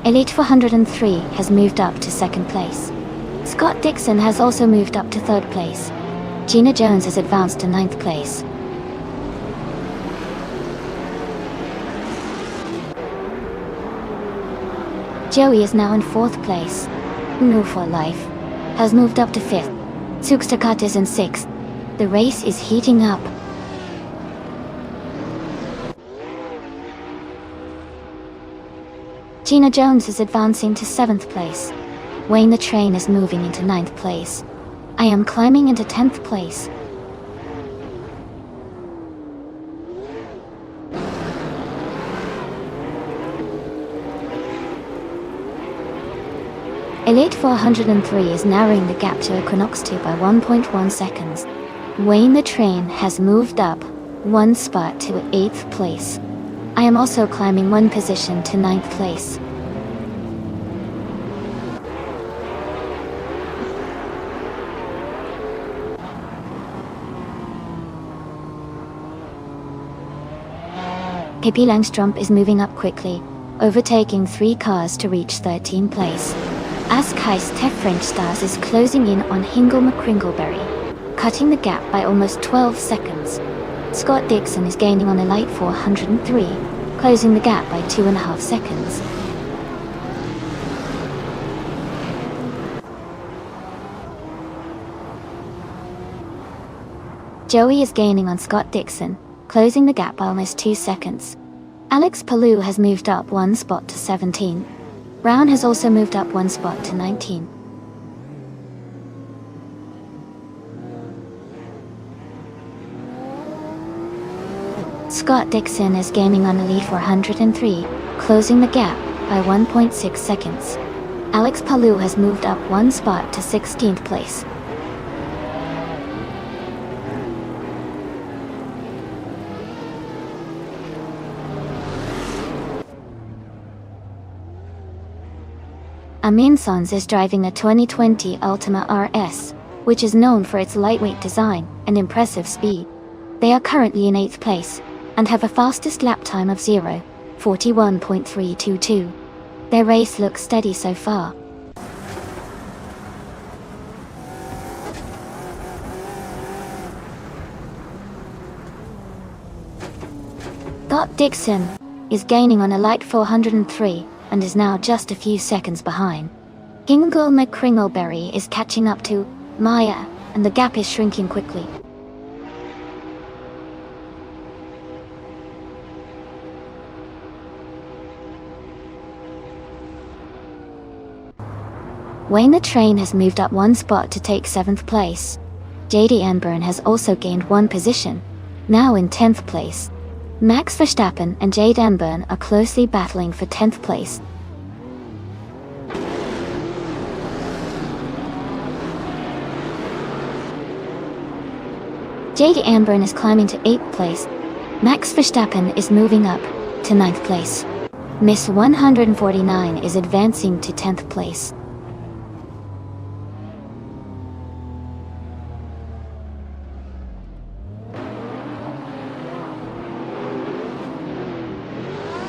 Elite 403 has moved up to second place. Scott Dixon has also moved up to third place. Gina Jones has advanced to ninth place. Joey is now in fourth place. New for Life has moved up to fifth. Sukstakat is in sixth. The race is heating up. Gina Jones is advancing to seventh place. Wayne the Train is moving into ninth place. I am climbing into 10th place. Elite 403 is narrowing the gap to Equinox 2 by 1.1 seconds. Wayne the Train has moved up one spot to 8th place. I am also climbing one position to 9th place. Pippi Langstrump is moving up quickly, overtaking 3 cars to reach 13th place. Askheist Tef French Stars is closing in on Hingle McCringleberry, cutting the gap by almost 12 seconds. Scott Dixon is gaining on Elite 403, closing the gap by 2.5 seconds. Joey is gaining on Scott Dixon, closing the gap by almost 2 seconds. Alex Palou has moved up one spot to 17. Brown has also moved up one spot to 19. Scott Dixon is gaining on Elite 403, closing the gap by 1.6 seconds. Alex Palou has moved up one spot to 16th place. Amin Sons is driving a 2020 Ultima RS, which is known for its lightweight design and impressive speed. They are currently in 8th place, and have a fastest lap time of 0:41.322. Their race looks steady so far. Scott Dixon is gaining on Elite 403 and is now just a few seconds behind. Hingle McCringleberry is catching up to Maya, and the gap is shrinking quickly. Wayne the Train has moved up one spot to take 7th place. JD Enburn has also gained one position, now in 10th place. Max Verstappen and Jade Enburn are closely battling for 10th place. Jade Enburn is climbing to 8th place. Max Verstappen is moving up to 9th place. Miss 149 is advancing to 10th place.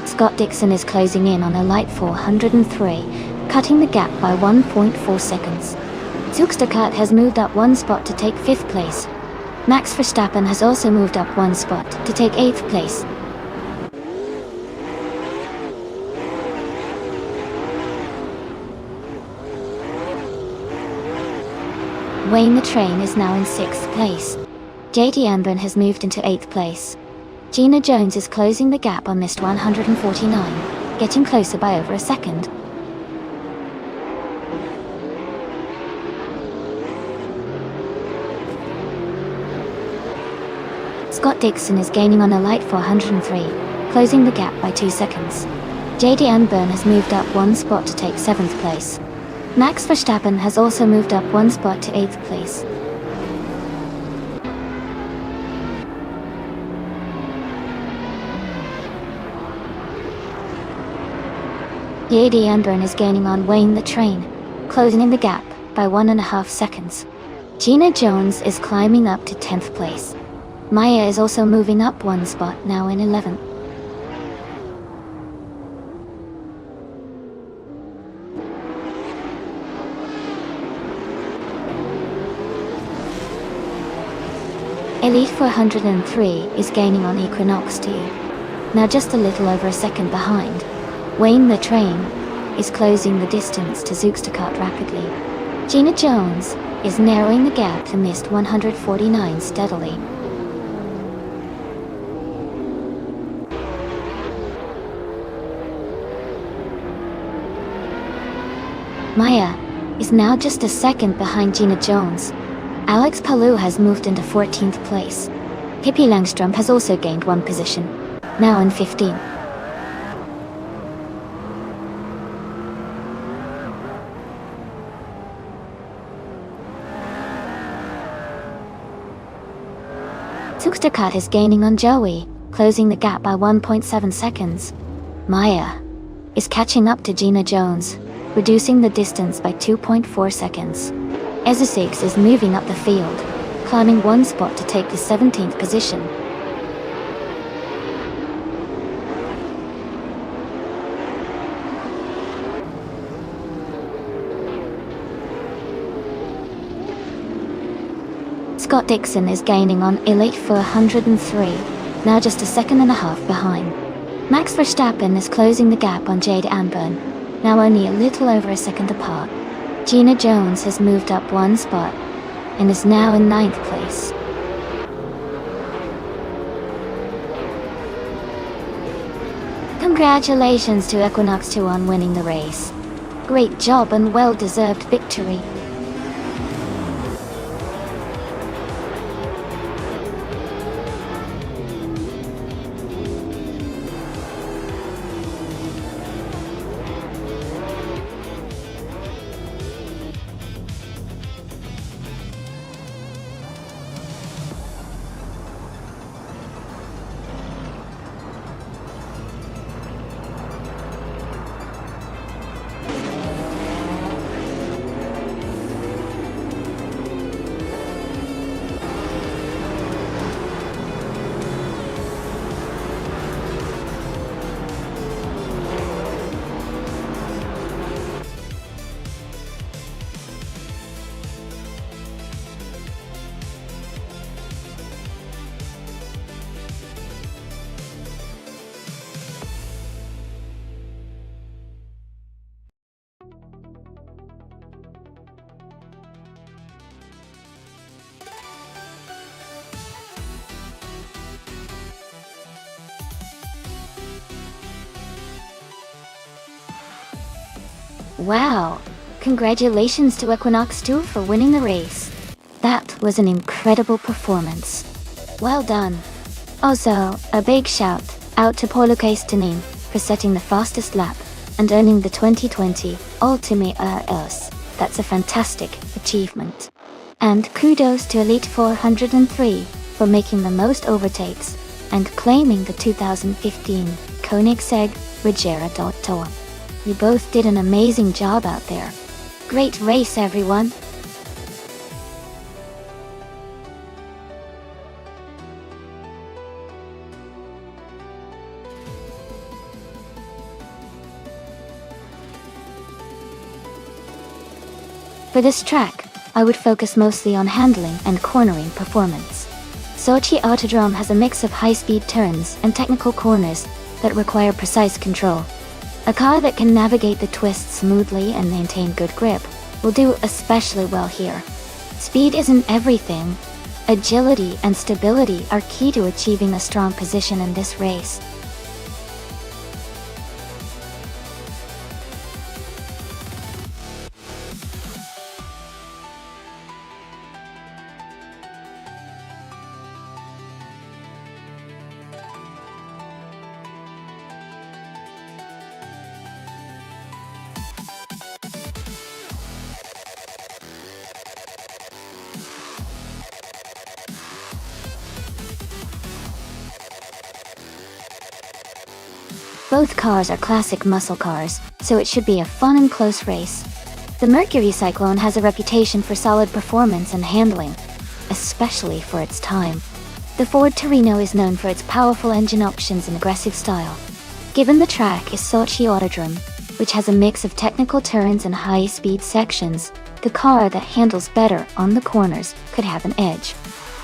Scott Dixon is closing in on Elite 403, cutting the gap by 1.4 seconds. Zugstakat has moved up one spot to take 5th place. Max Verstappen has also moved up one spot to take 8th place. Wayne the Train is now in 6th place. JD Enburn has moved into 8th place. Gina Jones is closing the gap on Mist 149, getting closer by over a second. Scott Dixon is gaining on Elite 403, closing the gap by 2 seconds. JD Enburn has moved up one spot to take 7th place. Max Verstappen has also moved up one spot to 8th place. JD Anburn is gaining on Wayne the Train, closing in the gap by 1.5 seconds. Gina Jones is climbing up to 10th place. Maya is also moving up one spot, now in 11th. Elite 403 is gaining on Equinox 2, now just a little over a second behind. Wayne the Train is closing the distance to Zookstakat rapidly. Gina Jones is narrowing the gap to missed 149 steadily. Maya is now just a second behind Gina Jones. Alex Palou has moved into 14th place. Pippi Langstrom has also gained one position, now in 15th. Zookstakat is gaining on Joey, closing the gap by 1.7 seconds. Maya is catching up to Gina Jones, reducing the distance by 2.4 seconds. Ezesix is moving up the field, climbing one spot to take the 17th position. Scott Dixon is gaining on Elite 403, now just a second and a half behind. Max Verstappen is closing the gap on Jade Anburn, now only a little over a second apart. Gina Jones has moved up one spot and is now in 9th place. Congratulations to Equinox 2 on winning the race. Great job and well-deserved victory. Wow! Congratulations to Equinox 2 for winning the race. That was an incredible performance. Well done. Also, a big shout out to Paulo Castanin for setting the fastest lap and earning the 2020 Ultimate RS. That's a fantastic achievement. And kudos to Elite 403 for making the most overtakes and claiming the 2015 Koenigsegg Regera.Tor. You both did an amazing job out there. Great race, everyone! For this track, I would focus mostly on handling and cornering performance. Sochi Autodrome has a mix of high-speed turns and technical corners that require precise control. A car that can navigate the twists smoothly and maintain good grip will do especially well here. Speed isn't everything. Agility and stability are key to achieving a strong position in this race. Both cars are classic muscle cars, so it should be a fun and close race. The Mercury Cyclone has a reputation for solid performance and handling, especially for its time. The Ford Torino is known for its powerful engine options and aggressive style. Given the track is Sochi Autodrome, which has a mix of technical turns and high-speed sections, the car that handles better on the corners could have an edge.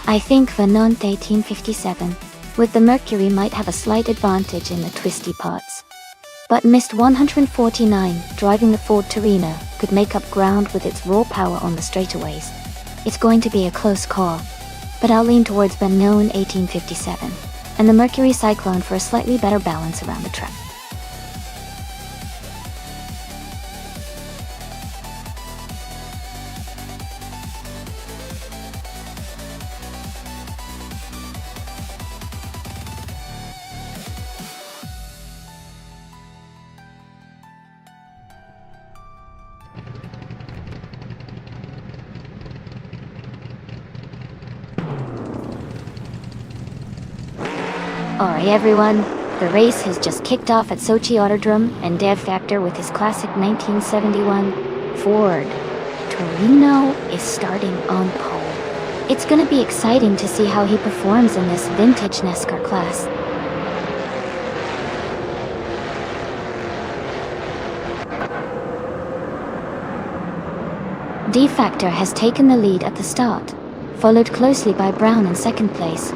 I think the Nonstop 1857 with the Mercury might have a slight advantage in the twisty parts. But Mist 149 driving the Ford Torino could make up ground with its raw power on the straightaways. It's going to be a close call, but I'll lean towards the known 1857 and the Mercury Cyclone for a slightly better balance around the track. Alright everyone, the race has just kicked off at Sochi Autodrome, and Dev Factor with his classic 1971 Ford Torino is starting on pole. It's gonna be exciting to see how he performs in this vintage NASCAR class. D Factor has taken the lead at the start, followed closely by Brown in second place.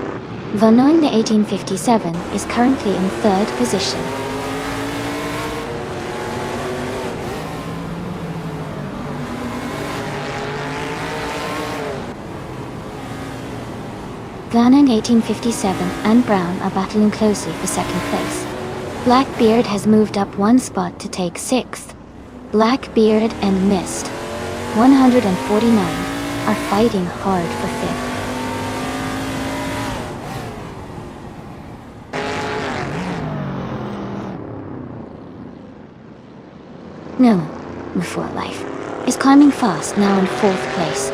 Vanoin the 1857 is currently in third position. Vanoin 1857 and Brown are battling closely for second place. Blackbeard has moved up one spot to take sixth. Blackbeard and Mist 149 are fighting hard for fifth. No, Before Life is climbing fast, now in fourth place.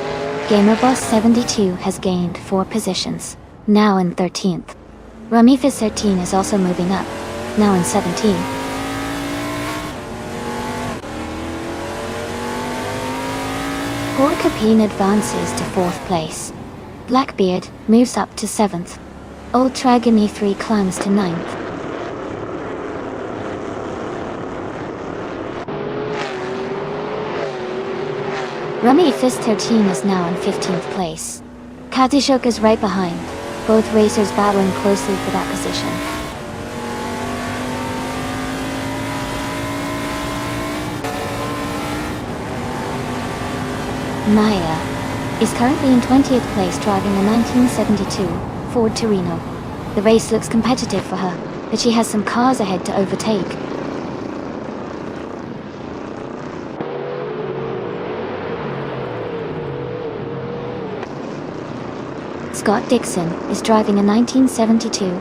GamerBoss 72 has gained 4 positions, now in 13th. Ramifis 13 is also moving up, now in 17th. Gorkapin advances to 4th place. Blackbeard moves up to 7th. Old Dragon E3 climbs to 9th. Rummy Fist 13 is now in 15th place. Katishok is right behind, both racers battling closely for that position. Maya is currently in 20th place driving a 1972 Ford Torino. The race looks competitive for her, but she has some cars ahead to overtake. Scott Dixon is driving a 1972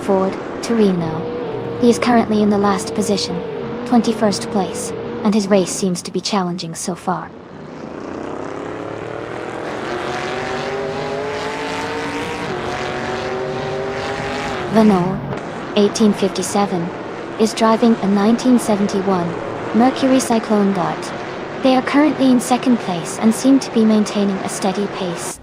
Ford Torino. He is currently in the last position, 21st place, and his race seems to be challenging so far. Vanol, 1857, is driving a 1971 Mercury Cyclone Dart. They are currently in second place and seem to be maintaining a steady pace.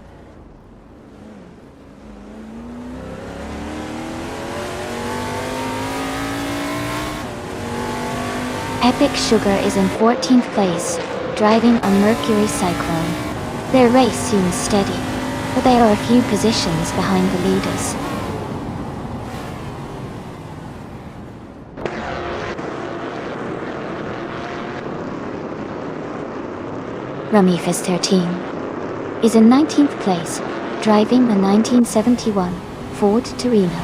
Epic Sugar is in 14th place, driving a Mercury Cyclone. Their race seems steady, but they are a few positions behind the leaders. Ramifis 13 is in 19th place, driving a 1971 Ford Torino.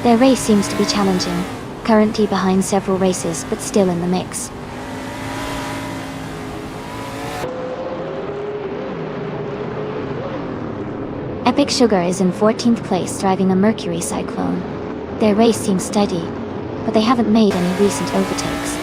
Their race seems to be challenging, currently behind several races but still in the mix. Epic Sugar is in 14th place driving a Mercury Cyclone. Their race seems steady, but they haven't made any recent overtakes.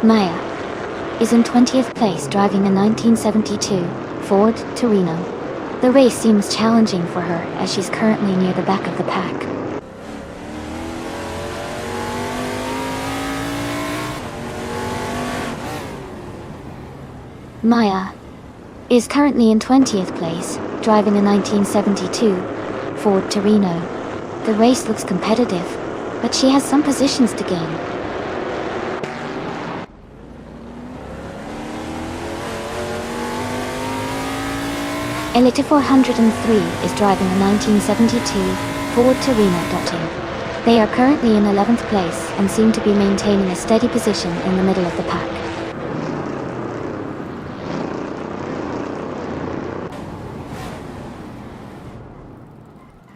Maya is in 20th place driving a 1972 Ford Torino. The race seems challenging for her as she's currently near the back of the pack. Maya is currently in 20th place, driving a 1972 Ford Torino. The race looks competitive, but she has some positions to gain. Elite 403 is driving a 1972 Ford Torino. They are currently in 11th place and seem to be maintaining a steady position in the middle of the pack.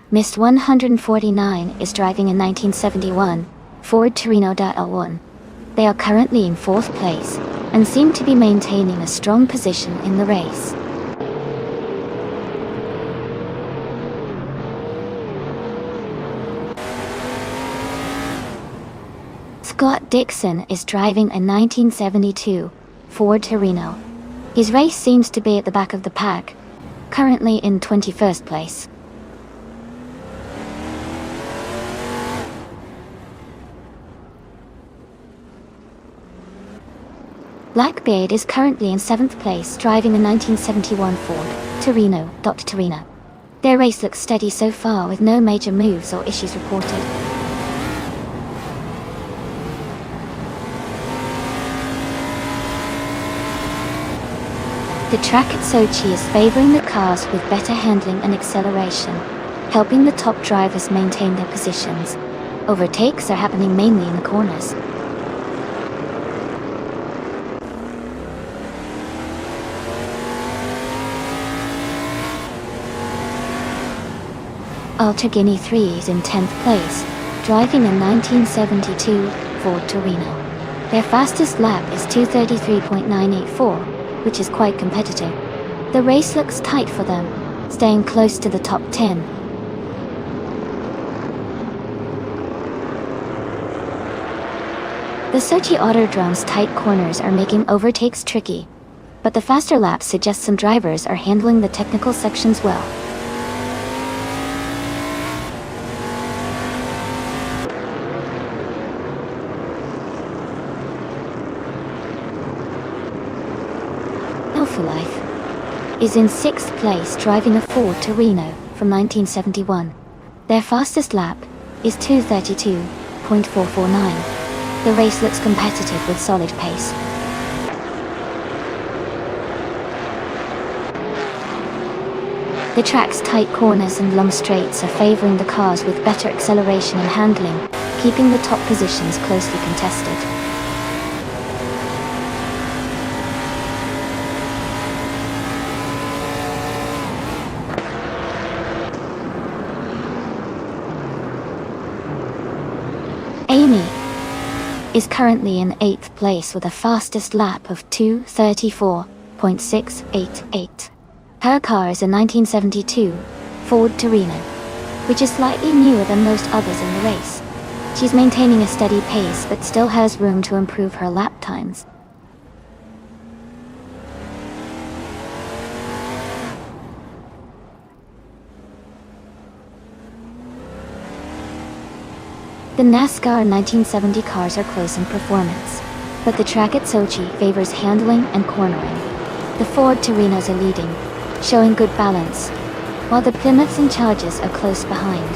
Mist 149 is driving a 1971 Ford Torino L1. They are currently in 4th place and seem to be maintaining a strong position in the race. Scott Dixon is driving a 1972 Ford Torino. His race seems to be at the back of the pack, currently in 21st place. Blackbeard is currently in 7th place, driving a 1971 Ford Torino. Their race looks steady so far with no major moves or issues reported. The track at Sochi is favoring the cars with better handling and acceleration, helping the top drivers maintain their positions. Overtakes are happening mainly in the corners. Guinea 3 is in 10th place, driving a 1972 Ford Torino. Their fastest lap is 2:33.984, which is quite competitive. The race looks tight for them, staying close to the top 10. The Sochi Autodrome's tight corners are making overtakes tricky, but the faster laps suggest some drivers are handling the technical sections well. Life is in 6th place, driving a Ford Torino from 1971. Their fastest lap is 2:32.449. The race looks competitive with solid pace. The track's tight corners and long straights are favoring the cars with better acceleration and handling, keeping the top positions closely contested. Amy is currently in 8th place with a fastest lap of 2:34.688. Her car is a 1972 Ford Torino, which is slightly newer than most others in the race. She's maintaining a steady pace but still has room to improve her lap times. The NASCAR 1970 cars are close in performance, but the track at Sochi favors handling and cornering. The Ford Torinos are leading, showing good balance, while the Plymouths and Chargers are close behind.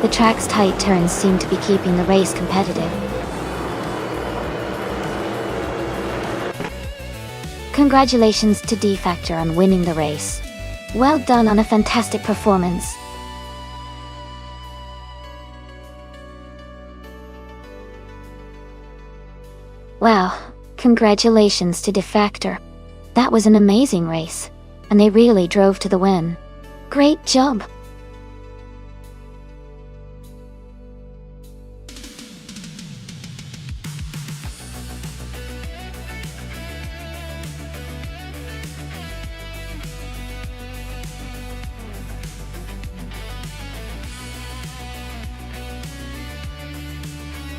The track's tight turns seem to be keeping the race competitive. Congratulations to D-Factor on winning the race. Well done on a fantastic performance. Wow, congratulations to D-Factor. That was an amazing race, and they really drove to the win. Great job!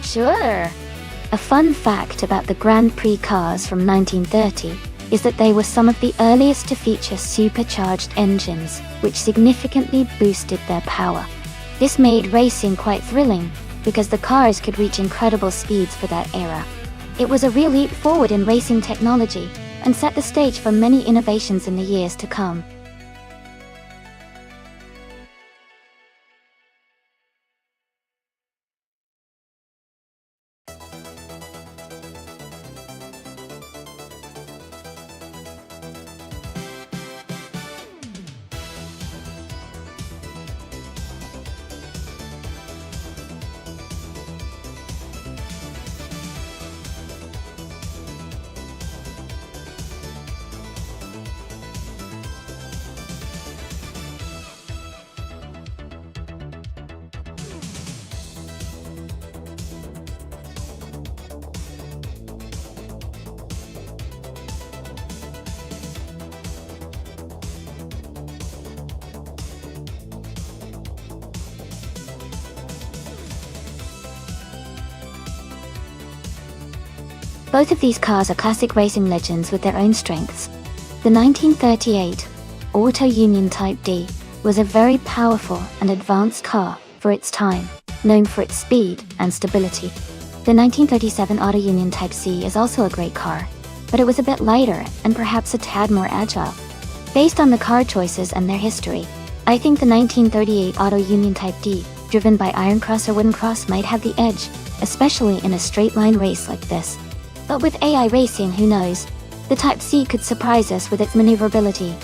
Sure! A fun fact about the Grand Prix cars from 1930 is that they were some of the earliest to feature supercharged engines, which significantly boosted their power. This made racing quite thrilling, because the cars could reach incredible speeds for that era. It was a real leap forward in racing technology, and set the stage for many innovations in the years to come. Both of these cars are classic racing legends with their own strengths. The 1938 Auto Union Type D was a very powerful and advanced car for its time, known for its speed and stability. The 1937 Auto Union Type C is also a great car, but it was a bit lighter and perhaps a tad more agile. Based on the car choices and their history, I think the 1938 Auto Union Type D, driven by Iron Cross or Wooden Cross, might have the edge, especially in a straight-line race like this. But with AI racing, who knows? The Type C could surprise us with its maneuverability.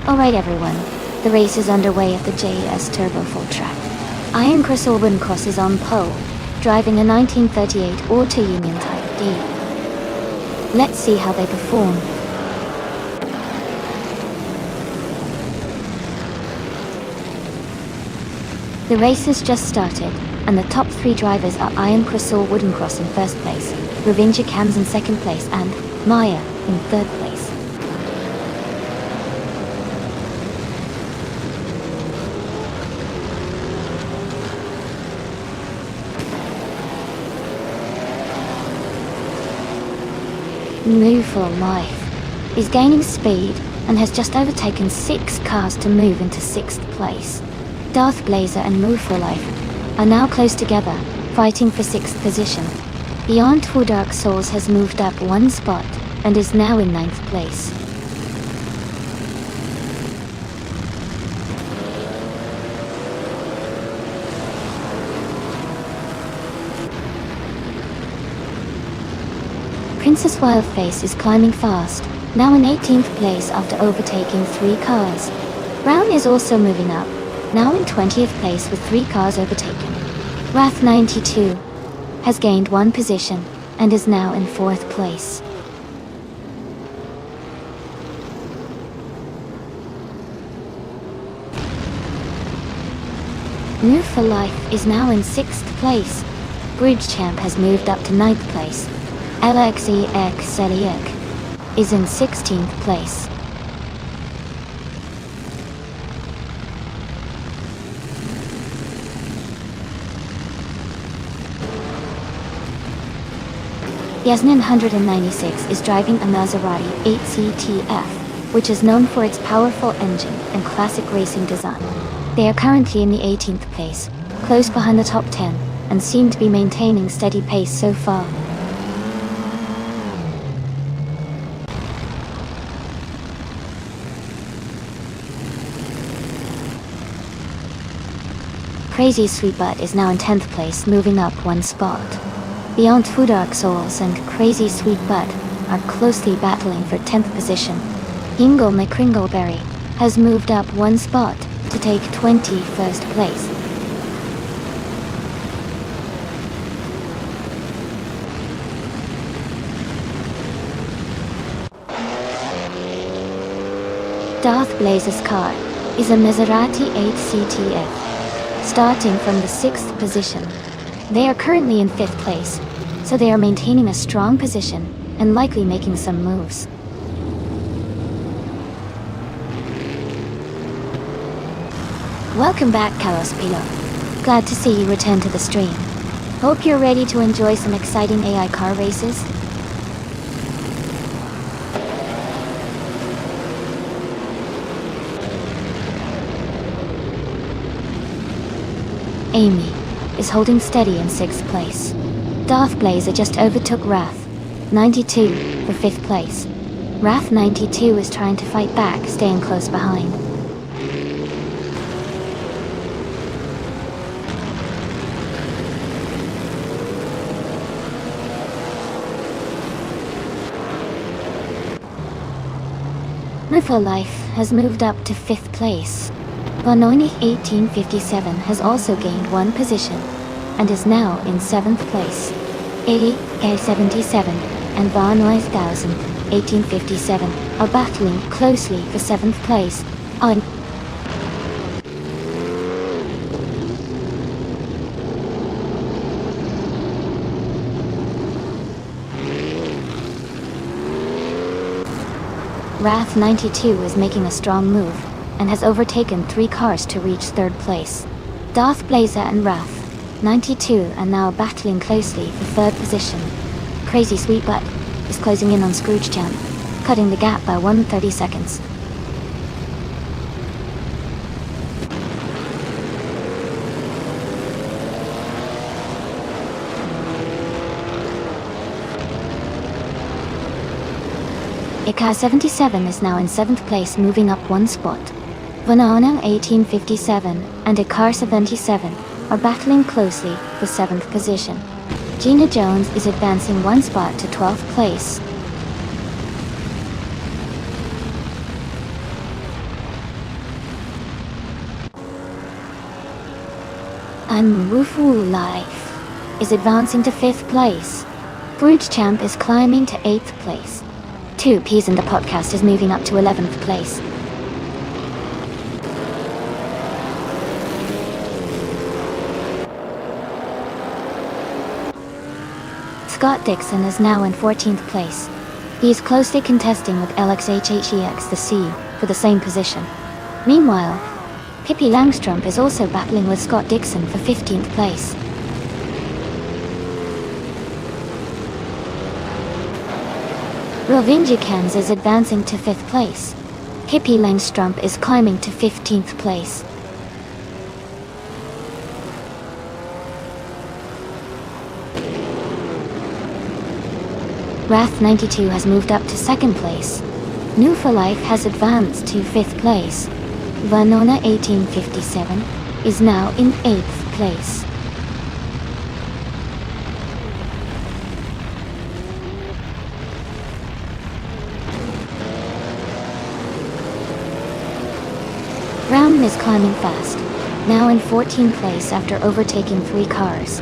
Alright everyone, the race is underway at the JS Turbo Full Track. Iron Cross or Wooden Cross is on pole, driving a 1938 Auto Union Type D. Let's see how they perform. The race has just started, and the top three drivers are Iron Cross or Wooden Cross in first place, Ravinja Cams in second place, and Maya in third place. Move for Life is gaining speed and has just overtaken 6 cars to move into 6th place. Darth Blazer and Move for Life are now close together, fighting for 6th position. Beyond for Dark Souls has moved up 1 spot and is now in 9th place. Princess Wildface is climbing fast, now in 18th place after overtaking 3 cars. Brown is also moving up, now in 20th place with 3 cars overtaken. Wrath 92 has gained 1 position and is now in 4th place. Move for Life is now in 6th place. Bridge Champ has moved up to 9th place. LXEX Seliek is in 16th place. Yasnin 196 is driving a Maserati 8CTF, which is known for its powerful engine and classic racing design. They are currently in the 18th place, close behind the top 10, and seem to be maintaining steady pace so far. Crazy Sweetbutt is now in 10th place, moving up 1 spot. Beyond Two Dark Souls and Crazy Sweetbutt are closely battling for 10th position. Ingle McCringleberry has moved up one spot to take 21st place. Darth Blazer's car is a Maserati 8CTF, starting from the 6th position. They are currently in 5th place, so they are maintaining a strong position and likely making some moves. Welcome back, Carlos Pilo. Glad to see you return to the stream. Hope you're ready to enjoy some exciting AI car races. Amy is holding steady in 6th place. Darth Blazer just overtook Wrath 92 for 5th place. Wrath 92 is trying to fight back, staying close behind. Riffle Life has moved up to 5th place. Bononi 1857 has also gained one position and is now in 7th place. 80K77 and Barnoise 1000 1857 are battling closely for 7th place on Wrath 92 is making a strong move and has overtaken 3 cars to reach 3rd place. Darth Blazer and Wrath 92 are now battling closely for 3rd position. Crazy Sweetbutt is closing in on Scrooge Champ, cutting the gap by 130 seconds. Ika 77 is now in 7th place, moving up one spot. Vanana 1857 and Ikar 77 are battling closely for 7th position. Gina Jones is advancing one spot to 12th place. And Wufu Life is advancing to 5th place. Brute Champ is climbing to 8th place. 2 Peas in the Podcast is moving up to 11th place. Scott Dixon is now in 14th place. He is closely contesting with LXHHEX the C for the same position. Meanwhile, Pippi Langstrump is also battling with Scott Dixon for 15th place. Rovinjikans is advancing to 5th place. Pippi Langstrump is climbing to 15th place. Wrath 92 has moved up to 2nd place. New for Life has advanced to 5th place. Vanona 1857 is now in 8th place. Brown is climbing fast, now in 14th place after overtaking 3 cars.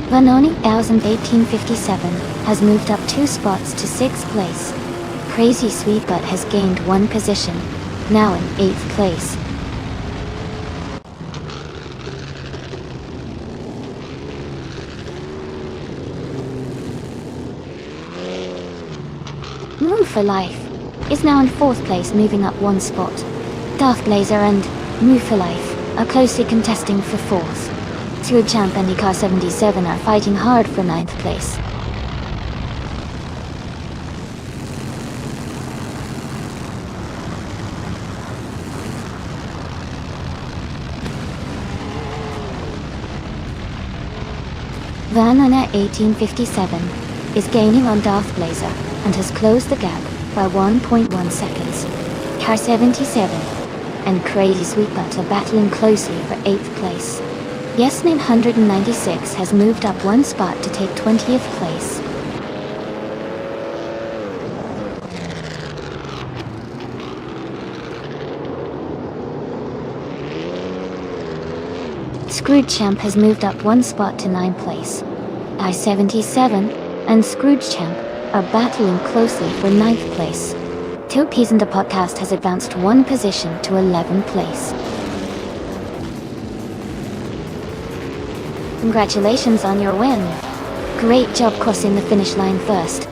Vanoni 1857 has moved up 2 spots to 6th place. Crazy Sweetbutt has gained 1 position, now in 8th place. Room for Life is now in 4th place, moving up 1 spot. Darth Blazer and Move for Life are closely contesting for 4th. Scrooge Champ and Ika 77 are fighting hard for 9th place. Vanana 1857 is gaining on Darth Blazer and has closed the gap by 1.1 seconds. Car 77 and Crazy Sweetbutt are battling closely for 8th place. Yes 996 has moved up 1 spot to take 20th place. Scroogechamp has moved up one spot to 9th place. I-77 and Scroogechamp are battling closely for 9th place. Two Peas and a Podcast has advanced one position to 11th place. Congratulations on your win. Great job crossing the finish line first.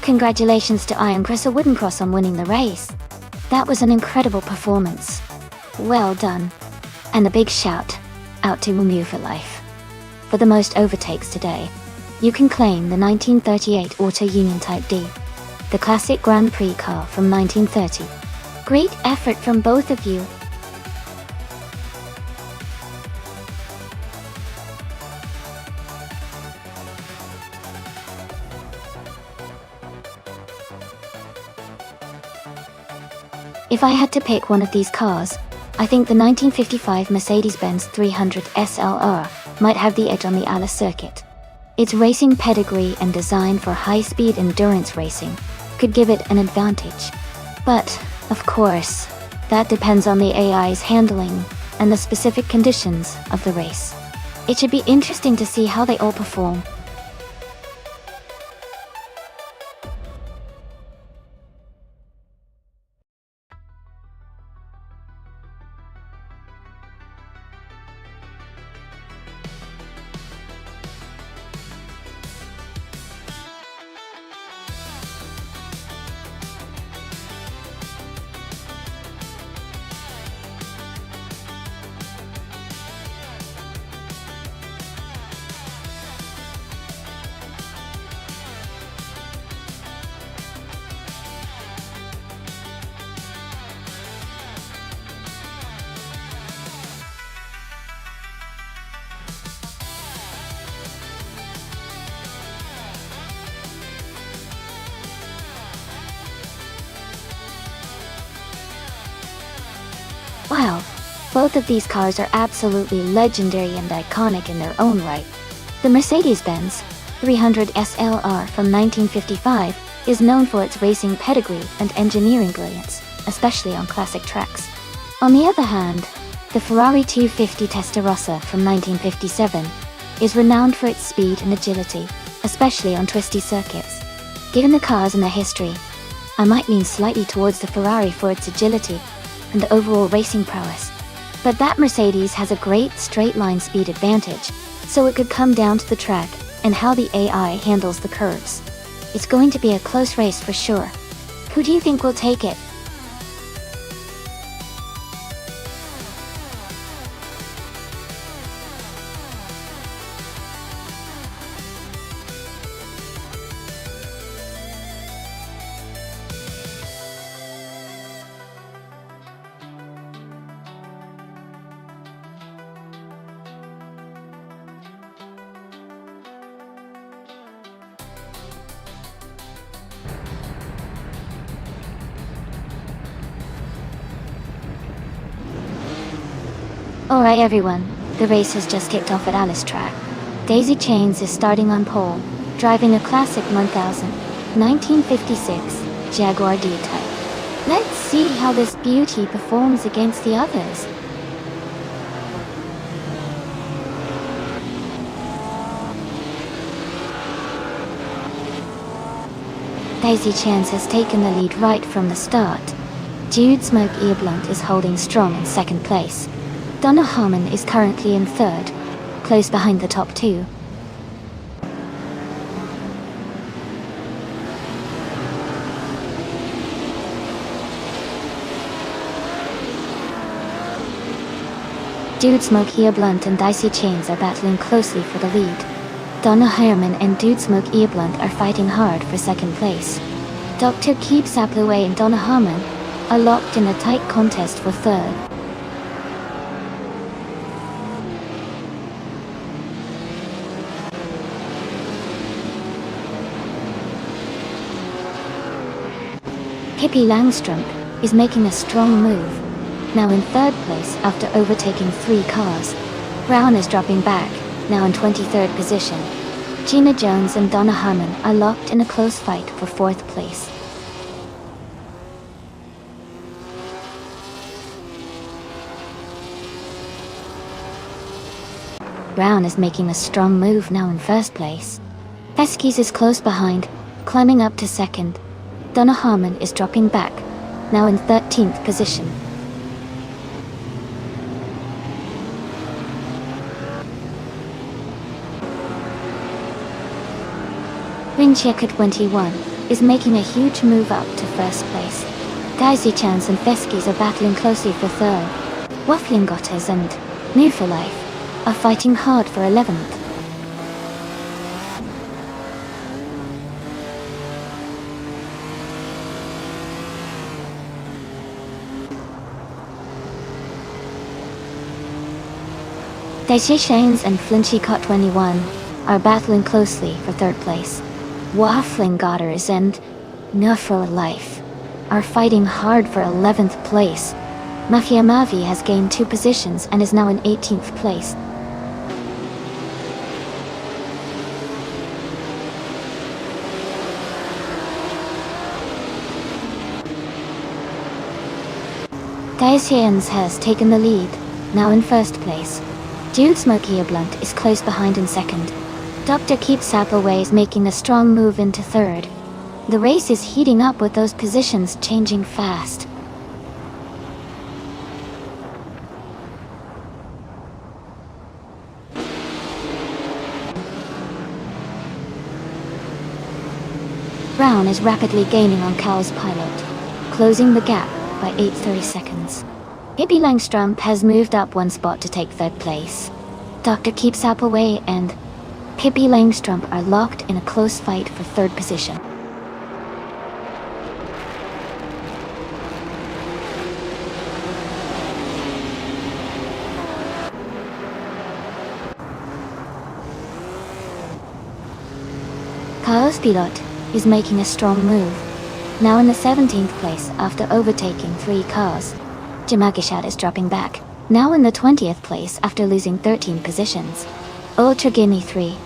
Congratulations to Iron Chris or Wooden Cross on winning the race. That was an incredible performance. Well done. And a big shout out to Mumu for life. For the most overtakes today, you can claim the 1938 Auto Union Type D, the classic Grand Prix car from 1930. Great effort from both of you. If I had to pick one of these cars, I think the 1955 Mercedes-Benz 300 SLR might have the edge on the Alice circuit. Its racing pedigree and design for high-speed endurance racing could give it an advantage. But, of course, that depends on the AI's handling and the specific conditions of the race. It should be interesting to see how they all perform. Wow, both of these cars are absolutely legendary and iconic in their own right. The Mercedes-Benz 300 SLR from 1955 is known for its racing pedigree and engineering brilliance, especially on classic tracks. On the other hand, the Ferrari 250 Testarossa from 1957 is renowned for its speed and agility, especially on twisty circuits. Given the cars and their history, I might lean slightly towards the Ferrari for its agility and overall racing prowess. But that Mercedes has a great straight-line speed advantage, so it could come down to the track and how the AI handles the curves. It's going to be a close race for sure. Who do you think will take it? Alright everyone, the race has just kicked off at Alice Track. Daisy Chains is starting on pole, driving a classic 1956 Jaguar D-Type. Let's see how this beauty performs against the others. Daisy Chains has taken the lead right from the start. Jude Smoke Earblunt is holding strong in second place. Donna Harmon is currently in third, close behind the top two. Jude Smoke Earblunt and Dicey Chains are battling closely for the lead. Donna Herman and Dude Smoke Earblunt are fighting hard for second place. Dr. Keep Saplaway and Donna Harmon are locked in a tight contest for third. Pippi Langstrumpf is making a strong move, now in third place after overtaking 3 cars. Brown is dropping back, now in 23rd position. Gina Jones and Donna Harmon are locked in a close fight for 4th place. Brown is making a strong move, now in 1st place. Eskis is close behind, climbing up to 2nd. Donna Harmon is dropping back, now in 13th position. Rincheka 21 is making a huge move up to 1st place. Daisy Chance and Feskis are battling closely for 3rd. Waffling Gottes and New for Life are fighting hard for 11th. Daisy Shanes and Flinchy Cot 21 are battling closely for 3rd place. Waffling Godders and No for Life are fighting hard for 11th place. Mafia Mavi has gained 2 positions and is now in 18th place. Daisians has taken the lead, now in 1st place. Dude Smoky Earblunt is close behind in 2nd. Dr. Keep Saplaway is making a strong move into 3rd. The race is heating up with those positions changing fast. Brown is rapidly gaining on Cow's pilot, closing the gap by 8/30 seconds. Pippi Langstrumpf has moved up 1 spot to take 3rd place. Dr. Keep Saplaway and Pippi Langstrumpf are locked in a close fight for 3rd position. Chaos Pilot is making a strong move, now in the 17th place after overtaking 3 cars. Jamagishat is dropping back, now in the 20th place after losing 13 positions. Ultra Guinea 3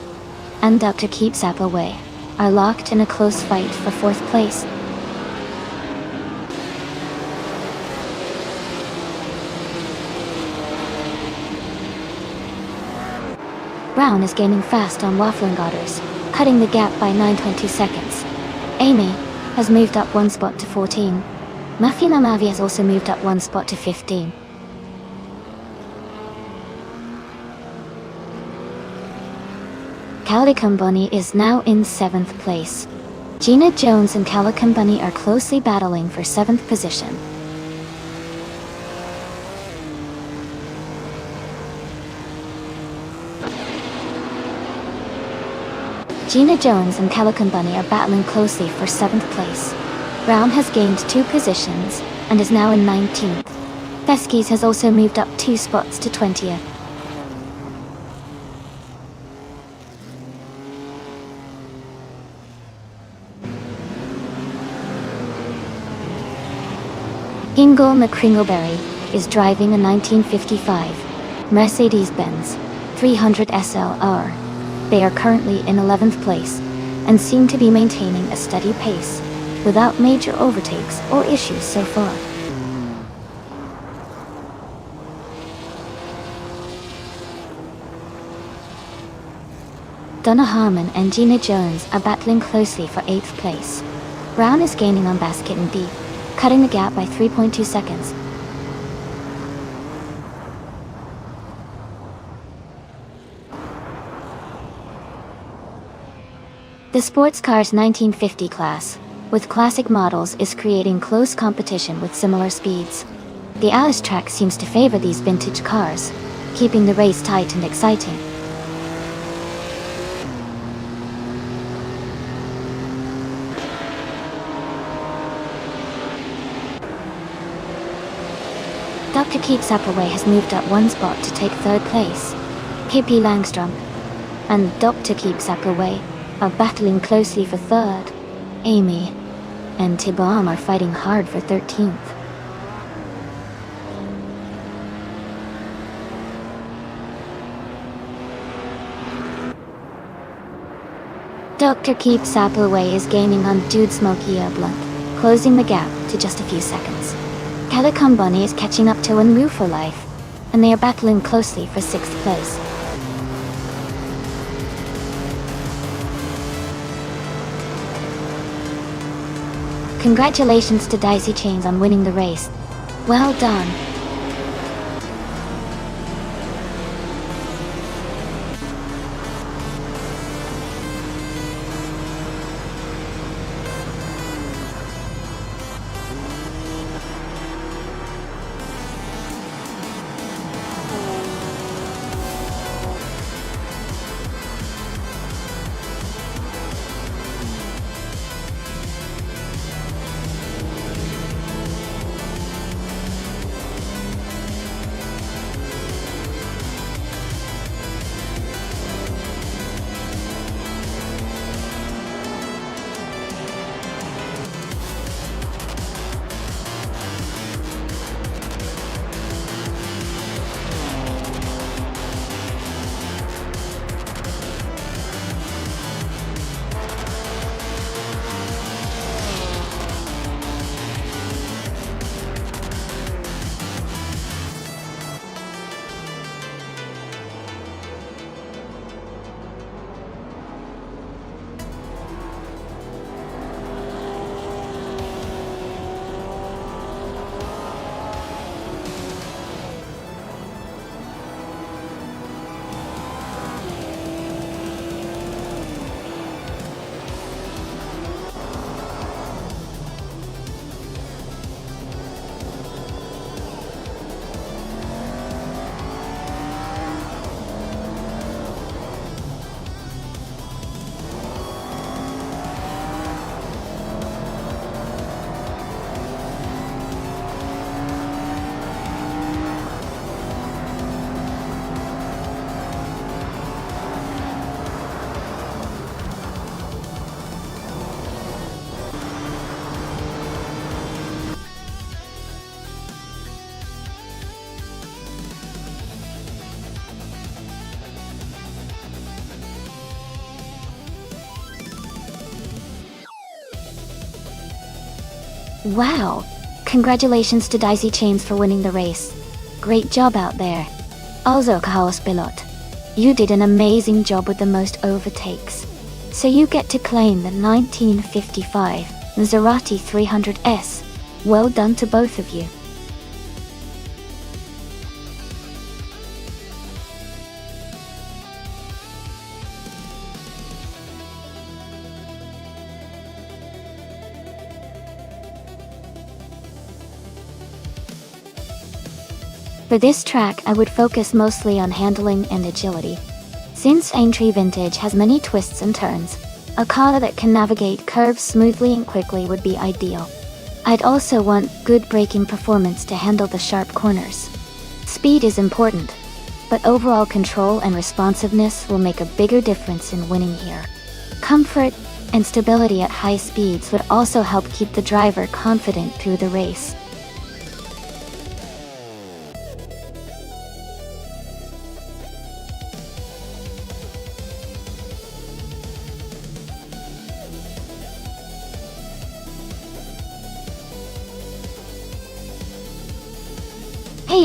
and Dr. Keep Saplaway are locked in a close fight for 4th place. Brown is gaining fast on Waffling Godders, cutting the gap by 9/20 seconds. Amy has moved up 1 spot to 14. Mafia Mavi has also moved up 1 spot to 15. Calican Bunny is now in 7th place. Gina Jones and Calican Bunny are closely battling for 7th position. Gina Jones and Calican Bunny are battling closely for 7th place. Brown has gained 2 positions and is now in 19th. Feskis has also moved up 2 spots to 20th. Ingle McCringleberry is driving a 1955 Mercedes-Benz 300 SLR. They are currently in 11th place and seem to be maintaining a steady pace without major overtakes or issues so far. Donna Harmon and Gina Jones are battling closely for 8th place. Brown is gaining on Basket and Beef, cutting the gap by 3.2 seconds. The sports cars 1950 class, with classic models, is creating close competition with similar speeds. The Alice track seems to favor these vintage cars, keeping the race tight and exciting. Dr. Keep Sapperway has moved up one spot to take third place. KP Langstrom and Dr. Keep Sapperway are battling closely for third. Amy and Tibam are fighting hard for 13th. Dr. Keep Sapperway is gaining on Dude Smoky Blunt, closing the gap to just a few seconds. Calicum Bunny is catching up to Unmu for life, and they are battling closely for 6th place. Congratulations to Daisy Chains on winning the race. Well done. Wow! Congratulations to Daisy Chains for winning the race. Great job out there. Also Chaos Pilot. You did an amazing job with the most overtakes. So you get to claim the 1955 Maserati 300S. Well done to both of you. For this track, I would focus mostly on handling and agility. Since Aintree Vintage has many twists and turns, a car that can navigate curves smoothly and quickly would be ideal. I'd also want good braking performance to handle the sharp corners. Speed is important, but overall control and responsiveness will make a bigger difference in winning here. Comfort and stability at high speeds would also help keep the driver confident through the race.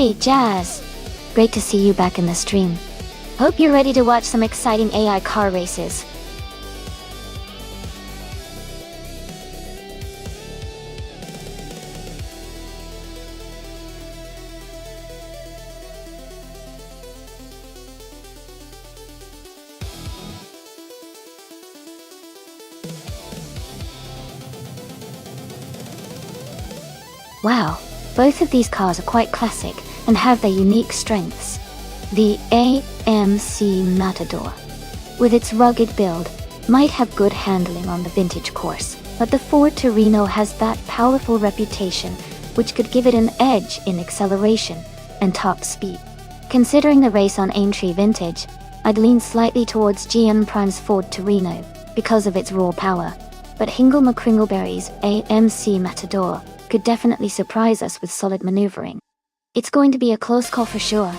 Hey Jazz! Great to see you back in the stream. Hope you're ready to watch some exciting AI car races. Wow, both of these cars are quite classic and have their unique strengths. The AMC Matador, with its rugged build, might have good handling on the vintage course, but the Ford Torino has that powerful reputation which could give it an edge in acceleration and top speed. Considering the race on Aintree Vintage, I'd lean slightly towards GM Prime's Ford Torino because of its raw power, but Hingle McCringleberry's AMC Matador could definitely surprise us with solid maneuvering. It's going to be a close call for sure.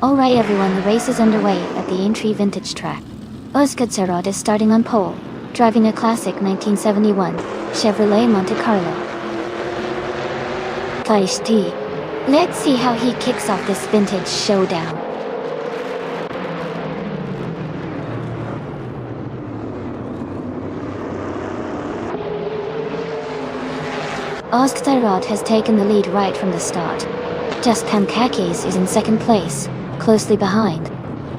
Alright everyone, the race is underway at the Aintree Vintage track. Oscar Serrad is starting on pole, driving a classic 1971 Chevrolet Monte Carlo. Feisty. Let's see how he kicks off this vintage showdown. Oscar Serrad has taken the lead right from the start. Just Pankakis is in second place, closely behind.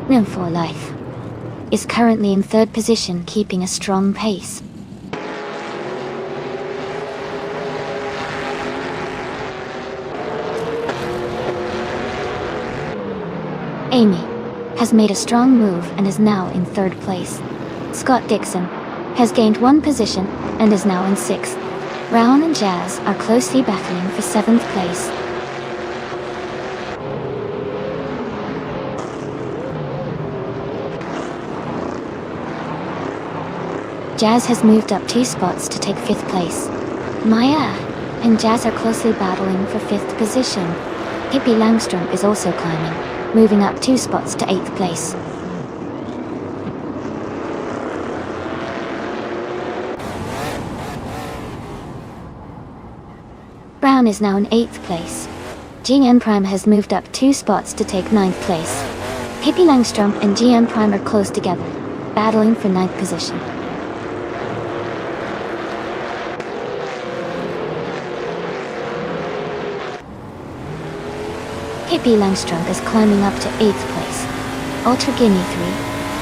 Room for Life is currently in third position, keeping a strong pace. Amy has made a strong move and is now in third place. Scott Dixon has gained one position and is now in sixth. Brown and Jazz are closely battling for seventh place. Jazz has moved up 2 spots to take 5th place. Maya and Jazz are closely battling for 5th position. Pippi Langstrom is also climbing, moving up 2 spots to 8th place. Brown is now in 8th place. GM Prime has moved up 2 spots to take 9th place. Pippi Langstrom and GM Prime are close together, battling for 9th position. Pippi Langstrom is climbing up to 8th place. Ultra Gimme 3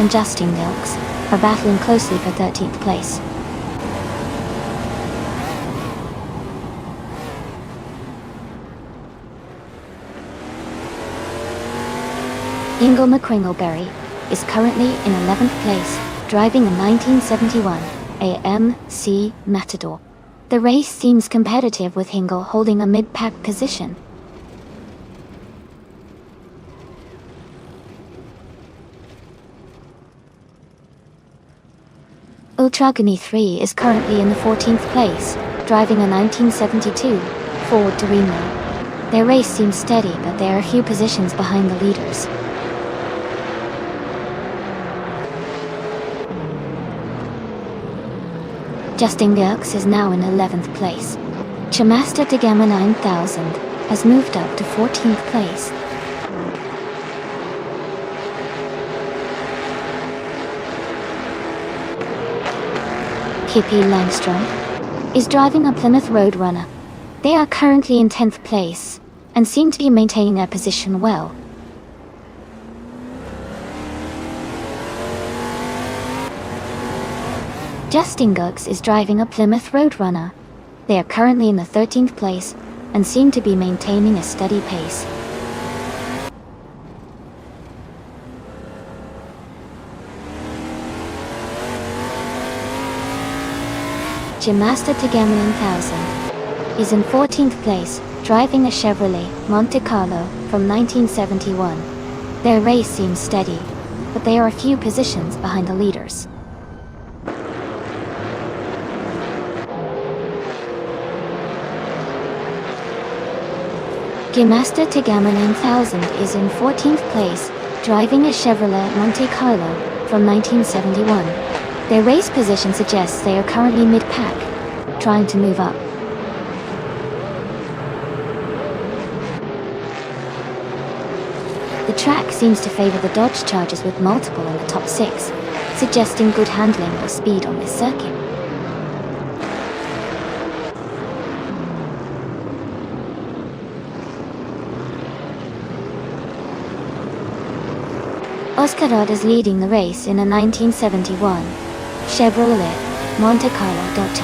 and Justin Dilks are battling closely for 13th place. Ingle McCringleberry is currently in 11th place, driving a 1971 AMC Matador. The race seems competitive with Hingle holding a mid-pack position. Ultragony 3 is currently in the 14th place, driving a 1972 Ford Torino. Their race seems steady, but they are a few positions behind the leaders. Justin Dirks is now in 11th place. Chamaster de Gamma 9000 has moved up to 14th place. Pippi Langstrom is driving a Plymouth Roadrunner. They are currently in 10th place and seem to be maintaining their position well. Justin Guggs is driving a Plymouth Roadrunner. They are currently in the 13th place and seem to be maintaining a steady pace. Chamaster Tagama 9000 is in 14th place, driving a Chevrolet Monte Carlo from 1971. Their race seems steady, but they are a few positions behind the leaders. Chamaster Tagama 9000 is in 14th place, driving a Chevrolet Monte Carlo from 1971. Their race position suggests they are currently mid-pack, trying to move up. The The track seems to favor the Dodge Chargers with multiple in the top 6, suggesting good handling or speed on this circuit. Oscar is leading the race in a 1971 Chevrolet Monte Carlo Dodge.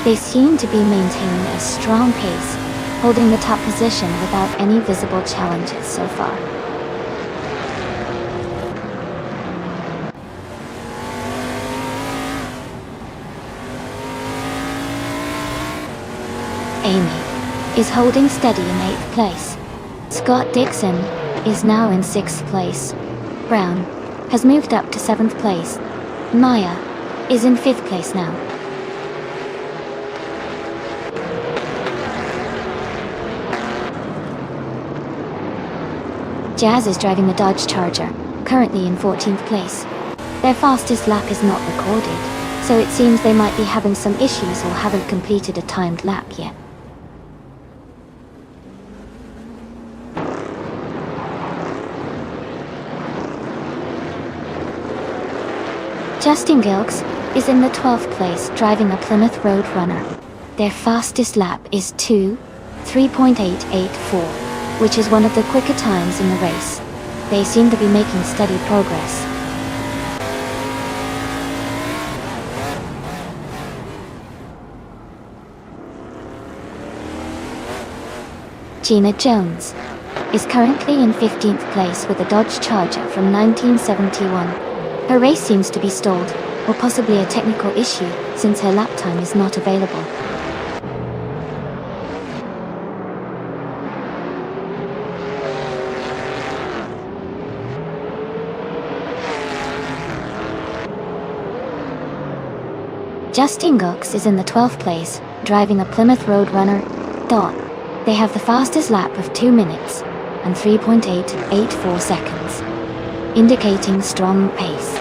They seem to be maintaining a strong pace, holding the top position without any visible challenges so far. Amy is holding steady in 8th place. Scott Dixon is now in 6th place. Brown has moved up to 7th place. Maya is in 5th place now. Jazz is driving the Dodge Charger, currently in 14th place. Their fastest lap is not recorded, so it seems they might be having some issues or haven't completed a timed lap yet. Justin Gilks is in the 12th place driving a Plymouth Roadrunner. Their fastest lap is 3.884, which is one of the quicker times in the race. They seem to be making steady progress. Gina Jones is currently in 15th place with a Dodge Charger from 1971. Her race seems to be stalled, or possibly a technical issue, since her lap time is not available. Justin Gilks is in the 12th place, driving a Plymouth Roadrunner. They have the fastest lap of 2 minutes and 3.884 seconds, indicating strong pace.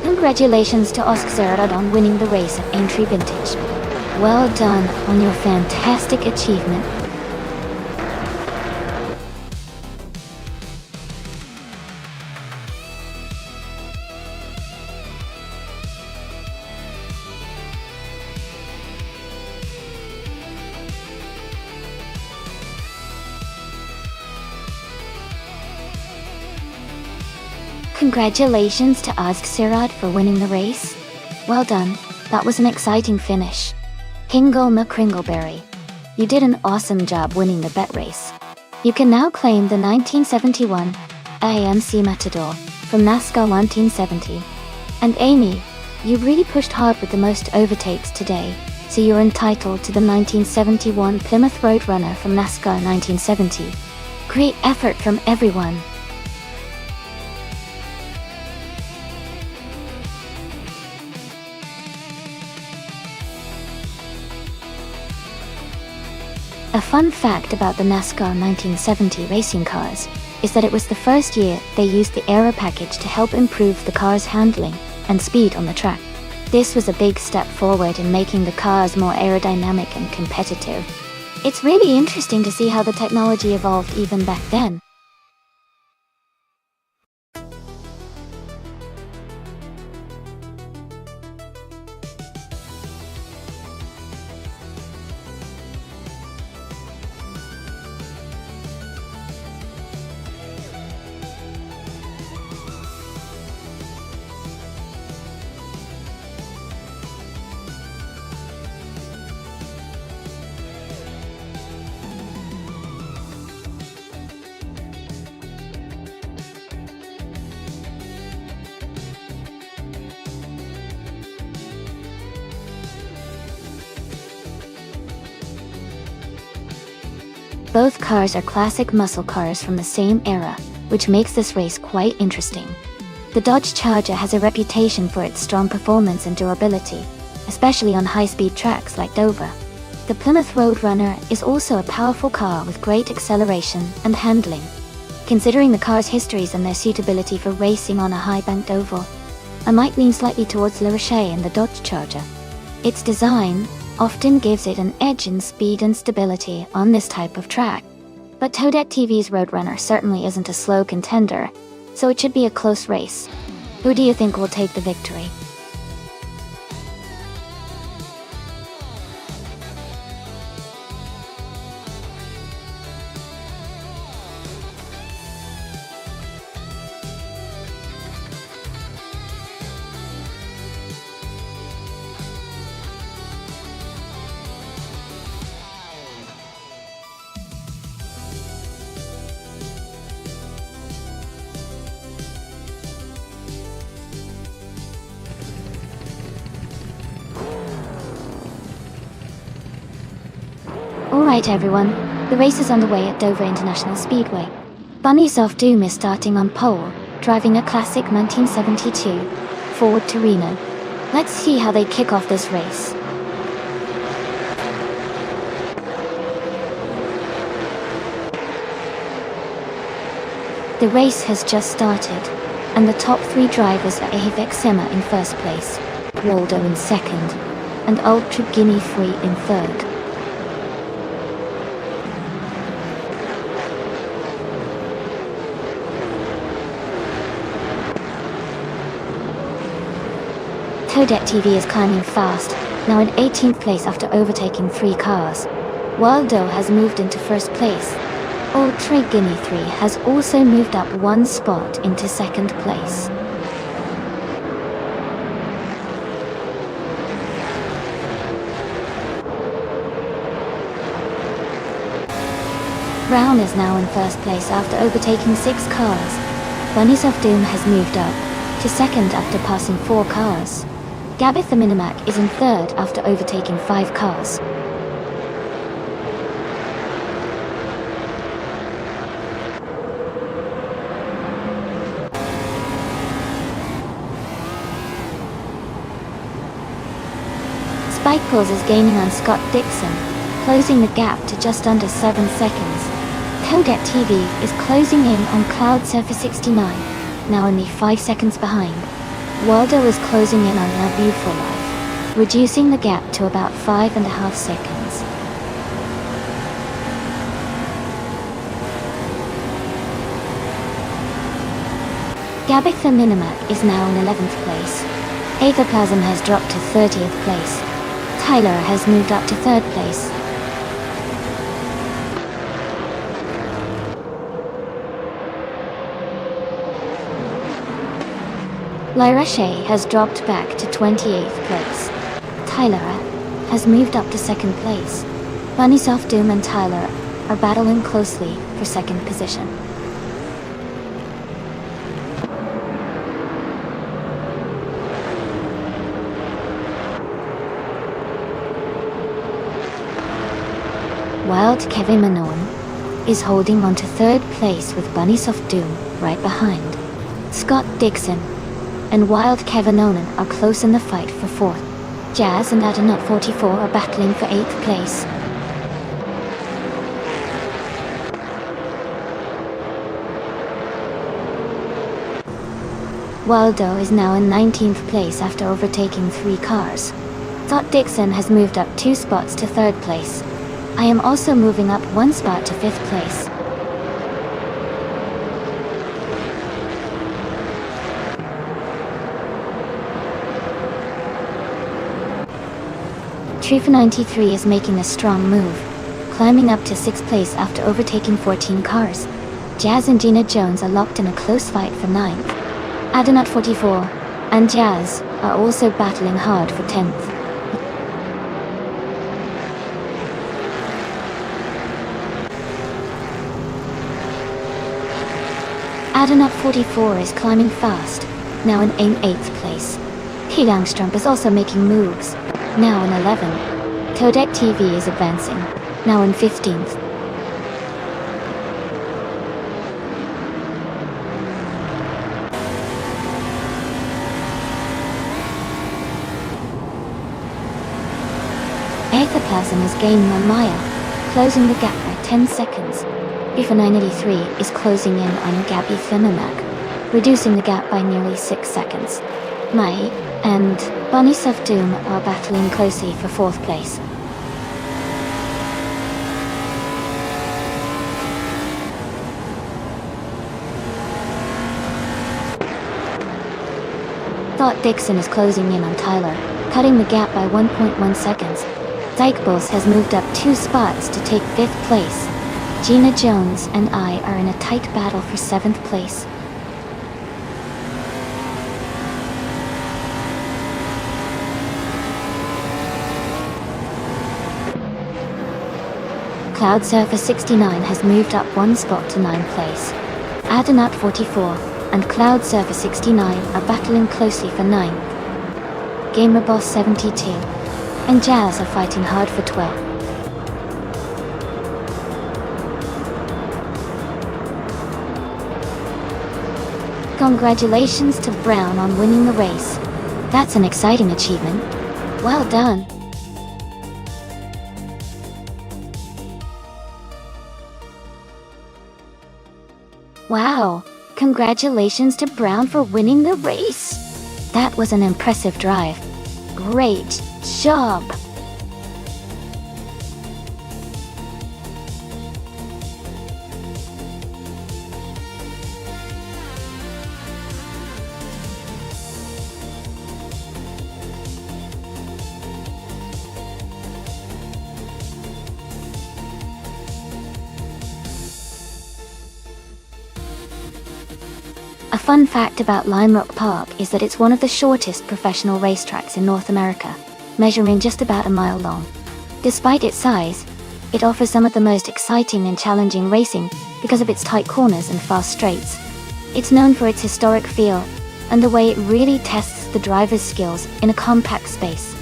Congratulations to Oscar on winning the race at Aintree Vintage. Well done on your fantastic achievement. Congratulations to Oscar for winning the race. Well done, that was an exciting finish. Hingle McCringleberry, you did an awesome job winning the bet race. You can now claim the 1971 AMC Matador from NASCAR 1970. And Amy, you really pushed hard with the most overtakes today, so you're entitled to the 1971 Plymouth Roadrunner from NASCAR 1970. Great effort from everyone. A fun fact about the NASCAR 1970 racing cars is that it was the first year they used the Aero package to help improve the car's handling and speed on the track. This was a big step forward in making the cars more aerodynamic and competitive. It's really interesting to see how the technology evolved even back then. Both cars are classic muscle cars from the same era, which makes this race quite interesting. The Dodge Charger has a reputation for its strong performance and durability, especially on high-speed tracks like Dover. The Plymouth Roadrunner is also a powerful car with great acceleration and handling. Considering the car's histories and their suitability for racing on a high-banked oval, I might lean slightly towards La Roche and the Dodge Charger. Its design, often gives it an edge in speed and stability on this type of track. But Toadette TV's Roadrunner certainly isn't a slow contender, so it should be a close race. Who do you think will take the victory? Alright everyone, the race is underway at Dover International Speedway. Bunnies of Doom is starting on pole, driving a classic 1972 Ford Torino. Let's see how they kick off this race. The race has just started, and the top three drivers are Avek Sema in first place, Waldo in second, and Ultra Guinea Free in third. Toadette TV is climbing fast, now in 18th place after overtaking 3 cars. Waldo has moved into first place. Ultra Guinea 3 has also moved up 1 spot into second place. Brown is now in first place after overtaking 6 cars. Bunnies of Doom has moved up to second after passing 4 cars. Gabith the Minimac is in third after overtaking 5 cars. Spike Pulls is gaining on Scott Dixon, closing the gap to just under 7 seconds. Toadette TV is closing in on Cloud Surfer 69, now only 5 seconds behind. Waldo is closing in on La View for Life, reducing the gap to about 5.5 seconds. Gabith the Minimac is now in 11th place. Aetherplasm has dropped to 30th place. Tyler has moved up to 3rd place. Lyra Shea has dropped back to 28th place. Tyler has moved up to 2nd place. Bunnies of Doom and Tyler are battling closely for 2nd position. Wild Kevin Minoan is holding on to 3rd place with Bunnies of Doom right behind. Scott Dixon and Wild Kevin Onan are close in the fight for 4th. Jazz and Adenot 44 are battling for 8th place. Waldo is now in 19th place after overtaking 3 cars. Scott Dixon has moved up 2 spots to 3rd place. I am also moving up 1 spot to 5th place. Trufa 93 is making a strong move, climbing up to 6th place after overtaking 14 cars. Jazz and Gina Jones are locked in a close fight for 9th. Adenot 44 and Jazz are also battling hard for 10th. Adenot 44 is climbing fast, now in 8th place. P. Langstrom is also making moves, now in 11th. Toadette TV is advancing, now in 15th. Aetherplasm is gaining on Maya, closing the gap by 10 seconds. FIFA 983 is closing in on Gabby Thundermac, reducing the gap by nearly 6 seconds. Mai and Bunnies of Doom are battling closely for 4th place. Thought Dixon is closing in on Tyler, cutting the gap by 1.1 seconds. Dykebulls has moved up 2 spots to take 5th place. Gina Jones and I are in a tight battle for 7th place. Cloud Surfer 69 has moved up 1 spot to 9th place. Adanat 44 and Cloud Surfer 69 are battling closely for 9th. Gamer Boss 72 and Jazz are fighting hard for 12th. Congratulations to Brown on winning the race. That's an exciting achievement. Well done. Wow, congratulations to Brown for winning the race. That was an impressive drive. Great job. A fun fact about Lime Rock Park is that it's one of the shortest professional racetracks in North America, measuring just about a mile long. Despite its size, it offers some of the most exciting and challenging racing because of its tight corners and fast straights. It's known for its historic feel and the way it really tests the driver's skills in a compact space.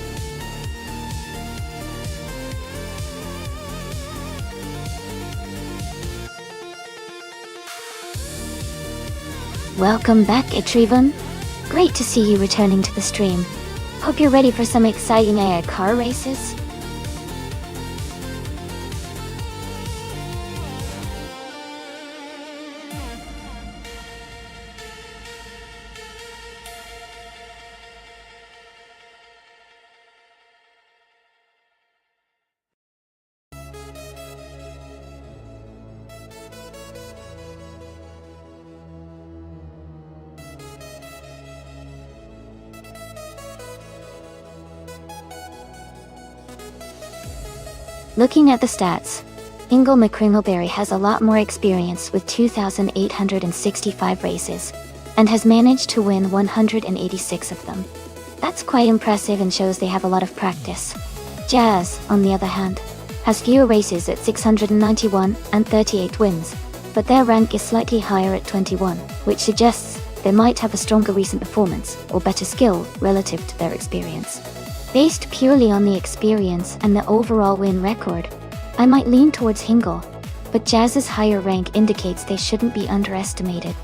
Welcome back, Etrivon. Great to see you returning to the stream. Hope you're ready for some exciting AI car races. Looking at the stats, Ingle McCringleberry has a lot more experience with 2,865 races, and has managed to win 186 of them. That's quite impressive and shows they have a lot of practice. Jazz, on the other hand, has fewer races at 691 and 38 wins, but their rank is slightly higher at 21, which suggests they might have a stronger recent performance or better skill relative to their experience. Based purely on the experience and the overall win record, I might lean towards Hingle, but Jazz's higher rank indicates they shouldn't be underestimated.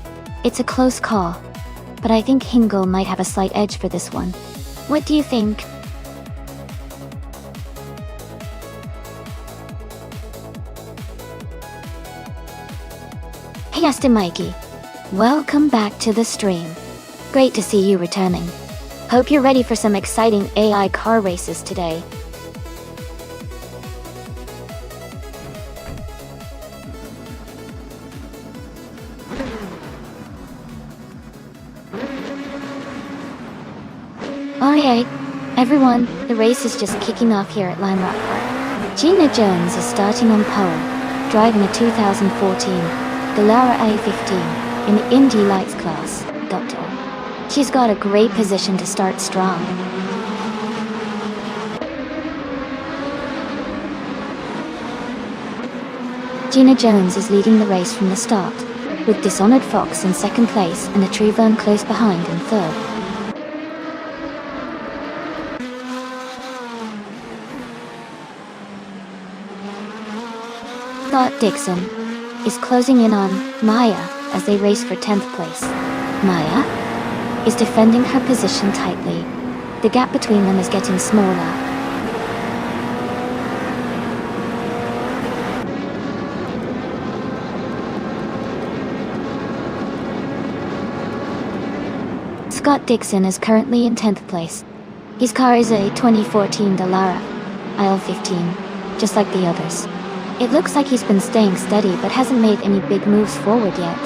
It's a close call, but I think Hingle might have a slight edge for this one. What do you think? Hey Aston Mikey, welcome back to the stream. Great to see you returning. Hope you're ready for some exciting AI car races today. Alright, everyone, the race is just kicking off here at Lime Rock Park. Gina Jones is starting on pole, driving a 2014 Dallara A15 in the Indy Lights class, Dr. She's got a great position to start strong. Gina Jones is leading the race from the start, with Dishonored Fox in 2nd place and Etrivon close behind in 3rd. Thought Dixon is closing in on Maya as they race for 10th place. Maya is defending her position tightly. The gap between them is getting smaller. Scott Dixon is currently in 10th place. His car is a 2014 Dallara IL-15, just like the others. It looks like he's been staying steady but hasn't made any big moves forward yet.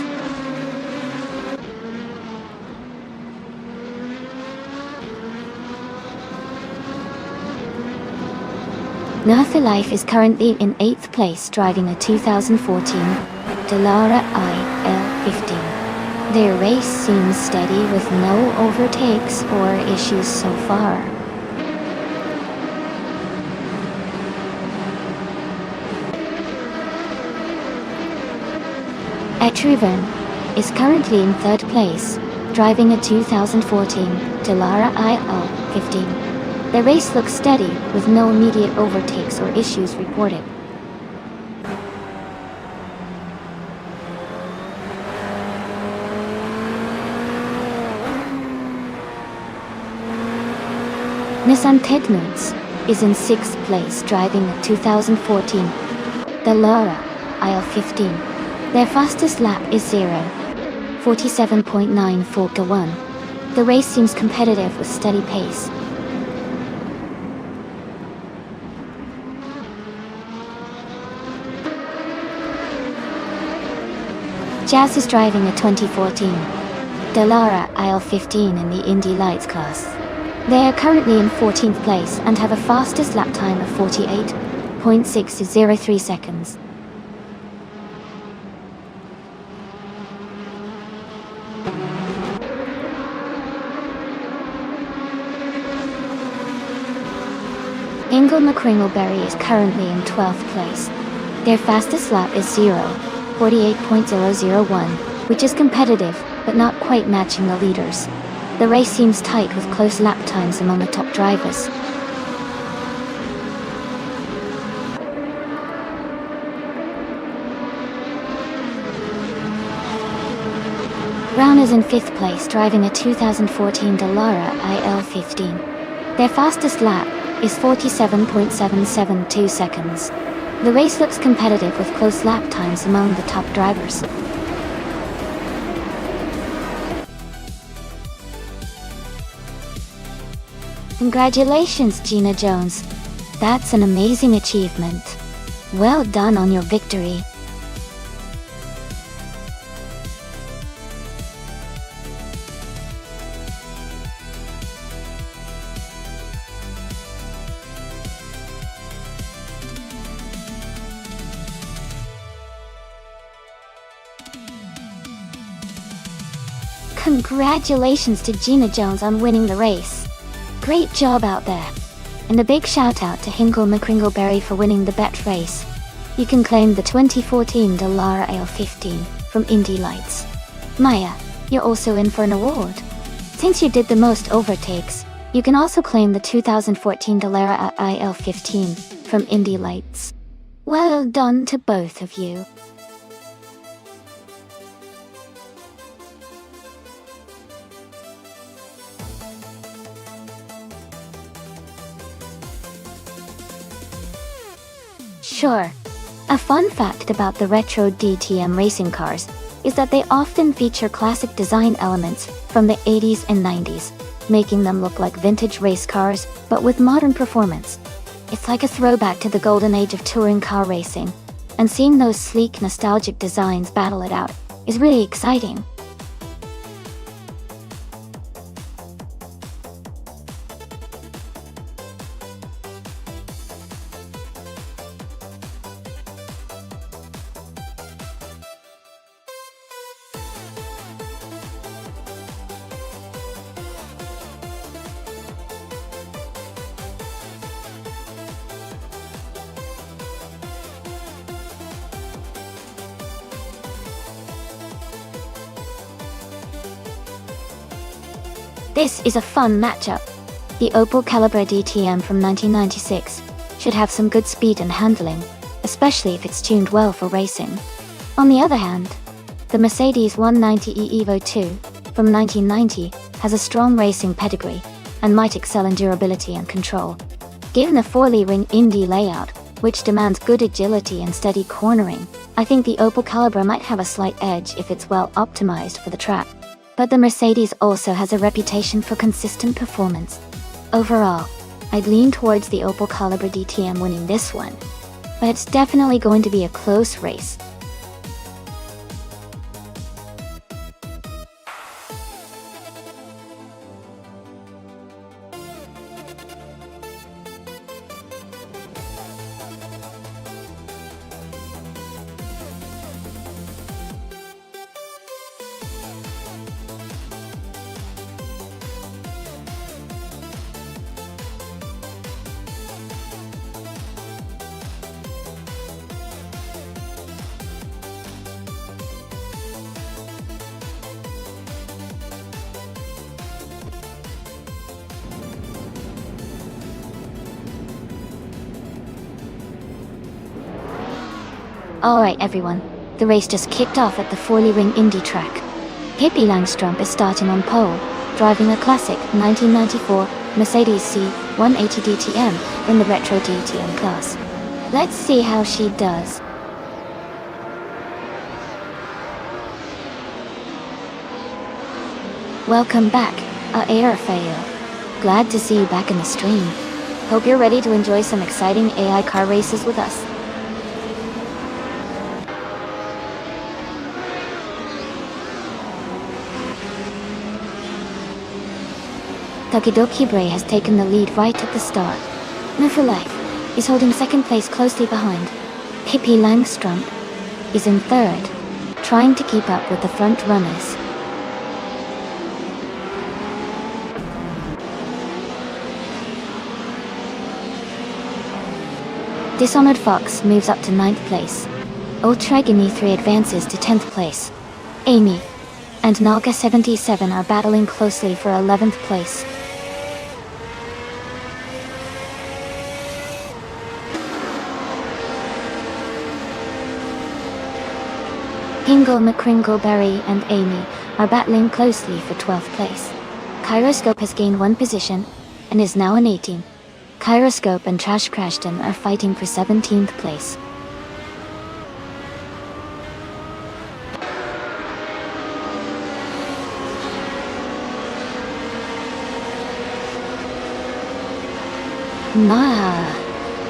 Nerfa Life is currently in 8th place driving a 2014 Dallara IL-15. Their race seems steady with no overtakes or issues so far. Etrivan is currently in 3rd place driving a 2014 Dallara IL-15. The race looks steady, with no immediate overtakes or issues reported. Nissan Tedmoods is in 6th place driving a 2014 Dallara IL-15. Their fastest lap is 47.94 to 1. The race seems competitive with steady pace. Jazz is driving a 2014 Dallara IL-15 in the Indy Lights class. They are currently in 14th place and have a fastest lap time of 48.603 seconds. Ingle McCringleberry is currently in 12th place. Their fastest lap is 48.001, which is competitive, but not quite matching the leaders. The race seems tight with close lap times among the top drivers. Brown is in 5th place driving a 2014 Dallara IL-15. Their fastest lap is 47.772 seconds. The race looks competitive with close lap times among the top drivers. Congratulations, Gina Jones. That's an amazing achievement. Well done on your victory. Congratulations to Gina Jones on winning the race. Great job out there. And a big shout out to Hinkle McCringleberry for winning the bet race. You can claim the 2014 Dallara IL-15 from Indy Lights. Maya, you're also in for an award. Since you did the most overtakes, you can also claim the 2014 Dallara IL-15 from Indy Lights. Well done to both of you. Sure. A fun fact about the retro DTM racing cars is that they often feature classic design elements from the 80s and 90s, making them look like vintage race cars, but with modern performance. It's like a throwback to the golden age of touring car racing, and seeing those sleek, nostalgic designs battle it out is really exciting. This is a fun matchup. The Opel Calibra DTM from 1996 should have some good speed and handling, especially if it's tuned well for racing. On the other hand, the Mercedes 190e Evo 2 from 1990 has a strong racing pedigree and might excel in durability and control. Given a 4-ring Indy layout, which demands good agility and steady cornering, I think the Opel Calibra might have a slight edge if it's well optimized for the track. But the Mercedes also has a reputation for consistent performance. Overall, I'd lean towards the Opel Calibre DTM winning this one, but it's definitely going to be a close race. Alright everyone, the race just kicked off at the Forley Ring Indy track. Pippi Langstrup is starting on pole, driving a classic 1994 Mercedes C180 DTM in the Retro DTM class. Let's see how she does. Welcome back, Rafael. Glad to see you back in the stream. Hope you're ready to enjoy some exciting AI car races with us. Tokidoki Bray has taken the lead right at the start. No for Life is holding second place closely behind. Pippi Langstrup is in third, trying to keep up with the front runners. Dishonored Fox moves up to 9th place. Old Tragini 3 advances to 10th place. Amy and Naga 77 are battling closely for 11th place. Hingle McCringleberry and Amy are battling closely for 12th place. Kyroscope has gained 1 position and is now in 18th. Kyroscope and Trash Crashton are fighting for 17th place.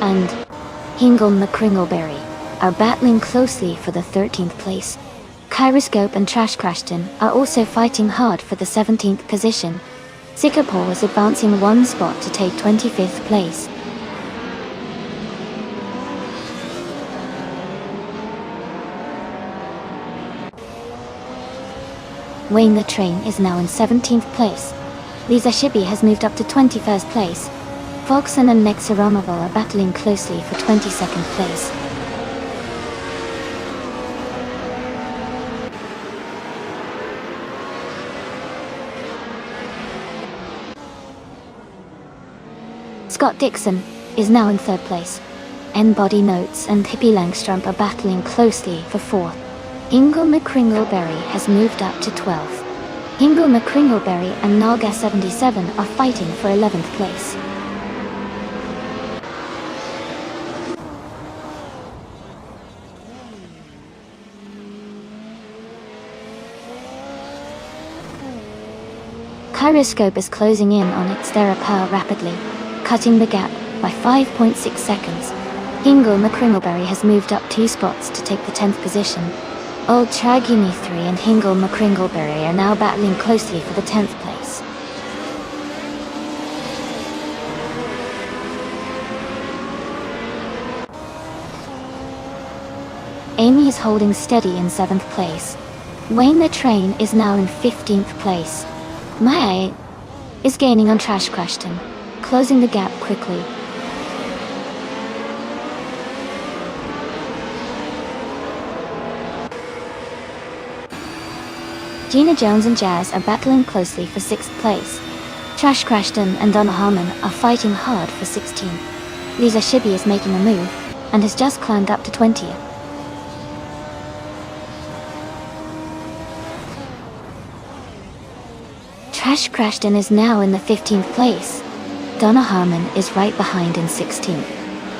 And Hingle McCringleberry are battling closely for the 13th place. Kyroscope and Trash Crashton are also fighting hard for the 17th position. Singapore is advancing 1 spot to take 25th place. Wayne the Train is now in 17th place. Lisa Shibi has moved up to 21st place. Foxon and Nexiramoval are battling closely for 22nd place. Scott Dixon is now in 3rd place. N-Body Notes and Pippi Langstrup are battling closely for 4th. Hingle McCringleberry has moved up to 12th. Hingle McCringleberry and Naga 77 are fighting for 11th place. Kyroscope is closing in on its Therapur rapidly, cutting the gap by 5.6 seconds. Hingle McCringleberry has moved up 2 spots to take the 10th position. Old Tragini 3 and Hingle McCringleberry are now battling closely for the 10th place. Amy is holding steady in 7th place. Wayne the Train is now in 15th place. Maya is gaining on Trash Crashton, closing the gap quickly. Gina Jones and Jazz are battling closely for 6th place. Trash Crashton and Donna Harmon are fighting hard for 16th. Lisa Shibi is making a move, and has just climbed up to 20th. Trash Crashton is now in the 15th place. Donna Harmon is right behind in 16th.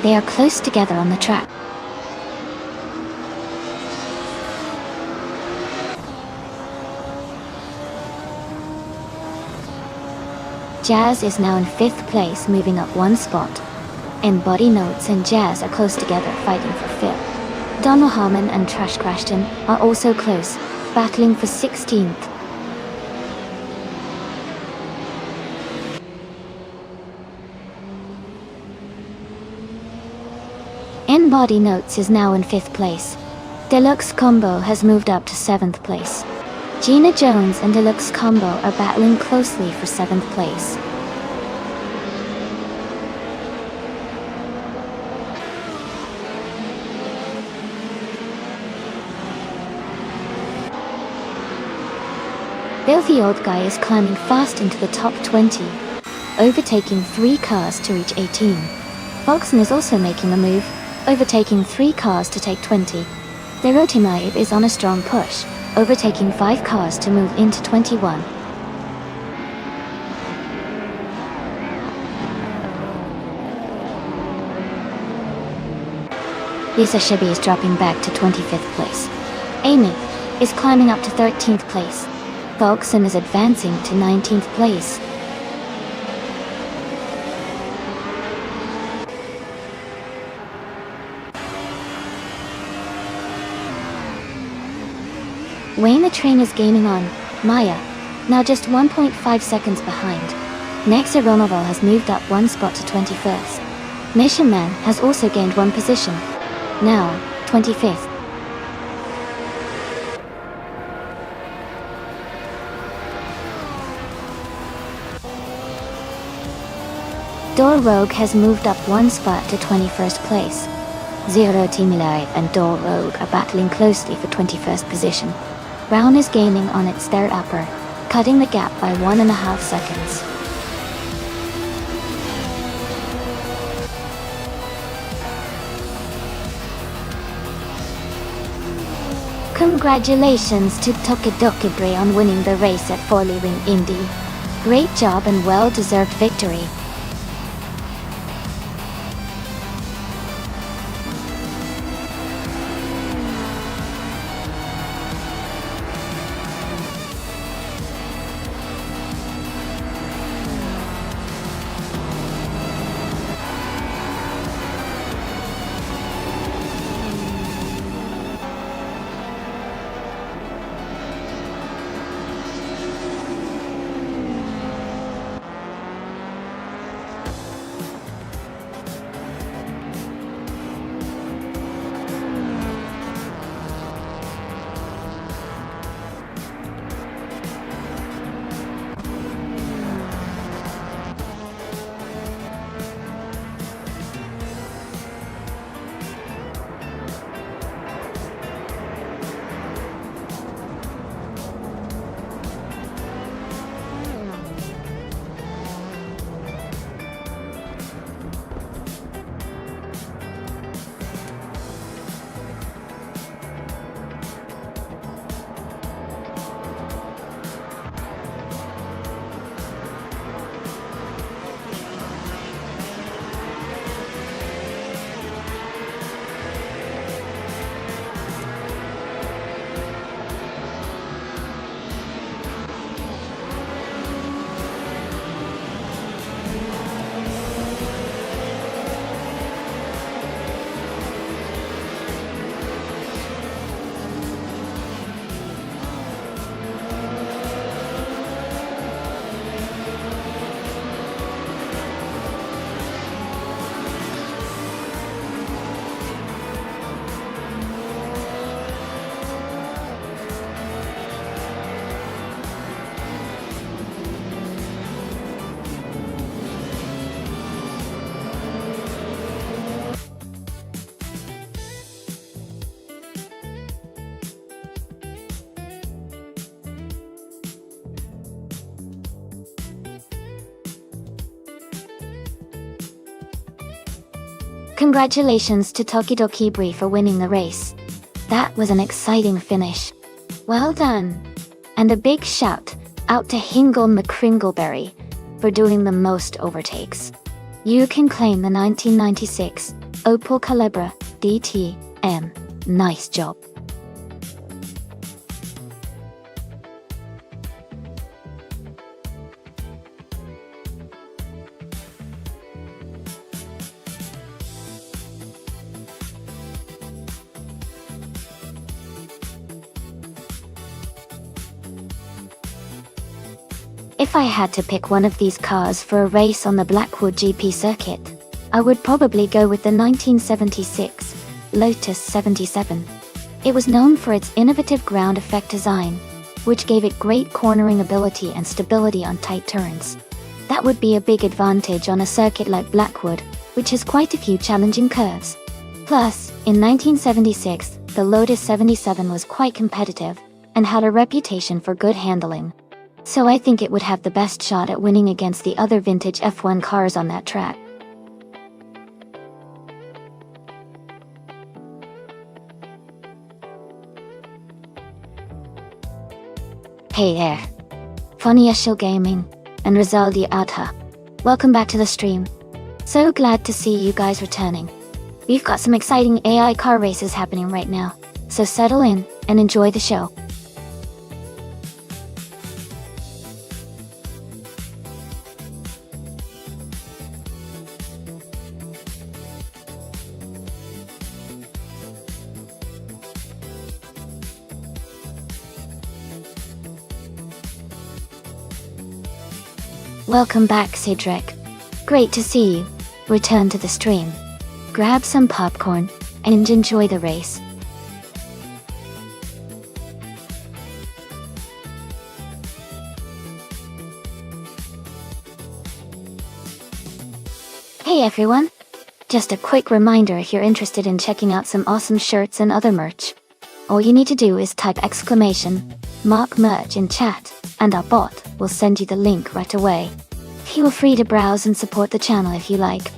They are close together on the track. Jazz is now in 5th place, moving up 1 spot. Body Notes and Jazz are close together, fighting for 5th. Donald Harmon and Trash Crashton are also close, battling for 16th. Body Notes is now in 5th place. Deluxe Combo has moved up to 7th place. Gina Jones and Deluxe Combo are battling closely for 7th place. Filthy Old Guy is climbing fast into the top 20, overtaking 3 cars to reach 18. Foxen is also making a move, overtaking 3 cars to take 20. Derotimaib is on a strong push, overtaking 5 cars to move into 21. Lisa Shibi is dropping back to 25th place. Amy is climbing up to 13th place. Foxen is advancing to 19th place. Wayne the Train is gaining on Maya, now just 1.5 seconds behind. Nexa Romaval has moved up 1 spot to 21st. Mission Man has also gained 1 position, now 25th. Dor Rogue has moved up 1 spot to 21st place. Zero Team Live and Dor Rogue are battling closely for 21st position. Brown is gaining on its third upper, cutting the gap by 1.5 seconds. Congratulations to Tokidoki on winning the race at Forley Ring Indy. Great job and well-deserved victory. Congratulations to Tokidoki Bri for winning the race. That was an exciting finish. Well done. And a big shout out to Hingle McCringleberry for doing the most overtakes. You can claim the 1996 Opel Calibra DTM. Nice job. If I had to pick one of these cars for a race on the Blackwood GP circuit, I would probably go with the 1976 Lotus 77. It was known for its innovative ground effect design, which gave it great cornering ability and stability on tight turns. That would be a big advantage on a circuit like Blackwood, which has quite a few challenging curves. Plus, in 1976, the Lotus 77 was quite competitive and had a reputation for good handling. So I think it would have the best shot at winning against the other vintage F1 cars on that track. Hey there, Funny Eshel Gaming and Rizaldi Adha. Welcome back to the stream. So glad to see you guys returning. We've got some exciting AI car races happening right now, so settle in and enjoy the show. Welcome back, Cedric. Great to see you. Return to the stream. Grab some popcorn and enjoy the race. Hey everyone! Just a quick reminder, if you're interested in checking out some awesome shirts and other merch, all you need to do is type !mark merch in chat, and our bot will send you the link right away. Feel free to browse and support the channel if you like.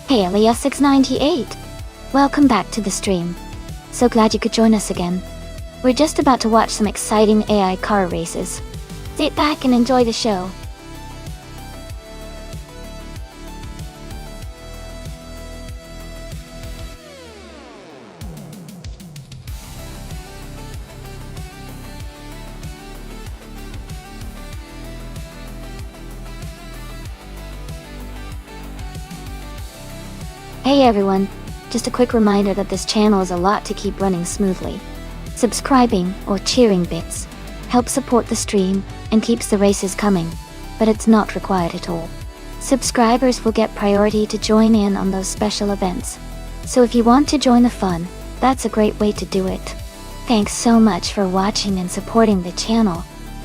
Hey Elia698! Welcome back to the stream. So glad you could join us again. We're just about to watch some exciting AI car races. Sit back and enjoy the show. Hey everyone, just a quick reminder that this channel is a lot to keep running smoothly. Subscribing or cheering bits help support the stream and keeps the races coming, but it's not required at all. Subscribers will get priority to join in on those special events. So if you want to join the fun, that's a great way to do it. Thanks so much for watching and supporting the channel,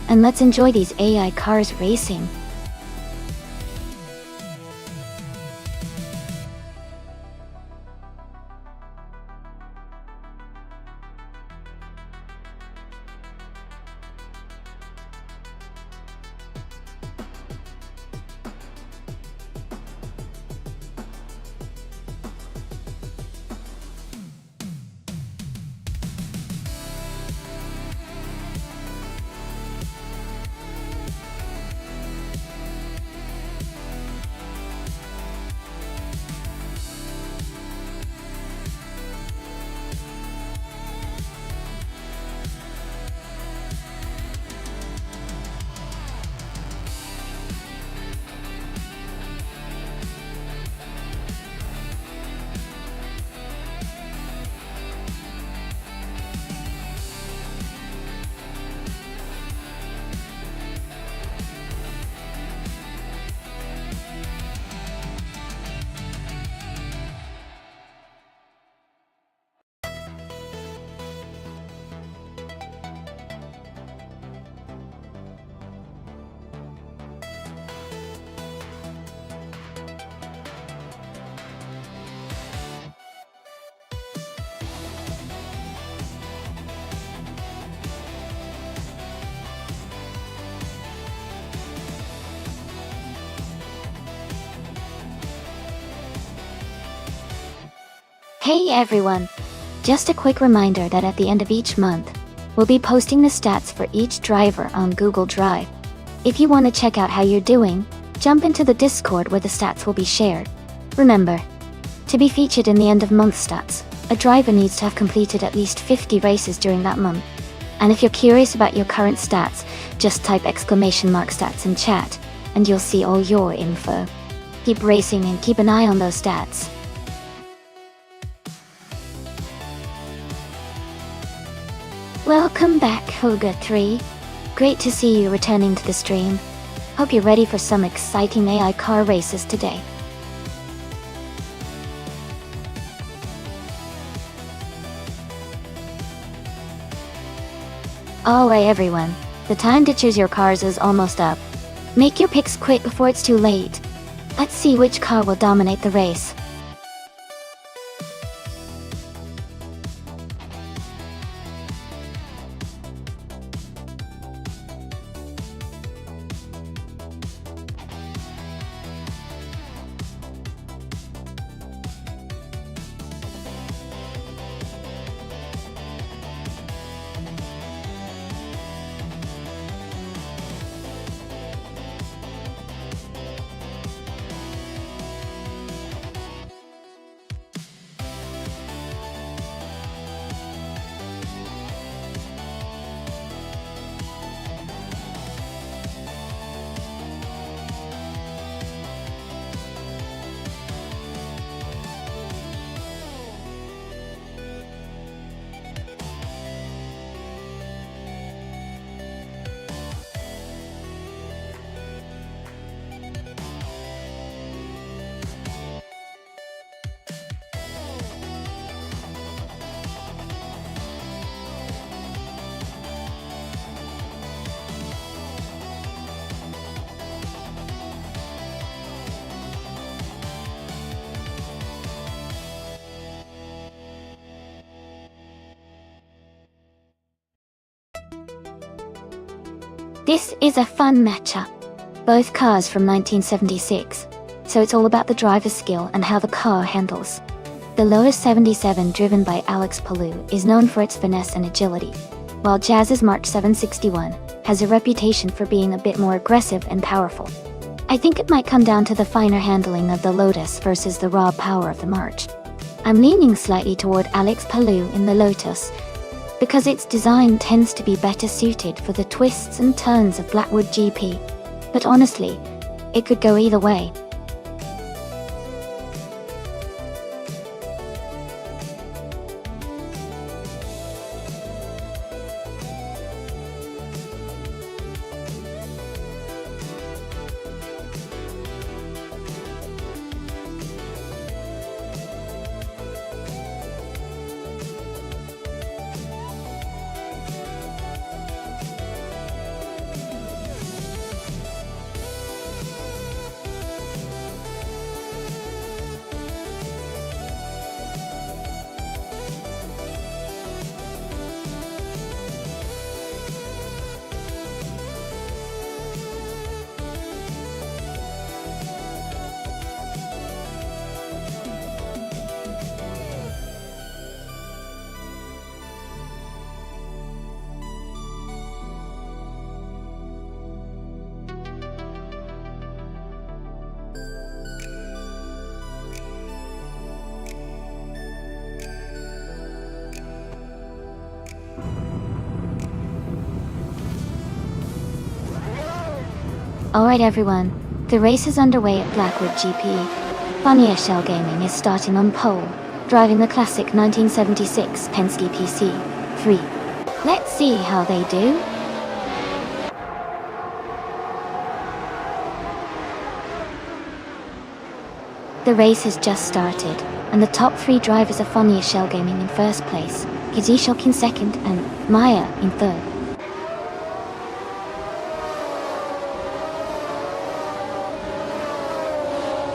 and let's enjoy these AI cars racing. Hey everyone! Just a quick reminder that at the end of each month, we'll be posting the stats for each driver on Google Drive. If you want to check out how you're doing, jump into the Discord where the stats will be shared. Remember, to be featured in the end of month stats, a driver needs to have completed at least 50 races during that month. And if you're curious about your current stats, just type !stats in chat, and you'll see all your info. Keep racing and keep an eye on those stats. Welcome back, Hoga3. Great to see you returning to the stream. Hope you're ready for some exciting AI car races today. Alright everyone, the time to choose your cars is almost up. Make your picks quick before it's too late. Let's see which car will dominate the race. This is a fun matchup. Both cars from 1976, so it's all about the driver's skill and how the car handles. The Lotus 77, driven by Alex Palou, is known for its finesse and agility, while Jazz's March 761 has a reputation for being a bit more aggressive and powerful. I think it might come down to the finer handling of the Lotus versus the raw power of the March. I'm leaning slightly toward Alex Palou in the Lotus, because its design tends to be better suited for the twists and turns of Blackwood GP. But honestly, it could go either way. Alright everyone, the race is underway at Blackwood GP. Funnier Shell Gaming is starting on pole, driving the classic 1976 Penske PC3. Let's see how they do. The race has just started, and the top three drivers are Funnier Shell Gaming in first place, Kizishok in second, and Maya in third.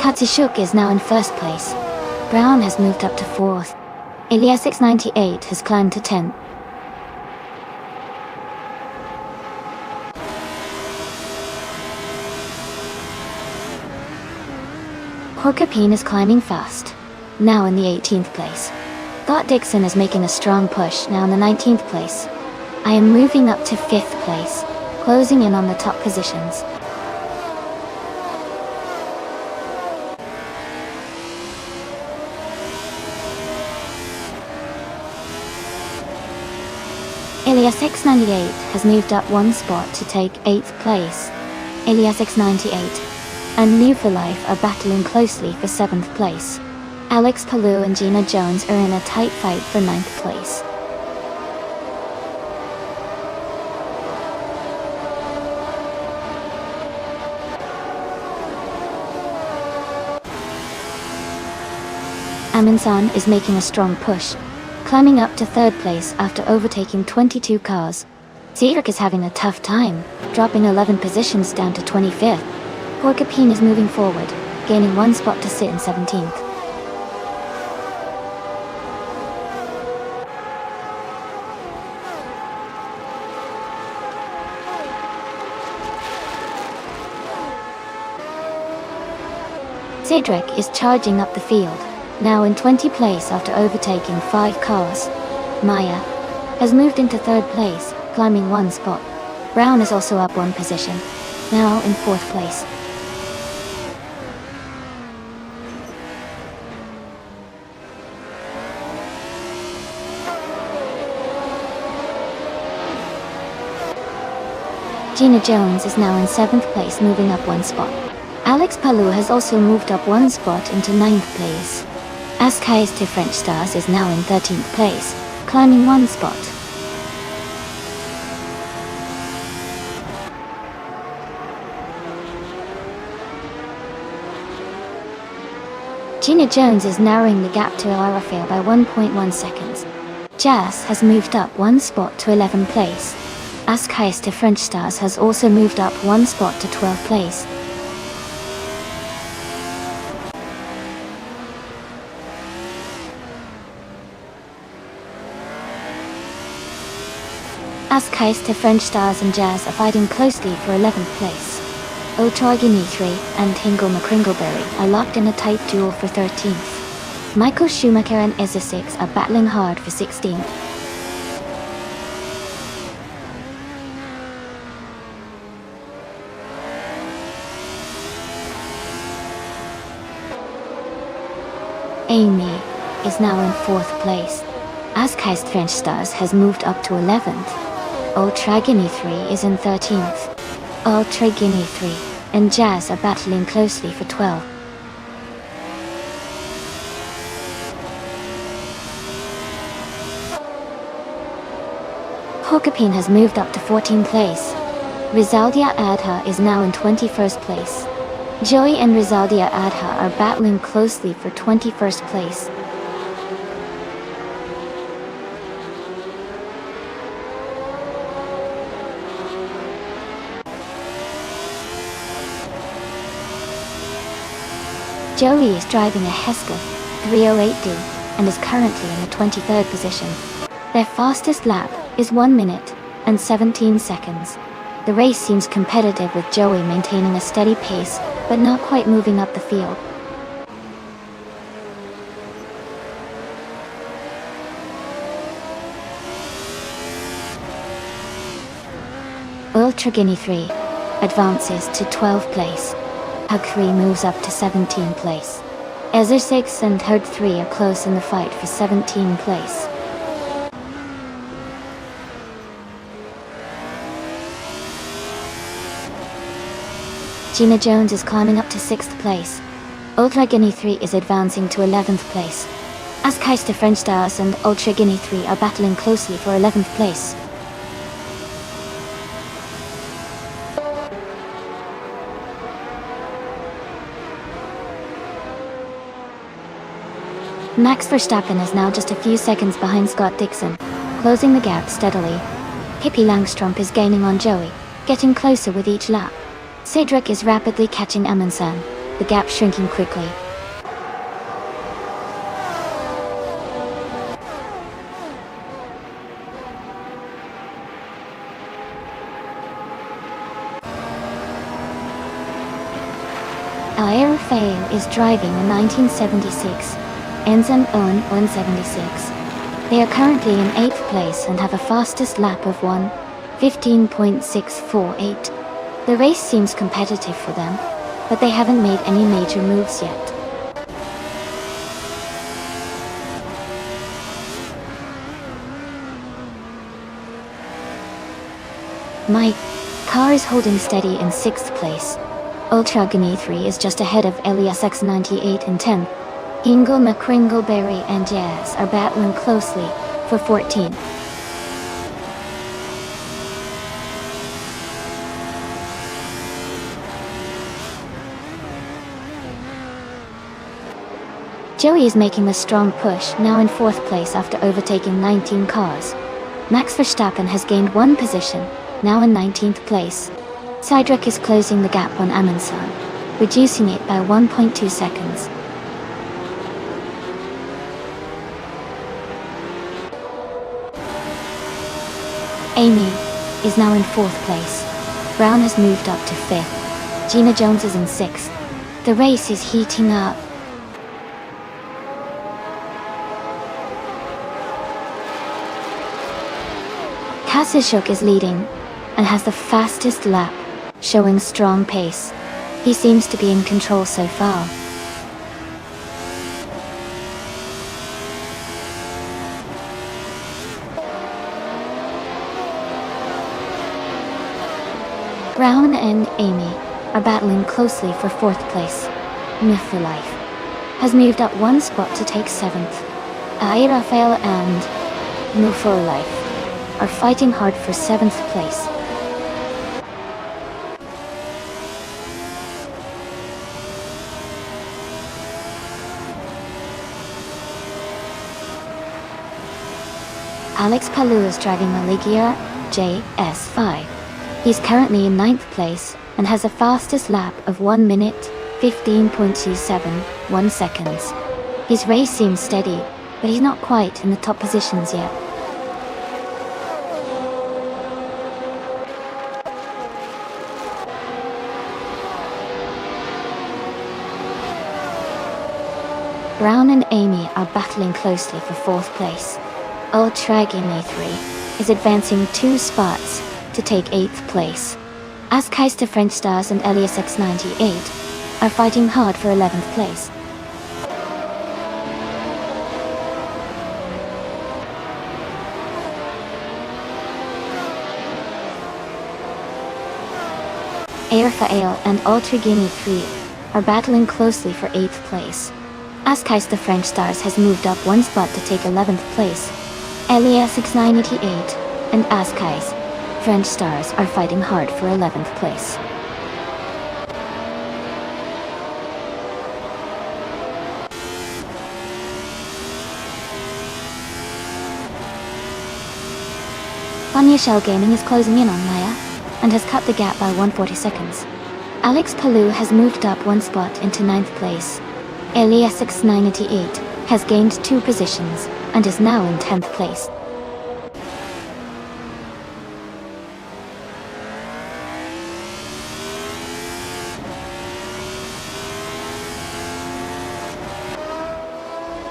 Katsishuk is now in first place. Brown has moved up to fourth. Ilias698 has climbed to 10th. Porcupine is climbing fast, now in the 18th place. Scott Dixon is making a strong push now in the 19th place. I am moving up to 5th place, closing in on the top positions. Alias X98 has moved up one spot to take 8th place. Alias X98 and New for Life are battling closely for 7th place. Alex Palou and Gina Jones are in a tight fight for 9th place. Amundsen is making a strong push, climbing up to 3rd place after overtaking 22 cars. Cedric is having a tough time, dropping 11 positions down to 25th. Porcupine is moving forward, gaining one spot to sit in 17th. Cedric is charging up the field, now in 20th place after overtaking 5 cars. Maya has moved into 3rd place, climbing one spot. Brown is also up one position, now in 4th place. Gina Jones is now in 7th place, moving up one spot. Alex Palou has also moved up one spot into 9th place. Askais to French Stars is now in 13th place, climbing one spot. Gina Jones is narrowing the gap to Arafel by 1.1 seconds. Jazz has moved up one spot to 11th place. Askais to French Stars has also moved up one spot to 12th place. Askais to French Stars and Jazz are fighting closely for 11th place. Otargini 3 and Tingle McCringleberry are locked in a tight duel for 13th. Michael Schumacher and Ezra 6 are battling hard for 16th. Amy is now in 4th place. Askais French Stars has moved up to 11th. Ultragini 3 is in 13th. Ultragini 3 and Jazz are battling closely for 12th. Porcupine has moved up to 14th place. Rizaldia Adha is now in 21st place. Joey and Rizaldia Adha are battling closely for 21st place. Joey is driving a Hesketh 308D and is currently in the 23rd position. Their fastest lap is 1 minute and 17 seconds. The race seems competitive with Joey maintaining a steady pace, but not quite moving up the field. Ultragini 3 advances to 12th place. Hug 3 moves up to 17th place. Ezra 6 and Hug 3 are close in the fight for 17th place. Gina Jones is climbing up to 6th place. Ultragini 3 is advancing to 11th place. Askais to French Stars and Ultragini 3 are battling closely for 11th place. Max Verstappen is now just a few seconds behind Scott Dixon, closing the gap steadily. Pippi Langstrup is gaining on Joey, getting closer with each lap. Cedric is rapidly catching Amundsen, the gap shrinking quickly. Arafel is driving a 1976 Ensign Owen 176. They are currently in 8th place and have a fastest lap of 1:15.648. The race seems competitive for them, but they haven't made any major moves yet. My car is holding steady in 6th place. Ultra Gunny 3 is just ahead of Elias X98 in 10th. Ingle McCringleberry and Jazz are battling closely for 14th. Joey is making a strong push, now in 4th place after overtaking 19 cars. Max Verstappen has gained 1 position, now in 19th place. Cydric is closing the gap on Amundsen, reducing it by 1.2 seconds. Amy is now in 4th place. Brown has moved up to 5th. Gina Jones is in 6th. The race is heating up. Kasishuk is leading and has the fastest lap, showing strong pace. He seems to be in control so far. Brown and Amy are battling closely for 4th place. Myth Life has moved up 1 spot to take 7th. Rafael and Mufor Life are fighting hard for 7th place. Alex Palou is driving a Ligia JS5. He's currently in 9th place and has a fastest lap of 1 minute, 15.271 seconds. His race seems steady, but he's not quite in the top positions yet. Brown and Amy are battling closely for 4th place. Ultra Gunny 3 is advancing 2 spots to take 8th place. Askeister French Stars and Elias X98 are fighting hard for 11th place. Airfael and Ultra Gunny 3 are battling closely for 8th place. Askeister French Stars has moved up 1 spot to take 11th place. Elias X988 and Askeister French Stars are fighting hard for 11th place. Fanya Shell Gaming is closing in on Maya and has cut the gap by 140 seconds. Alex Palou has moved up 1 spot into 9th place. Elias X988 has gained 2 positions and is now in 10th place.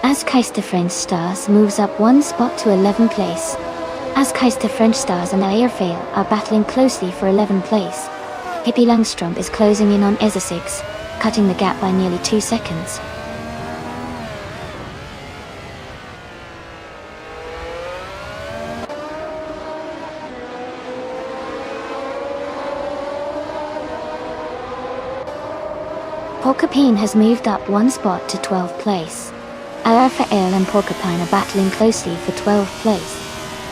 Askeister French Stars moves up 1 spot to 11th place. Askeister French Stars and Airfail are battling closely for 11th place. Hippie Langstrom is closing in on Ezza6, cutting the gap by nearly 2 seconds. Porcupine has moved up 1 spot to 12th place. Rafael and Porcupine are battling closely for 12th place.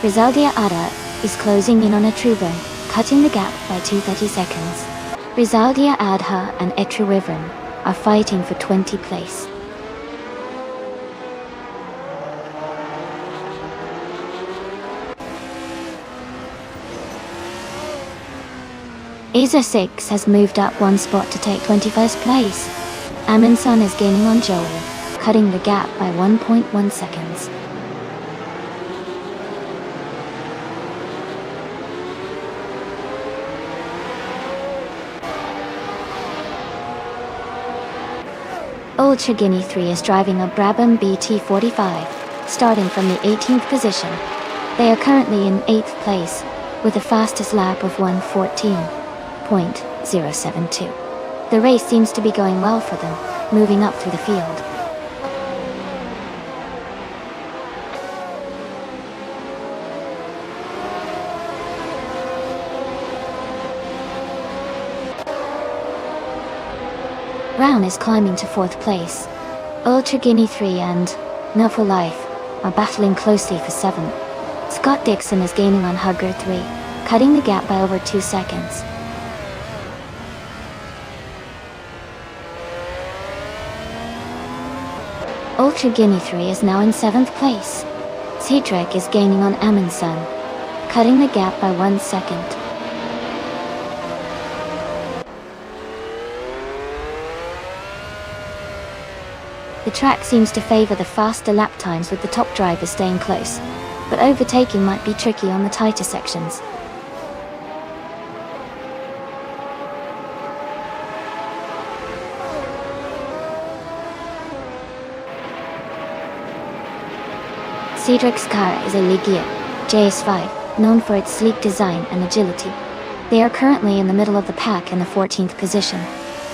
Rizaldia Ada is closing in on Etruwivern, cutting the gap by 230 seconds. Rizaldia Adha and Etruwivern are fighting for 20th place. Ezza6 has moved up 1 spot to take 21st place. Amundsen is gaining on Joel, cutting the gap by 1.1 seconds. Ultra Gunny 3 is driving a Brabham BT45. starting from the 18th position. They are currently in 8th place, with a fastest lap of 1:14.072. The race seems to be going well for them, moving up through the field. Brown is climbing to 4th place. Ultra Guinea 3 and No for Life are battling closely for 7th. Scott Dixon is gaining on Hugger 3, cutting the gap by over 2 seconds. Ultra Guinea 3 is now in 7th place. Cedric is gaining on Amundsen, cutting the gap by 1 second. The track seems to favor the faster lap times, with the top drivers staying close, but overtaking might be tricky on the tighter sections. Cedric's car is a Ligier JS5, known for its sleek design and agility. They are currently in the middle of the pack in the 14th position,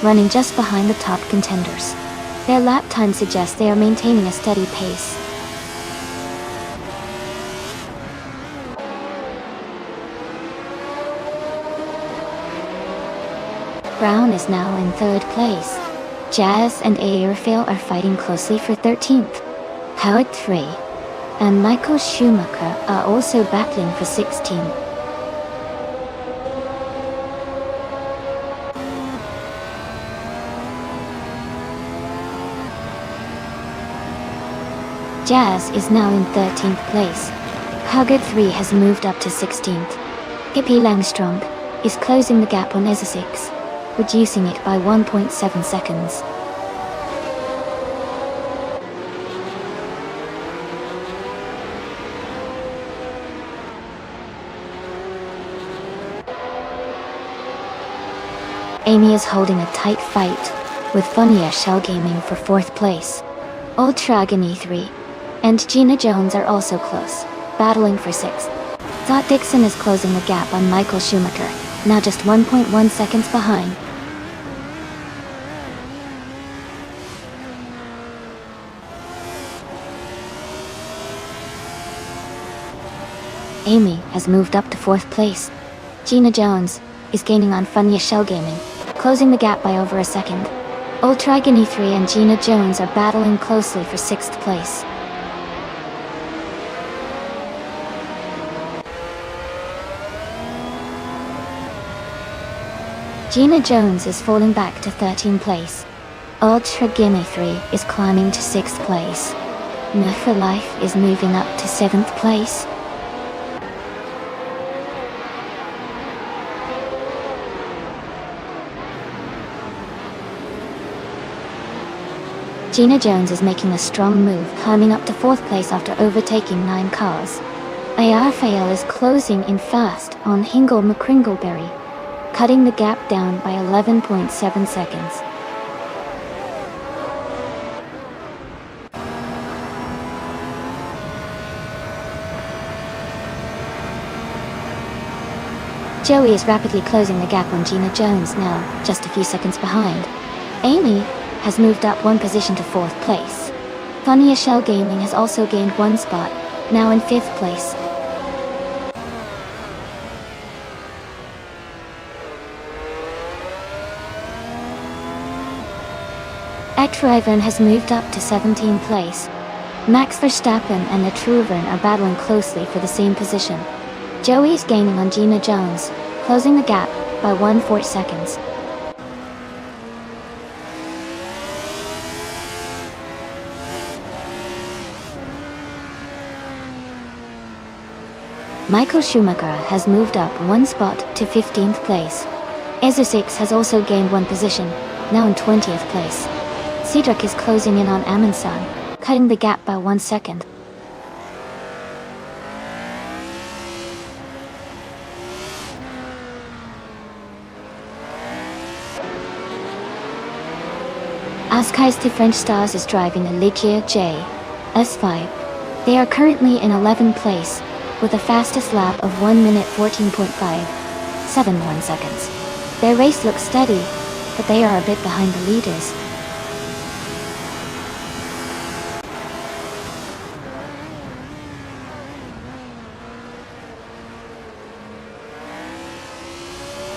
running just behind the top contenders. Their lap time suggests they are maintaining a steady pace. Brown is now in 3rd place. Jazz and Aerofil are fighting closely for 13th. Howard 3 and Michael Schumacher are also battling for 16th. Jazz is now in 13th place. Hugger 3 has moved up to 16th. Hippie Langstrom is closing the gap on ESA 6, reducing it by 1.7 seconds. Amy is holding a tight fight with Funia Shell Gaming for 4th place. Ultra Guinea 3 and Gina Jones are also close, battling for 6th. Scott Dixon is closing the gap on Michael Schumacher, now just 1.1 seconds behind. Amy has moved up to 4th place. Gina Jones is gaining on Funia Shell Gaming, closing the gap by over a second. Ultra Guinea 3 and Gina Jones are battling closely for 6th place. Gina Jones is falling back to 13th place. Ultra Guinea 3 is climbing to 6th place. No for Life is moving up to 7th place. Gina Jones is making a strong move, climbing up to 4th place after overtaking 9 cars. Ayarfail is closing in fast on Hingle McCringleberry, cutting the gap down by 11.7 seconds. Joey is rapidly closing the gap on Gina Jones, now just a few seconds behind. Amy has moved up 1 position to 4th place. Funia Shell Gaming has also gained 1 spot, now in 5th place. Ektriven has moved up to 17th place. Max Verstappen and the Truven are battling closely for the same position. Joey is gaining on Gina Jones, closing the gap by 1/4 seconds. Michael Schumacher has moved up 1 spot to 15th place. ESA 6 has also gained 1 position, now in 20th place. Cedric is closing in on Amundsen, cutting the gap by 1 second. Askais to French Stars is driving a Ligier JS5, They are currently in 11th place, with a fastest lap of 1 minute 14.571 seconds. Their race looks steady, but they are a bit behind the leaders.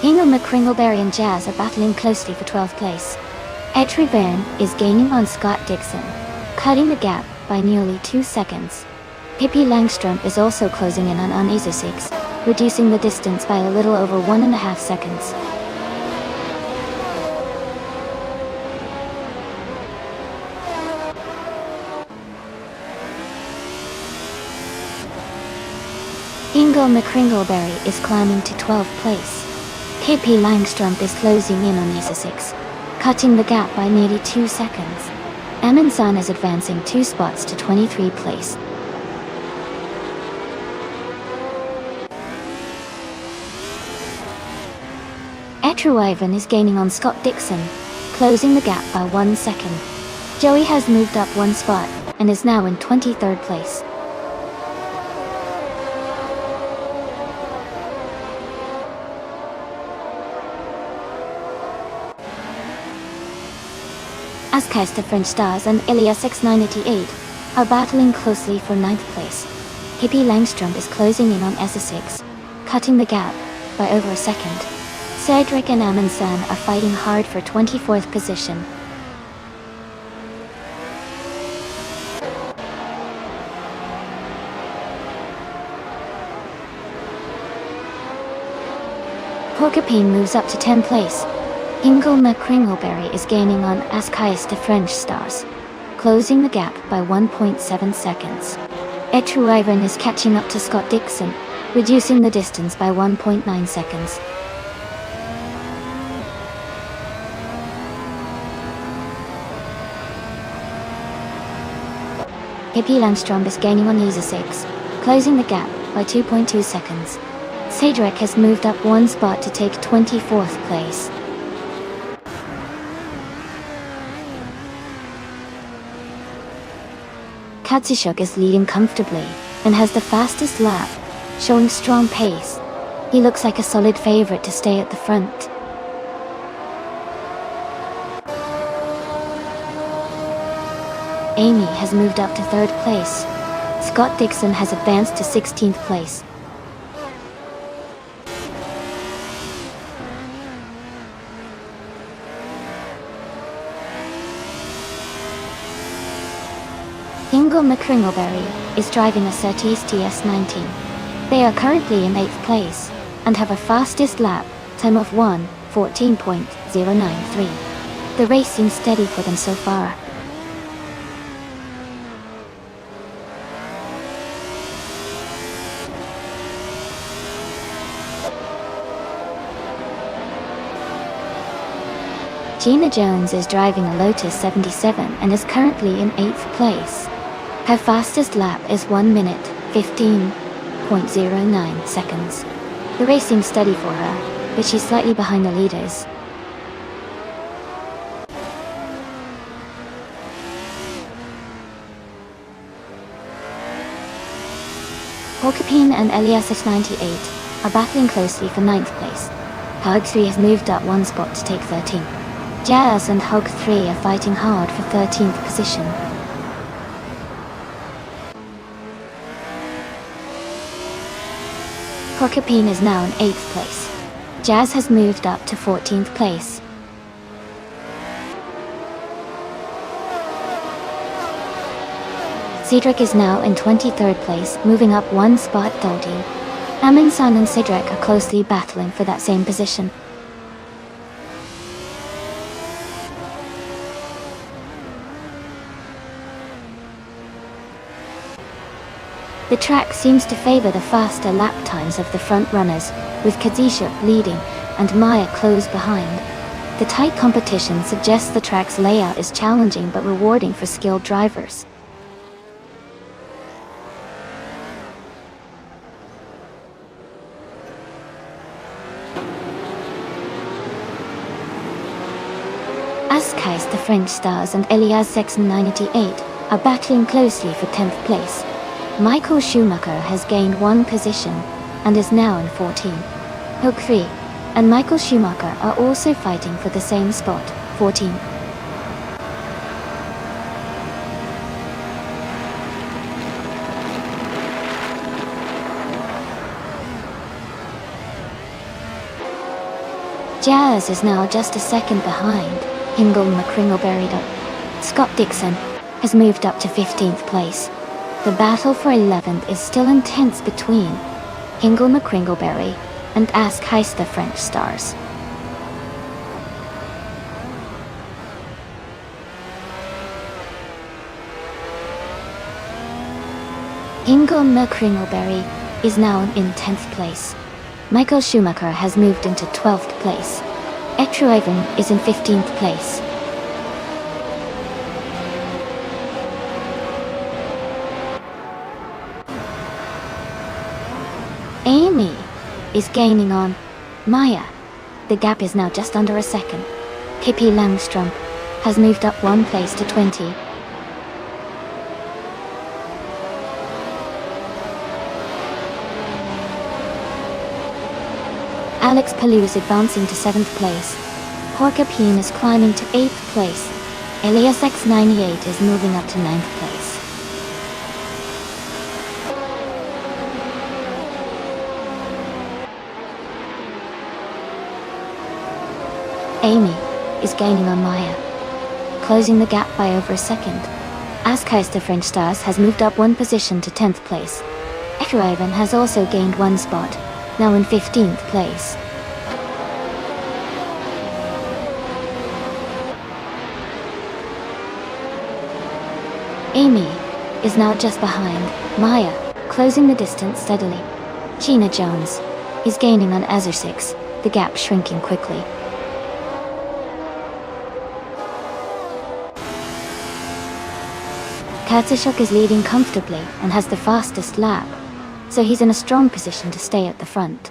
Ingle McCringleberry and Jazz are battling closely for 12th place. Etri Byrne is gaining on Scott Dixon, cutting the gap by nearly 2 seconds. Pippi Langstrom is also closing in on Isa 6, reducing the distance by a little over 1.5 seconds. Ingle McCringleberry is climbing to 12th place. Pippi Langstrom is closing in on Isa 6, cutting the gap by nearly 2 seconds. Amundsen is advancing 2 spots to 23rd place. Etruiven is gaining on Scott Dixon, closing the gap by 1 second. Joey has moved up 1 spot and is now in 23rd place. Askais the French Stars and Ilias X988 are battling closely for 9th place. Pippi Langstrom is closing in on Essa6, cutting the gap by over a second. Cedric and Amundsen are fighting hard for 24th position. Porcupine moves up to 10th place. Ingle McCringleberry is gaining on Askais the French Stars, closing the gap by 1.7 seconds. Etruiven is catching up to Scott Dixon, reducing the distance by 1.9 seconds. Pippi Langstrom is gaining on Isa 6, closing the gap by 2.2 seconds. Cedric has moved up 1 spot to take 24th place. Katsushuk is leading comfortably and has the fastest lap, showing strong pace. He looks like a solid favorite to stay at the front. Amy has moved up to 3rd place. Scott Dixon has advanced to 16th place. Ingle McCringleberry is driving a Surtees TS19. They are currently in 8th place and have a fastest lap time of 1:14.093. The race seems steady for them so far. Gina Jones is driving a Lotus 77 and is currently in 8th place. Her fastest lap is 1 minute 15.09 seconds. The race seems steady for her, but she's slightly behind the leaders. Porcupine and Elias 98 are battling closely for 9th place. Hug 3 has moved up 1 spot to take 13th. Jazz and Hug 3 are fighting hard for 13th position. Porcupine is now in 8th place. Jazz has moved up to 14th place. Cedric is now in 23rd place, moving up 1 spot 30. Amundsen and Cedric are closely battling for that same position. The track seems to favor the faster lap times of the front runners, with Kadisha leading and Maya close behind. The tight competition suggests the track's layout is challenging but rewarding for skilled drivers. Askais the French Stars and Elias X98 are battling closely for 10th place. Michael Schumacher has gained 1 position and is now in 14. Hook 3 and Michael Schumacher are also fighting for the same spot, 14. Jazz is now just a second behind Hingle McCringleberry. Scott Dixon has moved up to 15th place. The battle for 11th is still intense between Hingle McCringleberry and Ask Heist the French Stars. Hingle McCringleberry is now in 10th place. Michael Schumacher has moved into 12th place. Ivan is in 15th place. Amy is gaining on Maya. The gap is now just under a second. Pippi Langstrom has moved up 1 place to 20. Alex Palou is advancing to 7th place. Porcupine is climbing to 8th place. Elias X98 is moving up to 9th place. Amy is gaining on Maya, closing the gap by over a second. Ask Heist the French Stars has moved up 1 position to 10th place. Ivan has also gained 1 spot, now in 15th place. Amy is now just behind Maya, closing the distance steadily. Gina Jones is gaining on Azure 6, the gap shrinking quickly. Katsashuk is leading comfortably and has the fastest lap, so he's in a strong position to stay at the front.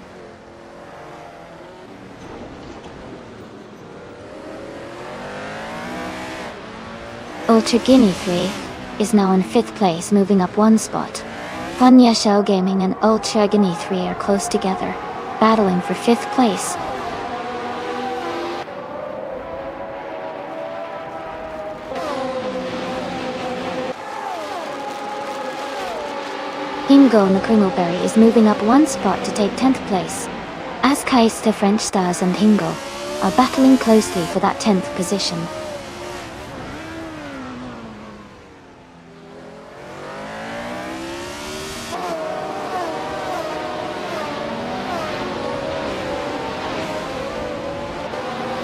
Ultra Guinea 3 is now in 5th place, moving up 1 spot. Funya Shell Gaming and Ultra Guinea 3 are close together, battling for 5th place. Hingle McCringleberry is moving up 1 spot to take 10th place. Ask Heist the French Stars and Hingle are battling closely for that 10th position.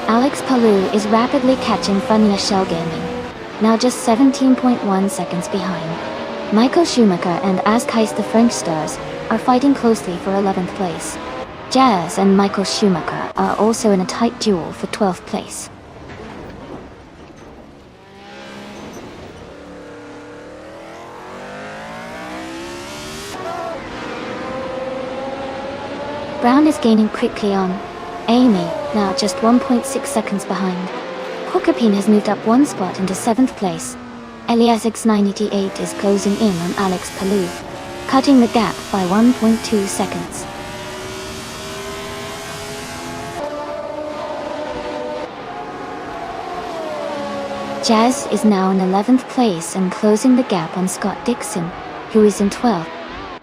Alex Palou is rapidly catching Funya Shell Gaming, now just 17.1 seconds behind. Michael Schumacher and Ask Heist the French Stars are fighting closely for 11th place. Jazz and Michael Schumacher are also in a tight duel for 12th place. Brown is gaining quickly on Amy, now just 1.6 seconds behind. Porcupine has moved up 1 spot into 7th place. Elias X98 is closing in on Alex Palou, cutting the gap by 1.2 seconds. Jazz is now in 11th place and closing the gap on Scott Dixon, who is in 12th.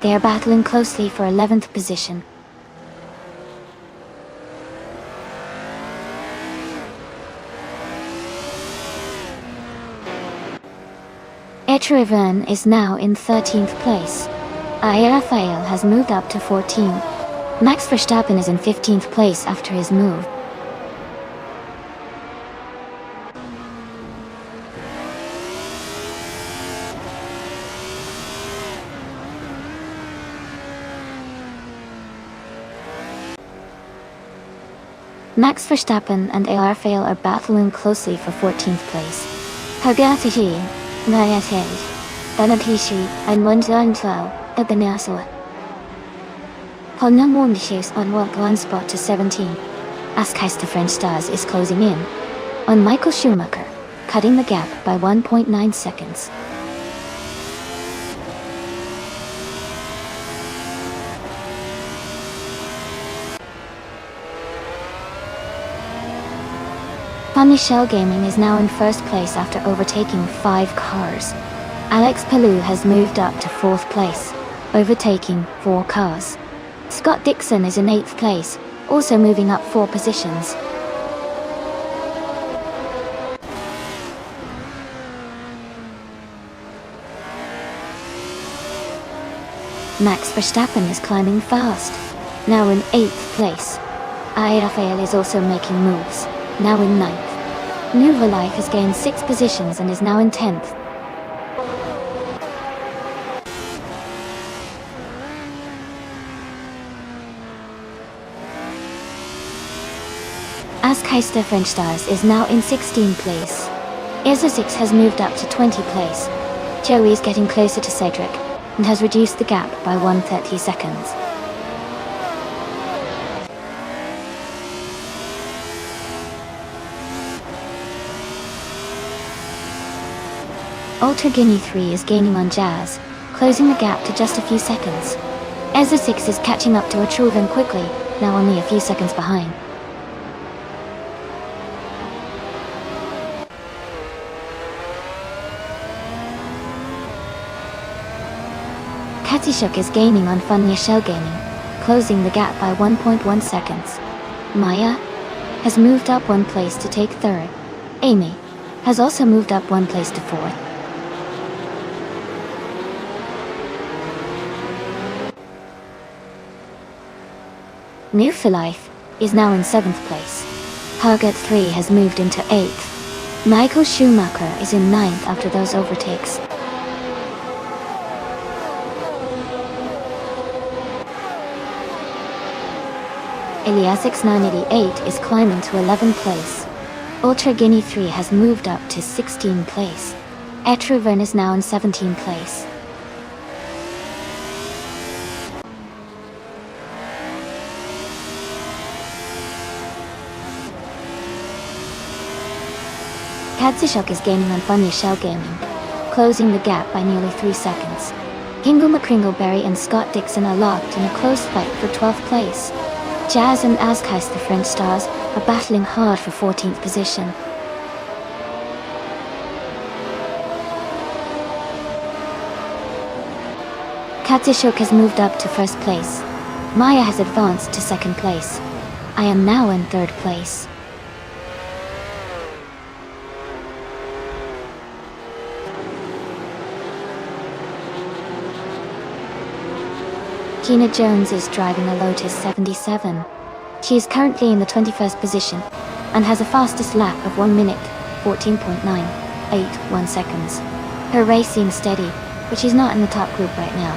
They are battling closely for 11th position. Etrivan is now in 13th place. Rafael has moved up to 14. Max Verstappen is in 15th place after his move. Max Verstappen and Rafael are battling closely for 14th place. Hagatihi, Nayatej, Danatishi, and Munzantlo, Abanasua. Ponang Wondishes on 1 spot to 17. Ask Heist the French Stars is closing in on Michael Schumacher, cutting the gap by 1.9 seconds. Funny Shell Gaming is now in first place after overtaking 5 cars. Alex Palou has moved up to 4th place, overtaking 4 cars. Scott Dixon is in 8th place, also moving up 4 positions. Max Verstappen is climbing fast, now in 8th place. Rafael is also making moves, now in 9th. Nouveau Life has gained 6 positions and is now in 10th. Askeister French Stars is now in 16th place. Isosix has moved up to 20th place. Joey is getting closer to Cedric, and has reduced the gap by 130 seconds. Ultra Guinea 3 is gaining on Jazz, closing the gap to just a few seconds. Ezra 6 is catching up to Atroven quickly, now only a few seconds behind. Katishuk is gaining on Funny Shell Gaming, closing the gap by 1.1 seconds. Maya has moved up 1 place to take 3rd. Amy has also moved up 1 place to 4th. New for Life is now in 7th place. Target 3 has moved into 8th. Michael Schumacher is in 9th after those overtakes. Eliasix 988 is climbing to 11th place. Ultra Guinea 3 has moved up to 16th place. Etruven is now in 17th place. Katsishuk is gaining on Funny Shell Gaming, closing the gap by nearly 3 seconds. Kingle McCringleberry and Scott Dixon are locked in a close fight for 12th place. Jazz and Askheis, the French Stars, are battling hard for 14th position. Katsishuk has moved up to 1st place. Maya has advanced to 2nd place. I am now in 3rd place. Gina Jones is driving a Lotus 77. She is currently in the 21st position and has a fastest lap of 1 minute, 14.981 seconds. Her race seems steady, but she's not in the top group right now.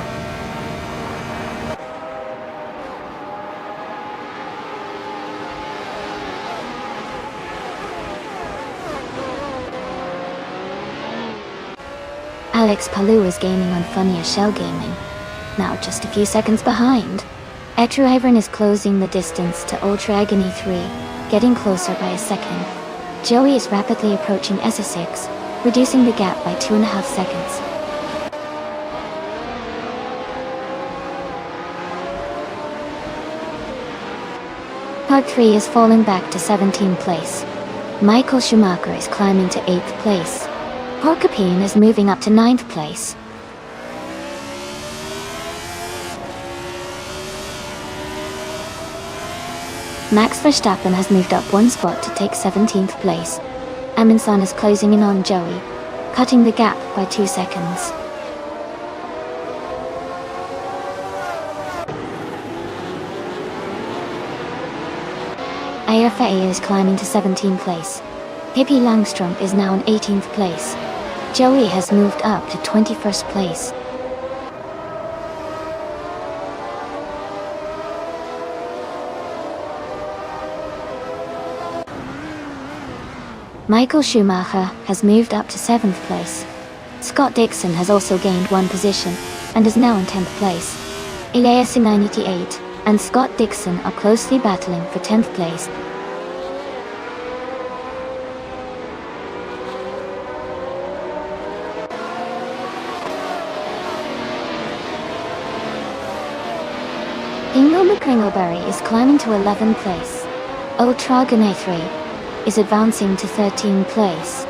Alex Palou is gaining on Funny Shell Gaming, now just a few seconds behind. Etruhaven is closing the distance to Ultra Agony 3, getting closer by a second. Joey is rapidly approaching Essex, reducing the gap by 2.5 seconds. Part 3 is falling back to 17th place. Michael Schumacher is climbing to 8th place. Porcupine is moving up to 9th place. Max Verstappen has moved up 1 spot to take 17th place. Amundsen is closing in on Joey, cutting the gap by 2 seconds. Airfae is climbing to 17th place. Pippi Langstrom is now in 18th place. Joey has moved up to 21st place. Michael Schumacher has moved up to 7th place. Scott Dixon has also gained 1 position and is now in 10th place. Elias 988 and Scott Dixon are closely battling for 10th place. Ingo McCringleberry is climbing to 11th place. Ultra Gane 3 is advancing to 13th place.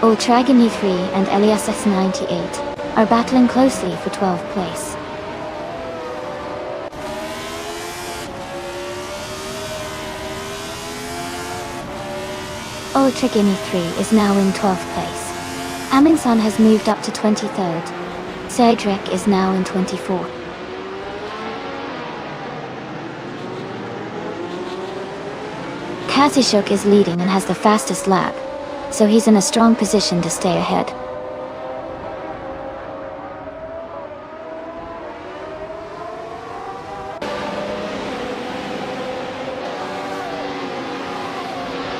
Ultragony 3 and LSS 98 are battling closely for 12th place. Ultragony 3 is now in 12th place. Amundsen has moved up to 23rd. Cedric is now in 24th. Kazishuk is leading and has the fastest lap, so he's in a strong position to stay ahead.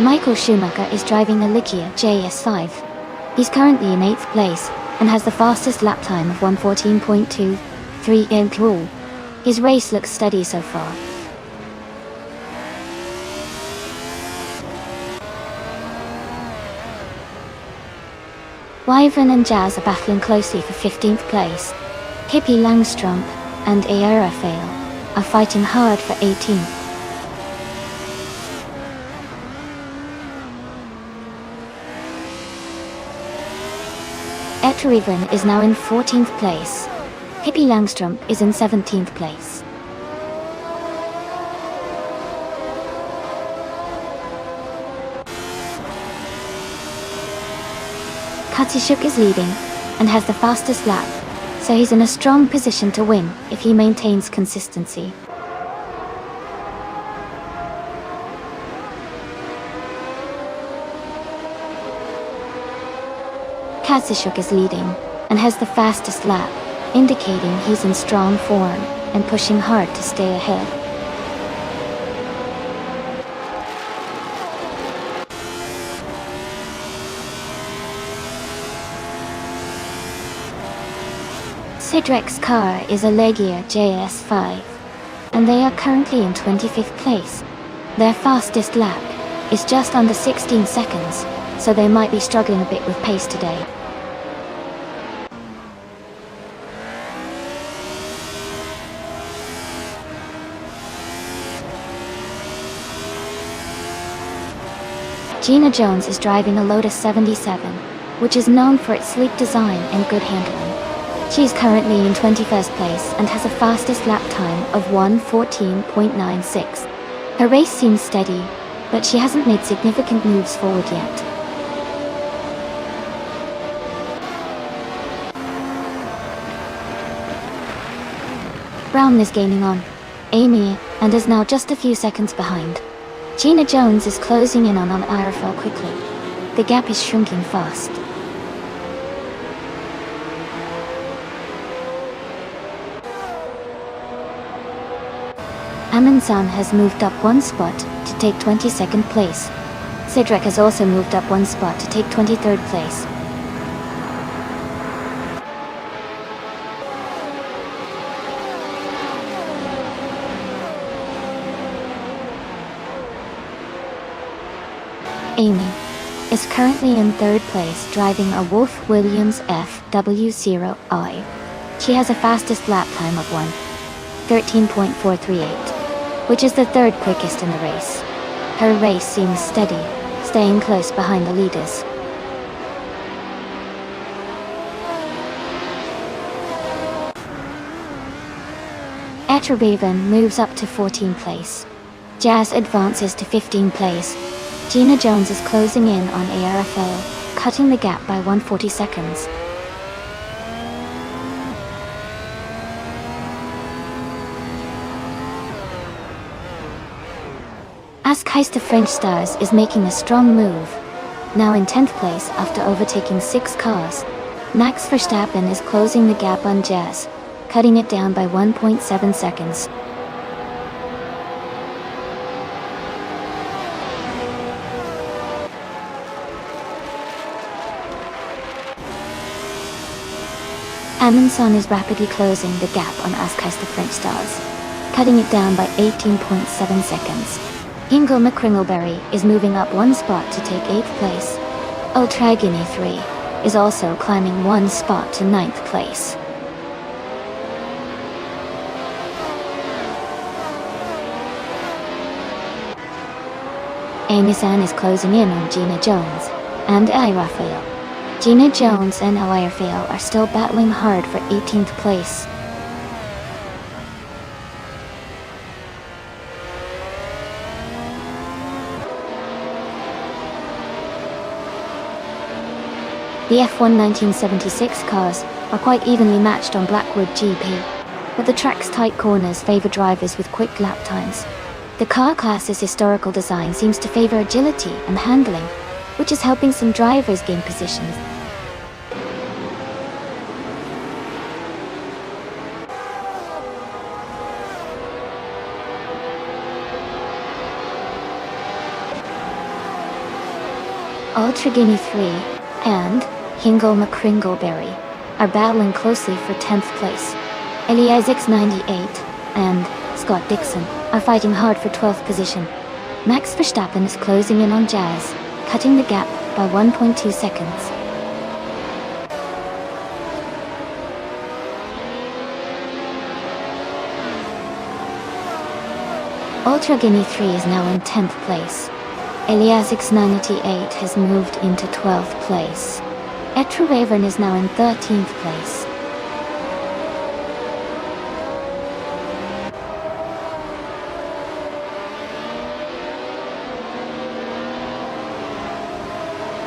Michael Schumacher is driving a Likia JS5. He's currently in 8th place and has the fastest lap time of 1:14.23 in Pool. His race looks steady so far. Wyvern and Jazz are battling closely for 15th place. Hippie Langstrump and Aerofale are fighting hard for 18th. Eterivan is now in 14th place. Hippie Langstrump is in 17th place. Katsishuk is leading and has the fastest lap, so he's in a strong position to win if he maintains consistency. Katsishuk is leading and has the fastest lap, indicating he's in strong form and pushing hard to stay ahead. Cedric's car is a Legia JS5, and they are currently in 25th place. Their fastest lap is just under 16 seconds, so they might be struggling a bit with pace today. Gina Jones is driving a Lotus 77, which is known for its sleek design and good handling. She's currently in 21st place and has a fastest lap time of 1:14.96. Her race seems steady, but she hasn't made significant moves forward yet. Brown is gaining on Amy and is now just a few seconds behind. Gina Jones is closing in on Arafel quickly. The gap is shrinking fast. Amundsen has moved up one spot to take 22nd place. Cedric has also moved up one spot to take 23rd place. Amy is currently in 3rd place driving a Wolf Williams FW0i. She has a fastest lap time of 1:13.438. which is the 3rd quickest in the race. Her race seems steady, staying close behind the leaders. Eterivan moves up to 14th place. Jazz advances to 15th place. Gina Jones is closing in on ARFO, cutting the gap by 140 seconds. Askheister French Stars is making a strong move. Now in 10th place after overtaking 6 cars, Max Verstappen is closing the gap on Jazz, cutting it down by 1.7 seconds. Amundsen is rapidly closing the gap on Askheister French Stars, cutting it down by 18.7 seconds. Ingo McCringleberry is moving up one spot to take 8th place. Ultragony 3 is also climbing one spot to 9th place. Nissan is closing in on Gina Jones and El Rafael. Gina Jones and El Rafael are still battling hard for 18th place. The F1 1976 cars are quite evenly matched on Blackwood GP, but the track's tight corners favor drivers with quick lap times. The car class's historical design seems to favor agility and handling, which is helping some drivers gain positions. Ultra Guinea 3 and Hingle McCringleberry are battling closely for 10th place. Eliasix 98 and Scott Dixon are fighting hard for 12th position. Max Verstappen is closing in on Jazz, cutting the gap by 1.2 seconds. Ultra Guinea 3 is now in 10th place. Eliasix 98 has moved into 12th place. Etra Wavern is now in 13th place.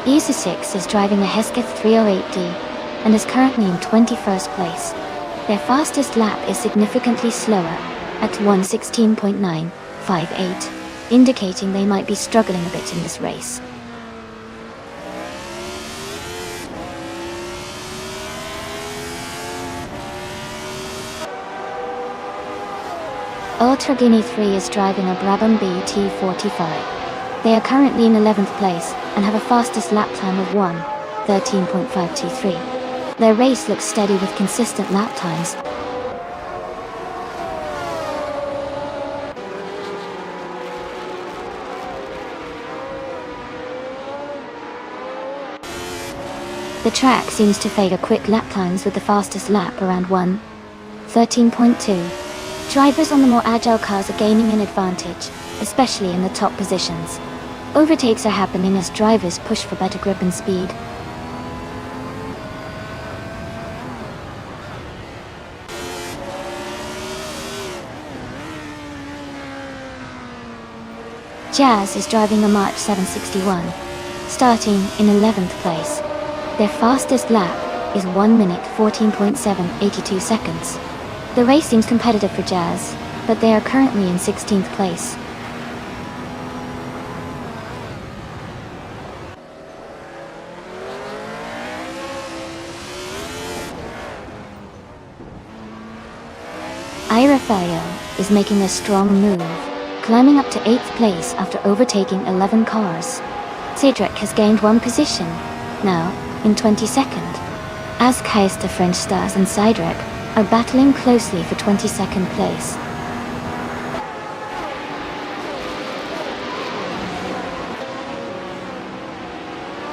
Easy6 is driving a Hesketh 308D and is currently in 21st place. Their fastest lap is significantly slower at 1:16.958, indicating they might be struggling a bit in this race. Ultra Guinea 3 is driving a Brabham BT45. They are currently in 11th place and have a fastest lap time of 1:13.523. Their race looks steady with consistent lap times. The track seems to favor quick lap times with the fastest lap around 1:13.2. Drivers on the more agile cars are gaining an advantage, especially in the top positions. Overtakes are happening as drivers push for better grip and speed. Jazz is driving a March 761, starting in 11th place. Their fastest lap is 1:14.782 seconds. The race seems competitive for Jazz, but they are currently in 16th place. Rafael is making a strong move, climbing up to 8th place after overtaking 11 cars. Cedric has gained one position, now in 22nd, as Keister French Stars and Cedric are battling closely for 22nd place.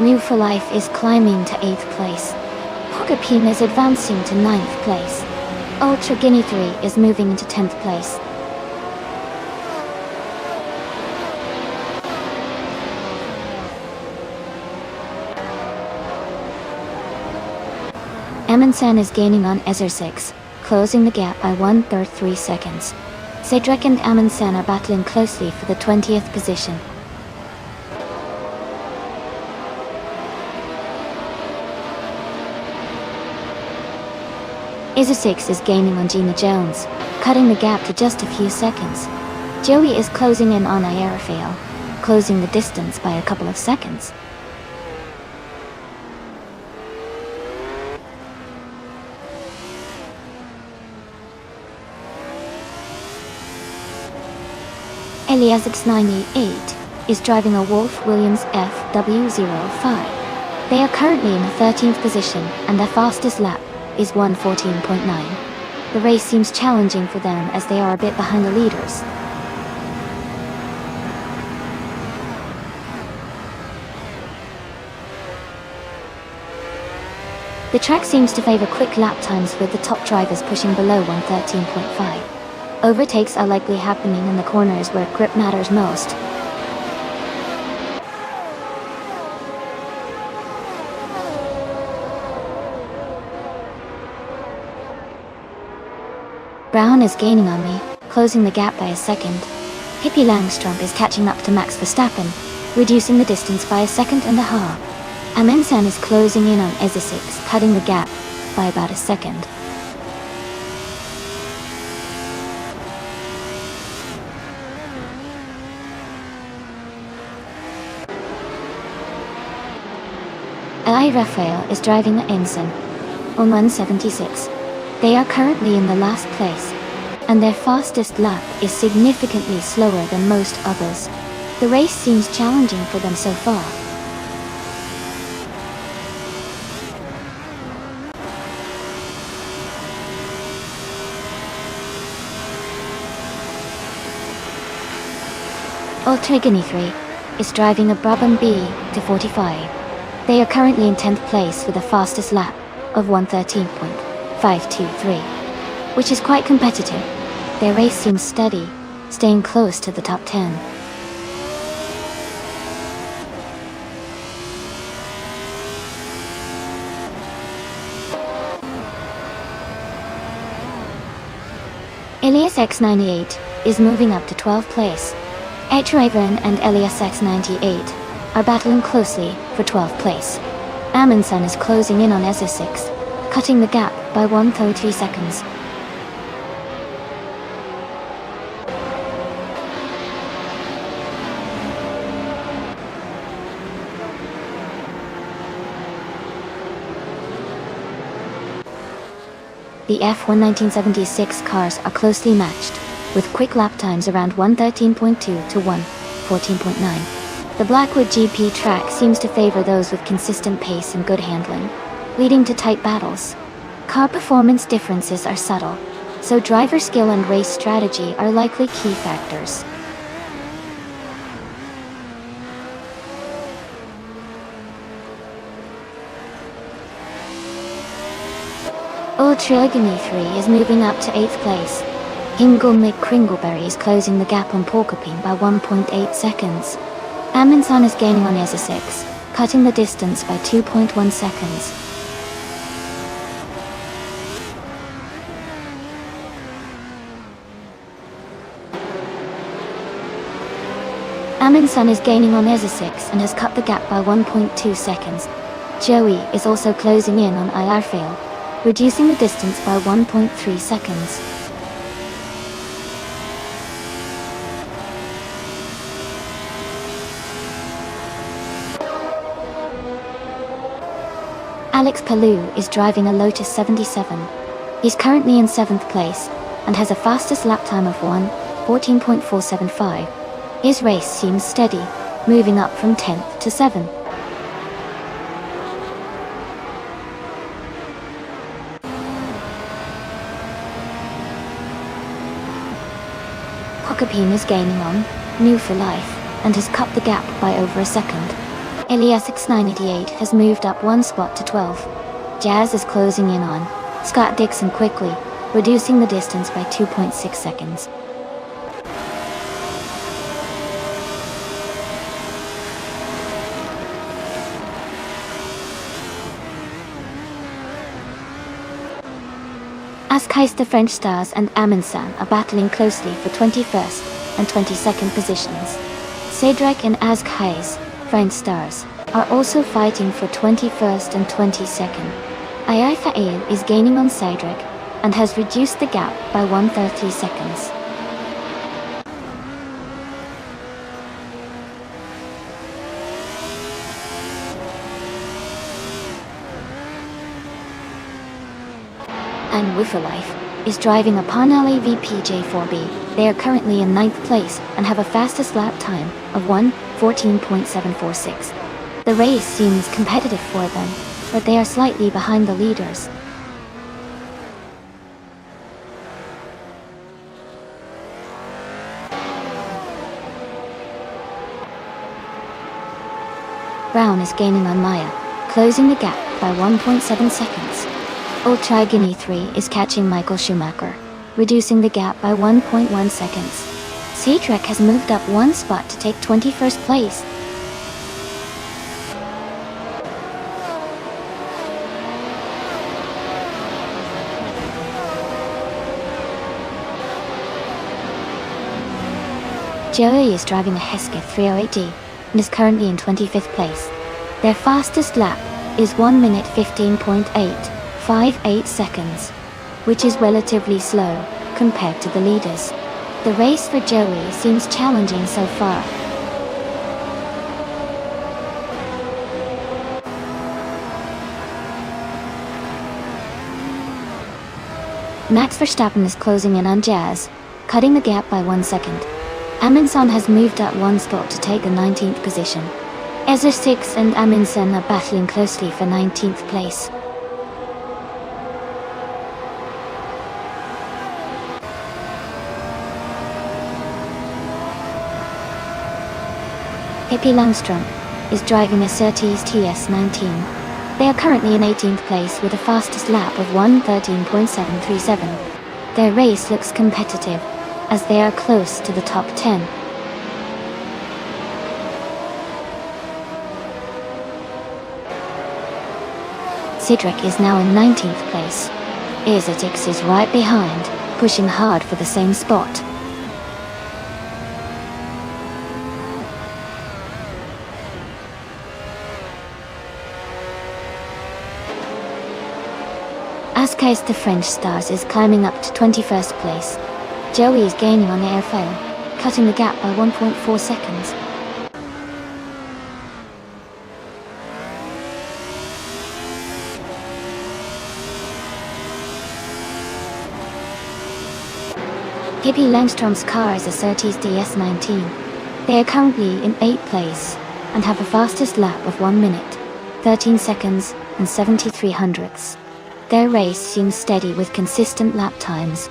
New for Life is climbing to 8th place. Pocapine is advancing to 9th place. Ultra Guinea 3 is moving into 10th place. Amundsen is gaining on Ezra6, closing the gap by 1:33 seconds. Cedric and Amundsen are battling closely for the 20th position. Ezra6 is gaining on Gina Jones, cutting the gap to just a few seconds. Joey is closing in on Rafael, closing the distance by a couple of seconds. Eliasix 98 is driving a Wolf Williams FW05. They are currently in the 13th position and their fastest lap is 1:14.9. The race seems challenging for them as they are a bit behind the leaders. The track seems to favor quick lap times with the top drivers pushing below 1:13.5. Overtakes are likely happening in the corners where grip matters most. Brown is gaining on me, closing the gap by a second. Hippie Langstrom is catching up to Max Verstappen, reducing the distance by a second and a half. Amundsen is closing in on Ezesix, cutting the gap by about a second. Eli Raphael is driving the Ensign on 176. They are currently in the last place, and their fastest lap is significantly slower than most others. The race seems challenging for them so far. Ultragony 3 is driving a Brabham B to 45. They are currently in 10th place with a fastest lap of 1:13.523, which is quite competitive. Their race seems steady, staying close to the top 10. Elias X98 is moving up to 12th place. Etraven and Elias X98 are battling closely for 12th place. Amundsen is closing in on Ezesix, cutting the gap by 1:03 seconds. The F1 1976 cars are closely matched, with quick lap times around 1:13.2 to 1:14.9. The Blackwood GP track seems to favor those with consistent pace and good handling, leading to tight battles. Car performance differences are subtle, so driver skill and race strategy are likely key factors. Ultragony 3 is moving up to 8th place. Ingle McCringleberry is closing the gap on Porcupine by 1.8 seconds. Amundsen is gaining on Ezesix, cutting the distance by 2.1 seconds. Amundsen is gaining on Ezesix and has cut the gap by 1.2 seconds. Joey is also closing in on Iarfail, reducing the distance by 1.3 seconds. Alex Palou is driving a Lotus 77. He's currently in 7th place and has a fastest lap time of 1:14.475. His race seems steady, moving up from 10th to 7th. Porcupine is gaining on New for Life and has cut the gap by over a second. Elias X988 has moved up one spot to 12. Jazz is closing in on Scott Dixon quickly, reducing the distance by 2.6 seconds. Askeis, the French Stars and Amundsen are battling closely for 21st and 22nd positions. Cedric and Askeis, French Stars, are also fighting for 21st and 22nd. Iarfael is gaining on Cedric and has reduced the gap by 1:30 seconds. And Wifferlife is driving a Panelli VPJ4B. They are currently in 9th place and have a fastest lap time of 1:14.746. The race seems competitive for them, but they are slightly behind the leaders. Brown is gaining on Maya, closing the gap by 1.7 seconds. Ultragony 3 is catching Michael Schumacher, reducing the gap by 1.1 seconds. Cedric has moved up one spot to take 21st place. Joey is driving a Hesketh 308D and is currently in 25th place. Their fastest lap is 1 minute 15.858 seconds, which is relatively slow compared to the leaders. The race for Joey seems challenging so far. Max Verstappen is closing in on Jazz, cutting the gap by 1 second. Amundsen has moved up 1 spot to take the 19th position. Ezra 6 and Amundsen are battling closely for 19th place. Pippi Langstrom is driving a Surtees TS19. They are currently in 18th place with a fastest lap of 1:13.737. Their race looks competitive, as they are close to the top 10. Cedric is now in 19th place. Isatix is right behind, pushing hard for the same spot. Ascais the French Stars is climbing up to 21st place. Joey is gaining on the airfoil, cutting the gap by 1.4 seconds. Pippi Langstrom's car is a Surtees DS19. They are currently in 8th place and have a fastest lap of 1 minute, 13 seconds and 73 hundredths. Their race seems steady with consistent lap times.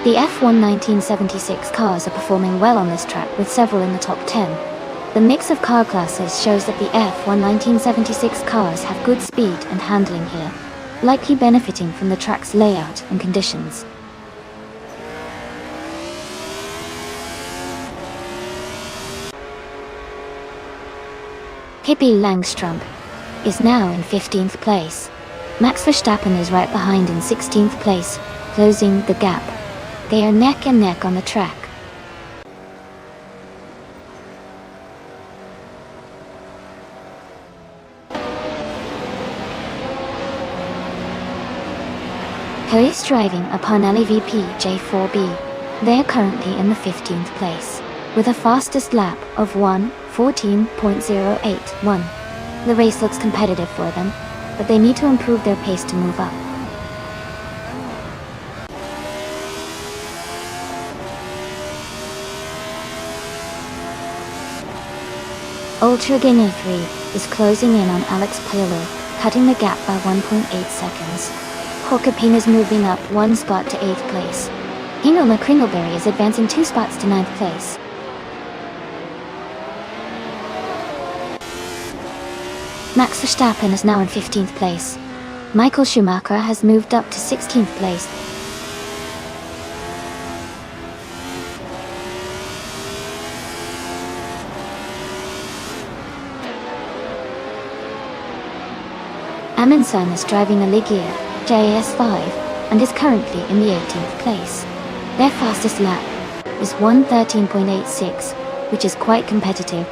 The F1 1976 cars are performing well on this track with several in the top 10. The mix of car classes shows that the F1 1976 cars have good speed and handling here, likely benefiting from the track's layout and conditions. Pippi Langstrom is now in 15th place. Max Verstappen is right behind in 16th place, closing the gap. They are neck and neck on the track. Police driving upon LEVP J4B. They are currently in the 15th place, with a fastest lap of 1:14.081. The race looks competitive for them, but they need to improve their pace to move up. Ultra Guinea 3 is closing in on Alex Palou, cutting the gap by 1.8 seconds. Porcupine is moving up 1 spot to 8th place. Hingelma Kringleberry is advancing 2 spots to 9th place. Max Verstappen is now in 15th place. Michael Schumacher has moved up to 16th place. Amundsen is driving a Ligier JS5 and is currently in the 18th place. Their fastest lap is 1:13.86, which is quite competitive.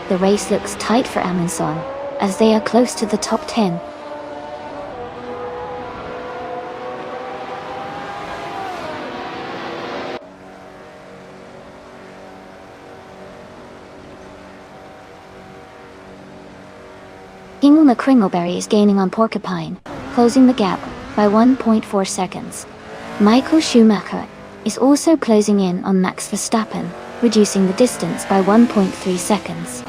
The race looks tight for Amundsen, as they are close to the top 10. Hingelma Kringleberry is gaining on Porcupine, closing the gap by 1.4 seconds. Michael Schumacher is also closing in on Max Verstappen, reducing the distance by 1.3 seconds.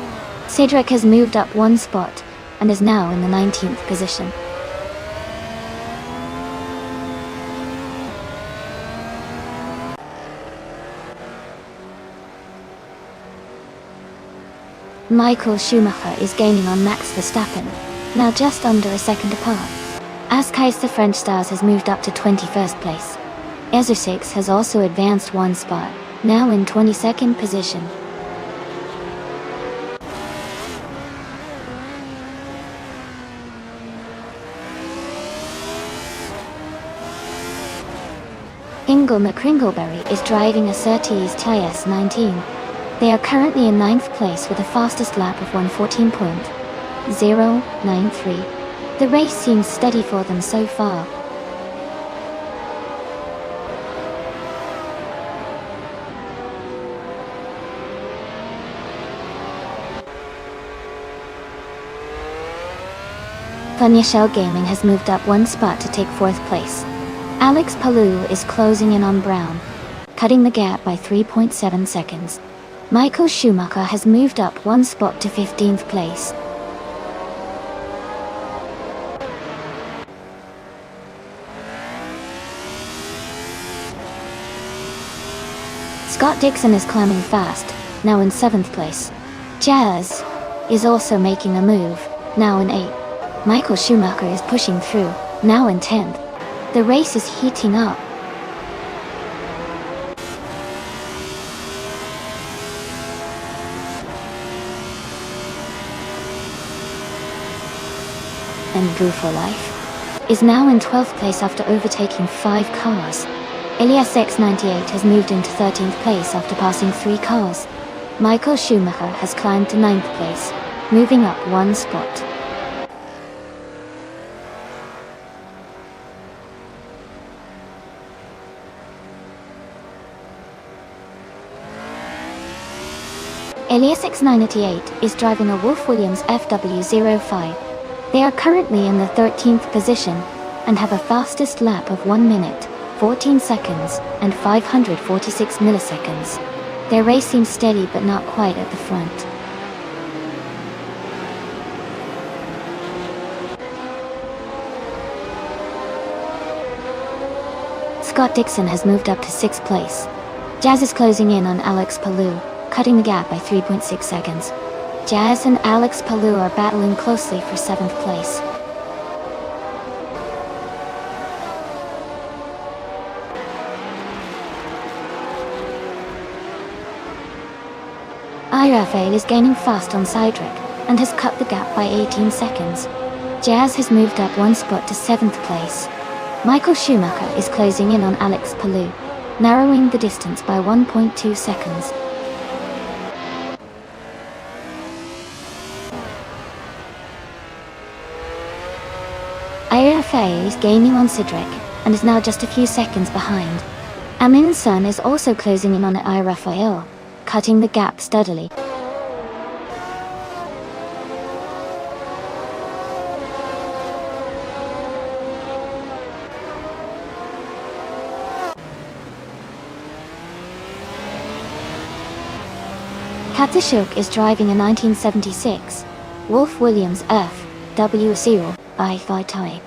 Cedric has moved up 1 spot and is now in the 19th position. Michael Schumacher is gaining on Max Verstappen, now just under a second apart. Ascais the French Stars has moved up to 21st place. Ezra6 has also advanced 1 spot, now in 22nd position. Ingle McCringleberry is driving a Surtees TIS-19. They are currently in 9th place with a fastest lap of 1:14.093. The race seems steady for them so far. Funya Shell Gaming has moved up one spot to take 4th place. Alex Palou is closing in on Brown, cutting the gap by 3.7 seconds. Michael Schumacher has moved up one spot to 15th place. Scott Dixon is climbing fast, now in 7th place. Jazz is also making a move, now in 8th. Michael Schumacher is pushing through, now in 10th. The race is heating up. And Go for Life is now in 12th place after overtaking 5 cars. Elias X98 has moved into 13th place after passing 3 cars. Michael Schumacher has climbed to 9th place, moving up one spot. Elias X98 is driving a Wolf Williams FW05. They are currently in the 13th position and have a fastest lap of 1 minute, 14 seconds, and 546 milliseconds. Their race seems steady but not quite at the front. Scott Dixon has moved up to 6th place. Jazz is closing in on Alex Palou, cutting the gap by 3.6 seconds. Jazz and Alex Palou are battling closely for 7th place. Irafael is gaining fast on Cydric and has cut the gap by 18 seconds. Jazz has moved up one spot to 7th place. Michael Schumacher is closing in on Alex Palou, narrowing the distance by 1.2 seconds. Irafael is gaining on Cydric and is now just a few seconds behind. Amin Sun is also closing in on Irafael, cutting the gap steadily. Katashuk is driving a 1976 Wolf Williams FW0 i5.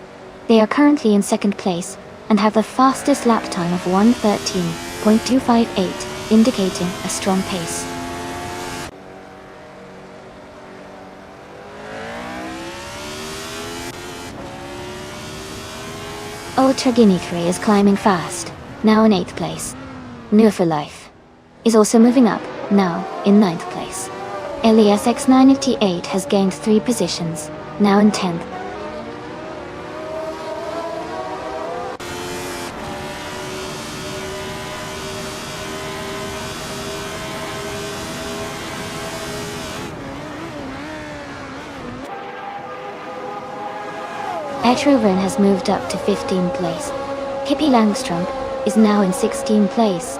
They are currently in 2nd place and have the fastest lap time of 1:13.258, indicating a strong pace. Ultra Guinea 3 is climbing fast, now in 8th place. New for Life is also moving up, now in 9th place. Elias X98 has gained 3 positions, now in 10th. Etroven has moved up to 15th place. Pippi Langstrump is now in 16th place.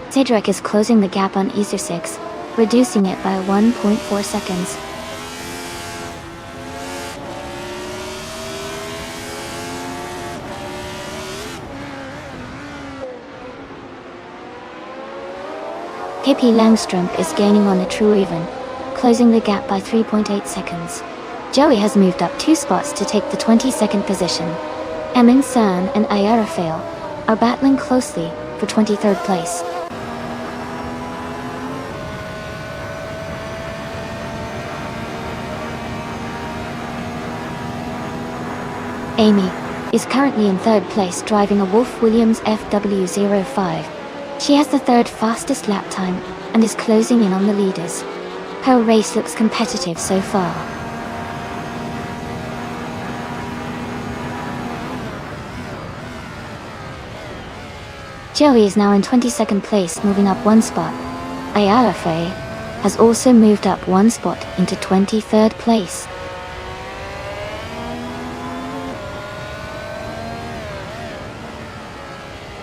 Cedric is closing the gap on Ether 6, reducing it by 1.4 seconds. Pippi Langstrump is gaining on a True Even, closing the gap by 3.8 seconds. Joey has moved up 2 spots to take the 22nd position. Emin San and Irafael are battling closely for 23rd place. Amy is currently in 3rd place driving a Wolf Williams FW05. She has the 3rd fastest lap time and is closing in on the leaders. Her race looks competitive so far. Joey is now in 22nd place, moving up one spot. IRFA has also moved up one spot into 23rd place.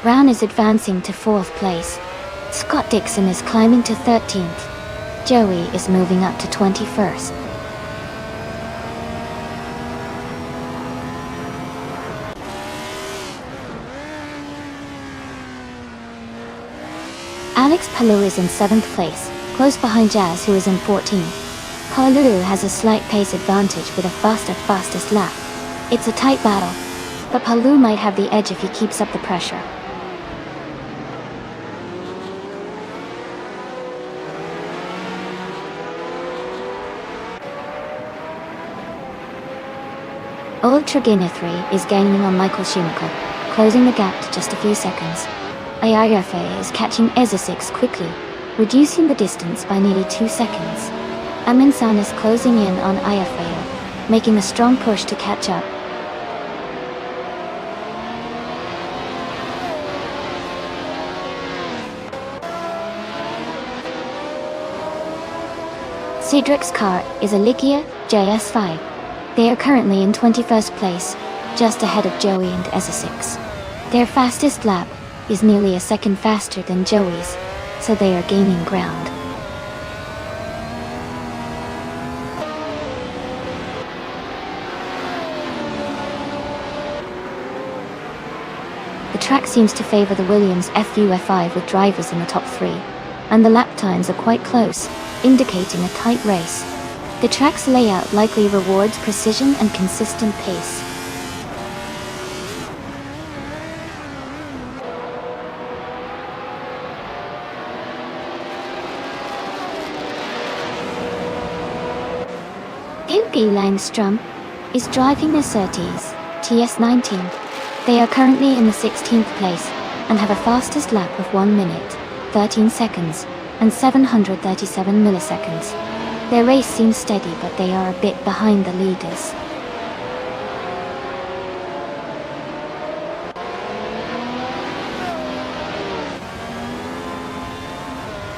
Brown is advancing to 4th place. Scott Dixon is climbing to 13th. Joey is moving up to 21st. Alex Palou is in 7th place, close behind Jazz, who is in 14th. Palou has a slight pace advantage with a fastest lap. It's a tight battle, but Palou might have the edge if he keeps up the pressure. Ultra Guinea 3 is gaining on Michael Schumacher, closing the gap to just a few seconds. IRFA is catching EZA6 quickly, reducing the distance by nearly 2 seconds. Aminsan is closing in on IFA, making a strong push to catch up. Cedric's car is a Ligia JS5. They are currently in 21st place, just ahead of Joey and EZA6. Their fastest lap is nearly a second faster than Joey's, so they are gaining ground. The track seems to favor the Williams FUF5 with drivers in the top 3, and the lap times are quite close, indicating a tight race. The track's layout likely rewards precision and consistent pace. Ilke Langstrom is driving the Surtees TS19. They are currently in the 16th place and have a fastest lap of 1 minute, 13 seconds, and 737 milliseconds. Their race seems steady, but they are a bit behind the leaders.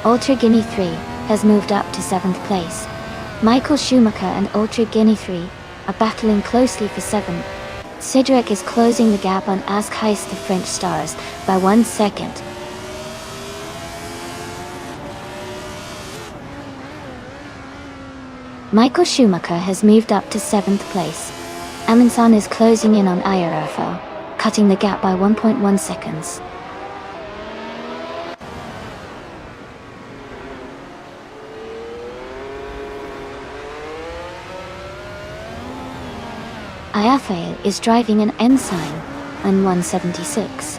Ultra Guinea 3 has moved up to 7th place. Michael Schumacher and Ultra Guinea 3 are battling closely for 7th. Cedric is closing the gap on Askhais the French Stars by 1 second. Michael Schumacher has moved up to 7th place. Aminsan is closing in on IRFL, cutting the gap by 1.1 seconds. Ayafael is driving an Ensign on 176.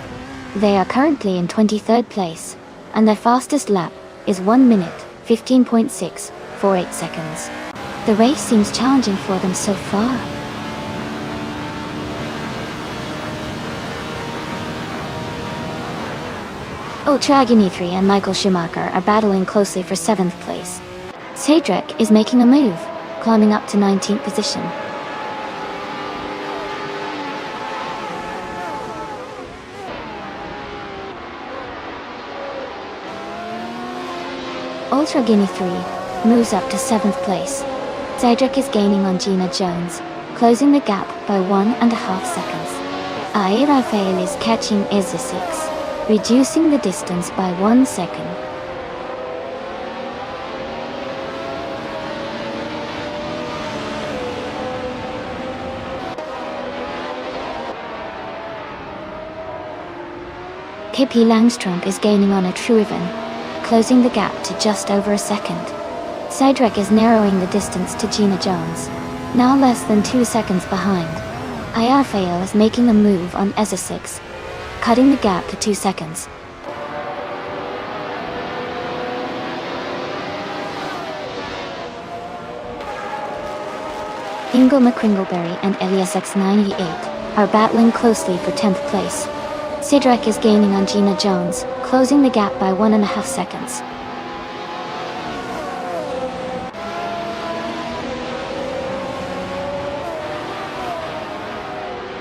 They are currently in 23rd place, and their fastest lap is 1 minute, 15.648 seconds. The race seems challenging for them so far. Ultra Guinea 3 and Michael Schumacher are battling closely for 7th place. Cedric is making a move, climbing up to 19th position. Ultra Guinea 3 moves up to 7th place. Cedric is gaining on Gina Jones, closing the gap by 1.5 seconds. Rafael is catching EZA6, reducing the distance by 1 second. Pippi Langstrom is gaining on a Truiven, closing the gap to just over a second. Cedric is narrowing the distance to Gina Jones, now less than 2 seconds behind. Ayafael is making a move on EZA6, cutting the gap to 2 seconds. Ingo McCringleberry and Elias X98 are battling closely for 10th place. Cedric is gaining on Gina Jones, closing the gap by 1.5 seconds.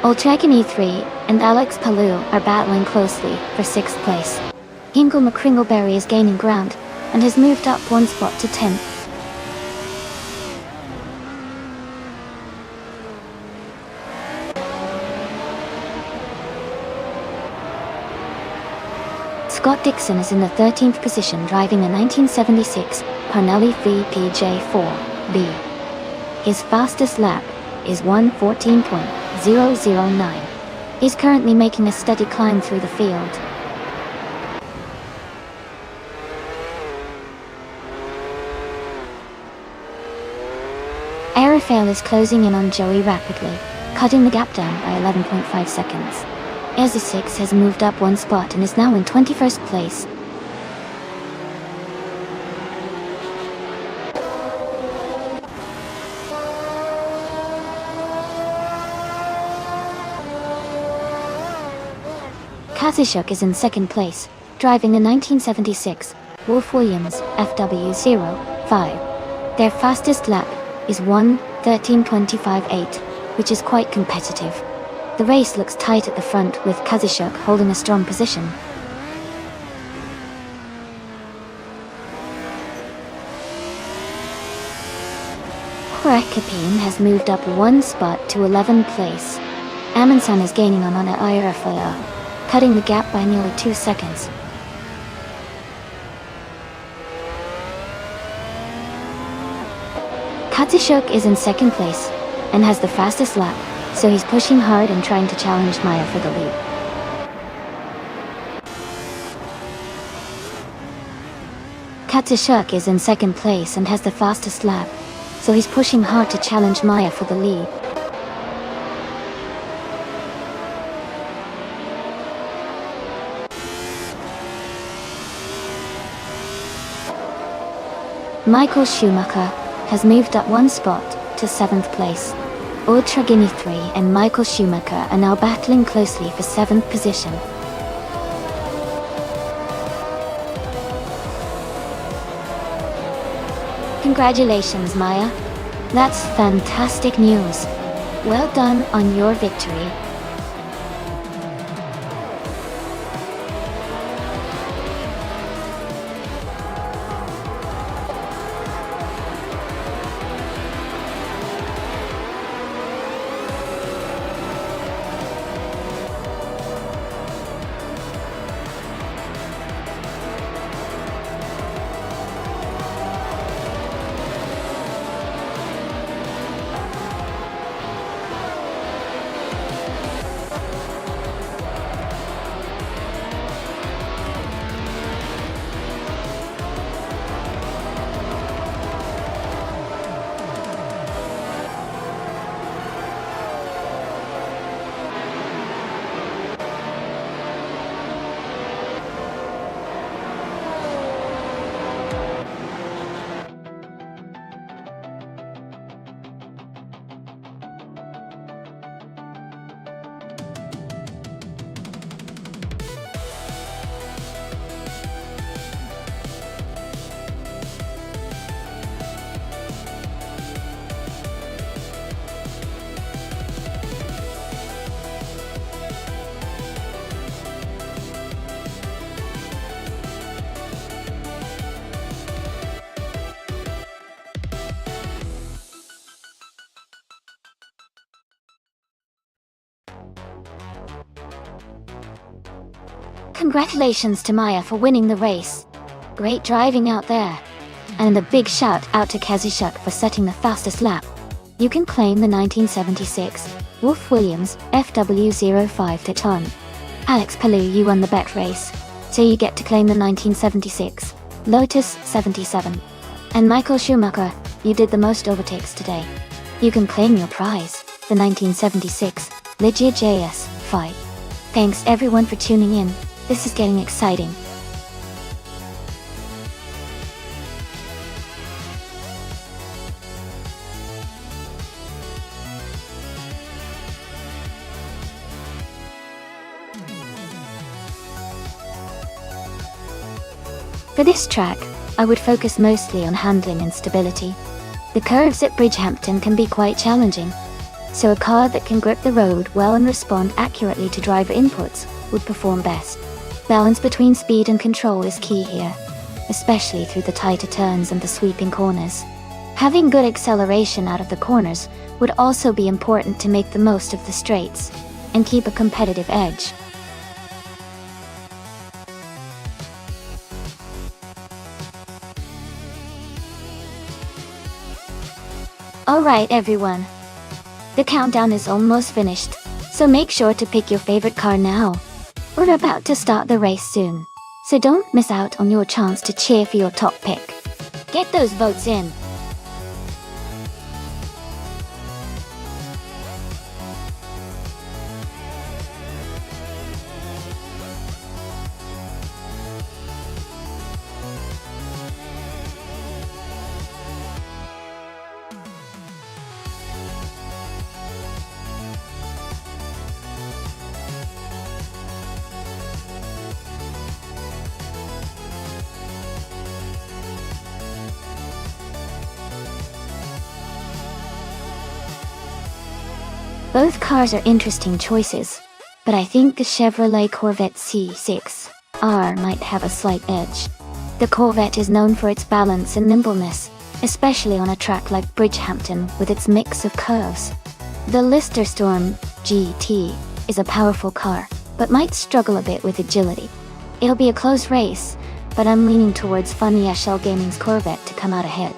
Ultragon E3 and Alex Palou are battling closely for 6th place. Ingle McCringleberry is gaining ground and has moved up one spot to 10th. Scott Dixon is in the 13th position driving a 1976 Parnelli VPJ4B. His fastest lap is 1:14.009. He's currently making a steady climb through the field. Aerofail is closing in on Joey rapidly, cutting the gap down by 11.5 seconds. Ezzy6 has moved up one spot and is now in 21st place. Kazishuk is in 2nd place, driving a 1976 Wolf Williams FW05. Their fastest lap is 1:13.25.8, which is quite competitive. The race looks tight at the front with Kazishuk holding a strong position. Korakapin has moved up one spot to 11th place. Amundsen is gaining on Aerofail, cutting the gap by nearly 2 seconds. Kazishuk is in 2nd place and has the fastest lap, so he's pushing hard and trying to challenge Maya for the lead. Kazishuk is in 2nd place and has the fastest lap, so he's pushing hard to challenge Maya for the lead. Michael Schumacher has moved up one spot to 7th place. Ultragon E3 and Michael Schumacher are now battling closely for 7th position. Congratulations, Maya. That's fantastic news. Well done on your victory. Congratulations to Maya for winning the race. Great driving out there. And a big shout out to Kazishuk for setting the fastest lap. You can claim the 1976 Wolf Williams FW05 Teton. Alex Palou, you won the bet race, so you get to claim the 1976 Lotus 77. And Michael Schumacher, you did the most overtakes today. You can claim your prize, the 1976 Ligia JS5. Thanks everyone for tuning in. This is getting exciting. For this track, I would focus mostly on handling and stability. The curves at Bridgehampton can be quite challenging. so a car that can grip the road well and respond accurately to driver inputs would perform best. Balance between speed and control is key here, especially through the tighter turns and the sweeping corners. Having good acceleration out of the corners would also be important to make the most of the straights and keep a competitive edge. Alright everyone, the countdown is almost finished, so make sure to pick your favorite car now. We're about to start the race soon, so don't miss out on your chance to cheer for your top pick. Get those votes in! Both cars are interesting choices, but I think the Chevrolet Corvette C6R might have a slight edge. The Corvette is known for its balance and nimbleness, especially on a track like Bridgehampton with its mix of curves. The Lister Storm GT is a powerful car, but might struggle a bit with agility. It'll be a close race, but I'm leaning towards Funny SL Gaming's Corvette to come out ahead.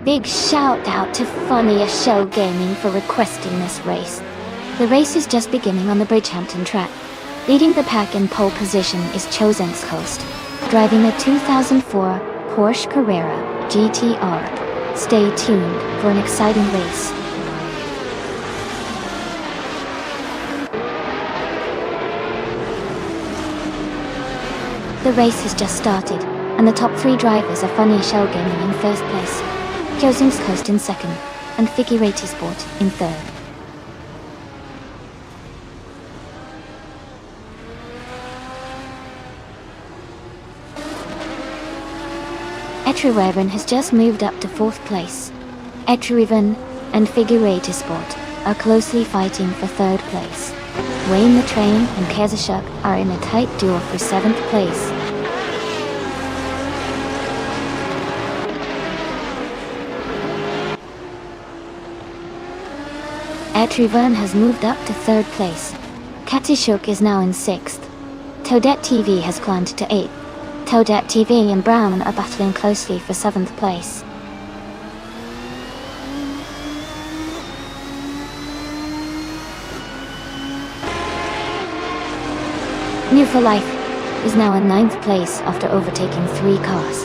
Big shout out to Funny SL Gaming for requesting this race. The race is just beginning on the Bridgehampton track. Leading the pack in pole position is Chosen's Coast, driving a 2004 Porsche Carrera GTR. Stay tuned for an exciting race. The race has just started, and the top three drivers are Funny SL Gaming in first place, Chosen's Coast in second, and Figurati Sport in third. Etrireven has just moved up to fourth place. Etrireven and Figurati Sport are closely fighting for third place. Wayne the Train and Kezashuk are in a tight duel for seventh place. Etrireven has moved up to third place. Kezashuk is now in sixth. Toadette TV has climbed to eighth. Toadette TV and Brown are battling closely for seventh place. New for Life is now in ninth place after overtaking three cars.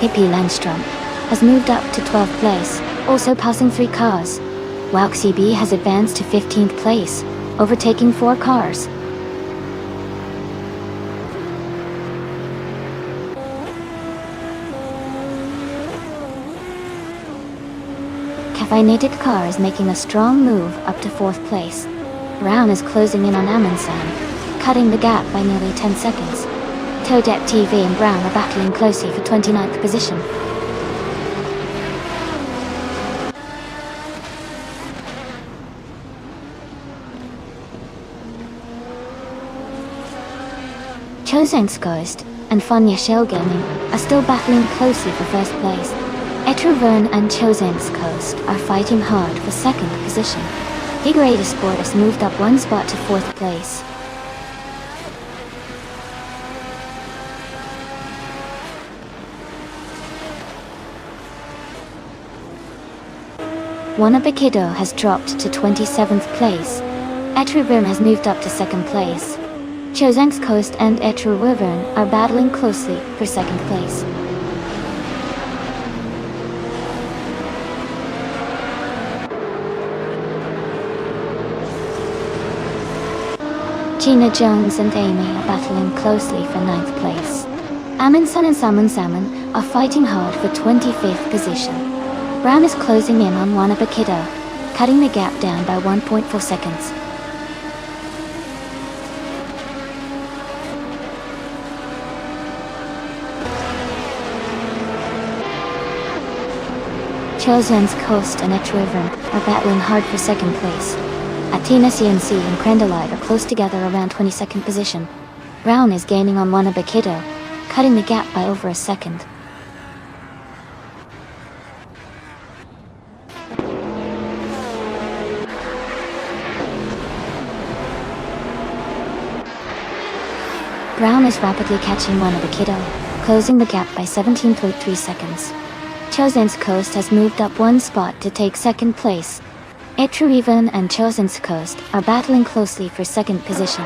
Hippie Landstrom has moved up to 12th place, also passing three cars. WowXCB has advanced to 15th place, overtaking four cars. Caffeinated Car is making a strong move up to fourth place. Brown is closing in on Amundsen, cutting the gap by nearly 10 seconds. Toadette TV and Brown are battling closely for 29th position. Chosen's Coast and Fanya Shell Gaming are still battling closely for first place. Etrovern and Chosen's Coast are fighting hard for second position. Figure 8 Sport has moved up one spot to fourth place. Wanabakido has dropped to 27th place. Etrovern has moved up to second place. Chosen's Coast and Etrovern are battling closely for second place. Gina Jones and Amy are battling closely for 9th place. Amundsen and Salmon are fighting hard for 25th position. Brown is closing in on Wanabakido, cutting the gap down by 1.4 seconds. Chosen's Coast and Etrovern are battling hard for second place. Athena CNC and Crendolite are close together around 22nd position. Brown is gaining on Wanabakido, cutting the gap by over a second. Brown is rapidly catching Wanabakido, closing the gap by 17.3 seconds. Chosen's Coast has moved up one spot to take second place. Etrovern and Chosen's Coast are battling closely for second position.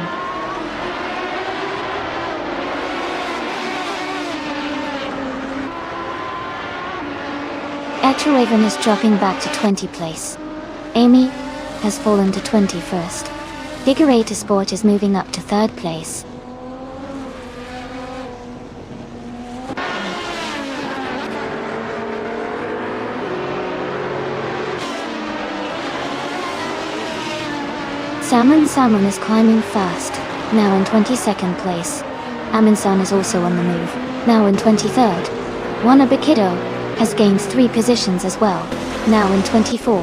Etrovern is dropping back to 20th place. Amy has fallen to 21st. Figure 8 Sport is moving up to 3rd place. Salmon is climbing fast, now in 22nd place. Amundsen is also on the move, now in 23rd. Wanabakido has gained 3 positions as well, now in 24.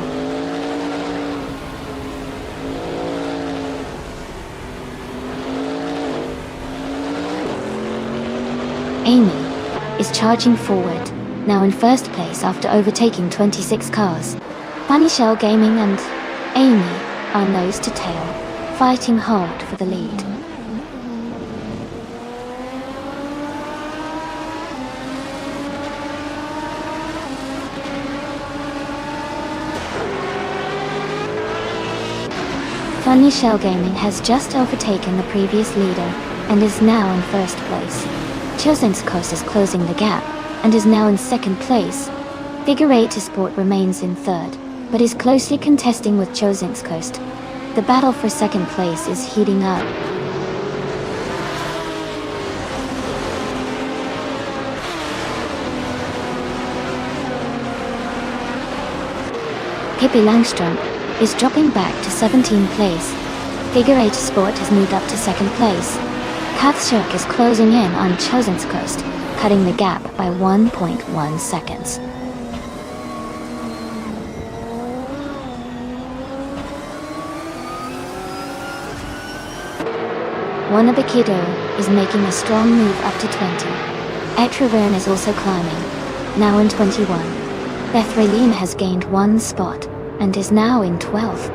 Amy is charging forward, now in 1st place after overtaking 26 cars. Funny Shell Gaming and Amy are nose to tail, fighting hard for the lead. Funny Shell Gaming has just overtaken the previous leader and is now in 1st place. Chosen's Coast is closing the gap and is now in 2nd place. Figure 8 Sport remains in 3rd, but is closely contesting with Chosen's Coast. The battle for 2nd place is heating up. Pippi Langstrom is dropping back to 17th place. Figure 8 Sport has moved up to 2nd place. Kath Shirk is closing in on Chosen's Coast, cutting the gap by 1.1 seconds. Wanabakido is making a strong move up to 20. Etrovern is also climbing, now in 21. Bethraline has gained 1 spot and is now in 12th.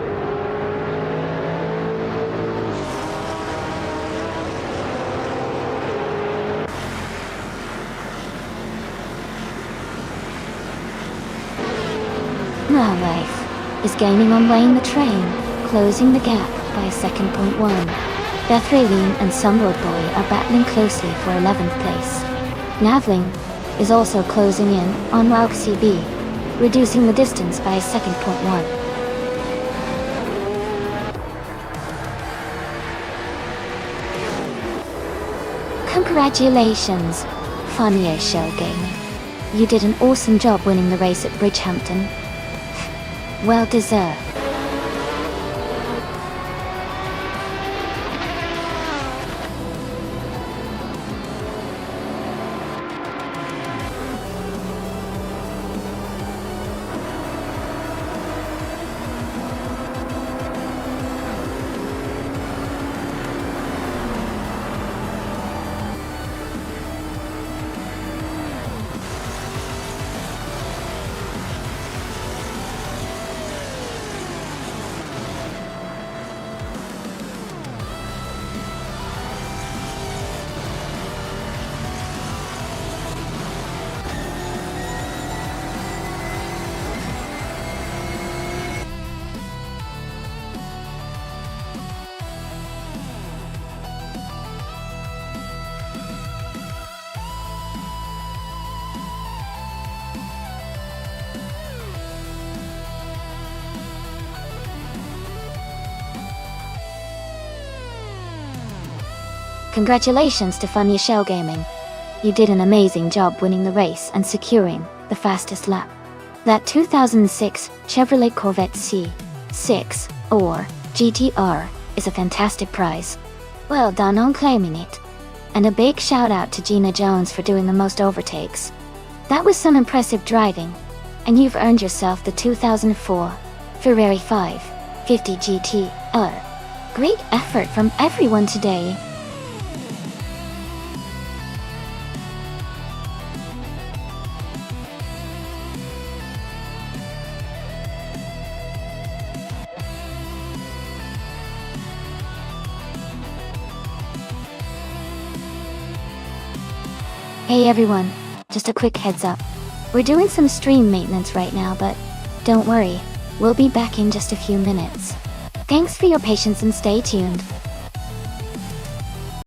Life is gaining on Wayne the Train, closing the gap by a second. Bethraline and Sunlord Boy are battling closely for 11th place. Navling is also closing in on Rauk CB, reducing the distance by a second. Congratulations, Funny Shell Gaming. You did an awesome job winning the race at Bridgehampton. Well deserved. Congratulations to Funya Shell Gaming. You did an amazing job winning the race and securing the fastest lap. That 2006 Chevrolet Corvette C6 or GTR is a fantastic prize. Well done on claiming it. And a big shout out to Gina Jones for doing the most overtakes. That was some impressive driving, and you've earned yourself the 2004 Ferrari 550 GTR. Great effort from everyone today. Hey everyone, just a quick heads up. We're doing some stream maintenance right now, but don't worry, we'll be back in just a few minutes. Thanks for your patience and stay tuned.